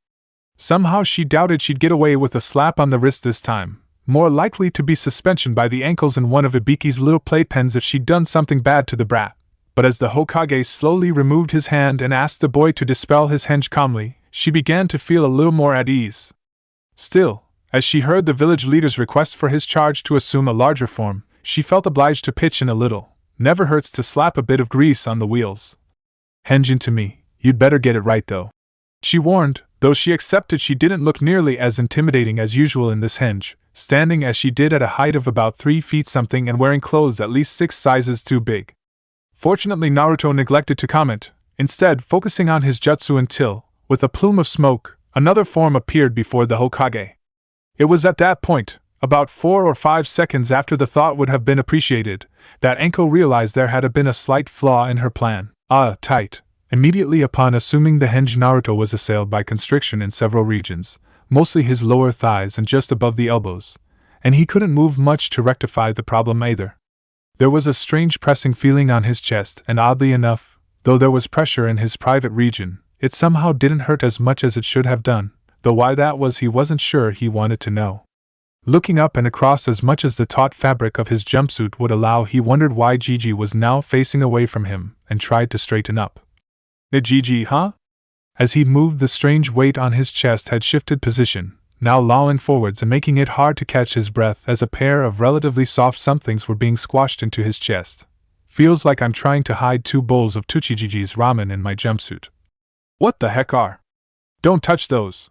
Somehow she doubted she'd get away with a slap on the wrist this time. More likely to be suspension by the ankles and one of Ibiki's little playpens if she'd done something bad to the brat. But as the Hokage slowly removed his hand and asked the boy to dispel his henge calmly, she began to feel a little more at ease. Still, as she heard the village leader's request for his charge to assume a larger form, she felt obliged to pitch in a little. Never hurts to slap a bit of grease on the wheels. Henge into me, you'd better get it right though. She warned, though she accepted she didn't look nearly as intimidating as usual in this henge, standing as she did at a height of about 3 feet something and wearing clothes at least 6 sizes too big. Fortunately, Naruto neglected to comment, instead focusing on his jutsu until, with a plume of smoke, another form appeared before the Hokage. It was at that point, about 4 or 5 seconds after the thought would have been appreciated, that Anko realized there had been a slight flaw in her plan. Tight. Immediately upon assuming the henge, Naruto was assailed by constriction in several regions, mostly his lower thighs and just above the elbows, and he couldn't move much to rectify the problem either. There was a strange pressing feeling on his chest, and oddly enough, though there was pressure in his private region, it somehow didn't hurt as much as it should have done, though why that was he wasn't sure he wanted to know. Looking up and across as much as the taut fabric of his jumpsuit would allow, he wondered why Gigi was now facing away from him, and tried to straighten up. Gigi, huh? As he moved, the strange weight on his chest had shifted position, now lolling forwards and making it hard to catch his breath as a pair of relatively soft somethings were being squashed into his chest. Feels like I'm trying to hide 2 bowls of Tuchijiji's ramen in my jumpsuit. What the heck are? Don't touch those.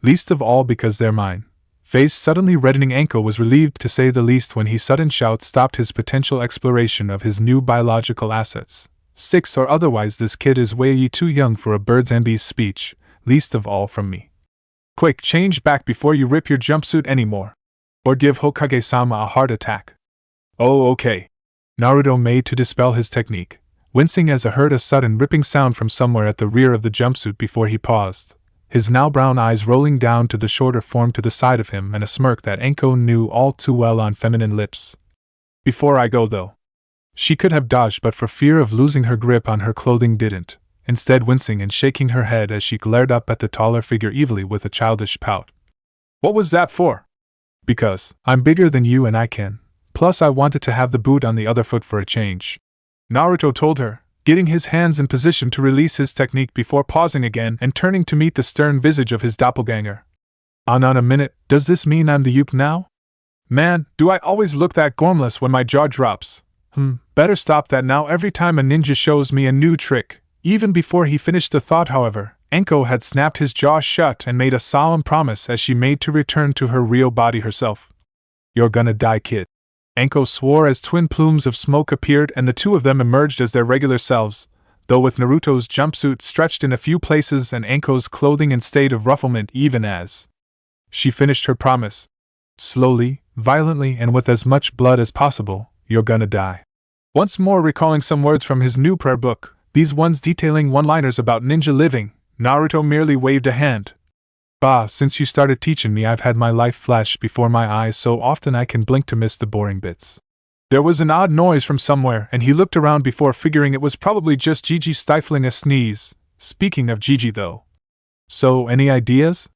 Least of all because they're mine. Face suddenly reddening, Anko was relieved to say the least when his sudden shout stopped his potential exploration of his new biological assets. 6 or otherwise, this kid is way too young for a bird's and bee's speech, least of all from me. Quick, change back before you rip your jumpsuit anymore. Or give Hokage-sama a heart attack. Oh, okay. Naruto made to dispel his technique, wincing as he heard a sudden ripping sound from somewhere at the rear of the jumpsuit before he paused, his now brown eyes rolling down to the shorter form to the side of him and a smirk that Anko knew all too well on feminine lips. Before I go though. She could have dodged but for fear of losing her grip on her clothing didn't, instead wincing and shaking her head as she glared up at the taller figure evilly with a childish pout. What was that for? Because I'm bigger than you and I can. Plus I wanted to have the boot on the other foot for a change. Naruto told her, getting his hands in position to release his technique before pausing again and turning to meet the stern visage of his doppelganger. On a minute, does this mean I'm the Yuke now? Man, do I always look that gormless when my jaw drops? Better stop that now every time a ninja shows me a new trick. Even before he finished the thought, however, Anko had snapped his jaw shut and made a solemn promise as she made to return to her real body herself. You're gonna die, kid. Anko swore as twin plumes of smoke appeared and the 2 of them emerged as their regular selves, though with Naruto's jumpsuit stretched in a few places and Anko's clothing in state of rufflement even as she finished her promise. Slowly, violently, and with as much blood as possible, you're gonna die. Once more recalling some words from his new prayer book, these ones detailing one-liners about ninja living, Naruto merely waved a hand. Bah, since you started teaching me, I've had my life flash before my eyes so often I can blink to miss the boring bits. There was an odd noise from somewhere, and he looked around before figuring it was probably just Gigi stifling a sneeze. Speaking of Gigi though. So, any ideas?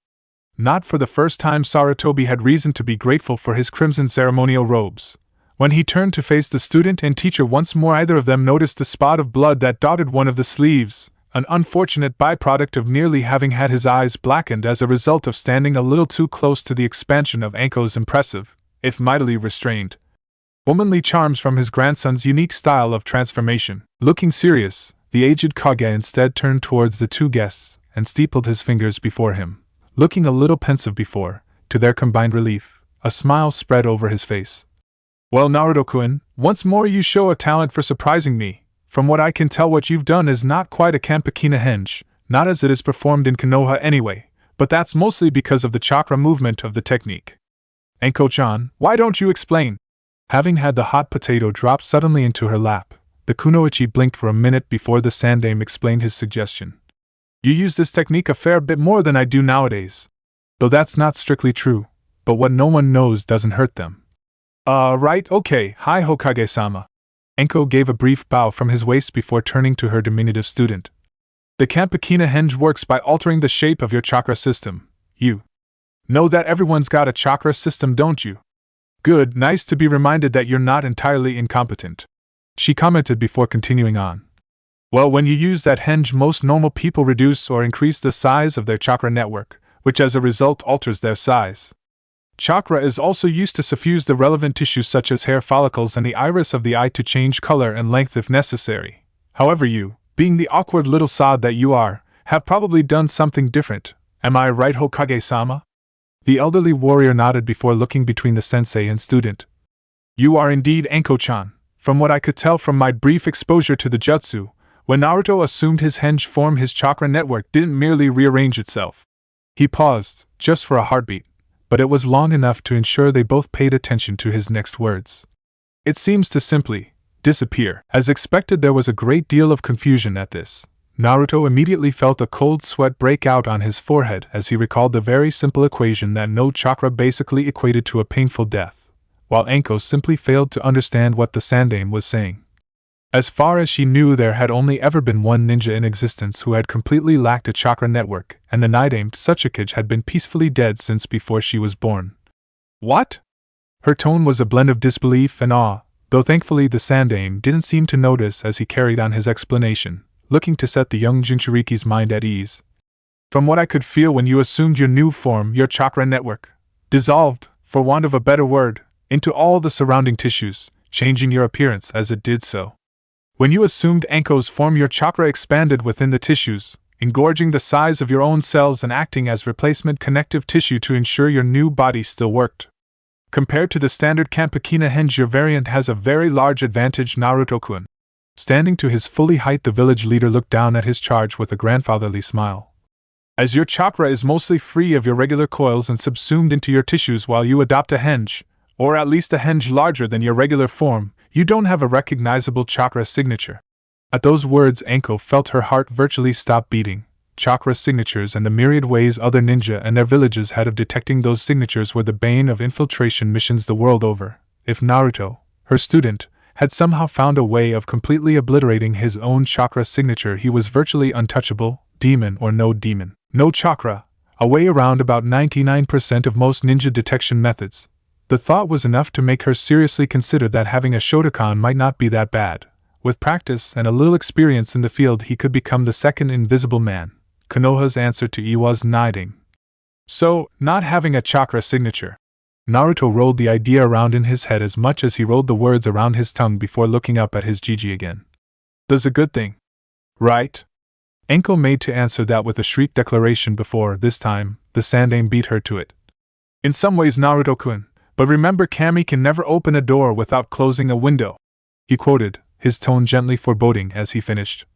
Not for the first time Sarutobi had reason to be grateful for his crimson ceremonial robes. When he turned to face the student and teacher once more, either of them noticed the spot of blood that dotted one of the sleeves, an unfortunate byproduct of nearly having had his eyes blackened as a result of standing a little too close to the expansion of Anko's impressive, if mightily restrained, womanly charms from his grandson's unique style of transformation. Looking serious, the aged Kage instead turned towards the two guests and steepled his fingers before him. Looking a little pensive before, to their combined relief, a smile spread over his face. Well, Naruto-kun, once more you show a talent for surprising me. From what I can tell, what you've done is not quite a Kampakina henge, not as it is performed in Konoha anyway, but that's mostly because of the chakra movement of the technique. Anko-chan, why don't you explain? Having had the hot potato drop suddenly into her lap, the kunoichi blinked for a minute before the sandaime explained his suggestion. You use this technique a fair bit more than I do nowadays. Though that's not strictly true, but what no one knows doesn't hurt them. Right, okay, hi Hokage-sama. Anko gave a brief bow from his waist before turning to her diminutive student. The Kampakina henge works by altering the shape of your chakra system. You know that everyone's got a chakra system, don't you? Good, nice to be reminded that you're not entirely incompetent. She commented before continuing on. Well, when you use that henge, most normal people reduce or increase the size of their chakra network, which as a result alters their size. Chakra is also used to suffuse the relevant tissues such as hair follicles and the iris of the eye to change color and length if necessary. However, you, being the awkward little sod that you are, have probably done something different. Am I right, Hokage-sama? The elderly warrior nodded before looking between the sensei and student. You are indeed Anko-chan. From what I could tell from my brief exposure to the jutsu, when Naruto assumed his henge form, his chakra network didn't merely rearrange itself. He paused, just for a heartbeat, but it was long enough to ensure they both paid attention to his next words. It seems to simply disappear. As expected, there was a great deal of confusion at this. Naruto immediately felt a cold sweat break out on his forehead as he recalled the very simple equation that no chakra basically equated to a painful death, while Anko simply failed to understand what the sandaime was saying. As far as she knew, there had only ever been one ninja in existence who had completely lacked a chakra network, and the knight-named Tsuchikage had been peacefully dead since before she was born. What? Her tone was a blend of disbelief and awe, though thankfully the sandaime didn't seem to notice as he carried on his explanation, looking to set the young Jinchuriki's mind at ease. From what I could feel when you assumed your new form, your chakra network dissolved, for want of a better word, into all the surrounding tissues, changing your appearance as it did so. When you assumed Anko's form, your chakra expanded within the tissues, engorging the size of your own cells and acting as replacement connective tissue to ensure your new body still worked. Compared to the standard Kampakina henge, your variant has a very large advantage, Naruto-kun. Standing to his fully height, the village leader looked down at his charge with a grandfatherly smile. As your chakra is mostly free of your regular coils and subsumed into your tissues while you adopt a henge, or at least a henge larger than your regular form, you don't have a recognizable chakra signature. At those words, Anko felt her heart virtually stop beating. Chakra signatures and the myriad ways other ninja and their villages had of detecting those signatures were the bane of infiltration missions the world over. If Naruto, her student, had somehow found a way of completely obliterating his own chakra signature, he was virtually untouchable, demon or no demon. No chakra, a way around about 99% of most ninja detection methods. The thought was enough to make her seriously consider that having a Shotokan might not be that bad. With practice and a little experience in the field, he could become the second Invisible Man. Konoha's answer to Iwa's knighting. So, not having a chakra signature. Naruto rolled the idea around in his head as much as he rolled the words around his tongue before looking up at his Gigi again. That's a good thing. Right? Anko made to answer that with a shriek declaration before, this time, the sandaime beat her to it. In some ways, Naruto-kun, but remember, Kami can never open a door without closing a window, he quoted, his tone gently foreboding as he finished.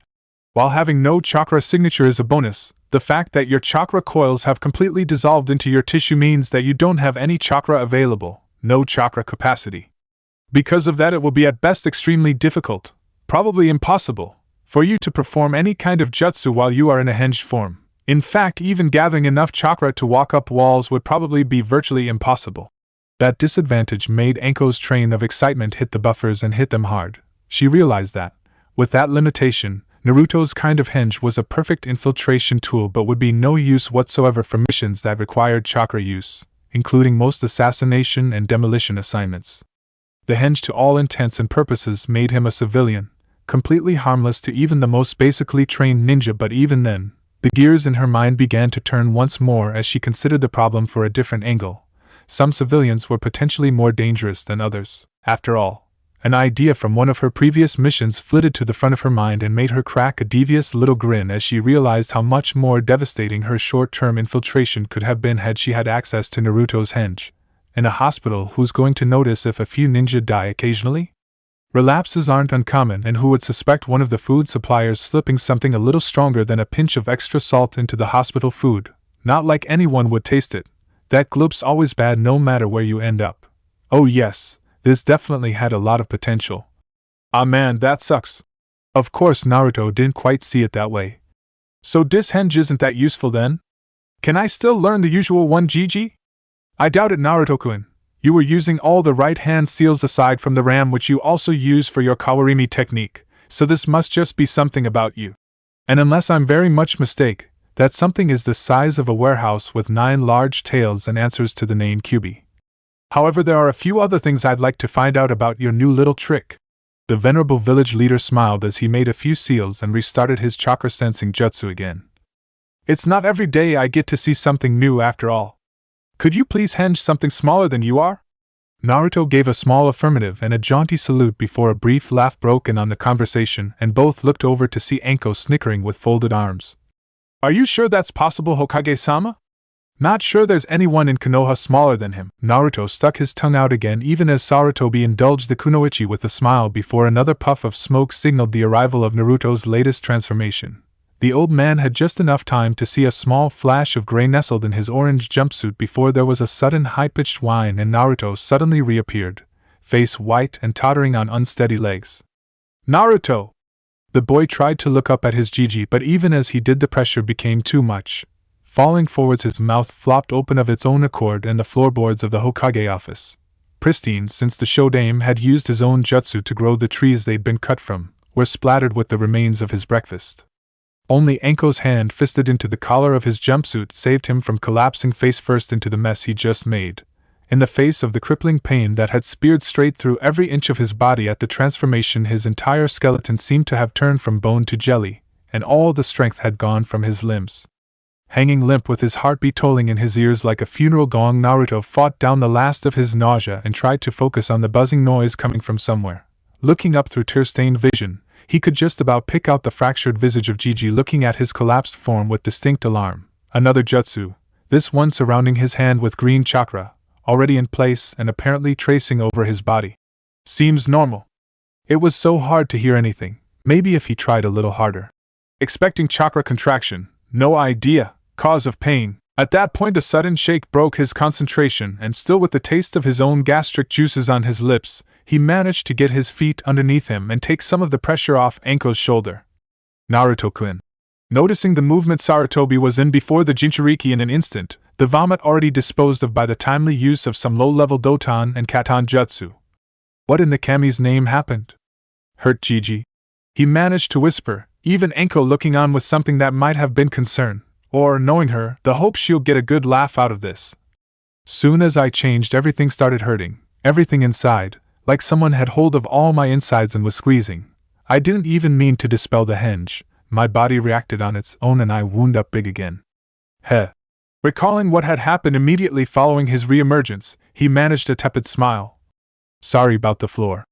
While having no chakra signature is a bonus, the fact that your chakra coils have completely dissolved into your tissue means that you don't have any chakra available, no chakra capacity. Because of that, it will be at best extremely difficult, probably impossible, for you to perform any kind of jutsu while you are in a henge form. In fact, even gathering enough chakra to walk up walls would probably be virtually impossible. That disadvantage made Anko's train of excitement hit the buffers and hit them hard. She realized that, with that limitation, Naruto's kind of henge was a perfect infiltration tool but would be no use whatsoever for missions that required chakra use, including most assassination and demolition assignments. The henge to all intents and purposes made him a civilian, completely harmless to even the most basically trained ninja, but even then, the gears in her mind began to turn once more as she considered the problem for a different angle. Some civilians were potentially more dangerous than others. After all, an idea from one of her previous missions flitted to the front of her mind and made her crack a devious little grin as she realized how much more devastating her short-term infiltration could have been had she had access to Naruto's henge. In a hospital, who's going to notice if a few ninja die occasionally? Relapses aren't uncommon, and who would suspect one of the food suppliers slipping something a little stronger than a pinch of extra salt into the hospital food? Not like anyone would taste it. That gloop's always bad no matter where you end up. Oh yes, this definitely had a lot of potential. Ah man, that sucks. Of course Naruto didn't quite see it that way. So this henge isn't that useful then? Can I still learn the usual 1 GG? I doubt it, Naruto-kun. You were using all the right-hand seals aside from the ram, which you also use for your kawarimi technique, so this must just be something about you. And unless I'm very much mistaken, that something is the size of a warehouse with 9 large tails and answers to the name Kyubi. However, there are a few other things I'd like to find out about your new little trick. The venerable village leader smiled as he made a few seals and restarted his chakra sensing jutsu again. It's not every day I get to see something new after all. Could you please henge something smaller than you are? Naruto gave a small affirmative and a jaunty salute before a brief laugh broke in on the conversation, and both looked over to see Anko snickering with folded arms. Are you sure that's possible, Hokage-sama? Not sure there's anyone in Konoha smaller than him. Naruto stuck his tongue out again even as Sarutobi indulged the kunoichi with a smile before another puff of smoke signaled the arrival of Naruto's latest transformation. The old man had just enough time to see a small flash of gray nestled in his orange jumpsuit before there was a sudden high-pitched whine and Naruto suddenly reappeared, face white and tottering on unsteady legs. Naruto! The boy tried to look up at his Gigi, but even as he did the pressure became too much. Falling forwards, his mouth flopped open of its own accord and the floorboards of the Hokage office, pristine since the Shodame had used his own jutsu to grow the trees they'd been cut from, were splattered with the remains of his breakfast. Only Anko's hand fisted into the collar of his jumpsuit saved him from collapsing face first into the mess he just made. In the face of the crippling pain that had speared straight through every inch of his body at the transformation, his entire skeleton seemed to have turned from bone to jelly, and all the strength had gone from his limbs. Hanging limp with his heartbeat tolling in his ears like a funeral gong, Naruto fought down the last of his nausea and tried to focus on the buzzing noise coming from somewhere. Looking up through tear-stained vision, he could just about pick out the fractured visage of Gigi looking at his collapsed form with distinct alarm. Another jutsu, this one surrounding his hand with green chakra, already in place and apparently tracing over his body. Seems normal. It was so hard to hear anything, maybe if he tried a little harder. Expecting chakra contraction, no idea, cause of pain. At that point a sudden shake broke his concentration, and still with the taste of his own gastric juices on his lips, he managed to get his feet underneath him and take some of the pressure off Anko's shoulder. Naruto-kun. Noticing the movement Sarutobi was in before the Jinchuriki in an instant, the vomit already disposed of by the timely use of some low-level Doton and Katan jutsu. What in the Kami's name happened? Hurt Gigi? He managed to whisper, even Anko looking on with something that might have been concern. Or, knowing her, the hope she'll get a good laugh out of this. Soon as I changed, everything started hurting, everything inside, like someone had hold of all my insides and was squeezing. I didn't even mean to dispel the henge, my body reacted on its own and I wound up big again. Heh. Recalling what had happened immediately following his re-emergence, he managed a tepid smile. Sorry about the floor.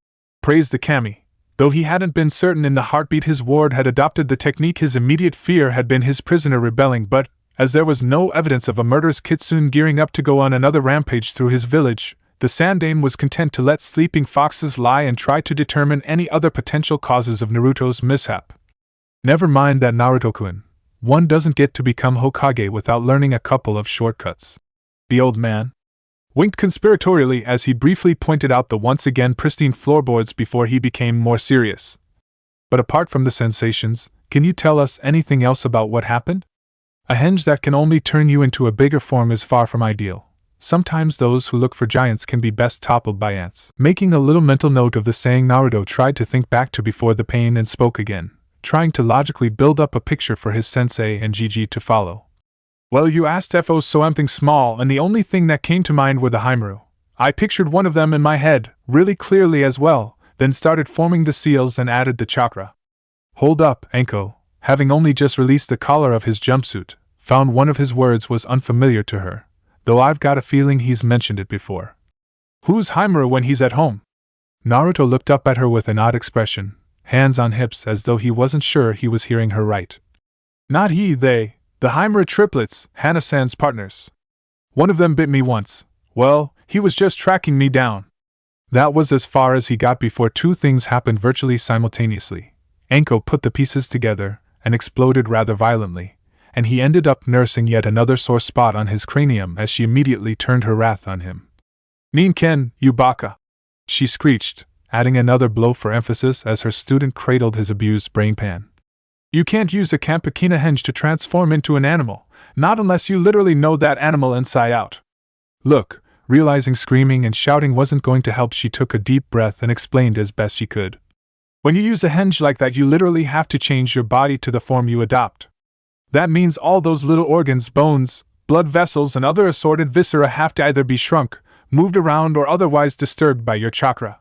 Praised the Kami. Though he hadn't been certain in the heartbeat his ward had adopted the technique, his immediate fear had been his prisoner rebelling, but, as there was no evidence of a murderous kitsune gearing up to go on another rampage through his village, the Sandame was content to let sleeping foxes lie and try to determine any other potential causes of Naruto's mishap. Never mind that, Naruto-kun. One doesn't get to become Hokage without learning a couple of shortcuts. The old man. winked conspiratorially as he briefly pointed out the once again pristine floorboards before he became more serious. But apart from the sensations, can you tell us anything else about what happened? A henge that can only turn you into a bigger form is far from ideal. Sometimes those who look for giants can be best toppled by ants. Making a little mental note of the saying, Naruto tried to think back to before the pain and spoke again, trying to logically build up a picture for his sensei and Gigi to follow. Well, you asked if something small, and the only thing that came to mind were the Haimaru. I pictured one of them in my head, really clearly as well, then started forming the seals and added the chakra. Hold up, Anko, having only just released the collar of his jumpsuit, found one of his words was unfamiliar to her, though I've got a feeling he's mentioned it before. Who's Haimaru when he's at home? Naruto looked up at her with an odd expression, hands on hips as though he wasn't sure he was hearing her right. Not he, they. The Haimaru triplets, Hana-san's partners. One of them bit me once. Well, he was just tracking me down. That was as far as he got before two things happened virtually simultaneously. Anko put the pieces together and exploded rather violently, and he ended up nursing yet another sore spot on his cranium as she immediately turned her wrath on him. Ninken, you baka! She screeched, adding another blow for emphasis as her student cradled his abused brain pan. You can't use a Kampakina henge to transform into an animal, not unless you literally know that animal inside out. Look, realizing screaming and shouting wasn't going to help, she took a deep breath and explained as best she could. When you use a henge like that, you literally have to change your body to the form you adopt. That means all those little organs, bones, blood vessels, and other assorted viscera have to either be shrunk, moved around, or otherwise disturbed by your chakra.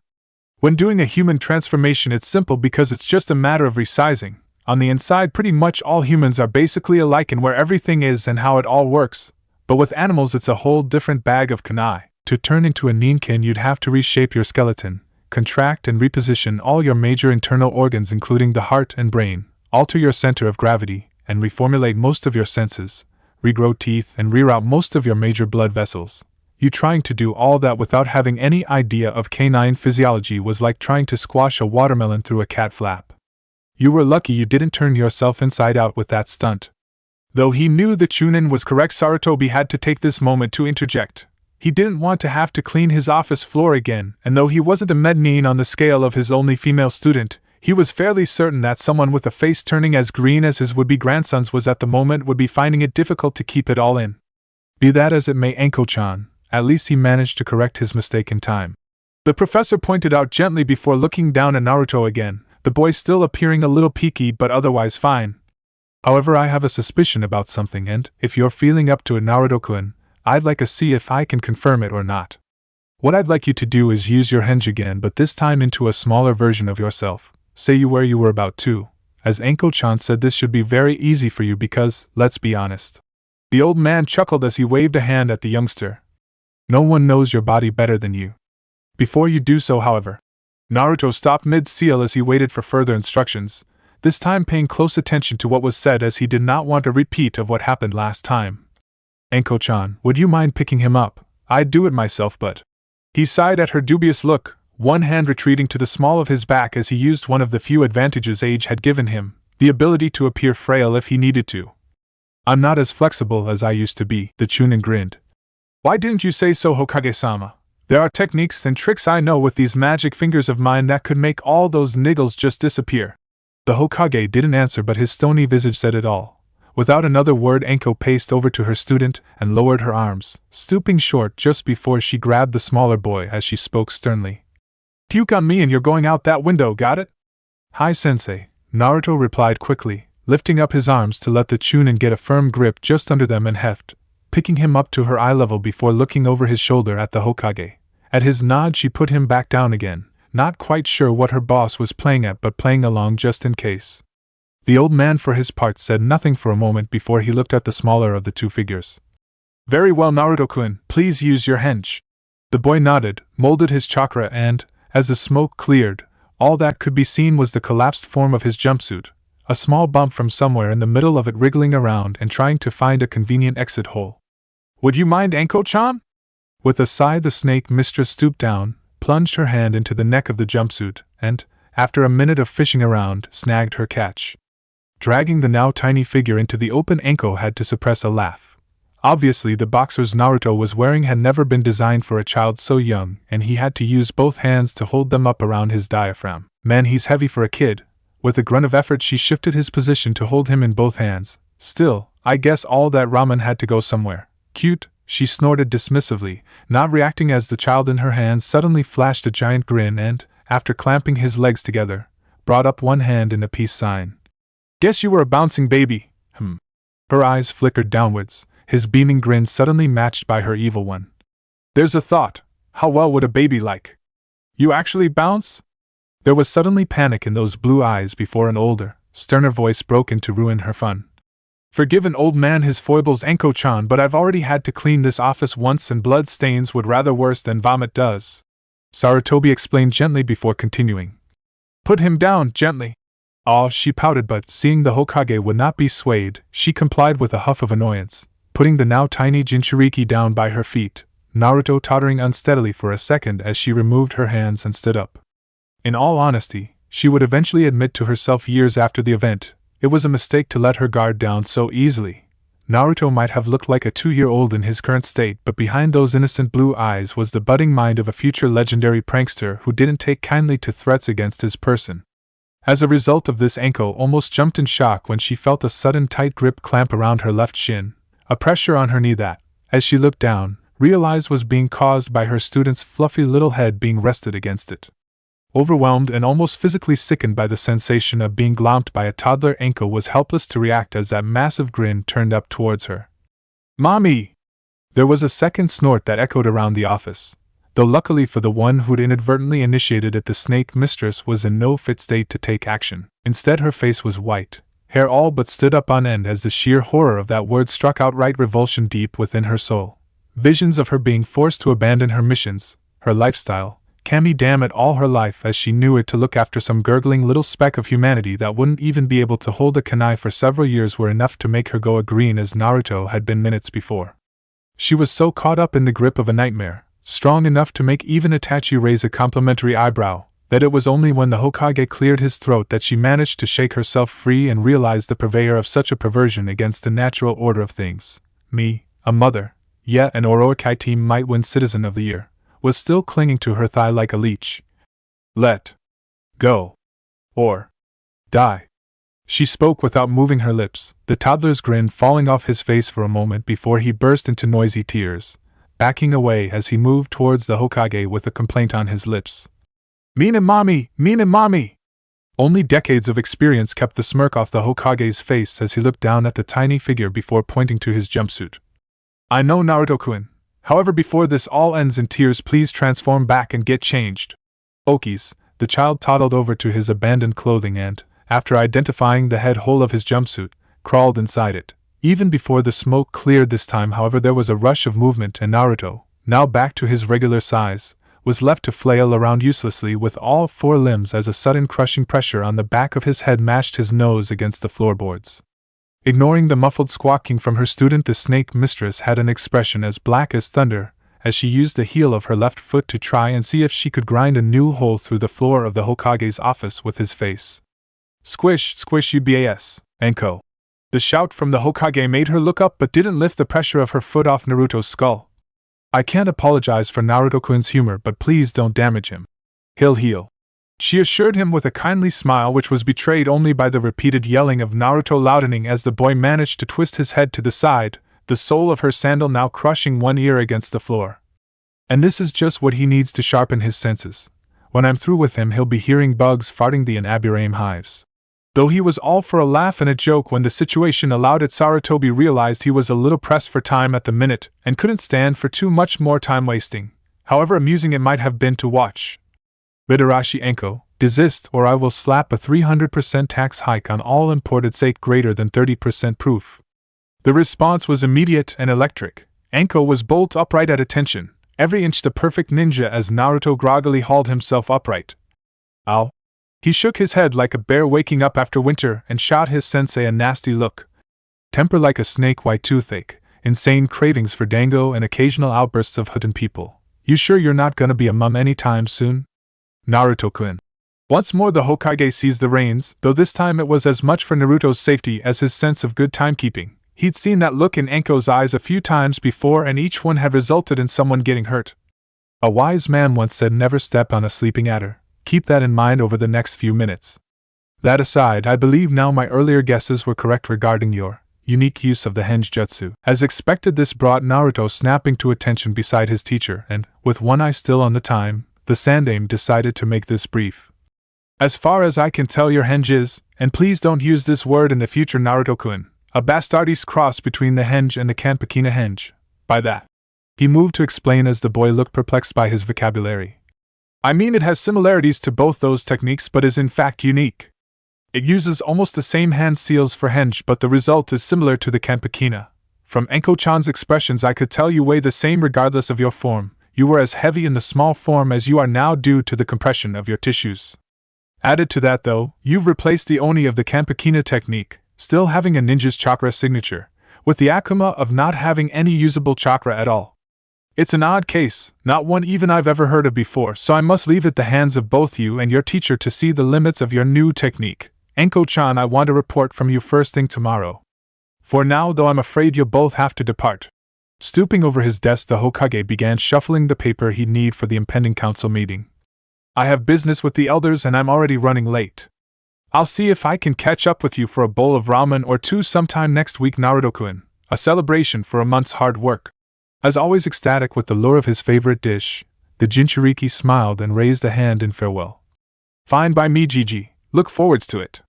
When doing a human transformation, it's simple because it's just a matter of resizing. On the inside, pretty much all humans are basically alike in where everything is and how it all works, but with animals it's a whole different bag of kanai. To turn into a ninken, you'd have to reshape your skeleton, contract and reposition all your major internal organs including the heart and brain, alter your center of gravity, and reformulate most of your senses, regrow teeth and reroute most of your major blood vessels. You trying to do all that without having any idea of canine physiology was like trying to squash a watermelon through a cat flap. You were lucky you didn't turn yourself inside out with that stunt. Though he knew the Chunin was correct, Sarutobi had to take this moment to interject. He didn't want to have to clean his office floor again, and though he wasn't a menin on the scale of his only female student, he was fairly certain that someone with a face turning as green as his would-be grandson's was at the moment would be finding it difficult to keep it all in. Be that as it may, Anko-chan, at least he managed to correct his mistake in time. The professor pointed out gently before looking down at Naruto again, the boy still appearing a little peaky but otherwise fine. However, I have a suspicion about something, and, if you're feeling up to it, Naruto-kun, I'd like to see if I can confirm it or not. What I'd like you to do is use your henge again, but this time into a smaller version of yourself. Say you where you were about to. As Anko-chan said, this should be very easy for you because, let's be honest. The old man chuckled as he waved a hand at the youngster. No one knows your body better than you. Before you do so, however, Naruto stopped mid-seal as he waited for further instructions, this time paying close attention to what was said as he did not want a repeat of what happened last time. Anko-chan, would you mind picking him up? I'd do it myself, but... He sighed at her dubious look, one hand retreating to the small of his back as he used one of the few advantages age had given him, the ability to appear frail if he needed to. I'm not as flexible as I used to be, the Chunin grinned. Why didn't you say so, Hokage-sama? There are techniques and tricks I know with these magic fingers of mine that could make all those niggles just disappear. The Hokage didn't answer, but his stony visage said it all. Without another word, Anko paced over to her student and lowered her arms, stooping short just before she grabbed the smaller boy as she spoke sternly. Puke on me and you're going out that window, got it? Hi, sensei, Naruto replied quickly, lifting up his arms to let the Chunin get a firm grip just under them and heft, picking him up to her eye level before looking over his shoulder at the Hokage. At his nod, she put him back down again, not quite sure what her boss was playing at but playing along just in case. The old man for his part said nothing for a moment before he looked at the smaller of the two figures. Very well, Naruto-kun, please use your henge. The boy nodded, molded his chakra and, as the smoke cleared, all that could be seen was the collapsed form of his jumpsuit, a small bump from somewhere in the middle of it wriggling around and trying to find a convenient exit hole. Would you mind, Anko-chan? With a sigh, the snake mistress stooped down, plunged her hand into the neck of the jumpsuit, and, after a minute of fishing around, snagged her catch. Dragging the now tiny figure into the open, Anko had to suppress a laugh. Obviously, the boxers Naruto was wearing had never been designed for a child so young, and he had to use both hands to hold them up around his diaphragm. Man, he's heavy for a kid. With a grunt of effort, she shifted his position to hold him in both hands. Still, I guess all that ramen had to go somewhere. Cute, she snorted dismissively, not reacting as the child in her hands suddenly flashed a giant grin and, after clamping his legs together, brought up one hand in a peace sign. Guess you were a bouncing baby. Her eyes flickered downwards, his beaming grin suddenly matched by her evil one. There's a thought. How well would a baby like? You actually bounce? There was suddenly panic in those blue eyes before an older, sterner voice broke in to ruin her fun. Forgive an old man his foibles, Anko-chan, but I've already had to clean this office once and blood stains would rather worse than vomit does. Sarutobi explained gently before continuing. Put him down, gently. Ah, she pouted, but seeing the Hokage would not be swayed, she complied with a huff of annoyance, putting the now tiny Jinchuriki down by her feet, Naruto tottering unsteadily for a second as she removed her hands and stood up. In all honesty, she would eventually admit to herself years after the event, it was a mistake to let her guard down so easily. Naruto might have looked like a 2-year-old in his current state, but behind those innocent blue eyes was the budding mind of a future legendary prankster who didn't take kindly to threats against his person. As a result of this, Anko almost jumped in shock when she felt a sudden tight grip clamp around her left shin, a pressure on her knee that, as she looked down, realized was being caused by her student's fluffy little head being rested against it. Overwhelmed and almost physically sickened by the sensation of being glomped by a toddler, Anko was helpless to react as that massive grin turned up towards her. Mommy! There was a second snort that echoed around the office, though luckily for the one who'd inadvertently initiated it, the snake mistress was in no fit state to take action. Instead, her face was white, hair all but stood up on end as the sheer horror of that word struck outright revulsion deep within her soul. Visions of her being forced to abandon her missions, her lifestyle, Kami damn it all her life as she knew it to look after some gurgling little speck of humanity that wouldn't even be able to hold a kunai for several years were enough to make her go a green as Naruto had been minutes before. She was so caught up in the grip of a nightmare, strong enough to make even Itachi raise a complimentary eyebrow, that it was only when the Hokage cleared his throat that she managed to shake herself free and realize the purveyor of such a perversion against the natural order of things, me, a mother, yet an Orochimaru team might win Citizen of the Year, was still clinging to her thigh like a leech. Let go. Or die. She spoke without moving her lips, the toddler's grin falling off his face for a moment before he burst into noisy tears, backing away as he moved towards the Hokage with a complaint on his lips. Mean and mommy! Mean and mommy! Only decades of experience kept the smirk off the Hokage's face as he looked down at the tiny figure before pointing to his jumpsuit. I know, Naruto-kun. However, before this all ends in tears, please transform back and get changed. Okies, the child toddled over to his abandoned clothing and, after identifying the head hole of his jumpsuit, crawled inside it. Even before the smoke cleared this time, however, there was a rush of movement and Naruto, now back to his regular size, was left to flail around uselessly with all 4 limbs as a sudden crushing pressure on the back of his head mashed his nose against the floorboards. Ignoring the muffled squawking from her student, the snake mistress had an expression as black as thunder as she used the heel of her left foot to try and see if she could grind a new hole through the floor of the Hokage's office with his face. Squish, squish UBAS, Anko. The shout from the Hokage made her look up but didn't lift the pressure of her foot off Naruto's skull. I can't apologize for Naruto-kun's humor, but please don't damage him. He'll heal. She assured him with a kindly smile which was betrayed only by the repeated yelling of Naruto loudening as the boy managed to twist his head to the side, the sole of her sandal now crushing one ear against the floor. And this is just what he needs to sharpen his senses. When I'm through with him, he'll be hearing bugs farting the Anaburaim hives. Though he was all for a laugh and a joke when the situation allowed it, Sarutobi realized he was a little pressed for time at the minute and couldn't stand for too much more time wasting, however amusing it might have been to watch. Midarashi Anko, desist or I will slap a 300% tax hike on all imported sake greater than 30% proof. The response was immediate and electric. Anko was bolt upright at attention, every inch the perfect ninja as Naruto groggily hauled himself upright. Ow. He shook his head like a bear waking up after winter and shot his sensei a nasty look. Temper like a snake, white toothache, insane cravings for dango and occasional outbursts of hooded people. You sure you're not gonna be a mum anytime soon? Naruto-kun. Once more the Hokage seized the reins, though this time it was as much for Naruto's safety as his sense of good timekeeping. He'd seen that look in Anko's eyes a few times before, and each one had resulted in someone getting hurt. A wise man once said, never step on a sleeping adder. Keep that in mind over the next few minutes. That aside, I believe now my earlier guesses were correct regarding your unique use of the henge jutsu. As expected, this brought Naruto snapping to attention beside his teacher, and, with one eye still on the time, the Sandaime decided to make this brief. As far as I can tell, your henge is, and please don't use this word in the future, Naruto-kun, a Bastardes cross between the henge and the Kanpakina henge. By that, he moved to explain as the boy looked perplexed by his vocabulary. I mean, it has similarities to both those techniques but is in fact unique. It uses almost the same hand seals for henge, but the result is similar to the Kanpakina. From Enko-chan's expressions I could tell you weigh the same regardless of your form. You were as heavy in the small form as you are now due to the compression of your tissues. Added to that though, you've replaced the Oni of the Kanpakina technique, still having a ninja's chakra signature, with the Akuma of not having any usable chakra at all. It's an odd case, not one even I've ever heard of before, so I must leave it the hands of both you and your teacher to see the limits of your new technique. Enko-chan, I want a report from you first thing tomorrow. For now, though, I'm afraid you'll both have to depart. Stooping over his desk, the Hokage began shuffling the paper he'd need for the impending council meeting. I have business with the elders and I'm already running late. I'll see if I can catch up with you for a bowl of ramen or two sometime next week, Naruto-kun, a celebration for a month's hard work. As always ecstatic with the lure of his favorite dish, the Jinchuriki smiled and raised a hand in farewell. Fine by me, Gigi. Look forwards to it.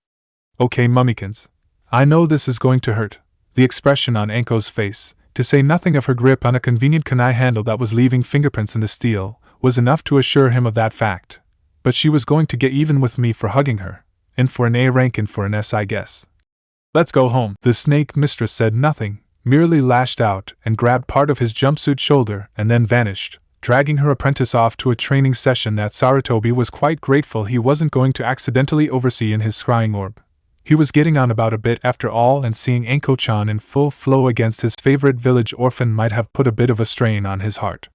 Okay, mummykins. I know this is going to hurt. The expression on Anko's face, to say nothing of her grip on a convenient kunai handle that was leaving fingerprints in the steel, was enough to assure him of that fact. But she was going to get even with me for hugging her. In for an A, rank in for an S, I guess. Let's go home. The snake mistress said nothing, merely lashed out and grabbed part of his jumpsuit shoulder and then vanished, dragging her apprentice off to a training session that Sarutobi was quite grateful he wasn't going to accidentally oversee in his scrying orb. He was getting on about a bit after all, and seeing Anko-chan in full flow against his favorite village orphan might have put a bit of a strain on his heart.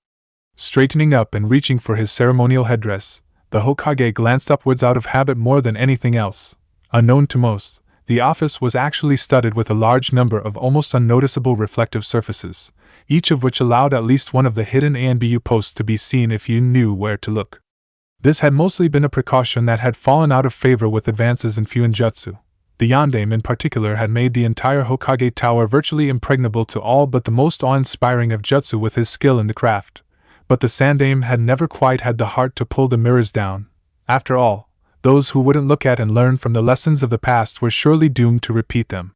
Straightening up and reaching for his ceremonial headdress, the Hokage glanced upwards out of habit more than anything else. Unknown to most, the office was actually studded with a large number of almost unnoticeable reflective surfaces, each of which allowed at least one of the hidden anbu posts to be seen if you knew where to look. This had mostly been a precaution that had fallen out of favor with advances in Fuinjutsu. The Yondaime in particular had made the entire Hokage Tower virtually impregnable to all but the most awe-inspiring of jutsu with his skill in the craft. But the Sandaime had never quite had the heart to pull the mirrors down. After all, those who wouldn't look at and learn from the lessons of the past were surely doomed to repeat them.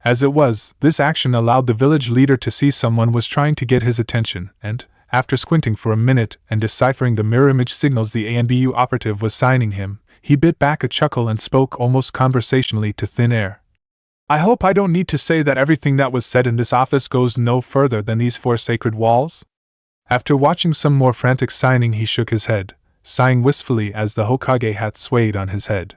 As it was, this action allowed the village leader to see someone was trying to get his attention, and, after squinting for a minute and deciphering the mirror image signals the ANBU operative was signing him, he bit back a chuckle and spoke almost conversationally to thin air. I hope I don't need to say that everything that was said in this office goes no further than these 4 sacred walls? After watching some more frantic signing, he shook his head, sighing wistfully as the Hokage hat swayed on his head.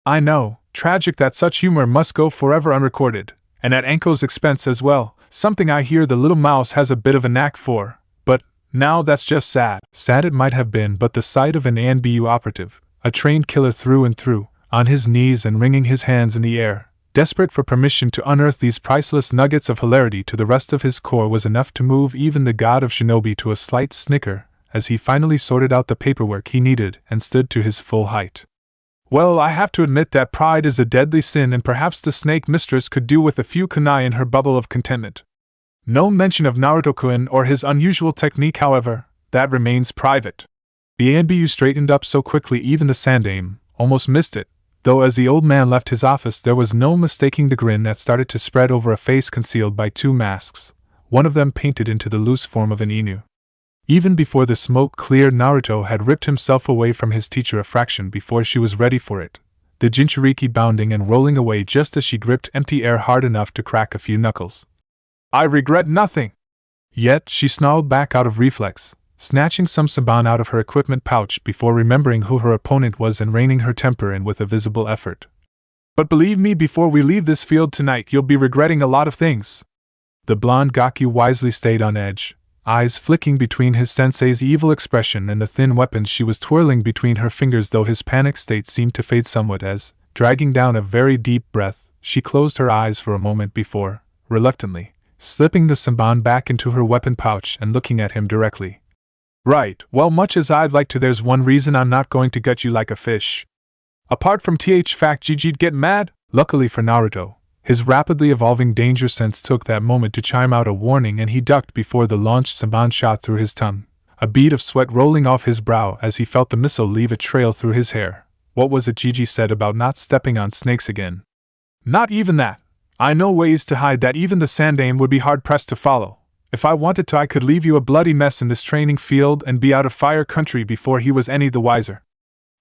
I know, tragic that such humor must go forever unrecorded, and at Anko's expense as well, something I hear the little mouse has a bit of a knack for, but, now that's just sad. Sad it might have been, but the sight of an ANBU operative, a trained killer through and through, on his knees and wringing his hands in the air, desperate for permission to unearth these priceless nuggets of hilarity to the rest of his core, was enough to move even the god of shinobi to a slight snicker, as he finally sorted out the paperwork he needed and stood to his full height. Well, I have to admit that pride is a deadly sin, and perhaps the snake mistress could do with a few kunai in her bubble of contentment. No mention of Naruto-kun or his unusual technique, however, that remains private. The ANBU straightened up so quickly even the Sandaime almost missed it, though as the old man left his office there was no mistaking the grin that started to spread over a face concealed by 2 masks, one of them painted into the loose form of an Inu. Even before the smoke cleared, Naruto had ripped himself away from his teacher a fraction before she was ready for it, the Jinchuriki bounding and rolling away just as she gripped empty air hard enough to crack a few knuckles. I regret nothing! Yet she snarled back out of reflex, snatching some saban out of her equipment pouch before remembering who her opponent was and reining her temper in with a visible effort. But believe me, before we leave this field tonight you'll be regretting a lot of things. The blonde Gaku wisely stayed on edge, eyes flicking between his sensei's evil expression and the thin weapons she was twirling between her fingers, though his panic state seemed to fade somewhat as, dragging down a very deep breath, she closed her eyes for a moment before, reluctantly, slipping the samban back into her weapon pouch and looking at him directly. Right, well, much as I'd like to, there's one reason I'm not going to gut you like a fish. Apart from fact Gigi'd get mad, luckily for Naruto, his rapidly evolving danger sense took that moment to chime out a warning and he ducked before the launched samban shot through his tongue, a bead of sweat rolling off his brow as he felt the missile leave a trail through his hair. What was it Gigi said about not stepping on snakes again? Not even that. I know ways to hide that even the Sandaime would be hard-pressed to follow. If I wanted to, I could leave you a bloody mess in this training field and be out of Fire Country before he was any the wiser.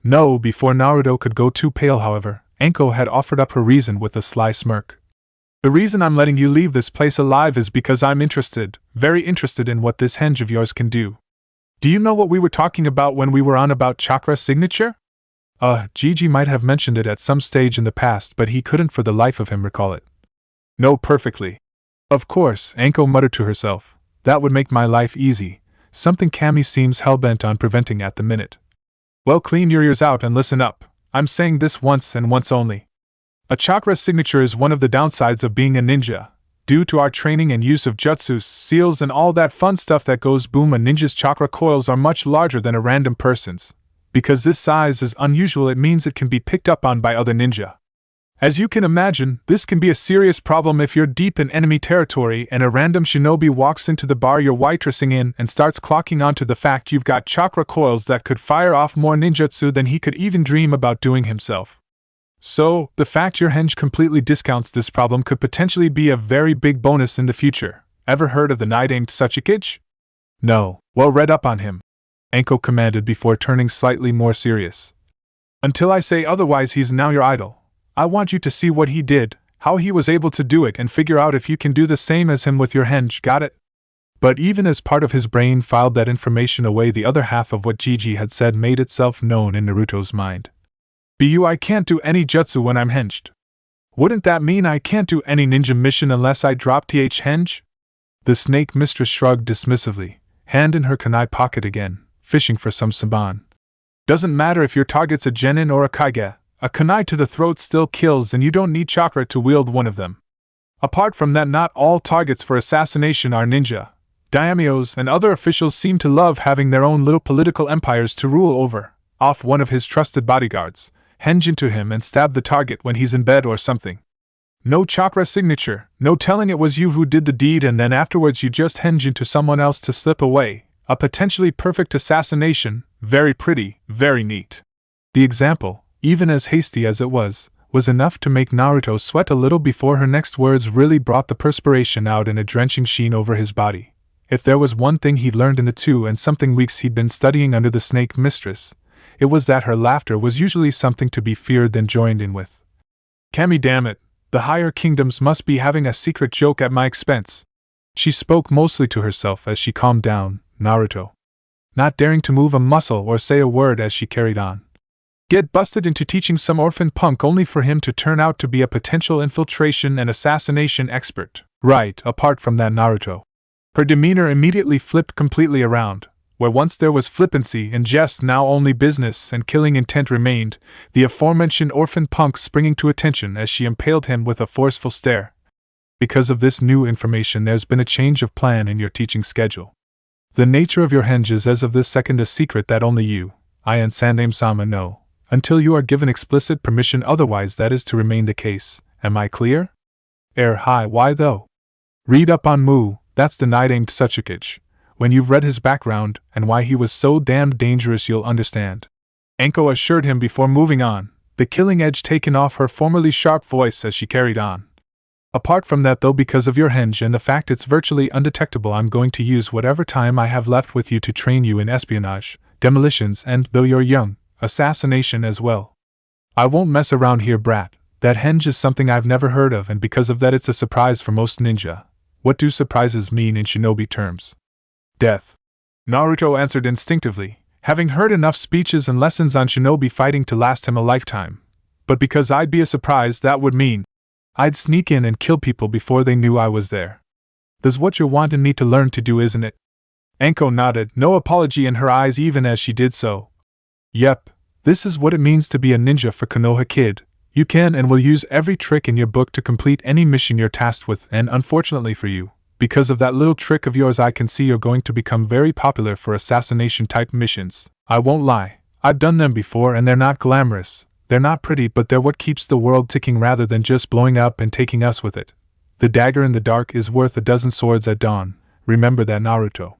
No, before Naruto could go too pale, however, Anko had offered up her reason with a sly smirk. The reason I'm letting you leave this place alive is because I'm interested, very interested in what this henge of yours can do. Do you know what we were talking about when we were on about chakra signature? Gigi might have mentioned it at some stage in the past, but he couldn't for the life of him recall it. No, perfectly. Of course, Anko muttered to herself. That would make my life easy, something Cammy seems hellbent on preventing at the minute. Well, clean your ears out and listen up. I'm saying this once and once only. A chakra signature is one of the downsides of being a ninja. Due to our training and use of jutsus, seals, and all that fun stuff that goes boom, a ninja's chakra coils are much larger than a random person's. Because this size is unusual, it means it can be picked up on by other ninja. As you can imagine, this can be a serious problem if you're deep in enemy territory and a random shinobi walks into the bar you're waitressing in and starts clocking onto the fact you've got chakra coils that could fire off more ninjutsu than he could even dream about doing himself. So, the fact your henge completely discounts this problem could potentially be a very big bonus in the future. Ever heard of the knight-aimed Tsuchikage? No. Well, read up on him, Anko commanded before turning slightly more serious. Until I say otherwise, he's now your idol. I want you to see what he did, how he was able to do it, and figure out if you can do the same as him with your henge, got it? But even as part of his brain filed that information away, the other half of what Gigi had said made itself known in Naruto's mind. I can't do any jutsu when I'm henged. Wouldn't that mean I can't do any ninja mission unless I drop henge? The snake mistress shrugged dismissively, hand in her kunai pocket again, fishing for some saban. Doesn't matter if your target's a genin or a kaige. A kunai to the throat still kills, and you don't need chakra to wield one of them. Apart from that, not all targets for assassination are ninja. Daimyos and other officials seem to love having their own little political empires to rule over. Off one of his trusted bodyguards, henge into him and stab the target when he's in bed or something. No chakra signature, no telling it was you who did the deed, and then afterwards you just henge into someone else to slip away. A potentially perfect assassination, very pretty, very neat. The example, even as hasty as it was enough to make Naruto sweat a little before her next words really brought the perspiration out in a drenching sheen over his body. If there was one thing he'd learned in the 2 and something weeks he'd been studying under the snake mistress, it was that her laughter was usually something to be feared than joined in with. Cammy, damn it, the higher kingdoms must be having a secret joke at my expense. She spoke mostly to herself as she calmed down Naruto, not daring to move a muscle or say a word as she carried on. Get busted into teaching some orphan punk only for him to turn out to be a potential infiltration and assassination expert. Right, apart from that, Naruto. Her demeanor immediately flipped completely around. Where once there was flippancy and jest, now only business and killing intent remained, the aforementioned orphan punk springing to attention as she impaled him with a forceful stare. Because of this new information, there's been a change of plan in your teaching schedule. The nature of your henge is as of this second a secret that only you, I and Sandaime-sama know. Until you are given explicit permission, otherwise that is to remain the case. Am I clear? Hi, why though? Read up on Mu, that's the knight-aimed Tsuchikage. When you've read his background and why he was so damned dangerous, you'll understand. Anko assured him before moving on, the killing edge taken off her formerly sharp voice as she carried on. Apart from that though, because of your henge and the fact it's virtually undetectable, I'm going to use whatever time I have left with you to train you in espionage, demolitions, and, though you're young, assassination as well. I won't mess around here, brat. That henge is something I've never heard of, and because of that it's a surprise for most ninja. What do surprises mean in shinobi terms? Death. Naruto answered instinctively, having heard enough speeches and lessons on shinobi fighting to last him a lifetime. But because I'd be a surprise, that would mean I'd sneak in and kill people before they knew I was there. That's what you're wanting me to learn to do, isn't it? Anko nodded, no apology in her eyes even as she did so. Yep, this is what it means to be a ninja for Konoha Kid. You can and will use every trick in your book to complete any mission you're tasked with, and unfortunately for you, because of that little trick of yours, I can see you're going to become very popular for assassination-type missions. I won't lie, I've done them before and they're not glamorous, they're not pretty, but they're what keeps the world ticking rather than just blowing up and taking us with it. The dagger in the dark is worth a dozen swords at dawn, remember that, Naruto.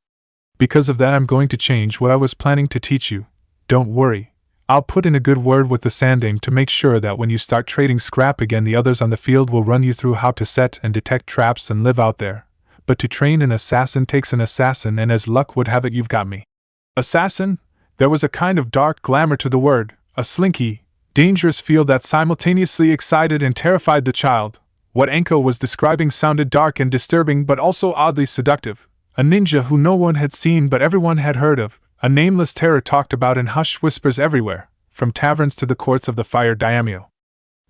Because of that, I'm going to change what I was planning to teach you. Don't worry, I'll put in a good word with the Sandaime to make sure that when you start trading scrap again, the others on the field will run you through how to set and detect traps and live out there. But to train an assassin takes an assassin, and as luck would have it, you've got me. Assassin? There was a kind of dark glamour to the word, a slinky, dangerous feel that simultaneously excited and terrified the child. What Anko was describing sounded dark and disturbing, but also oddly seductive. A ninja who no one had seen but everyone had heard of, a nameless terror talked about in hushed whispers everywhere, from taverns to the courts of the Fire Daimyo.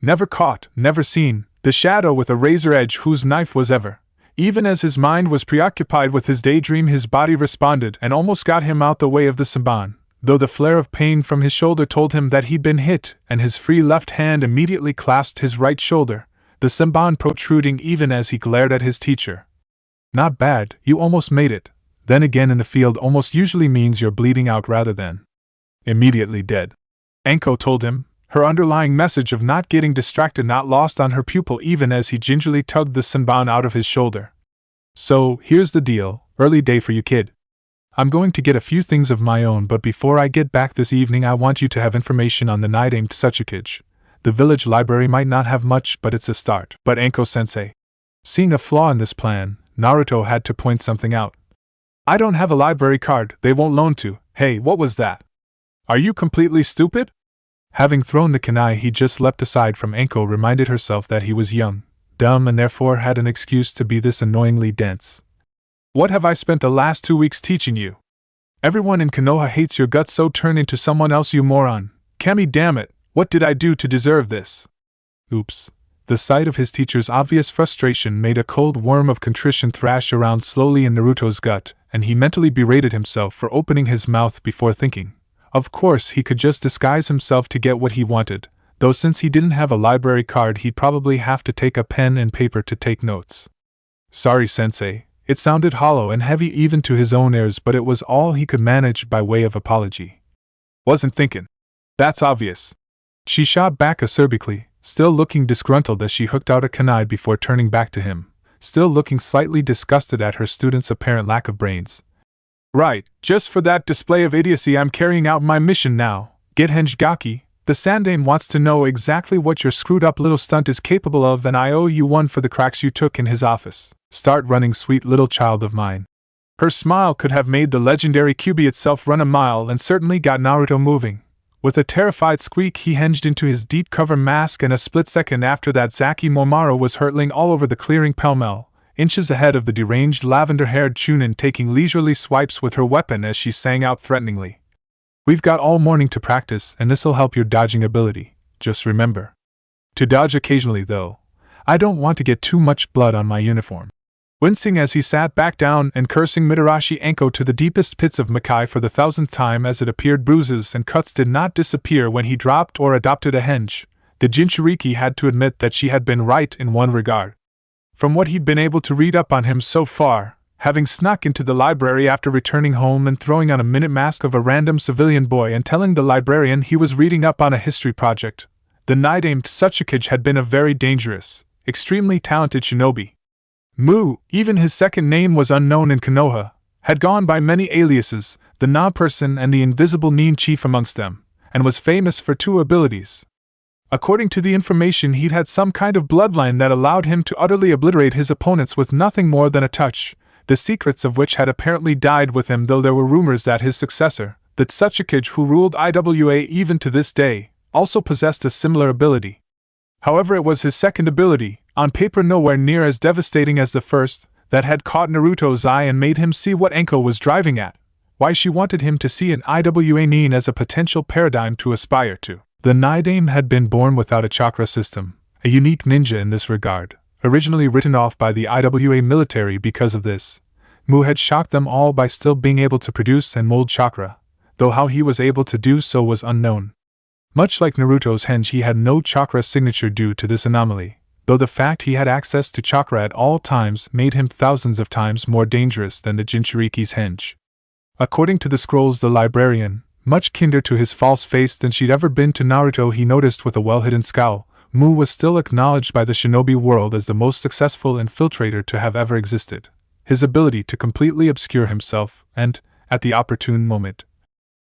Never caught, never seen, the shadow with a razor edge whose knife was ever. Even as his mind was preoccupied with his daydream, his body responded and almost got him out the way of the Senban, though the flare of pain from his shoulder told him that he'd been hit, and his free left hand immediately clasped his right shoulder, the Senban protruding even as he glared at his teacher. Not bad, you almost made it. Then again, in the field, almost usually means you're bleeding out rather than immediately dead. Anko told him, her underlying message of not getting distracted not lost on her pupil even as he gingerly tugged the Senban out of his shoulder. So, here's the deal, early day for you, kid. I'm going to get a few things of my own, but before I get back this evening I want you to have information on the Naruto Tsuchikage. The village library might not have much, but it's a start. But Anko-sensei. Seeing a flaw in this plan, Naruto had to point something out. I don't have a library card, they won't loan to. Hey, what was that? Are you completely stupid? Having thrown the kunai he just leapt aside from, Anko reminded herself that he was young, dumb, and therefore had an excuse to be this annoyingly dense. What have I spent the last 2 weeks teaching you? Everyone in Konoha hates your guts, so turn into someone else, you moron. Kami, damn it, what did I do to deserve this? Oops. The sight of his teacher's obvious frustration made a cold worm of contrition thrash around slowly in Naruto's gut, and he mentally berated himself for opening his mouth before thinking. Of course, he could just disguise himself to get what he wanted, though since he didn't have a library card he'd probably have to take a pen and paper to take notes. Sorry, sensei. It sounded hollow and heavy even to his own ears, but it was all he could manage by way of apology. Wasn't thinking. That's obvious. She shot back acerbically, still looking disgruntled as she hooked out a kunai before turning back to him, still looking slightly disgusted at her student's apparent lack of brains. Right, just for that display of idiocy I'm carrying out my mission now. Get Hengaki. The Sandaime wants to know exactly what your screwed-up little stunt is capable of, and I owe you one for the cracks you took in his office. Start running, sweet little child of mine. Her smile could have made the legendary Kyuubi itself run a mile and certainly got Naruto moving. With a terrified squeak he hinged into his deep cover mask, and a split second after that Zaki Momaro was hurtling all over the clearing pell-mell, inches ahead of the deranged lavender-haired Chunin, taking leisurely swipes with her weapon as she sang out threateningly. We've got all morning to practice, and this'll help your dodging ability. Just remember to dodge occasionally, though. I don't want to get too much blood on my uniform. Wincing as he sat back down and cursing Mitarashi Anko to the deepest pits of Makai for the 1000th time, as it appeared bruises and cuts did not disappear when he dropped or adopted a henge, the Jinchuriki had to admit that she had been right in one regard. From what he'd been able to read up on him so far, having snuck into the library after returning home and throwing on a minute mask of a random civilian boy and telling the librarian he was reading up on a history project, the Naruto Tsuchikage had been a very dangerous, extremely talented shinobi. Mu, even his second name was unknown in Konoha, had gone by many aliases, the Na-person and the Invisible Nin chief amongst them, and was famous for 2 abilities. According to the information, he'd had some kind of bloodline that allowed him to utterly obliterate his opponents with nothing more than a touch, the secrets of which had apparently died with him, though there were rumors that his successor, the Tsuchikage who ruled IWA even to this day, also possessed a similar ability. However, it was his second ability, on paper nowhere near as devastating as the first, that had caught Naruto's eye and made him see what Anko was driving at, why she wanted him to see an IWA Nin as a potential paradigm to aspire to. The Naruto had been born without a chakra system, a unique ninja in this regard, originally written off by the IWA military. Because of this, Mu had shocked them all by still being able to produce and mold chakra, though how he was able to do so was unknown. Much like Naruto's henge, he had no chakra signature due to this anomaly, though the fact he had access to chakra at all times made him thousands of times more dangerous than the Jinchuriki's henge. According to the scrolls, the librarian, much kinder to his false face than she'd ever been to Naruto, he noticed with a well-hidden scowl, Mu was still acknowledged by the shinobi world as the most successful infiltrator to have ever existed. His ability to completely obscure himself and, at the opportune moment,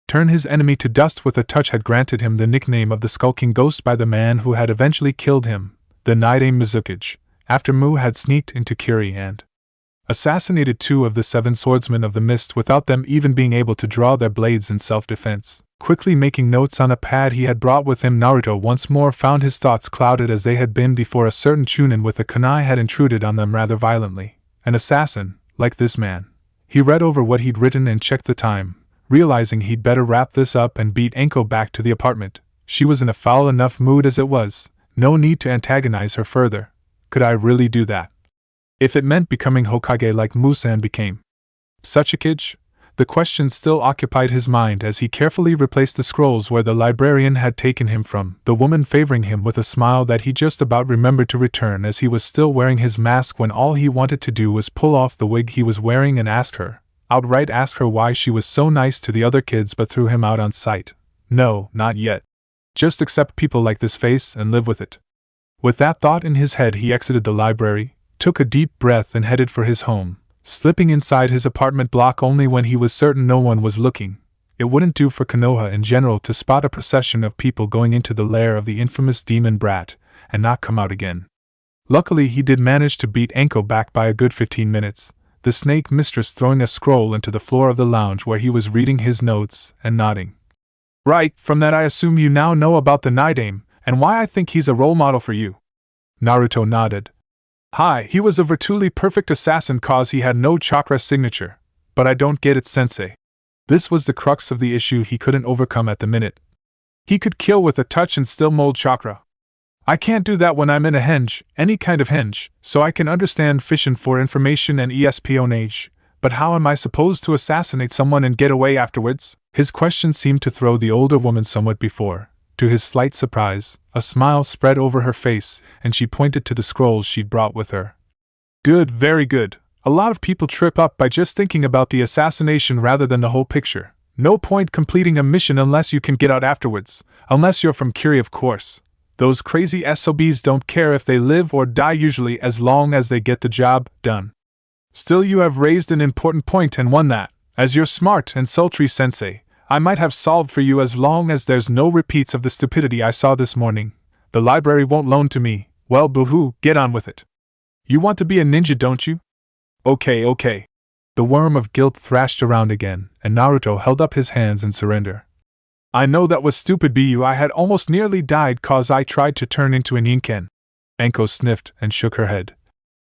turn his enemy to dust with a touch had granted him the nickname of the Skulking Ghost by the man who had eventually killed him, the Nidaime Mizukage, after Mu had sneaked into Kiri and assassinated 2 of the 7 swordsmen of the mist without them even being able to draw their blades in self-defense. Quickly making notes on a pad he had brought with him, Naruto once more found his thoughts clouded as they had been before a certain chunin with a kunai had intruded on them rather violently. An assassin, like this man. He read over what he'd written and checked the time, realizing he'd better wrap this up and beat Enko back to the apartment. She was in a foul enough mood as it was, no need to antagonize her further. Could I really do that? If it meant becoming Hokage like Musan became Suchikage? The question still occupied his mind as he carefully replaced the scrolls where the librarian had taken him from, the woman favoring him with a smile that he just about remembered to return as he was still wearing his mask when all he wanted to do was pull off the wig he was wearing and outright ask her why she was so nice to the other kids but threw him out on sight. No, not yet. Just accept people like this face and live with it. With that thought in his head, he exited the library, took a deep breath and headed for his home, slipping inside his apartment block only when he was certain no one was looking. It wouldn't do for Konoha in general to spot a procession of people going into the lair of the infamous demon brat and not come out again. Luckily he did manage to beat Enko back by a good 15 minutes, the snake mistress throwing a scroll into the floor of the lounge where he was reading his notes and nodding. Right, from that I assume you now know about the Nidaime, and why I think he's a role model for you. Naruto nodded. Hi, he was a virtually perfect assassin cause he had no chakra signature. But I don't get it, sensei. This was the crux of the issue he couldn't overcome at the minute. He could kill with a touch and still mold chakra. I can't do that when I'm in a henge, any kind of henge, so I can understand fishing for information and espionage, but how am I supposed to assassinate someone and get away afterwards? His question seemed to throw the older woman somewhat before. To his slight surprise, a smile spread over her face, and she pointed to the scrolls she'd brought with her. Good, very good. A lot of people trip up by just thinking about the assassination rather than the whole picture. No point completing a mission unless you can get out afterwards, unless you're from Kiri, of course. Those crazy SOBs don't care if they live or die usually as long as they get the job done. Still, you have raised an important point and one that, as you're smart and sultry sensei, I might have solved for you as long as there's no repeats of the stupidity I saw this morning. The library won't loan to me. Well, boo-hoo, get on with it. You want to be a ninja, don't you? Okay. The worm of guilt thrashed around again, and Naruto held up his hands in surrender. I know that was stupid, Bu. I had almost nearly died cause I tried to turn into an Inken. Enko sniffed and shook her head.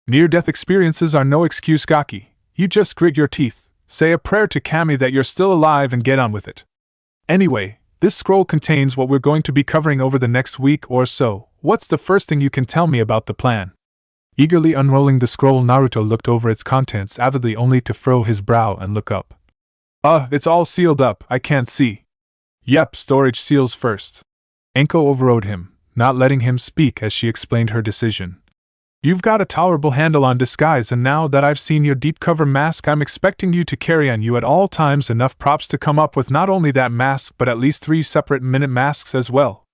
Near-death experiences are no excuse, Gaki. You just grit your teeth. Say a prayer to Kami that you're still alive and get on with it. Anyway, this scroll contains what we're going to be covering over the next week or so. What's the first thing you can tell me about the plan? Eagerly unrolling the scroll, Naruto looked over its contents avidly only to furrow his brow and look up. It's all sealed up, I can't see. Yep, storage seals first. Enko overrode him, not letting him speak as she explained her decision. You've got a tolerable handle on disguise, and now that I've seen your deep cover mask, I'm expecting you to carry on you at all times enough props to come up with not only that mask but at least 3 separate minute masks as well.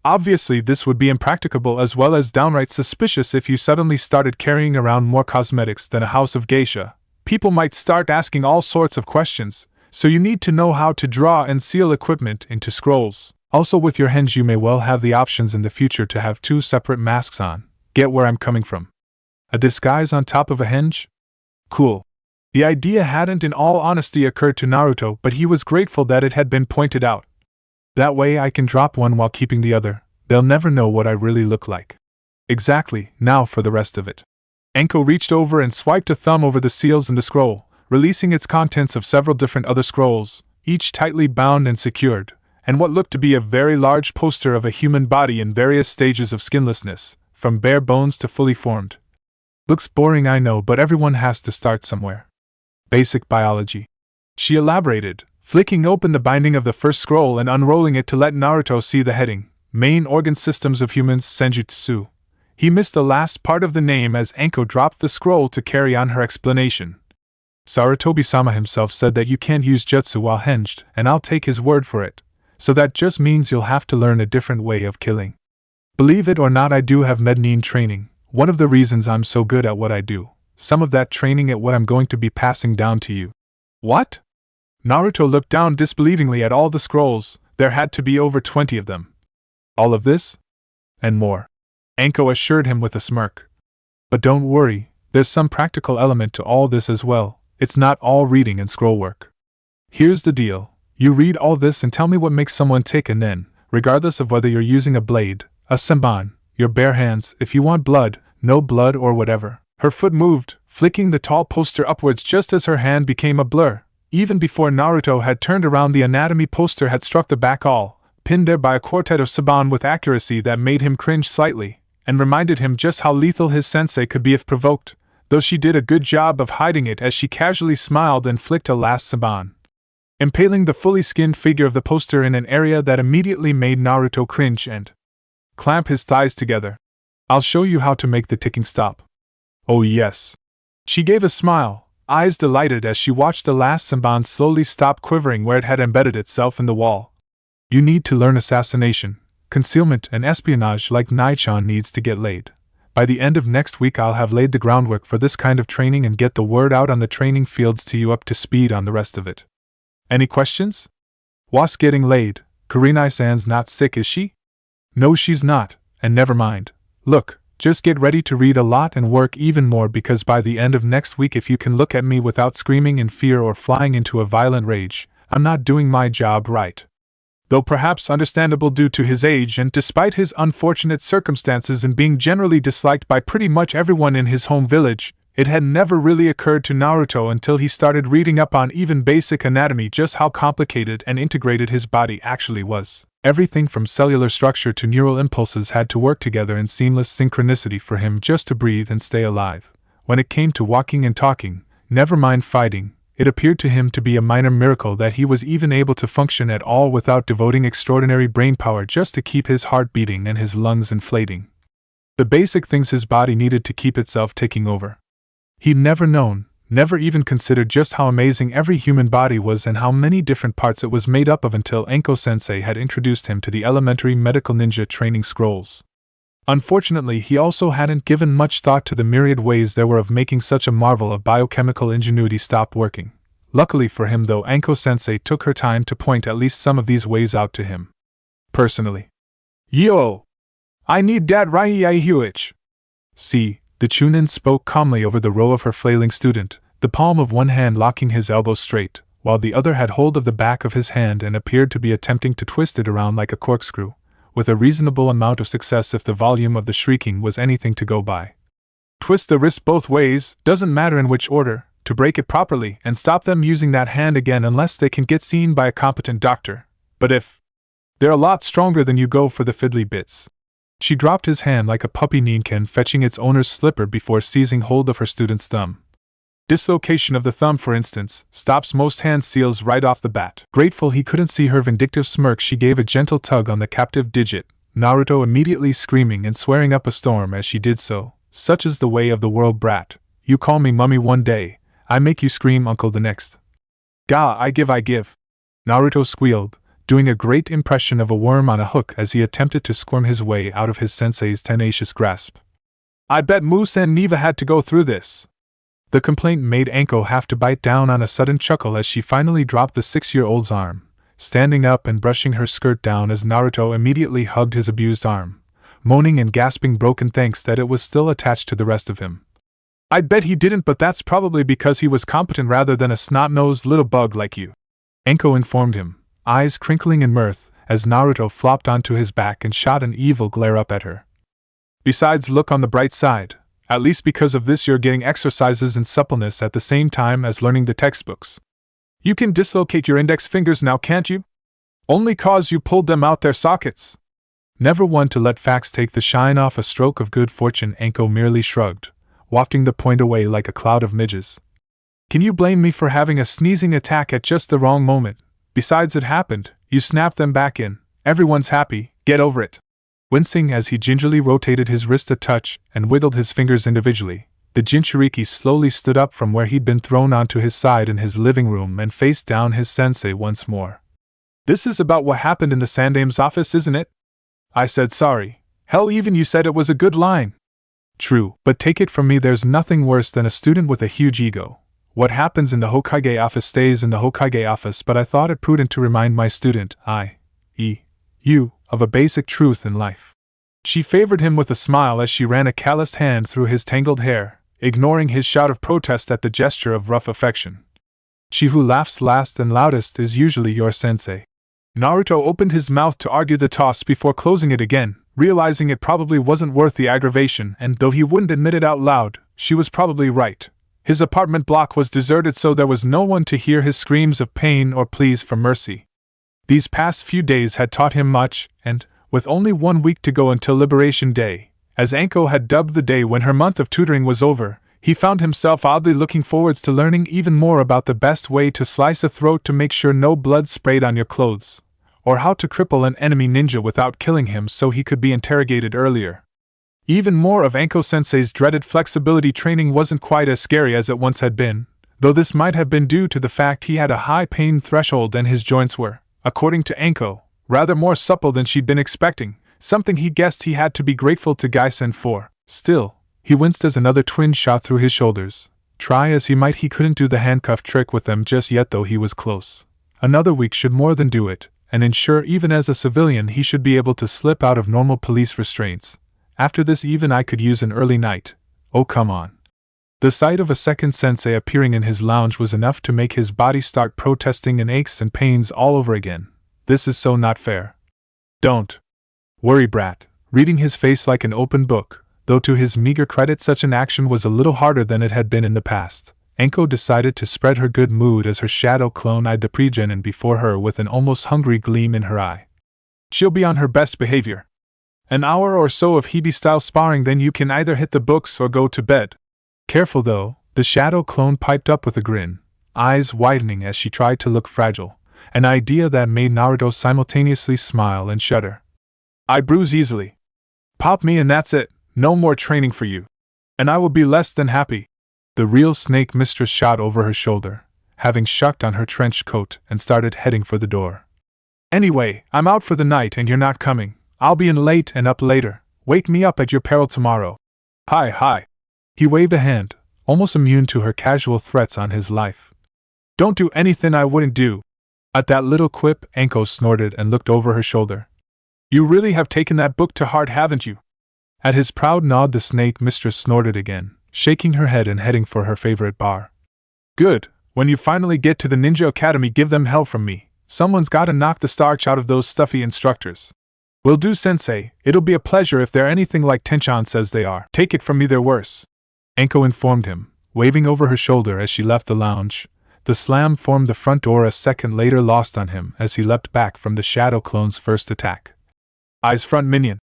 Obviously, this would be impracticable as well as downright suspicious if you suddenly started carrying around more cosmetics than a house of geisha. People might start asking all sorts of questions, so you need to know how to draw and seal equipment into scrolls. Also, with your henge, you may well have the options in the future to have 2 separate masks on. Get where I'm coming from? A disguise on top of a henge? Cool. The idea hadn't in all honesty occurred to Naruto, but he was grateful that it had been pointed out. That way I can drop one while keeping the other. They'll never know what I really look like. Exactly, now for the rest of it. Enko reached over and swiped a thumb over the seals in the scroll, releasing its contents of several different other scrolls, each tightly bound and secured, and what looked to be a very large poster of a human body in various stages of skinlessness, from bare bones to fully formed. Looks boring, I know, but everyone has to start somewhere. Basic biology. She elaborated, flicking open the binding of the first scroll and unrolling it to let Naruto see the heading, Main Organ Systems of Humans Senjutsu. He missed the last part of the name as Anko dropped the scroll to carry on her explanation. Sarutobi-sama himself said that you can't use jutsu while hinged, and I'll take his word for it, so that just means you'll have to learn a different way of killing. Believe it or not, I do have mednin training, one of the reasons I'm so good at what I do. Some of that training at what I'm going to be passing down to you. What? Naruto looked down disbelievingly at all the scrolls. There had to be over 20 of them. All of this? And more. Anko assured him with a smirk. But don't worry, there's some practical element to all this as well. It's not all reading and scroll work. Here's the deal. You read all this and tell me what makes someone tick, and then, regardless of whether you're using a blade, a senbon, your bare hands, if you want blood, no blood, or whatever. Her foot moved, flicking the tall poster upwards just as her hand became a blur. Even before Naruto had turned around, the anatomy poster had struck the back all, pinned there by a quartet of senbon with accuracy that made him cringe slightly, and reminded him just how lethal his sensei could be if provoked, though she did a good job of hiding it as she casually smiled and flicked a last senbon, impaling the fully skinned figure of the poster in an area that immediately made Naruto cringe and clamp his thighs together. I'll show you how to make the ticking stop. Oh yes. She gave a smile, eyes delighted as she watched the last senbon slowly stop quivering where it had embedded itself in the wall. You need to learn assassination, concealment, and espionage like Nai-chan needs to get laid. By the end of next week I'll have laid the groundwork for this kind of training and get the word out on the training fields to you up to speed on the rest of it. Any questions? Was getting laid, Kurenai-san's not sick, is she? No, she's not, and never mind. Look, just get ready to read a lot and work even more, because by the end of next week, if you can look at me without screaming in fear or flying into a violent rage, I'm not doing my job right. Though perhaps understandable due to his age and despite his unfortunate circumstances in being generally disliked by pretty much everyone in his home village, it had never really occurred to Naruto until he started reading up on even basic anatomy just how complicated and integrated his body actually was. Everything from cellular structure to neural impulses had to work together in seamless synchronicity for him just to breathe and stay alive. When it came to walking and talking, never mind fighting, it appeared to him to be a minor miracle that he was even able to function at all without devoting extraordinary brainpower just to keep his heart beating and his lungs inflating. The basic things his body needed to keep itself ticking over. He'd never known, never even considered just how amazing every human body was and how many different parts it was made up of until Anko-sensei had introduced him to the elementary medical ninja training scrolls. Unfortunately, he also hadn't given much thought to the myriad ways there were of making such a marvel of biochemical ingenuity stop working. Luckily for him, though, Anko-sensei took her time to point at least some of these ways out to him. Personally. Yo! I need that Raihuich. See, the Chunin spoke calmly over the row of her flailing student, the palm of one hand locking his elbow straight, while the other had hold of the back of his hand and appeared to be attempting to twist it around like a corkscrew, with a reasonable amount of success if the volume of the shrieking was anything to go by. Twist the wrist both ways, doesn't matter in which order, to break it properly, and stop them using that hand again unless they can get seen by a competent doctor. But if they're a lot stronger than you, go for the fiddly bits. She dropped his hand like a puppy Nienken fetching its owner's slipper before seizing hold of her student's thumb. Dislocation of the thumb, for instance, stops most hand seals right off the bat. Grateful he couldn't see her vindictive smirk, she gave a gentle tug on the captive digit, Naruto immediately screaming and swearing up a storm as she did so. Such is the way of the world, brat. You call me mummy one day, I make you scream uncle the next. Gah, I give. Naruto squealed, doing a great impression of a worm on a hook as he attempted to squirm his way out of his sensei's tenacious grasp. I bet Moose and Neva had to go through this. The complaint made Anko have to bite down on a sudden chuckle as she finally dropped the 6-year-old's arm, standing up and brushing her skirt down as Naruto immediately hugged his abused arm, moaning and gasping broken thanks that it was still attached to the rest of him. I'd bet he didn't, but that's probably because he was competent rather than a snot-nosed little bug like you, Anko informed him, eyes crinkling in mirth as Naruto flopped onto his back and shot an evil glare up at her. Besides, look on the bright side. At least because of this you're getting exercises and suppleness at the same time as learning the textbooks. You can dislocate your index fingers now, can't you? Only 'cause you pulled them out their sockets. Never one to let facts take the shine off a stroke of good fortune, Anko merely shrugged, wafting the point away like a cloud of midges. Can you blame me for having a sneezing attack at just the wrong moment? Besides, it happened. You snapped them back in. Everyone's happy. Get over it. Wincing as he gingerly rotated his wrist a touch and wiggled his fingers individually, the Jinchuriki slowly stood up from where he'd been thrown onto his side in his living room and faced down his sensei once more. This is about what happened in the Sandame's office, isn't it? I said sorry. Hell, even you said it was a good line. True, but take it from me, there's nothing worse than a student with a huge ego. What happens in the Hokage office stays in the Hokage office, but I thought it prudent to remind my student, you, of a basic truth in life. She favored him with a smile as she ran a calloused hand through his tangled hair, ignoring his shout of protest at the gesture of rough affection. She who laughs last and loudest is usually your sensei. Naruto opened his mouth to argue the toss before closing it again, realizing it probably wasn't worth the aggravation, and though he wouldn't admit it out loud, she was probably right. His apartment block was deserted, so there was no one to hear his screams of pain or pleas for mercy. These past few days had taught him much, and, with only 1 week to go until Liberation Day, as Anko had dubbed the day when her month of tutoring was over, he found himself oddly looking forwards to learning even more about the best way to slice a throat to make sure no blood sprayed on your clothes, or how to cripple an enemy ninja without killing him so he could be interrogated earlier. Even more of Anko-sensei's dreaded flexibility training wasn't quite as scary as it once had been, though this might have been due to the fact he had a high pain threshold and his joints were, according to Anko, rather more supple than she'd been expecting, something he guessed he had to be grateful to Gaisen for. Still, he winced as another twinge shot through his shoulders. Try as he might, he couldn't do the handcuff trick with them just yet, though he was close. Another week should more than do it, and ensure even as a civilian he should be able to slip out of normal police restraints. After this, even I could use an early night. Oh, come on. The sight of a second sensei appearing in his lounge was enough to make his body start protesting in aches and pains all over again. This is so not fair. Don't worry, brat, reading his face like an open book, though to his meager credit such an action was a little harder than it had been in the past. Anko decided to spread her good mood as her shadow clone eyed the pre-genin before her with an almost hungry gleam in her eye. She'll be on her best behavior. An hour or so of Hibi-style sparring, then you can either hit the books or go to bed. Careful though, the shadow clone piped up with a grin, eyes widening as she tried to look fragile, an idea that made Naruto simultaneously smile and shudder. I bruise easily. Pop me and that's it, no more training for you. And I will be less than happy. The real snake mistress shot over her shoulder, having shucked on her trench coat and started heading for the door. Anyway, I'm out for the night and you're not coming. I'll be in late and up later. Wake me up at your peril tomorrow. Hi. He waved a hand, almost immune to her casual threats on his life. Don't do anything I wouldn't do. At that little quip, Anko snorted and looked over her shoulder. You really have taken that book to heart, haven't you? At his proud nod, the snake mistress snorted again, shaking her head and heading for her favorite bar. Good. When you finally get to the Ninja Academy, give them hell from me. Someone's gotta knock the starch out of those stuffy instructors. Will do, sensei. It'll be a pleasure if they're anything like Tenchan says they are. Take it from me, they're worse. Anko informed him, waving over her shoulder as she left the lounge. The slam formed the front door a second later lost on him as he leapt back from the shadow clone's first attack. Eyes front, minion.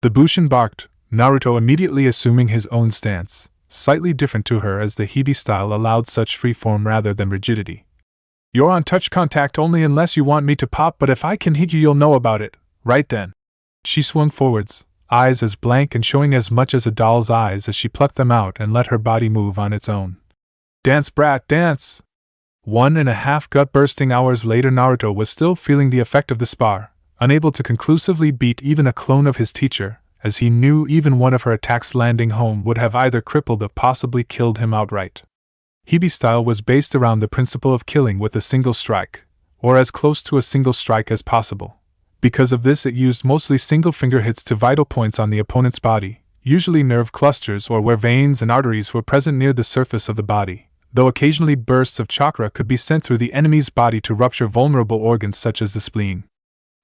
The Bushin barked, Naruto immediately assuming his own stance, slightly different to her as the Hibi style allowed such freeform rather than rigidity. You're on touch contact only unless you want me to pop, but if I can hit you you'll know about it, right then. She swung forwards, eyes as blank and showing as much as a doll's eyes as she plucked them out and let her body move on its own. Dance, brat, dance! 1.5 gut-bursting hours later, Naruto was still feeling the effect of the spar, unable to conclusively beat even a clone of his teacher, as he knew even one of her attacks landing home would have either crippled or possibly killed him outright. Hibi style was based around the principle of killing with a single strike, or as close to a single strike as possible. Because of this, it used mostly single-finger hits to vital points on the opponent's body, usually nerve clusters or where veins and arteries were present near the surface of the body, though occasionally bursts of chakra could be sent through the enemy's body to rupture vulnerable organs such as the spleen.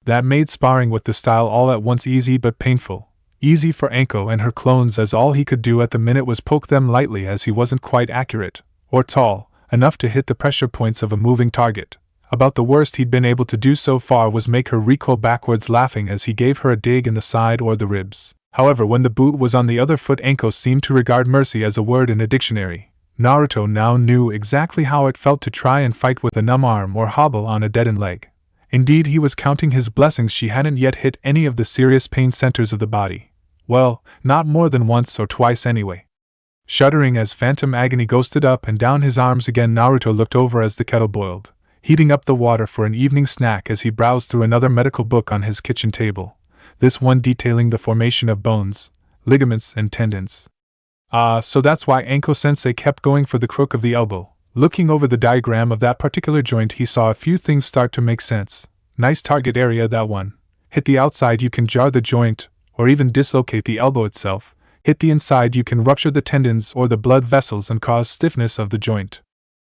That made sparring with the style all at once easy but painful. Easy for Anko and her clones, as all he could do at the minute was poke them lightly as he wasn't quite accurate, or tall enough to hit the pressure points of a moving target. About the worst he'd been able to do so far was make her recoil backwards, laughing as he gave her a dig in the side or the ribs. However, when the boot was on the other foot, Anko seemed to regard mercy as a word in a dictionary. Naruto now knew exactly how it felt to try and fight with a numb arm or hobble on a deadened leg. Indeed, he was counting his blessings she hadn't yet hit any of the serious pain centers of the body. Well, not more than once or twice anyway. Shuddering as phantom agony ghosted up and down his arms again, Naruto looked over as the kettle boiled, heating up the water for an evening snack as he browsed through another medical book on his kitchen table, this one detailing the formation of bones, ligaments, and tendons. So that's why Anko-sensei kept going for the crook of the elbow. Looking over the diagram of that particular joint, he saw a few things start to make sense. Nice target area, that one. Hit the outside, you can jar the joint, or even dislocate the elbow itself. Hit the inside, you can rupture the tendons or the blood vessels and cause stiffness of the joint.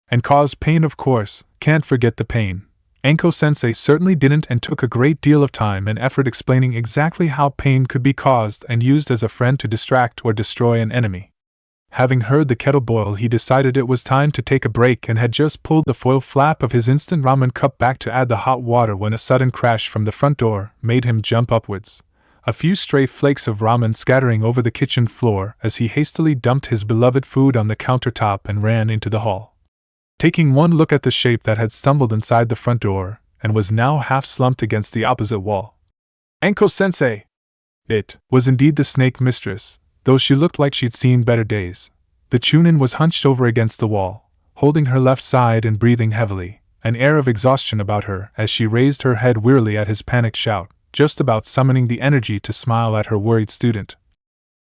And cause pain, of course, can't forget the pain. Anko-sensei certainly didn't, and took a great deal of time and effort explaining exactly how pain could be caused and used as a friend to distract or destroy an enemy. Having heard the kettle boil, he decided it was time to take a break and had just pulled the foil flap of his instant ramen cup back to add the hot water when a sudden crash from the front door made him jump upwards, a few stray flakes of ramen scattering over the kitchen floor as he hastily dumped his beloved food on the countertop and ran into the hall. Taking one look at the shape that had stumbled inside the front door and was now half slumped against the opposite wall. Anko-sensei! It was indeed the snake mistress, though she looked like she'd seen better days. The Chunin was hunched over against the wall, holding her left side and breathing heavily, an air of exhaustion about her as she raised her head wearily at his panicked shout, just about summoning the energy to smile at her worried student.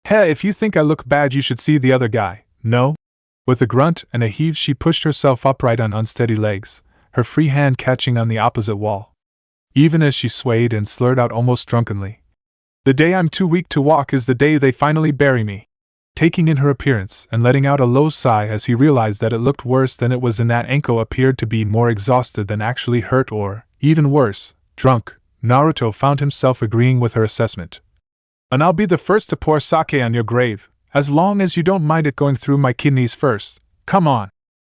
Hey, if you think I look bad, you should see the other guy, no? With a grunt and a heave, she pushed herself upright on unsteady legs, her free hand catching on the opposite wall. Even as she swayed and slurred out almost drunkenly, "The day I'm too weak to walk is the day they finally bury me." Taking in her appearance and letting out a low sigh as he realized that it looked worse than it was, and that Anko appeared to be more exhausted than actually hurt, or, even worse, drunk, Naruto found himself agreeing with her assessment. "And I'll be the first to pour sake on your grave, as long as you don't mind it going through my kidneys first. Come on."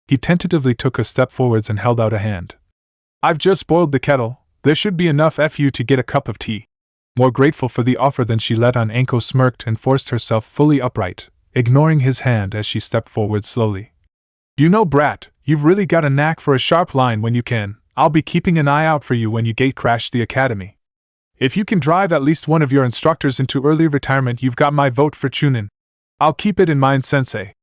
He tentatively took a step forwards and held out a hand. "I've just boiled the kettle, there should be enough for you to get a cup of tea." More grateful for the offer than she let on, Anko smirked and forced herself fully upright, ignoring his hand as she stepped forward slowly. "You know, brat, you've really got a knack for a sharp line when you can. I'll be keeping an eye out for you when you gate-crash the academy. If you can drive at least one of your instructors into early retirement, you've got my vote for Chunin. I'll keep it in mind, sensei,"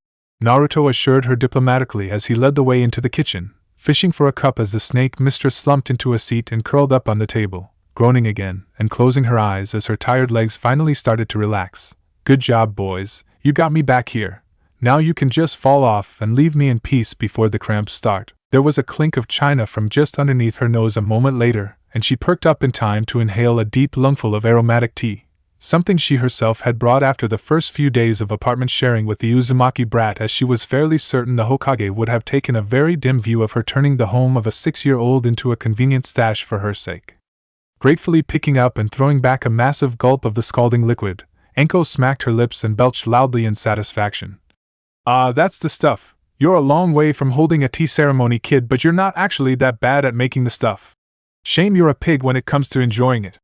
Naruto assured her diplomatically as he led the way into the kitchen, fishing for a cup as the snake mistress slumped into a seat and curled up on the table, groaning again and closing her eyes as her tired legs finally started to relax. "Good job, boys, you got me back here. Now you can just fall off and leave me in peace before the cramps start." There was a clink of china from just underneath her nose a moment later, and she perked up in time to inhale a deep lungful of aromatic tea, something she herself had brought after the first few days of apartment sharing with the Uzumaki brat, as she was fairly certain the Hokage would have taken a very dim view of her turning the home of a 6-year-old into a convenient stash for her sake. Gratefully picking up and throwing back a massive gulp of the scalding liquid, Anko smacked her lips and belched loudly in satisfaction. "Ah, that's the stuff. You're a long way from holding a tea ceremony, kid, but you're not actually that bad at making the stuff. Shame you're a pig when it comes to enjoying it,"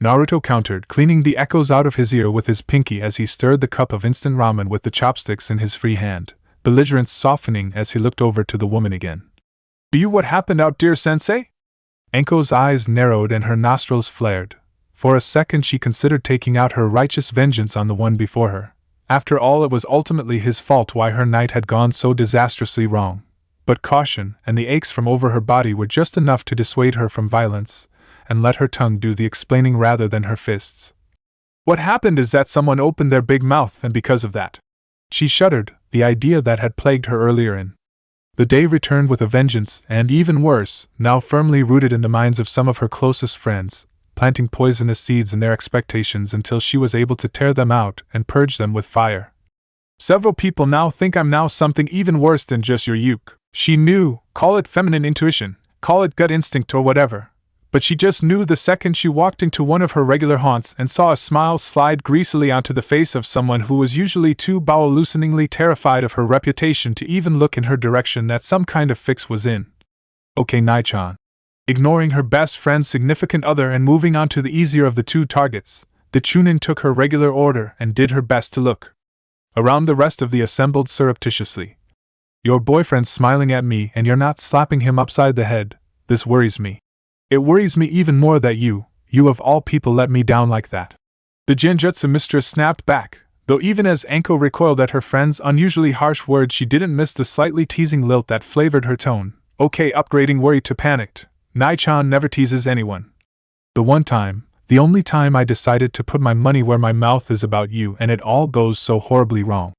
Naruto countered, cleaning the echoes out of his ear with his pinky as he stirred the cup of instant ramen with the chopsticks in his free hand, belligerence softening as he looked over to the woman again. "Do you what happened out, dear sensei?" Anko's eyes narrowed and her nostrils flared. For a second she considered taking out her righteous vengeance on the one before her. After all, it was ultimately his fault why her night had gone so disastrously wrong. But caution and the aches from over her body were just enough to dissuade her from violence, and let her tongue do the explaining rather than her fists. "What happened is that someone opened their big mouth, and because of that," she shuddered, the idea that had plagued her earlier in the day returned with a vengeance, and even worse, now firmly rooted in the minds of some of her closest friends, planting poisonous seeds in their expectations until she was able to tear them out and purge them with fire. "Several people now think I'm now something even worse than just your uke." She knew, call it feminine intuition, call it gut instinct or whatever, but she just knew the second she walked into one of her regular haunts and saw a smile slide greasily onto the face of someone who was usually too bowel-looseningly terrified of her reputation to even look in her direction, that some kind of fix was in. "Okay, Nai-chan." Ignoring her best friend's significant other and moving on to the easier of the two targets, the Chunin took her regular order and did her best to look around the rest of the assembled surreptitiously. "Your boyfriend's smiling at me and you're not slapping him upside the head. This worries me." It worries me even more that you of all people let me down like that. The Genjutsu mistress snapped back, though even as Anko recoiled at her friend's unusually harsh words she didn't miss the slightly teasing lilt that flavored her tone. Okay, upgrading worry to panicked. Nai-chan never teases anyone. The only time I decided to put my money where my mouth is about you and it all goes so horribly wrong.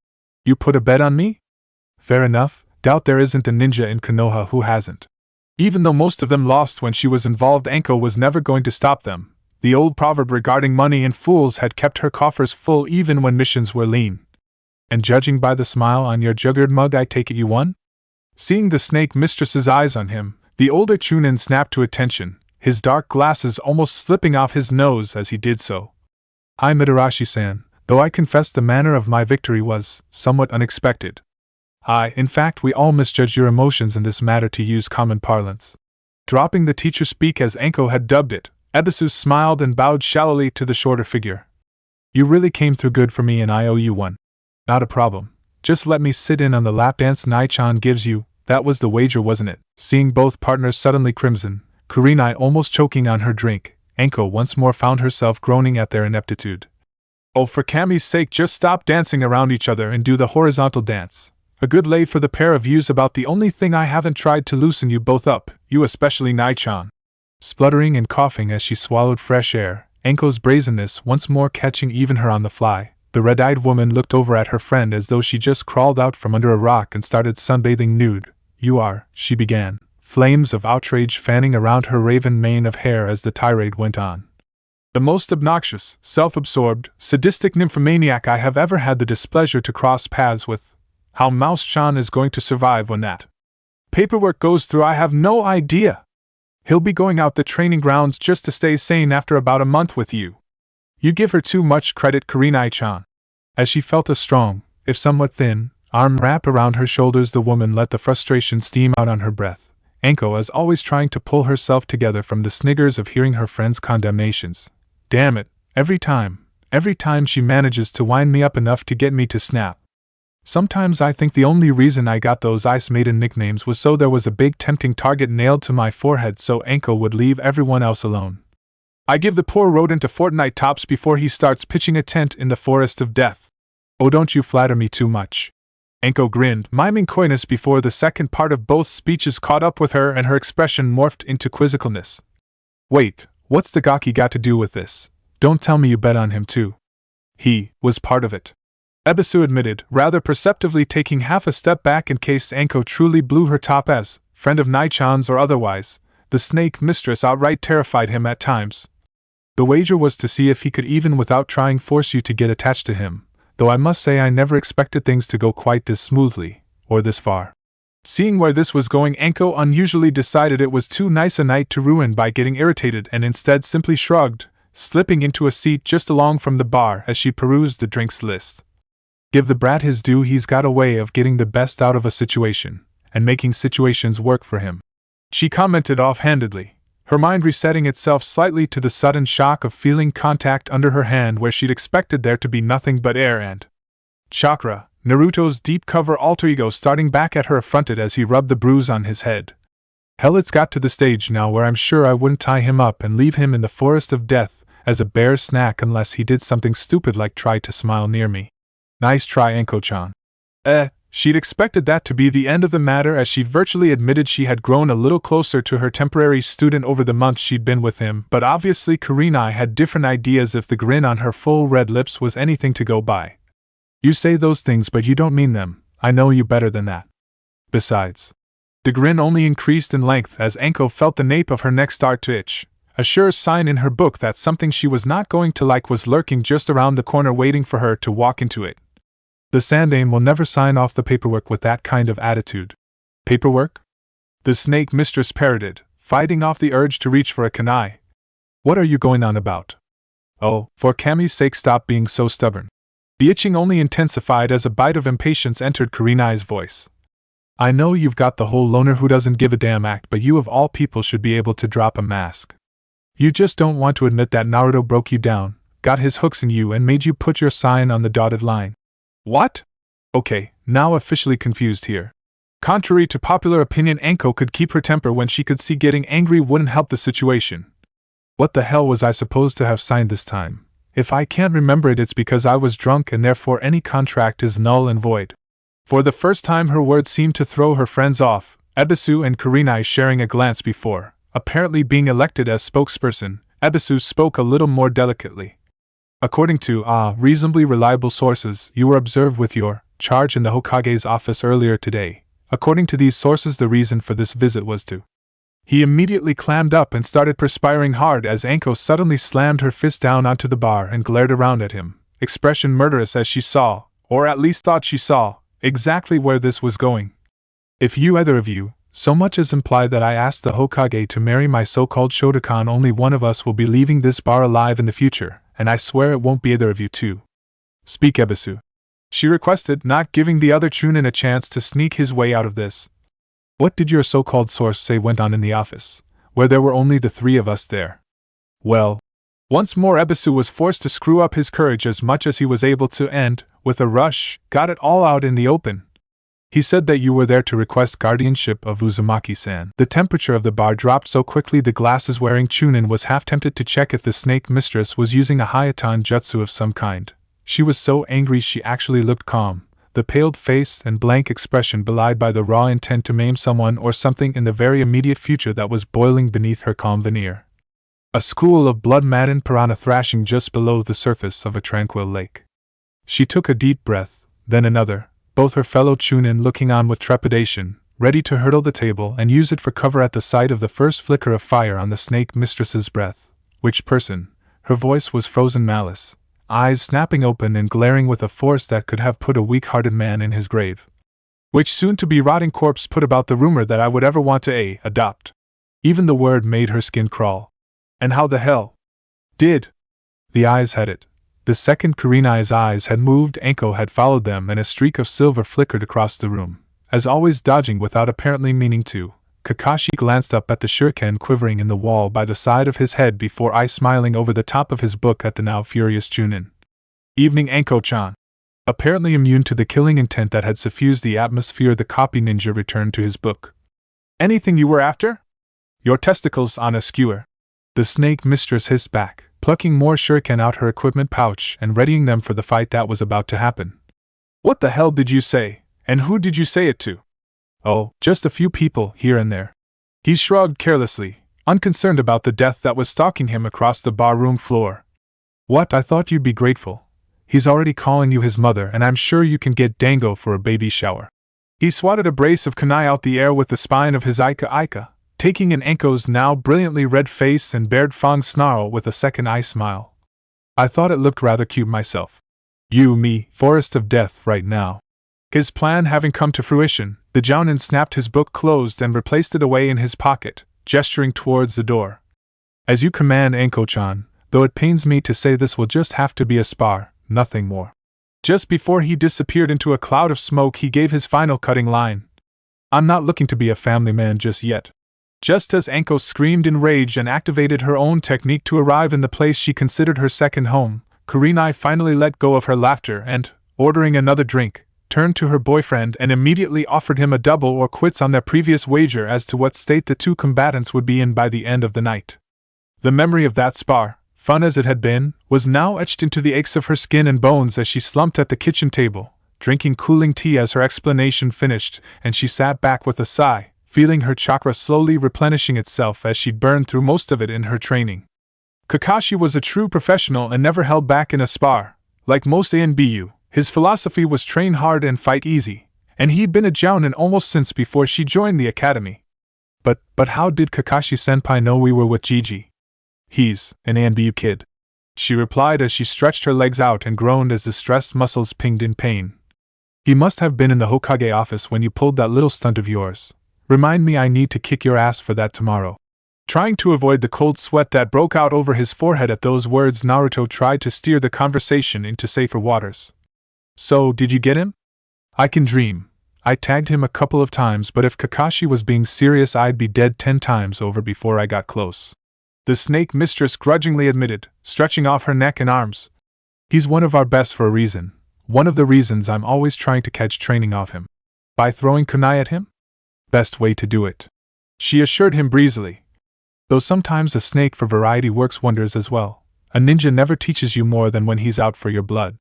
You put a bet on me? Fair enough, doubt there isn't a ninja in Konoha who hasn't. Even though most of them lost when she was involved, Anko was never going to stop them. The old proverb regarding money and fools had kept her coffers full even when missions were lean. And judging by the smile on your juggered mug, I take it you won? Seeing the snake mistress's eyes on him, the older Chunin snapped to attention, his dark glasses almost slipping off his nose as he did so. Hi Mitarashi-san, though I confess the manner of my victory was somewhat unexpected. In fact, we all misjudge your emotions in this matter, to use common parlance. Dropping the teacher speak as Anko had dubbed it, Ebisu smiled and bowed shallowly to the shorter figure. You really came through good for me and I owe you one. Not a problem. Just let me sit in on the lap dance Nai-chan gives you. That was the wager, wasn't it? Seeing both partners suddenly crimson, Kurenai almost choking on her drink, Anko once more found herself groaning at their ineptitude. Oh, for Kami's sake, just stop dancing around each other and do the horizontal dance. A good lay for the pair of you's about the only thing I haven't tried to loosen you both up, you especially Nai-chan. Spluttering and coughing as she swallowed fresh air, Anko's brazenness once more catching even her on the fly, the red-eyed woman looked over at her friend as though she just crawled out from under a rock and started sunbathing nude. You are, she began, flames of outrage fanning around her raven mane of hair as the tirade went on. The most obnoxious, self-absorbed, sadistic nymphomaniac I have ever had the displeasure to cross paths with. How Mouse-chan is going to survive when that paperwork goes through, I have no idea. He'll be going out the training grounds just to stay sane after about a month with you. You give her too much credit, Kurenai-chan. As she felt a strong, if somewhat thin, arm wrap around her shoulders, the woman let the frustration steam out on her breath. Anko, as always, trying to pull herself together from the sniggers of hearing her friend's condemnations. Damn it, every time she manages to wind me up enough to get me to snap. Sometimes I think the only reason I got those Ice Maiden nicknames was so there was a big tempting target nailed to my forehead so Anko would leave everyone else alone. I give the poor rodent a fortnight tops before he starts pitching a tent in the forest of death. Oh, don't you flatter me too much. Anko grinned, miming coyness before the second part of both speeches caught up with her and her expression morphed into quizzicalness. Wait, what's the gaki got to do with this? Don't tell me you bet on him too. He was part of it. Ebisu admitted, rather perceptively taking half a step back in case Anko truly blew her top as, friend of Nai-chan's or otherwise, the snake mistress outright terrified him at times. The wager was to see if he could even without trying force you to get attached to him, though I must say I never expected things to go quite this smoothly, or this far. Seeing where this was going, Anko unusually decided it was too nice a night to ruin by getting irritated and instead simply shrugged, slipping into a seat just along from the bar as she perused the drinks list. Give the brat his due, he's got a way of getting the best out of a situation, and making situations work for him. She commented offhandedly, her mind resetting itself slightly to the sudden shock of feeling contact under her hand where she'd expected there to be nothing but air and chakra. Naruto's deep cover alter ego starting back at her affronted as he rubbed the bruise on his head. Hell, it's got to the stage now where I'm sure I wouldn't tie him up and leave him in the forest of death as a bear snack unless he did something stupid like try to smile near me. Nice try, Anko-chan. She'd expected that to be the end of the matter as she virtually admitted she had grown a little closer to her temporary student over the months she'd been with him, but obviously Kurenai had different ideas if the grin on her full red lips was anything to go by. You say those things but you don't mean them, I know you better than that. Besides. The grin only increased in length as Anko felt the nape of her neck start to itch, a sure sign in her book that something she was not going to like was lurking just around the corner waiting for her to walk into it. The Sandaime will never sign off the paperwork with that kind of attitude. Paperwork? The snake mistress parroted, fighting off the urge to reach for a kunai. What are you going on about? Oh, for Kami's sake, stop being so stubborn. The itching only intensified as a bite of impatience entered Kurenai's voice. I know you've got the whole loner who doesn't give a damn act, but you of all people should be able to drop a mask. You just don't want to admit that Naruto broke you down, got his hooks in you and made you put your sign on the dotted line. What? Okay, now officially confused here. Contrary to popular opinion, Anko could keep her temper when she could see getting angry wouldn't help the situation. What the hell was I supposed to have signed this time? If I can't remember it, it's because I was drunk and therefore any contract is null and void. For the first time her words seemed to throw her friends off, Ebisu and Kurenai sharing a glance before, apparently being elected as spokesperson. Ebisu spoke a little more delicately. According to reasonably reliable sources, you were observed with your charge in the Hokage's office earlier today. According to these sources, the reason for this visit was to... He immediately clammed up and started perspiring hard as Anko suddenly slammed her fist down onto the bar and glared around at him, expression murderous as she saw, or at least thought she saw, exactly where this was going. If you either of you so much as imply that I asked the Hokage to marry my so-called Shotokan, only one of us will be leaving this bar alive in the future, and I swear it won't be either of you two. Speak, Ebisu, she requested, not giving the other Chunin a chance to sneak his way out of this. What did your so-called source say went on in the office, where there were only the three of us there? Well, once more Ebisu was forced to screw up his courage as much as he was able to and, with a rush, got it all out in the open. He said that you were there to request guardianship of Uzumaki-san. The temperature of the bar dropped so quickly the glasses-wearing Chunin was half tempted to check if the snake mistress was using a Hayatan jutsu of some kind. She was so angry she actually looked calm, the paled face and blank expression belied by the raw intent to maim someone or something in the very immediate future that was boiling beneath her calm veneer. A school of blood-maddened piranha thrashing just below the surface of a tranquil lake. She took a deep breath, then another, both her fellow Chunin looking on with trepidation, ready to hurdle the table and use it for cover at the sight of the first flicker of fire on the snake mistress's breath. Which person? Her voice was frozen malice, eyes snapping open and glaring with a force that could have put a weak-hearted man in his grave. Which soon-to-be rotting corpse put about the rumor that I would ever want to adopt? Even the word made her skin crawl. And how the hell did? The eyes had it. The second Kurenai's eyes had moved, Anko had followed them, and a streak of silver flickered across the room. As always, dodging without apparently meaning to, Kakashi glanced up at the shuriken quivering in the wall by the side of his head before smiling over the top of his book at the now furious Chunin. Evening, Anko-chan. Apparently immune to the killing intent that had suffused the atmosphere, the copy ninja returned to his book. Anything you were after? Your testicles on a skewer. The snake mistress hissed back, plucking more shuriken out her equipment pouch and readying them for the fight that was about to happen. What the hell did you say, and who did you say it to? Oh, just a few people here and there. He shrugged carelessly, unconcerned about the death that was stalking him across the barroom floor. What? I thought you'd be grateful. He's already calling you his mother, and I'm sure you can get dango for a baby shower. He swatted a brace of kunai out the air with the spine of his Ika, taking in Anko's now brilliantly red face and bared Fang's snarl with a second eye smile. I thought it looked rather cute myself. You, me, forest of death right now. His plan having come to fruition, the Jounin snapped his book closed and replaced it away in his pocket, gesturing towards the door. As you command, Anko-chan, though it pains me to say this will just have to be a spar, nothing more. Just before he disappeared into a cloud of smoke, he gave his final cutting line. I'm not looking to be a family man just yet. Just as Anko screamed in rage and activated her own technique to arrive in the place she considered her second home, Kurenai finally let go of her laughter and, ordering another drink, turned to her boyfriend and immediately offered him a double or quits on their previous wager as to what state the two combatants would be in by the end of the night. The memory of that spar, fun as it had been, was now etched into the aches of her skin and bones as she slumped at the kitchen table, drinking cooling tea as her explanation finished, and she sat back with a sigh, feeling her chakra slowly replenishing itself as she'd burned through most of it in her training. Kakashi was a true professional and never held back in a spar. Like most anbu, his philosophy was train hard and fight easy, and he'd been a jounin almost since before she joined the academy. But how did Kakashi-senpai know we were with Gigi? He's an anbu kid, she replied as she stretched her legs out and groaned as the stressed muscles pinged in pain. He must have been in the Hokage office when you pulled that little stunt of yours. Remind me I need to kick your ass for that tomorrow. Trying to avoid the cold sweat that broke out over his forehead at those words, Naruto tried to steer the conversation into safer waters. So, did you get him? I can dream. I tagged him a couple of times, but if Kakashi was being serious, I'd be dead 10 times over before I got close. The snake mistress grudgingly admitted, stretching off her neck and arms. He's one of our best for a reason. One of the reasons I'm always trying to catch training off him. By throwing kunai at him? Best way to do it, she assured him breezily. Though sometimes a snake for variety works wonders as well. A ninja never teaches you more than when he's out for your blood.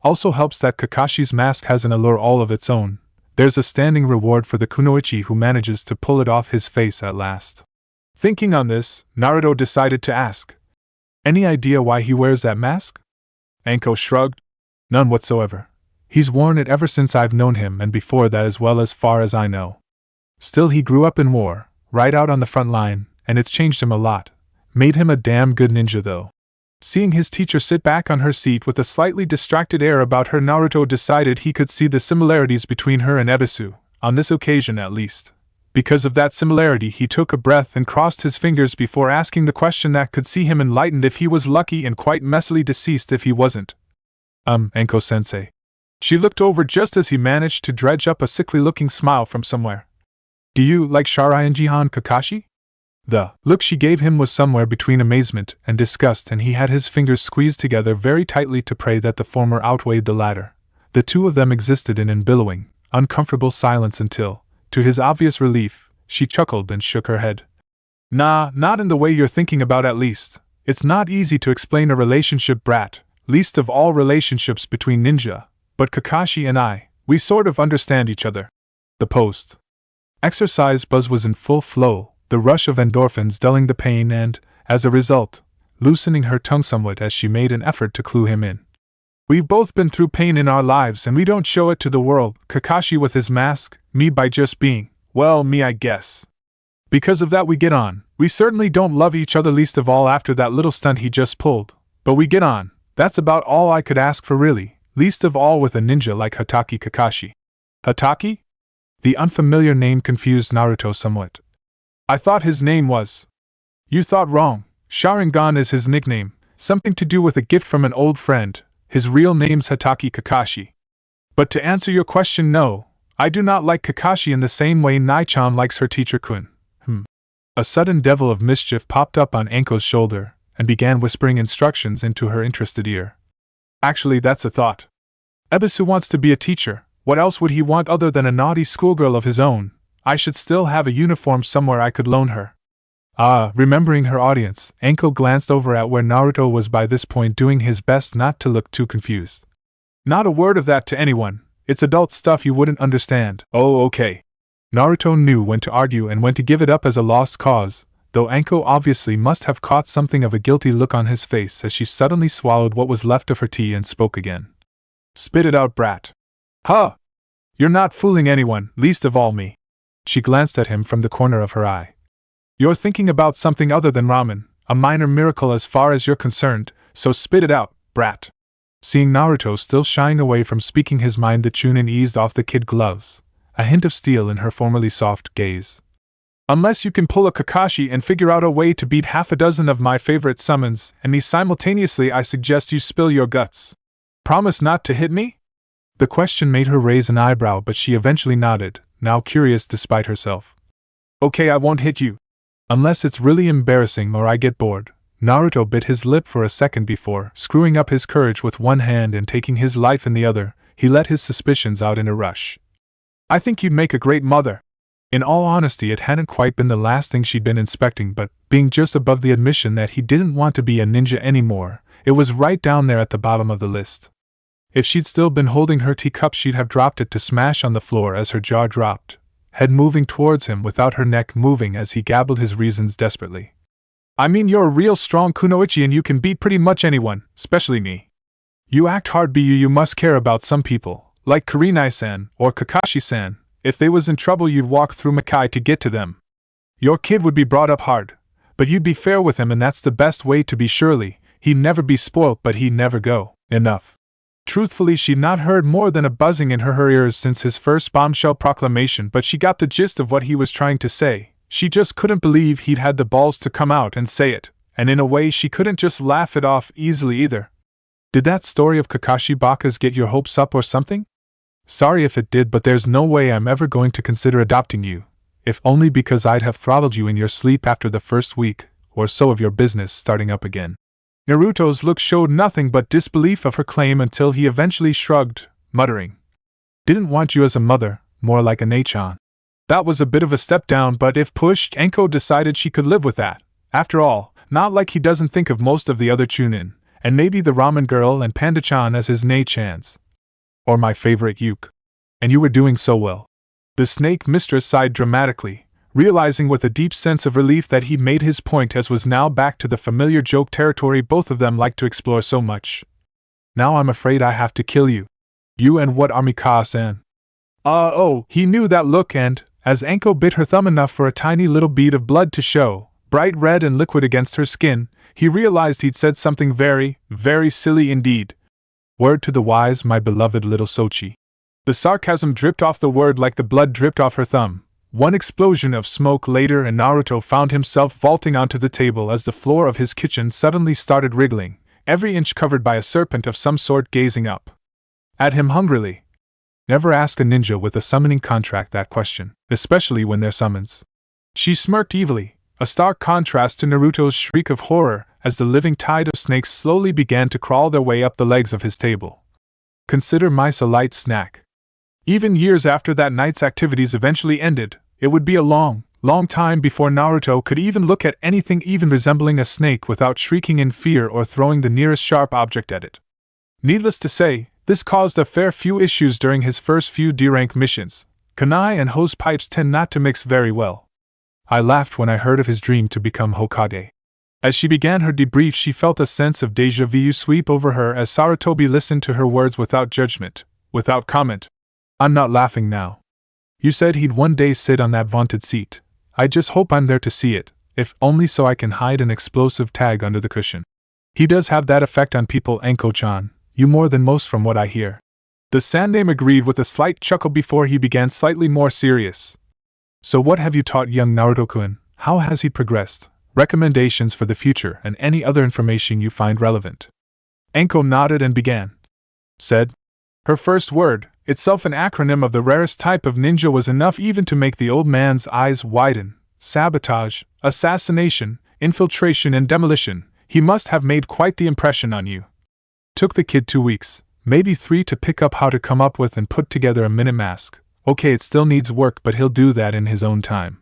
Also helps that Kakashi's mask has an allure all of its own. There's a standing reward for the kunoichi who manages to pull it off his face at last. Thinking on this, Naruto decided to ask, "Any idea why he wears that mask?" Anko shrugged. "None whatsoever. He's worn it ever since I've known him and before that as well as far as I know. Still, he grew up in war, right out on the front line, and it's changed him a lot. Made him a damn good ninja though." Seeing his teacher sit back on her seat with a slightly distracted air about her, Naruto decided he could see the similarities between her and Ebisu, on this occasion at least. Because of that similarity, he took a breath and crossed his fingers before asking the question that could see him enlightened if he was lucky and quite messily deceased if he wasn't. Anko-sensei. She looked over just as he managed to dredge up a sickly-looking smile from somewhere. "Do you like Sharayan Jihan Kakashi?" The look she gave him was somewhere between amazement and disgust, and he had his fingers squeezed together very tightly to pray that the former outweighed the latter. The two of them existed in an billowing, uncomfortable silence until, to his obvious relief, she chuckled and shook her head. "Nah, not in the way you're thinking about at least. It's not easy to explain a relationship, brat, least of all relationships between ninja, but Kakashi and I, we sort of understand each other." The post-exercise buzz was in full flow, the rush of endorphins dulling the pain and, as a result, loosening her tongue somewhat as she made an effort to clue him in. "We've both been through pain in our lives and we don't show it to the world, Kakashi with his mask, me by just being, well, me I guess. Because of that we get on. We certainly don't love each other, least of all after that little stunt he just pulled, but we get on. That's about all I could ask for really, least of all with a ninja like Hatake Kakashi." Hatake? The unfamiliar name confused Naruto somewhat. "I thought his name was..." "You thought wrong. Sharingan is his nickname, something to do with a gift from an old friend. His real name's Hatake Kakashi. But to answer your question, no, I do not like Kakashi in the same way Nai-chan likes her teacher Kun." A sudden devil of mischief popped up on Anko's shoulder and began whispering instructions into her interested ear. "Actually, that's a thought. Ebisu wants to be a teacher. What else would he want other than a naughty schoolgirl of his own? I should still have a uniform somewhere I could loan her." Remembering her audience, Anko glanced over at where Naruto was by this point doing his best not to look too confused. "Not a word of that to anyone. It's adult stuff you wouldn't understand." "Oh, okay." Naruto knew when to argue and when to give it up as a lost cause, though Anko obviously must have caught something of a guilty look on his face as she suddenly swallowed what was left of her tea and spoke again. "Spit it out, brat." "Huh! You're not fooling anyone, least of all me." She glanced at him from the corner of her eye. "You're thinking about something other than ramen, a minor miracle as far as you're concerned, so spit it out, brat." Seeing Naruto still shying away from speaking his mind, the Chunin eased off the kid gloves, a hint of steel in her formerly soft gaze. "Unless you can pull a Kakashi and figure out a way to beat half a dozen of my favorite summons and me simultaneously, I suggest you spill your guts. Promise not to hit me?" The question made her raise an eyebrow, but she eventually nodded, now curious despite herself. "Okay, I won't hit you. Unless it's really embarrassing or I get bored." Naruto bit his lip for a second before, screwing up his courage with one hand and taking his life in the other, he let his suspicions out in a rush. "I think you'd make a great mother." In all honesty, it hadn't quite been the last thing she'd been inspecting, but, being just above the admission that he didn't want to be a ninja anymore, it was right down there at the bottom of the list. If she'd still been holding her teacup, she'd have dropped it to smash on the floor as her jaw dropped, head moving towards him without her neck moving as he gabbled his reasons desperately. "I mean, you're a real strong kunoichi and you can beat pretty much anyone, especially me. You act hard, but you must care about some people, like Kurenai-san or Kakashi-san. If they was in trouble, you'd walk through Makai to get to them. Your kid would be brought up hard, but you'd be fair with him, and that's the best way to be. Surely, he'd never be spoilt, but he'd never go enough." Truthfully, she'd not heard more than a buzzing in her ears since his first bombshell proclamation, but she got the gist of what he was trying to say. She just couldn't believe he'd had the balls to come out and say it, and in a way she couldn't just laugh it off easily either. "Did that story of Kakashi Baka's get your hopes up or something? Sorry if it did, but there's no way I'm ever going to consider adopting you, if only because I'd have throttled you in your sleep after the first week or so of your business starting up again." Naruto's look showed nothing but disbelief of her claim until he eventually shrugged, muttering, "Didn't want you as a mother, more like a Nei-chan." That was a bit of a step down, but if pushed, Anko decided she could live with that. After all, not like he doesn't think of most of the other chunin, and maybe the ramen girl and Panda-chan as his nei-chans. Or my favorite Yuke. And you were doing so well. The snake mistress sighed dramatically, realizing with a deep sense of relief that he'd made his point, as was now back to the familiar joke territory both of them liked to explore so much. Now I'm afraid I have to kill you. You and what Amika-san? Oh, he knew that look, and, as Anko bit her thumb enough for a tiny little bead of blood to show, bright red and liquid against her skin, he realized he'd said something very, very silly indeed. Word to the wise, my beloved little Sochi. The sarcasm dripped off the word like the blood dripped off her thumb. One explosion of smoke later, and Naruto found himself vaulting onto the table as the floor of his kitchen suddenly started wriggling, every inch covered by a serpent of some sort gazing up at him hungrily. Never ask a ninja with a summoning contract that question, especially when they're summons. She smirked evilly, a stark contrast to Naruto's shriek of horror as the living tide of snakes slowly began to crawl their way up the legs of his table. Consider mice a light snack. Even years after that night's activities eventually ended, it would be a long, long time before Naruto could even look at anything even resembling a snake without shrieking in fear or throwing the nearest sharp object at it. Needless to say, this caused a fair few issues during his first few D-rank missions. Kunai and hose pipes tend not to mix very well. I laughed when I heard of his dream to become Hokage. As she began her debrief, she felt a sense of déjà vu sweep over her as Sarutobi listened to her words without judgment, without comment. I'm not laughing now. You said he'd one day sit on that vaunted seat. I just hope I'm there to see it, if only so I can hide an explosive tag under the cushion. He does have that effect on people, Anko-chan, you more than most from what I hear. The Sandame agreed with a slight chuckle before he began slightly more serious. So what have you taught young Naruto-kun? How has he progressed? Recommendations for the future and any other information you find relevant. Anko nodded and began. Said. Her first word, itself an acronym of the rarest type of ninja, was enough even to make the old man's eyes widen. Sabotage, assassination, infiltration and demolition. He must have made quite the impression on you. Took the kid 2 weeks, maybe 3 to pick up how to come up with and put together a minute mask. Okay, it still needs work, but he'll do that in his own time.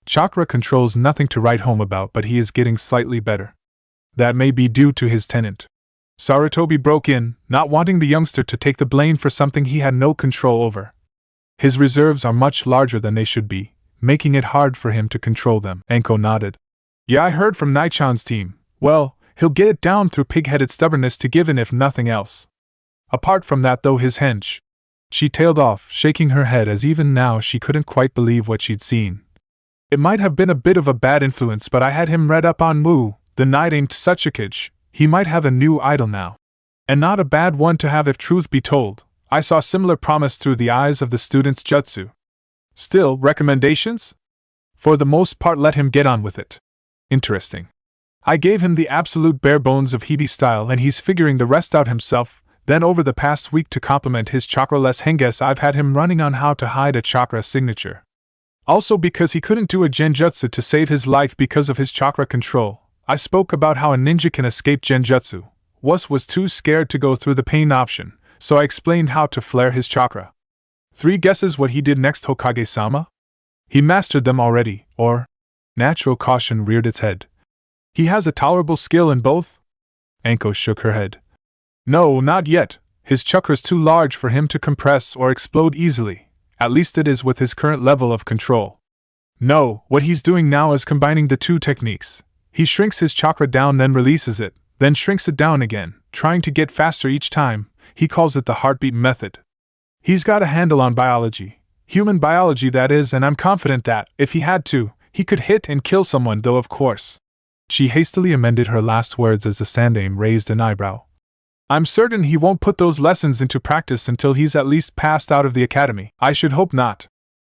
Chakra controls nothing to write home about, but he is getting slightly better. That may be due to his tenant. Sarutobi broke in, not wanting the youngster to take the blame for something he had no control over. His reserves are much larger than they should be, making it hard for him to control them. Anko nodded. Yeah, I heard from Nai-chan's team. Well, he'll get it down through pig-headed stubbornness to give in if nothing else. Apart from that though, his hench. She tailed off, shaking her head as even now she couldn't quite believe what she'd seen. It might have been a bit of a bad influence, but I had him read up on Mu, the knight-aimed Suchikage. He might have a new idol now. And not a bad one to have if truth be told. I saw similar promise through the eyes of the student's jutsu. Still, recommendations? For the most part, let him get on with it. Interesting. I gave him the absolute bare bones of Hebe style and he's figuring the rest out himself. Then over the past week, to complement his chakra-less henges, I've had him running on how to hide a chakra signature. Also, because he couldn't do a genjutsu to save his life because of his chakra control, I spoke about how a ninja can escape genjutsu. Was too scared to go through the pain option, so I explained how to flare his chakra. 3 guesses what he did next, Hokage-sama? He mastered them already, or? Natural caution reared its head. He has a tolerable skill in both? Anko shook her head. No, not yet. His chakra's too large for him to compress or explode easily. At least it is with his current level of control. No, what he's doing now is combining the 2 techniques. He shrinks his chakra down, then releases it, then shrinks it down again, trying to get faster each time. He calls it the heartbeat method. He's got a handle on biology. Human biology, that is, and I'm confident that, if he had to, he could hit and kill someone, though of course. She hastily amended her last words as the Sandame raised an eyebrow. I'm certain he won't put those lessons into practice until he's at least passed out of the academy. I should hope not,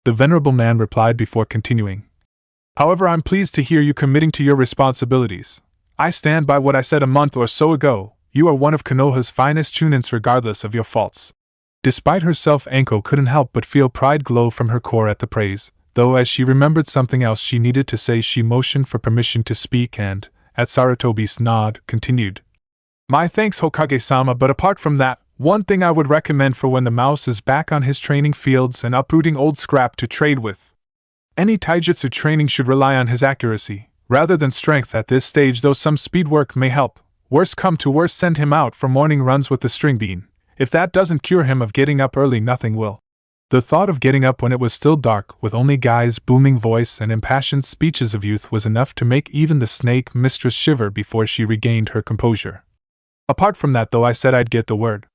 the venerable man replied before continuing. However, I'm pleased to hear you committing to your responsibilities. I stand by what I said a month or so ago. You are one of Konoha's finest chunins regardless of your faults. Despite herself, Anko couldn't help but feel pride glow from her core at the praise, though as she remembered something else she needed to say, she motioned for permission to speak and, at Sarutobi's nod, continued. My thanks, Hokage-sama, but apart from that, one thing I would recommend for when the mouse is back on his training fields and uprooting old scrap to trade with, Any taijutsu training should rely on his accuracy, rather than strength at this stage, though some speed work may help. Worst come to worst, send him out for morning runs with the string bean. If that doesn't cure him of getting up early, nothing will. The thought of getting up when it was still dark, with only Guy's booming voice and impassioned speeches of youth, was enough to make even the snake mistress shiver before she regained her composure. Apart from that, though, I said I'd get the word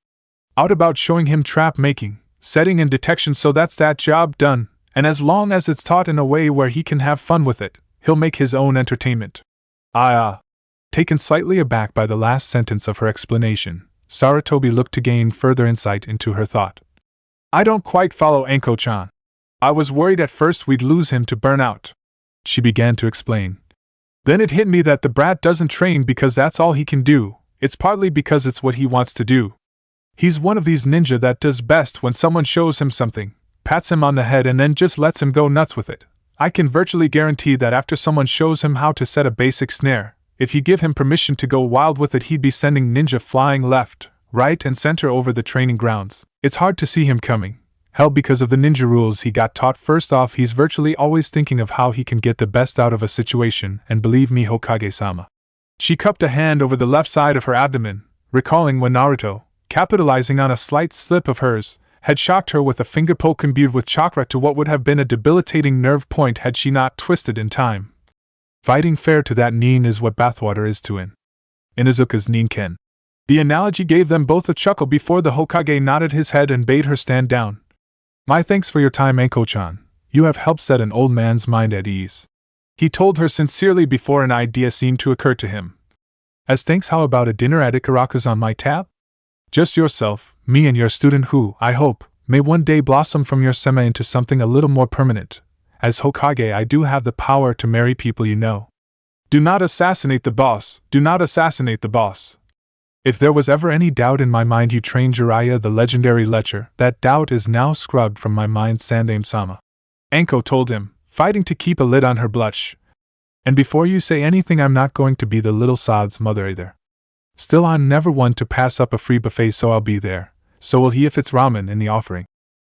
out about showing him trap making, setting and detection, so that's that job done, and as long as it's taught in a way where he can have fun with it, he'll make his own entertainment. Taken slightly aback by the last sentence of her explanation, Sarutobi looked to gain further insight into her thought. I don't quite follow, Anko-chan. I was worried at first we'd lose him to burnout, she began to explain. Then it hit me that the brat doesn't train because that's all he can do, it's partly because it's what he wants to do. He's one of these ninja that does best when someone shows him something, pats him on the head, and then just lets him go nuts with it. I can virtually guarantee that after someone shows him how to set a basic snare, if you give him permission to go wild with it, he'd be sending ninja flying left, right, and center over the training grounds. It's hard to see him coming. Hell, because of the ninja rules he got taught. First off, he's virtually always thinking of how he can get the best out of a situation, and believe me, Hokage-sama. She cupped a hand over the left side of her abdomen, recalling when Naruto, capitalizing on a slight slip of hers, had shocked her with a finger poke imbued with chakra to what would have been a debilitating nerve point had she not twisted in time. Fighting fair to that nin is what bathwater is to Inuzuka's ninken. The analogy gave them both a chuckle before the Hokage nodded his head and bade her stand down. My thanks for your time, Anko-chan. You have helped set an old man's mind at ease, he told her sincerely before an idea seemed to occur to him. As thanks, how about a dinner at Ikaraka's on my tab? Just yourself, me, and your student who, I hope, may one day blossom from your seme into something a little more permanent. As Hokage, I do have the power to marry people, you know. Do not assassinate the boss, do not assassinate the boss. If there was ever any doubt in my mind you trained Jiraiya the legendary lecher, that doubt is now scrubbed from my mind, Sandaime-sama. Anko told him, fighting to keep a lid on her blush. And before you say anything, I'm not going to be the little sod's mother either. Still, I'm never one to pass up a free buffet, so I'll be there. So will he if it's ramen in the offering.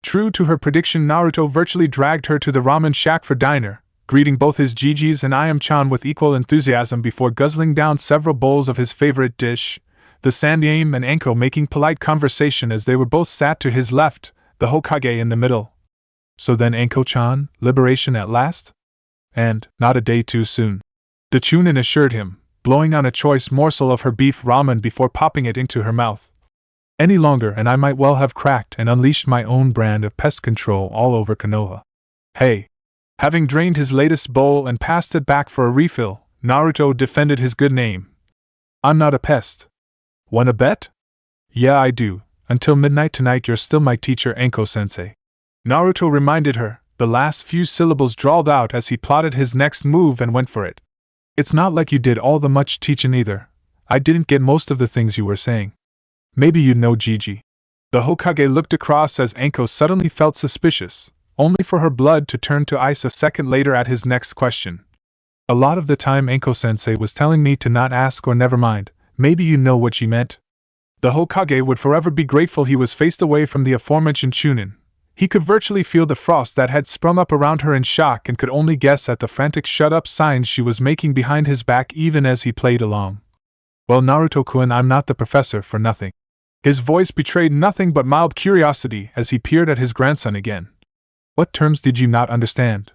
True to her prediction, Naruto virtually dragged her to the ramen shack for diner, greeting both his Gigis and Ayam-chan with equal enthusiasm before guzzling down several bowls of his favorite dish, the Sandaime and Anko making polite conversation as they were both sat to his left, the Hokage in the middle. So then, Anko-chan, liberation at last? And not a day too soon, the Chunin assured him, blowing on a choice morsel of her beef ramen before popping it into her mouth. Any longer and I might well have cracked and unleashed my own brand of pest control all over Konoha. Hey! Having drained his latest bowl and passed it back for a refill, Naruto defended his good name. I'm not a pest. Want a bet? Yeah, I do. Until midnight tonight you're still my teacher, Anko-sensei. Naruto reminded her, the last few syllables drawled out as he plotted his next move and went for it. It's not like you did all the much teaching either. I didn't get most of the things you were saying. Maybe you'd know Gigi. The Hokage looked across as Anko suddenly felt suspicious, only for her blood to turn to ice a second later at his next question. A lot of the time Anko-sensei was telling me to not ask or never mind. Maybe you know what she meant. The Hokage would forever be grateful he was faced away from the aforementioned Chunin. He could virtually feel the frost that had sprung up around her in shock and could only guess at the frantic shut-up signs she was making behind his back even as he played along. Well, Naruto-kun, I'm not the professor for nothing. His voice betrayed nothing but mild curiosity as he peered at his grandson again. What terms did you not understand?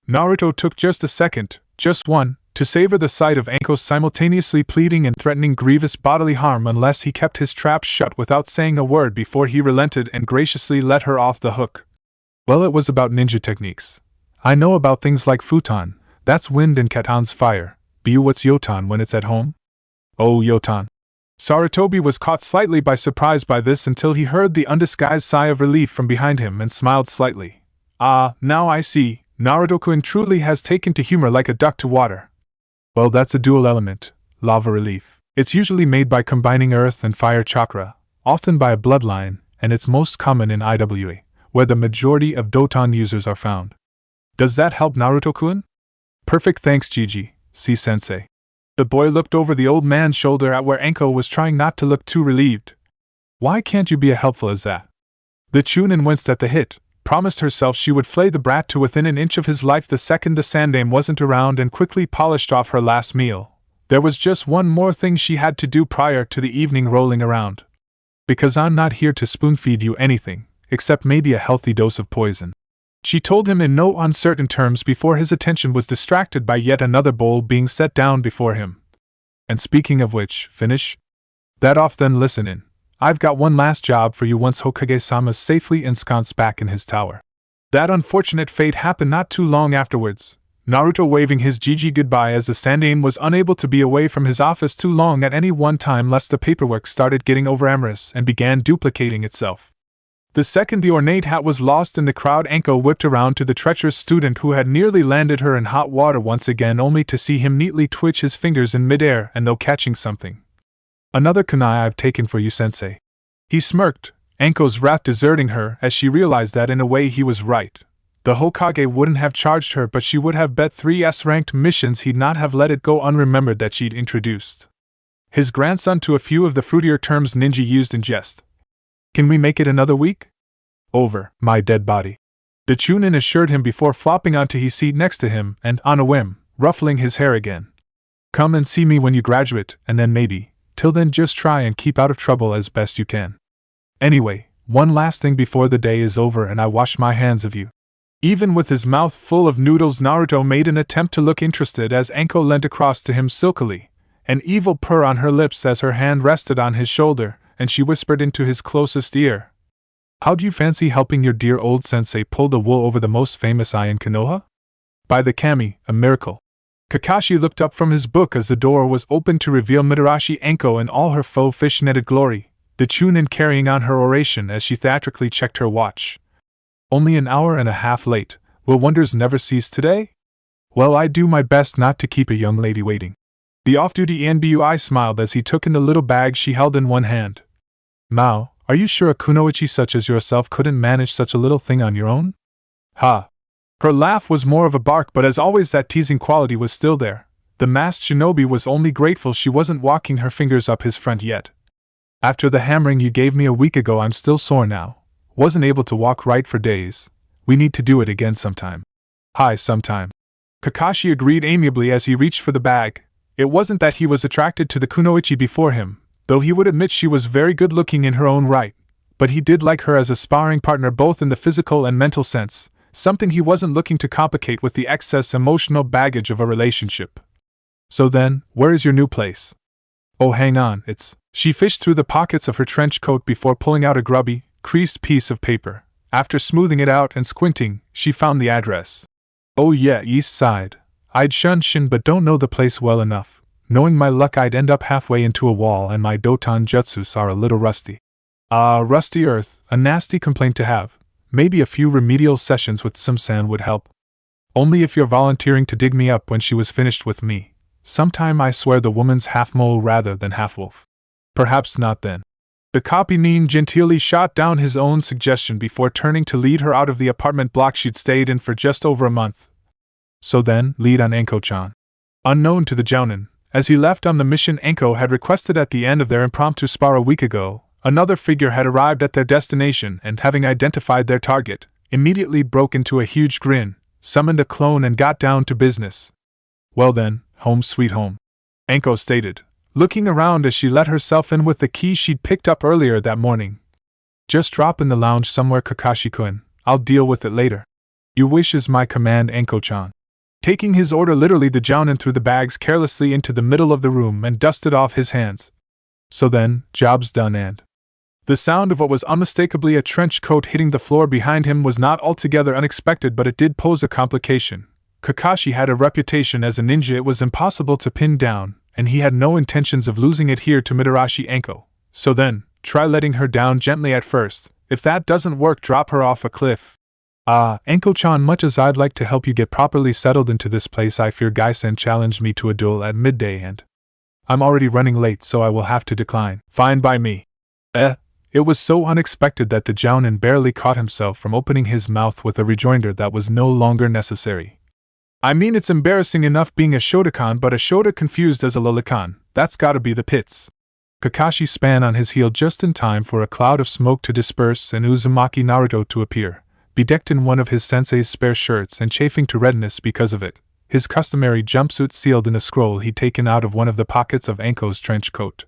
Naruto took just a second, just one, to savor the sight of Anko simultaneously pleading and threatening grievous bodily harm unless he kept his trap shut without saying a word before he relented and graciously let her off the hook. Well, it was about ninja techniques. I know about things like futon, that's wind, and katan's fire. But what's yotan when it's at home? Oh, yotan. Sarutobi was caught slightly by surprise by this until he heard the undisguised sigh of relief from behind him and smiled slightly. Ah, now I see, Naruto-kun truly has taken to humor like a duck to water. Well, that's a dual element, lava relief. It's usually made by combining earth and fire chakra, often by a bloodline, and it's most common in IWA, where the majority of Doton users are found. Does that help, Naruto-kun? Perfect, thanks, Gigi, sensei. The boy looked over the old man's shoulder at where Anko was trying not to look too relieved. Why can't you be as helpful as that? The Chunin winced at the hit, promised herself she would flay the brat to within an inch of his life the second the sandaime wasn't around, and quickly polished off her last meal. There was just one more thing she had to do prior to the evening rolling around. Because I'm not here to spoon-feed you anything, except maybe a healthy dose of poison, she told him in no uncertain terms before his attention was distracted by yet another bowl being set down before him. And speaking of which, finish that off then. Listen in. I've got one last job for you. Once Hokage-sama's safely ensconced back in his tower, that unfortunate fate happened not too long afterwards, Naruto waving his Gigi goodbye as the sandaime was unable to be away from his office too long at any one time lest the paperwork started getting over-amorous and began duplicating itself. The second the ornate hat was lost in the crowd, Anko whipped around to the treacherous student who had nearly landed her in hot water once again, only to see him neatly twitch his fingers in midair and though catching something. Another kunai I've taken for you, sensei. He smirked, Anko's wrath deserting her as she realized that in a way he was right. The Hokage wouldn't have charged her, but she would have bet 3 S-ranked missions he'd not have let it go unremembered that she'd introduced his grandson to a few of the fruitier terms ninja used in jest. Can we make it another week? Over my dead body, the Chunin assured him before flopping onto his seat next to him and, on a whim, ruffling his hair again. Come and see me when you graduate, and then maybe, till then just try and keep out of trouble as best you can. Anyway, one last thing before the day is over and I wash my hands of you. Even with his mouth full of noodles, Naruto made an attempt to look interested as Anko leant across to him silkily, an evil purr on her lips as her hand rested on his shoulder, and she whispered into his closest ear. How do you fancy helping your dear old sensei pull the wool over the most famous eye in Konoha? By the kami, a miracle. Kakashi looked up from his book as the door was opened to reveal Mitarashi Anko in all her faux fish-netted glory, the Chunin carrying on her oration as she theatrically checked her watch. Only an hour and a half late. Will wonders never cease today? Well, I do my best not to keep a young lady waiting. The off-duty anbu smiled as he took in the little bag she held in one hand. Mao, are you sure a kunoichi such as yourself couldn't manage such a little thing on your own? Ha! Her laugh was more of a bark, but as always that teasing quality was still there. The masked shinobi was only grateful she wasn't walking her fingers up his front yet. After the hammering you gave me a week ago, I'm still sore now. Wasn't able to walk right for days. We need to do it again sometime. Hi, sometime. Kakashi agreed amiably as he reached for the bag. It wasn't that he was attracted to the kunoichi before him, though he would admit she was very good looking in her own right, but he did like her as a sparring partner both in the physical and mental sense, something he wasn't looking to complicate with the excess emotional baggage of a relationship. So then, where is your new place? Oh, hang on, it's... She fished through the pockets of her trench coat before pulling out a grubby, creased piece of paper. After smoothing it out and squinting, she found the address. Oh yeah, East Side. I'd shunshin but don't know the place well enough. Knowing my luck I'd end up halfway into a wall and my doton jutsus are a little rusty. Rusty earth, a nasty complaint to have. Maybe a few remedial sessions with some sand would help. Only if you're volunteering to dig me up when she was finished with me. Sometime I swear the woman's half mole rather than half wolf. Perhaps not then. The copy-nin genteelly shot down his own suggestion before turning to lead her out of the apartment block she'd stayed in for just over a month. So then, lead on Anko-chan. Unknown to the jounin, as he left on the mission Anko had requested at the end of their impromptu spar a week ago, another figure had arrived at their destination and, having identified their target, immediately broke into a huge grin, summoned a clone and got down to business. Well then, home sweet home, Anko stated, looking around as she let herself in with the key she'd picked up earlier that morning. Just drop in the lounge somewhere, Kakashi-kun. I'll deal with it later. Your wish is my command, Anko-chan. Taking his order literally, the jounin threw the bags carelessly into the middle of the room and dusted off his hands. So then, job's done, and the sound of what was unmistakably a trench coat hitting the floor behind him was not altogether unexpected, but it did pose a complication. Kakashi had a reputation as a ninja it was impossible to pin down, and he had no intentions of losing it here to Mitarashi Anko. So then, try letting her down gently at first. If that doesn't work, drop her off a cliff. Anko-chan, much as I'd like to help you get properly settled into this place, I fear Gai-sen challenged me to a duel at midday and I'm already running late, so I will have to decline. Fine by me. It was so unexpected that the jounin barely caught himself from opening his mouth with a rejoinder that was no longer necessary. I mean, it's embarrassing enough being a Shotokan, but a Shota confused as a Lolikan, that's gotta be the pits. Kakashi span on his heel just in time for a cloud of smoke to disperse and Uzumaki Naruto to appear. bedecked in one of his sensei's spare shirts and chafing to redness because of it, his customary jumpsuit sealed in a scroll he'd taken out of one of the pockets of Anko's trench coat.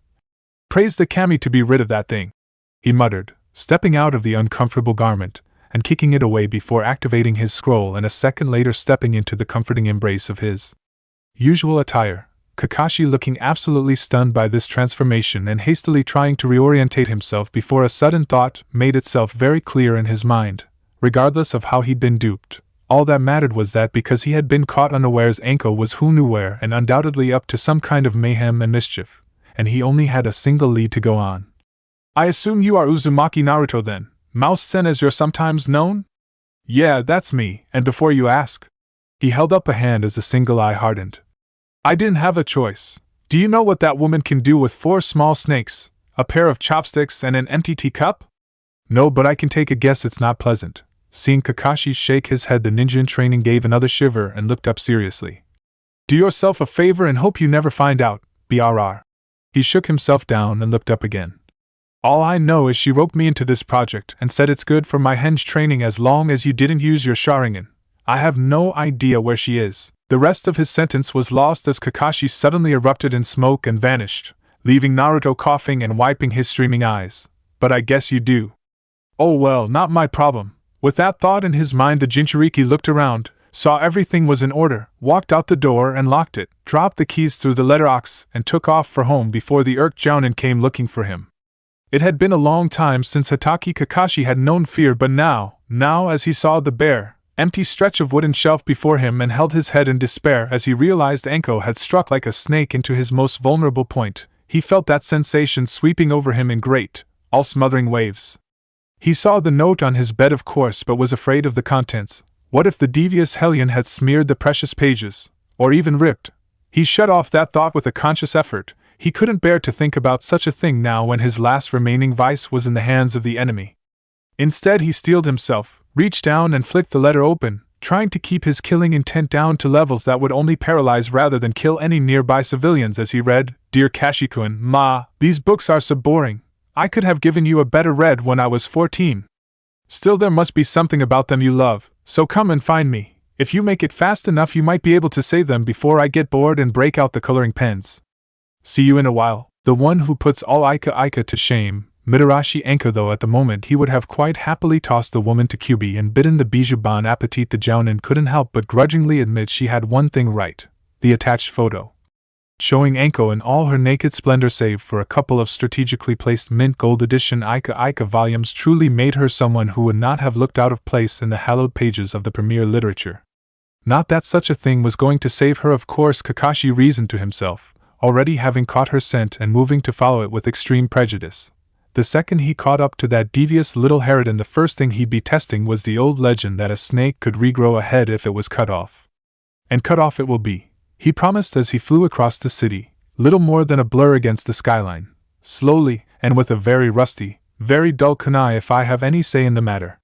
"Praise the kami to be rid of that thing," he muttered, stepping out of the uncomfortable garment and kicking it away before activating his scroll and a second later stepping into the comforting embrace of his usual attire, Kakashi looking absolutely stunned by this transformation and hastily trying to reorientate himself before a sudden thought made itself very clear in his mind. Regardless of how he'd been duped, all that mattered was that because he had been caught unawares, Anko was who knew where and undoubtedly up to some kind of mayhem and mischief, and he only had a single lead to go on. "I assume you are Uzumaki Naruto then, Mouse-sen as you're sometimes known?" "Yeah, that's me, and before you ask." He held up a hand as the single eye hardened. "I didn't have a choice. Do you know what that woman can do with 4 small snakes, a pair of chopsticks, and an empty teacup?" "No, but I can take a guess it's not pleasant." Seeing Kakashi shake his head, the ninja in training gave another shiver and looked up seriously. "Do yourself a favor and hope you never find out, BRR." He shook himself down and looked up again. "All I know is she roped me into this project and said it's good for my henge training as long as you didn't use your Sharingan. I have no idea where she is." The rest of his sentence was lost as Kakashi suddenly erupted in smoke and vanished, leaving Naruto coughing and wiping his streaming eyes. "But I guess you do." "Oh well, not my problem." With that thought in his mind, the Jinchuriki looked around, saw everything was in order, walked out the door and locked it, dropped the keys through the letterbox, and took off for home before the Irk Jounin came looking for him. It had been a long time since Hatake Kakashi had known fear, but now as he saw the bare, empty stretch of wooden shelf before him and held his head in despair as he realized Anko had struck like a snake into his most vulnerable point, he felt that sensation sweeping over him in great, all-smothering waves. He saw the note on his bed, of course, but was afraid of the contents. What if the devious hellion had smeared the precious pages, or even ripped? He shut off that thought with a conscious effort. He couldn't bear to think about such a thing now when his last remaining vice was in the hands of the enemy. Instead, he steeled himself, reached down and flicked the letter open, trying to keep his killing intent down to levels that would only paralyze rather than kill any nearby civilians as he read, "Dear Kashikun, Ma, these books are so boring. I could have given you a better read when I was 14. Still, there must be something about them you love, so come and find me. If you make it fast enough, you might be able to save them before I get bored and break out the coloring pens. See you in a while." The one who puts all Ika to shame, Mitarashi Anko, though at the moment he would have quite happily tossed the woman to Kyubi and bidden the bijou bon appetit. The Jounin couldn't help but grudgingly admit she had one thing right: the attached photo, showing Anko in all her naked splendor save for a couple of strategically placed mint gold edition Ika volumes, truly made her someone who would not have looked out of place in the hallowed pages of the premier literature. Not that such a thing was going to save her, of course, Kakashi reasoned to himself, already having caught her scent and moving to follow it with extreme prejudice. The second he caught up to that devious little harridan, the first thing he'd be testing was the old legend that a snake could regrow a head if it was cut off. And cut off it will be, he promised as he flew across the city, little more than a blur against the skyline, slowly, and with a very rusty, very dull kunai if I have any say in the matter.